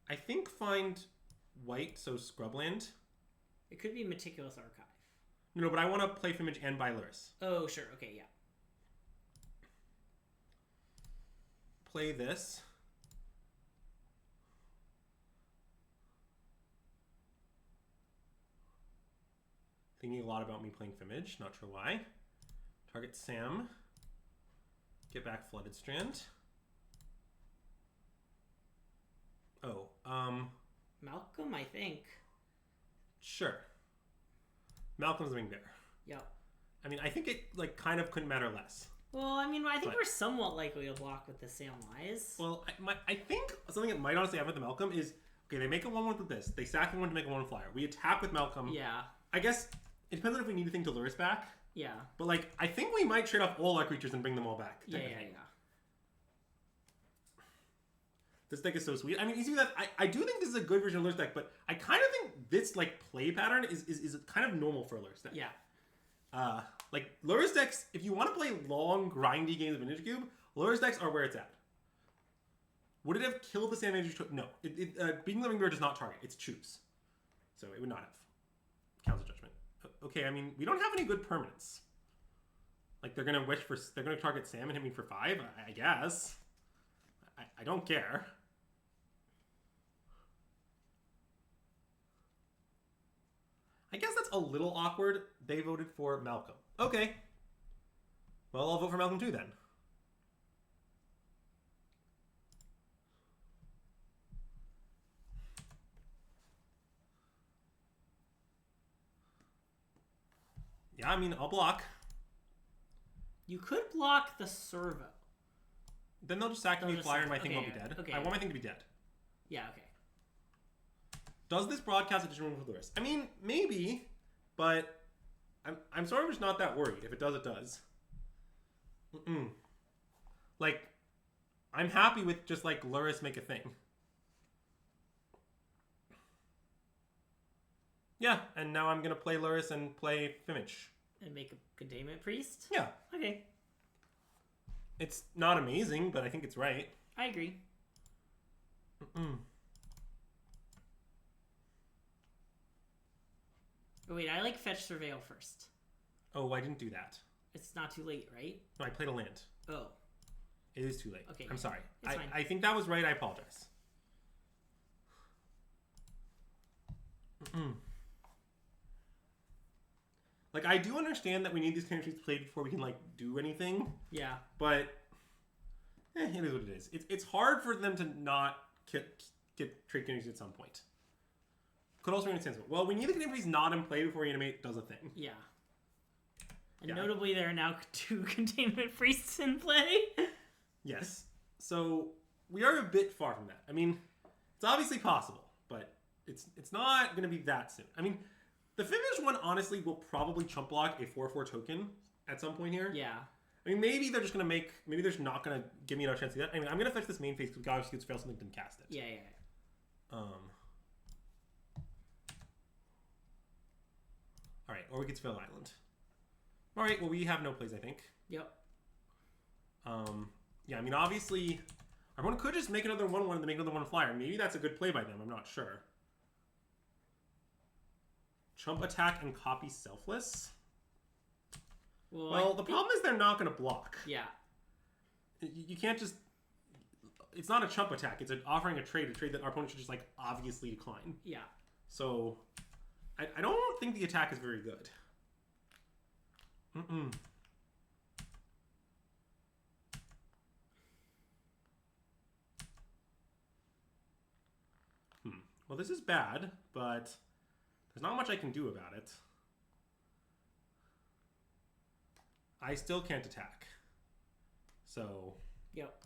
I think find white, so Scrubland. It could be Meticulous Archive. No, but I want to play Fimage and buy Lurrus. Oh, sure. Okay, yeah. Play this. Thinking a lot about me playing Fimage, not sure why. Target Sam. Get back Flooded Strand. Oh, Malcolm, I think. Sure. Malcolm's the Winged Bear. Yep. I mean, I think it, like, kind of couldn't matter less. Well, I mean, I think we're somewhat likely to block with the Samwise. Well, I think something that might honestly happen with the Malcolm is, okay, they make a 1/1 with this. They sack the 1 to make a 1 flyer. We attack with Malcolm. Yeah. I guess it depends on if we need anything to Lurrus back. Yeah. But, like, I think we might trade off all our creatures and bring them all back. Yeah. This deck is so sweet. I mean, you see that I do think this is a good version of Lurrus deck, but I kind of think this, like, play pattern is kind of normal for a Lurrus deck. Yeah. Like, Lurrus decks, if you want to play long, grindy games of Vintage Cube, Lurrus decks are where it's at. Would it have killed the SystemMagic? No. Being the Ring Bear does not target. It's choose. So it would not have. Council Judgment. Okay, I mean, we don't have any good permanents. Like, they're going to target Sam and hit me for 5, I guess. I don't care. I guess that's a little awkward. They voted for Malcolm. Okay. Well, I'll vote for Malcolm too then. Yeah, I mean, I'll block. You could block the servo. Then they'll just sack me a flyer and my thing okay, won't be dead. Okay. I want my thing to be dead. Yeah, okay. Does this broadcast edition run with Lurrus? I mean, maybe, but I'm sort of just not that worried. If it does, it does. Like, I'm happy with just, like, Lurrus make a thing. Yeah, and now I'm going to play Lurrus and play Fimage. And make a Containment Priest? Yeah. Okay. It's not amazing, but I think it's right. I agree. Oh, wait, I like Fetch Surveil first. Oh, I didn't do that. It's not too late, right? No, I played a land. Oh. It is too late. Okay. I'm sorry. It's fine. I think that was right. I apologize. Like, I do understand that we need these countries played before we can, like, do anything. Yeah. But, it is what it is. It's hard for them to not get trade countries at some point. Could also make sense. Well, we need the countries not in play before Animate does a thing. Yeah. And notably, there are now 2 containment priests in play. Yes. So, we are a bit far from that. I mean, it's obviously possible, but it's not going to be that soon. I mean, the Finnish one, honestly, will probably chump block a 4/4 token at some point here. Yeah. I mean, maybe they're just going to make... Maybe they're just not going to give me another chance to do that. I mean, I'm going to fetch this main phase because obviously it's fail something didn't cast it. Yeah. Alright, or we could fail Island. Alright, well, we have no plays, I think. Yep. Yeah, I mean, obviously... Our opponent could just make another 1/1 and then make another 1 flyer. Maybe that's a good play by them. I'm not sure. Chump attack and copy selfless? Well, the problem is they're not going to block. Yeah. You can't just... It's not a chump attack. It's offering a trade that our opponent should just, like, obviously decline. Yeah. So, I don't think the attack is very good. Well, this is bad, but there's not much I can do about it. I still can't attack. So... Yep.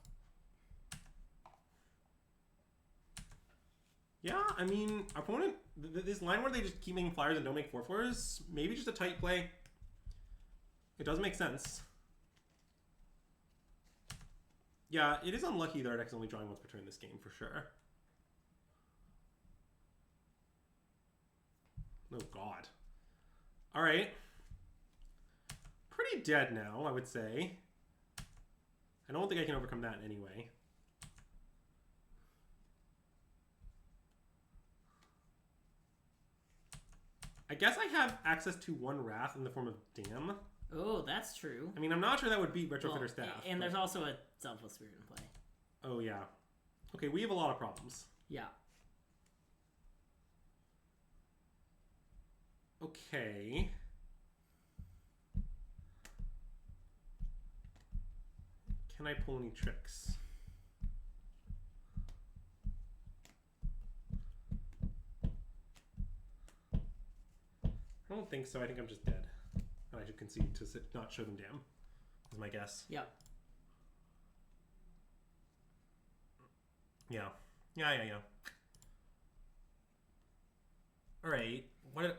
Yeah, I mean, our opponent... This line where they just keep making flyers and don't make 4/4s, maybe just a tight play. It does make sense. Yeah, it is unlucky that our deck is only drawing once per turn this game, for sure. Oh, God. Alright. Pretty dead now, I would say. I don't think I can overcome that in any way. I guess I have access to 1 Wrath in the form of Dam. Oh, that's true. I mean, I'm not sure that would beat Retrofitter Staff. And there's also a Selfless Spirit in play. Oh, yeah. Okay, we have a lot of problems. Yeah. Okay. Can I pull any tricks? I don't think so. I think I'm just dead. And I should concede to not show them Dam, is my guess. Yep. Yeah. Yeah. Alright.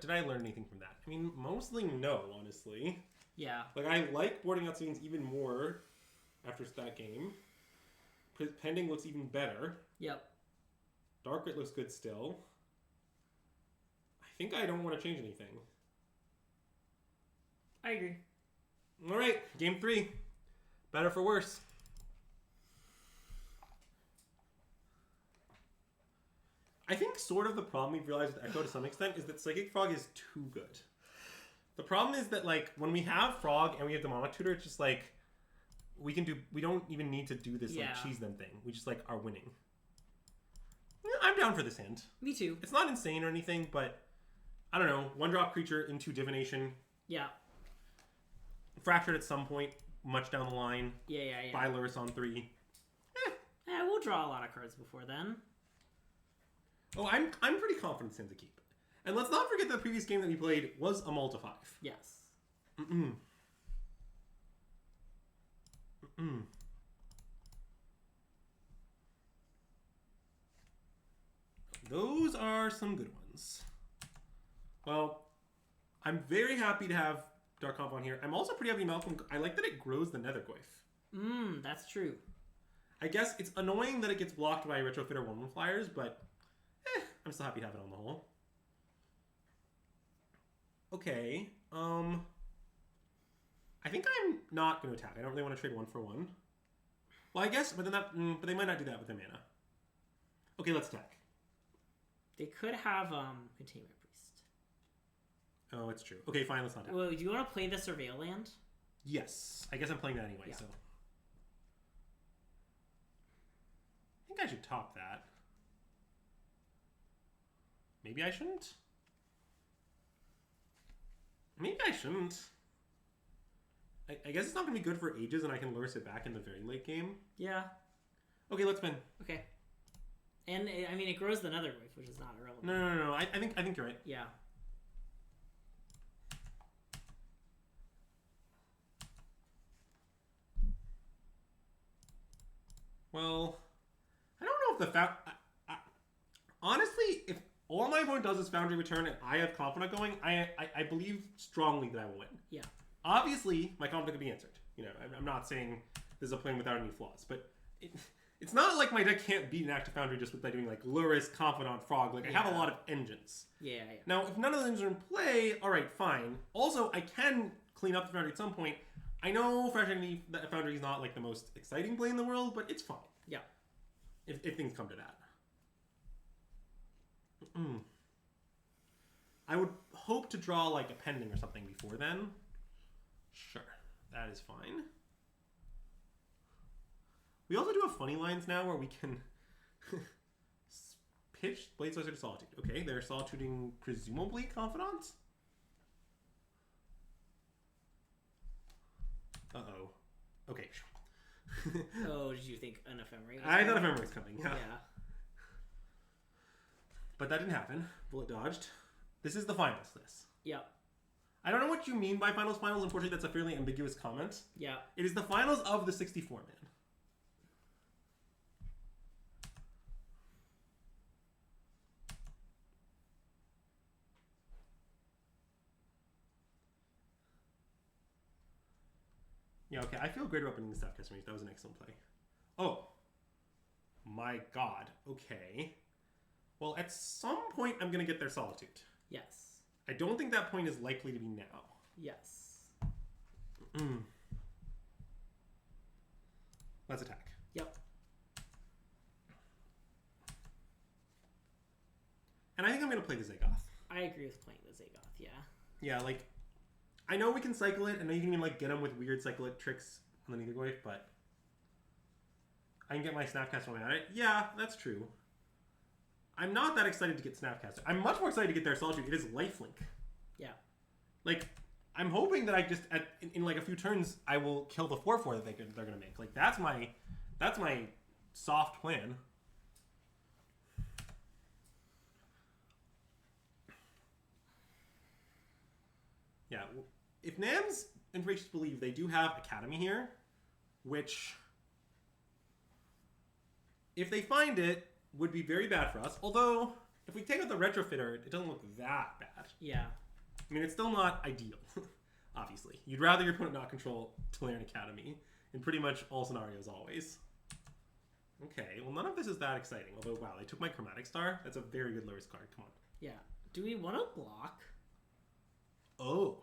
Did I learn anything from that? I mean, mostly no, honestly. Yeah. Like, I like boarding out scenes even more after that game. Pending looks even better. Yep. Dark Rit looks good still. I think I don't want to change anything. I agree. Alright, game 3. Better for worse. I think sort of the problem we've realized with Echo to some extent is that Psychic Frog is too good. The problem is that, like, when we have Frog and we have Demonic Tutor, it's just like we don't even need to do this like cheese them thing. We just like are winning. Yeah, I'm down for this hand. Me too. It's not insane or anything, but I don't know. 1-drop creature into Divination. Yeah. Fractured at some point, much down the line. Yeah. Buy Lurrus on 3. Yeah, we'll draw a lot of cards before then. Oh, I'm pretty confident this hand's a keep. And let's not forget the previous game that we played was a multi-5. Yes. Those are some good ones. Well, I'm very happy to have Dark Comp on here. I'm also pretty happy Malcolm. I like that it grows the Nethergoyf. That's true. I guess it's annoying that it gets blocked by Retrofitter 1/1 flyers, but I'm still happy to have it on the whole. Okay. I think I'm not going to attack. I don't really want to trade 1 for 1. Well, I guess, but they might not do that with their mana. Okay, let's attack. They could have Containment Priest. Oh, it's true. Okay, fine, let's not tap. Well, do you want to play the Surveil land? Yes. I guess I'm playing that anyway, Yeah. so. I think I should top that. Maybe I shouldn't? Maybe I shouldn't. I guess it's not going to be good for ages, and I can Lurrus it back in the very late game. Yeah. Okay, let's spin. Okay. And, I mean, it grows the Nether Wave, which is not irrelevant. No. I think you're right. Yeah. Well, I don't know if the honestly, if all my opponent does is Foundry Return and I have Confidant going, I believe strongly that I will win. Yeah. Obviously, my Confidant could be answered. You know, I'm not saying this is a plan without any flaws, but it's not like my deck can't beat an active Foundry just by doing like Lurrus, Confidant, Frog. Like I have a lot of engines. Yeah. Now, if none of them are in play, all right, fine. Also, I can clean up the Foundry at some point. I know Foundry is not like the most exciting play in the world, but it's fine. Yeah. If things come to that. I would hope to draw like a pending or something before then. Sure, that is fine. We also do have funny lines now where we can pitch Blade Sorcerer to Solitude. Okay, they're solituding presumably Confidant. Uh-oh. Okay. Oh, did you think an Ephemerate was I thought coming? Ephemerate was coming, yeah. Yeah. But that didn't happen. Bullet dodged. This is the finals, this. Yeah. I don't know what you mean by finals. Unfortunately, that's a fairly ambiguous comment. Yeah. It is the finals of the 64-man. Yeah, okay. I feel great about winning the Staffcast range. That was an excellent play. Oh. My god. Okay. Well, at some point, I'm going to get their Solitude. Yes. I don't think that point is likely to be now. Yes. Let's attack. Yep. And I think I'm going to play the Zagoth. I agree with playing the Zagoth, yeah. Yeah, like, I know we can cycle it. I know you can even, like, get them with weird cycle it tricks on the Nether Wave, but I can get my Snapcaster on it. Yeah, that's true. I'm not that excited to get Snapcaster. I'm much more excited to get their Solitude. It is lifelink. Yeah. Like, I'm hoping that I just, in like a few turns, I will kill the 4/4 that they're going to make. Like, that's my soft plan. Yeah, if Nams and Rachel believe, they do have Academy here, which, if they find it, would be very bad for us. Although, if we take out the Retrofitter, it doesn't look that bad. Yeah. I mean, it's still not ideal, obviously. You'd rather your opponent not control Tolarian Academy in pretty much all scenarios always. Okay, well, none of this is that exciting. Although, wow, they took my Chromatic Star. That's a very good Lurrus card. Come on. Yeah. Do we want to block? Oh.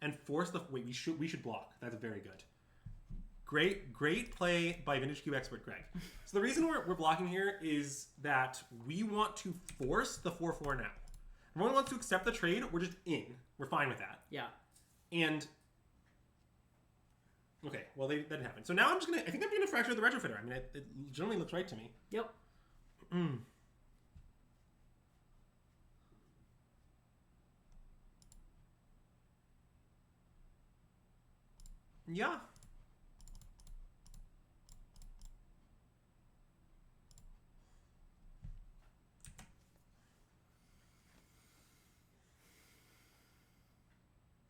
And force the... Wait, we should block. That's very good. Great play by Vintage Cube expert Greg. So the reason we're blocking here is that we want to force the 4/4 now. Everyone wants to accept the trade. We're just in. We're fine with that. Yeah. And okay, well that didn't happen. So now I think I'm gonna fracture the Retrofitter. I mean, it generally looks right to me. Yep. Yeah.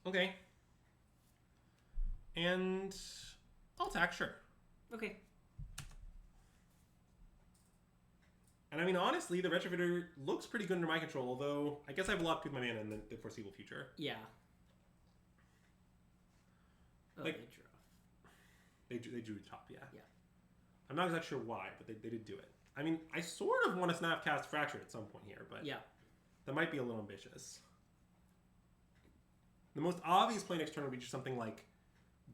Okay. And I'll attack, sure. Okay. And I mean, honestly, the Retrofitter looks pretty good under my control, although I guess I have a lot to do with my mana in the foreseeable future. Yeah. Oh, Like, they drew. They drew top, yeah. Yeah. I'm not exactly sure why, but they did do it. I mean, I sort of want to Snapcast Fracture at some point here, but Yeah. that might be a little ambitious. The most obvious play next turn would be just something like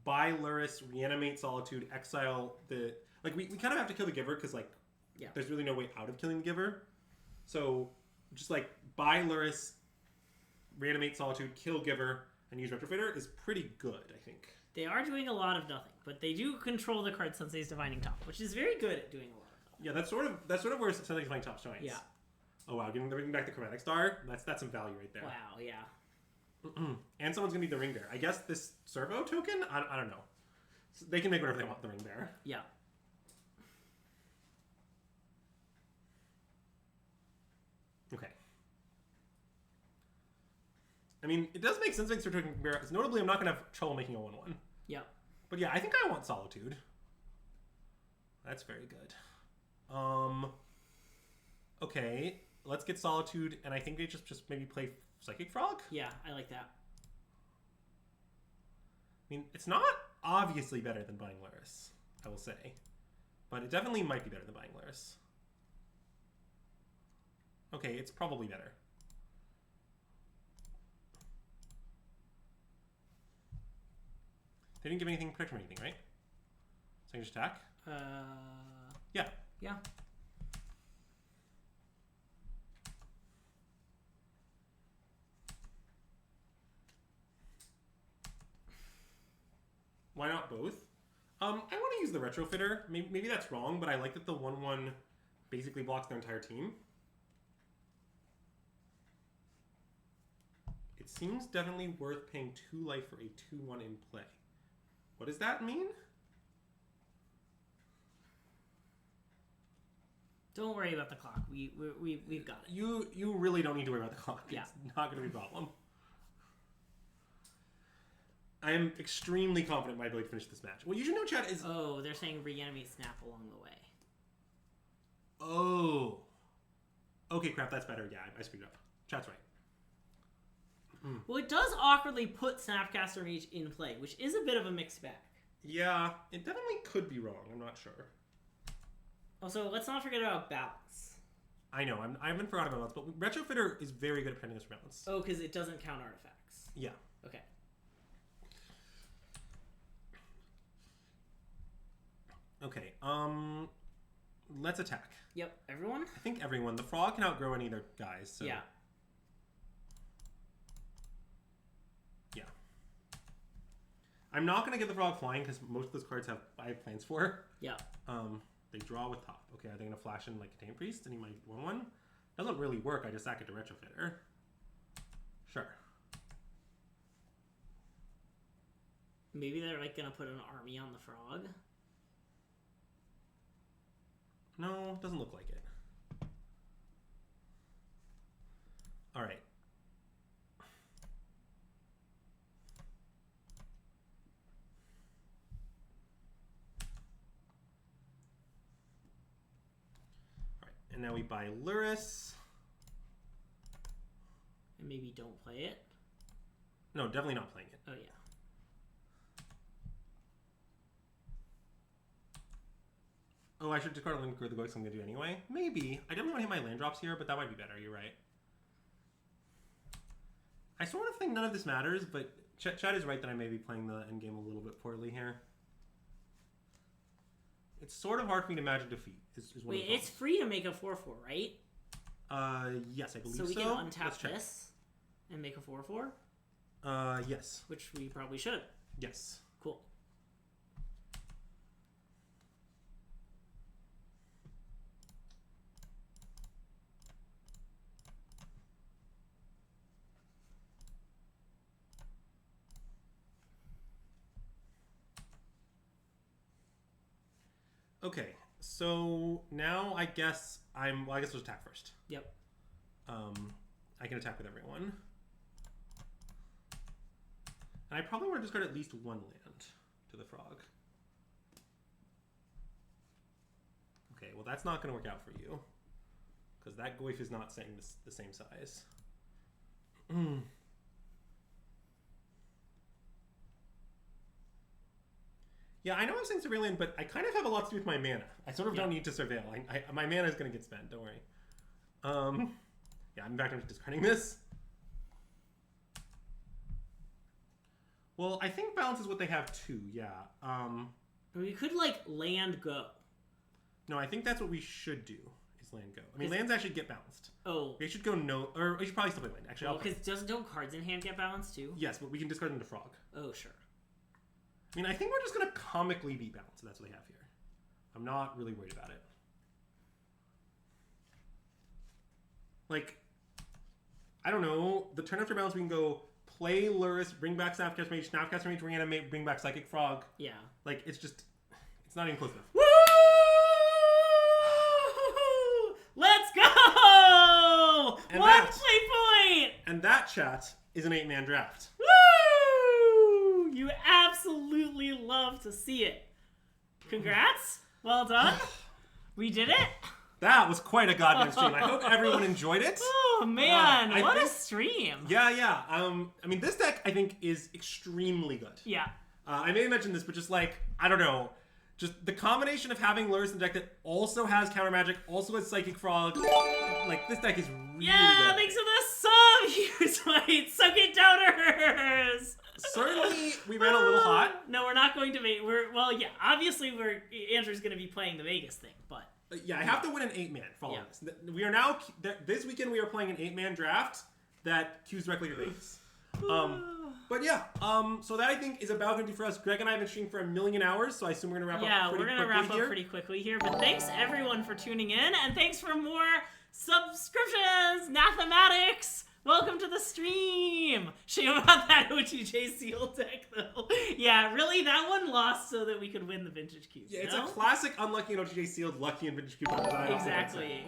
buy Lurrus, reanimate Solitude, exile the... Like, we kind of have to kill the Giver because, like, Yeah. there's really no way out of killing the Giver. So, just, like, buy Lurrus, Reanimate, Solitude, Kill Giver, and use Retrofitter is pretty good, I think. They are doing a lot of nothing, but they do control the card Sensei's Divining Top, which is very good at doing a lot of nothing. Yeah, that's sort of where Sensei's Divining Top shines. Yeah. Oh wow, bringing back the Chromatic Star. That's some value right there. Wow, yeah. And someone's gonna need the Ring Bear. I guess this Servo token? I don't know. So they can make whatever they want with the Ring Bear. Yeah. Okay. I mean, it does make sense to make Ring Bear, because notably I'm not gonna have trouble making a 1/1. Yeah. But yeah, I think I want Solitude. That's very good. Okay, let's get Solitude, and I think they just maybe play Psychic Frog? Yeah, I like that. I mean, it's not obviously better than buying Lurrus, I will say. But it definitely might be better than buying Lurrus. Okay, it's probably better. They didn't give anything protection or anything, right? So I can just attack? Yeah. Yeah. Why not both? I want to use the Retrofitter. Maybe that's wrong, but I like that the 1/1 basically blocks their entire team. It seems definitely worth paying 2 life for a 2/1 in play. What does that mean? Don't worry about the clock. We've got it. You really don't need to worry about the clock. Yeah. It's not going to be a problem. I am extremely confident in my ability to finish this match. What you should know, chat, is... Oh, they're saying reanimate Snap along the way. Oh. Okay, crap, that's better. Yeah, I screwed up. Chat's right. Well, it does awkwardly put Snapcaster Mage in play, which is a bit of a mixed bag. Yeah, it definitely could be wrong. I'm not sure. Also, let's not forget about balance. I know, I haven't forgotten about balance, but Retrofitter is very good at protecting us from balance. Oh, because it doesn't count artifacts. Yeah. Okay. Okay, let's attack. Yep, everyone? I think everyone. The frog can outgrow any of their guys, so... Yeah. Yeah. I'm not going to get the frog flying, because most of those cards I have plans for. Yeah. They draw with top. Okay, are they going to flash in, like, Contain Priest, and he might 1/1? Doesn't really work, I just sack it to Retrofitter. Sure. Maybe they're, like, going to put an army on the frog? No, doesn't look like it. All right. All right, and now we buy Lurrus. And maybe don't play it? No, definitely not playing it. Oh, yeah. Oh, I should discard a link for the books I'm going to do anyway. Maybe. I definitely want to hit my land drops here, but that might be better. You're right. I sort of think none of this matters, but Chad is right that I may be playing the endgame a little bit poorly here. It's sort of hard for me to imagine defeat. Is one Wait, it's free to make a 4/4, right? Yes, I believe so. So we can untap this and make a 4/4? Yes. Which we probably should. Yes. Cool. Okay, so now I guess I guess we'll attack first. Yep. I can attack with everyone. And I probably want to discard at least 1 land to the frog. Okay, well that's not going to work out for you. Because that Goyf is not saying the same size. Yeah, I know I'm saying Surveillant, but I kind of have a lot to do with my mana. I sort of don't need to Surveil. My mana is going to get spent, don't worry. Yeah, in fact, I'm just discarding this. Well, I think balance is what they have too, yeah. We could, like, land go. No, I think that's what we should do, this land go? I mean, lands actually get balanced. Oh. We should go no, or we should probably still play land. Actually, because don't cards in hand get balanced too? Yes, but we can discard them to frog. Oh, sure. I mean, I think we're just going to comically be balanced, and that's what they have here. I'm not really worried about it. Like, I don't know. The turn after balance, we can go play Lurrus, bring back Snapcaster Mage, Snapcaster Mage, reanimate, bring back Psychic Frog. Yeah. Like, it's not even close enough. Woo! Let's go! And One play point! And that, chat, is an 8-man draft. Woo! You absolutely love to see it. Congrats. Well done. We did it. That was quite a goddamn stream. I hope everyone enjoyed it. Oh, man. What a stream. Yeah. I mean, this deck, I think, is extremely good. Yeah. I may have mentioned this, but just like, I don't know. Just the combination of having Lurrus in the deck that also has counter magic, also has Psychic Frog. Like, this deck is really good. Thanks for the sub, Hughes White. Suck it, downers. Certainly, we ran a little hot. No, we're not going to be. Obviously, Andrew's going to be playing the Vegas thing, but. Yeah, I have to win an 8-man following this. We are now, this weekend we are playing an 8-man draft that queues directly to Vegas. But yeah, so that I think is about going to do for us. Greg and I have been streaming for 1 million hours, so I assume we're going to wrap up pretty quickly. Yeah, we're going to wrap up pretty quickly here. But thanks everyone for tuning in, and thanks for more subscriptions, Mathematics. Welcome to the stream! Shame about that OTJ Seal deck, though. Yeah, really, that one lost so that we could win the Vintage Cube. Yeah, it's a classic unlucky and OTJ Sealed, lucky and Vintage Cube. Exactly.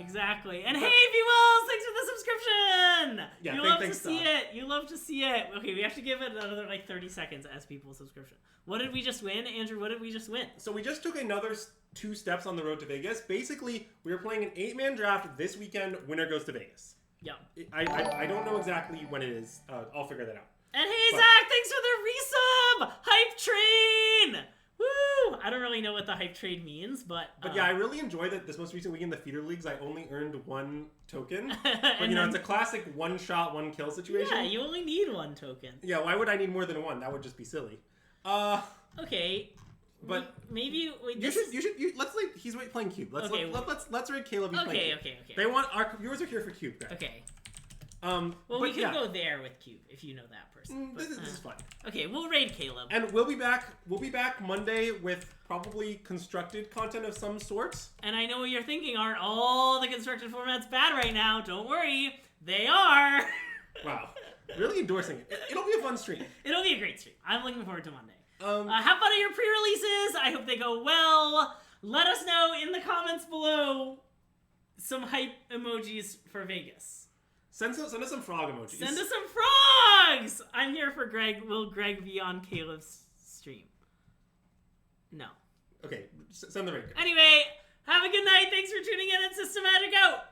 And hey, V-Wells, thanks for the subscription! Yeah, you love to see it. You love to see it. Okay, we have to give it another, 30 seconds as people's subscription. What did we just win? Andrew, what did we just win? So we just took another 2 steps on the road to Vegas. Basically, we are playing an 8-man draft this weekend. Winner goes to Vegas. Yeah. I don't know exactly when it is. I'll figure that out. And hey, Zach, thanks for the resub! Hype Train! Woo! I don't really know what the Hype Train means, but... yeah, I really enjoy that this most recent week in the feeder leagues, I only earned 1 token. But, it's a classic one-shot, one-kill situation. Yeah, you only need 1 token. Yeah, why would I need more than 1? That would just be silly. Okay. But maybe let's like he's playing Cube. Let's raid Caleb. He's playing Cube. Okay. They want our viewers are here for Cube. Greg. Okay. We could go there with Cube if you know that person. This is fun. Okay, we'll raid Caleb. And we'll be back. We'll be back Monday with probably constructed content of some sort. And I know what you're thinking. Aren't all the constructed formats bad right now? Don't worry, they are. Wow, really endorsing it. It'll be a fun stream. It'll be a great stream. I'm looking forward to Monday. Have fun at your pre-releases. I hope they go well. Let us know in the comments below some hype emojis for Vegas. Send us some frog emojis. Send us some frogs! I'm here for Greg. Will Greg be on Caleb's stream? No. Okay, send the raid. Anyway, have a good night. Thanks for tuning in, and SystemMagic out!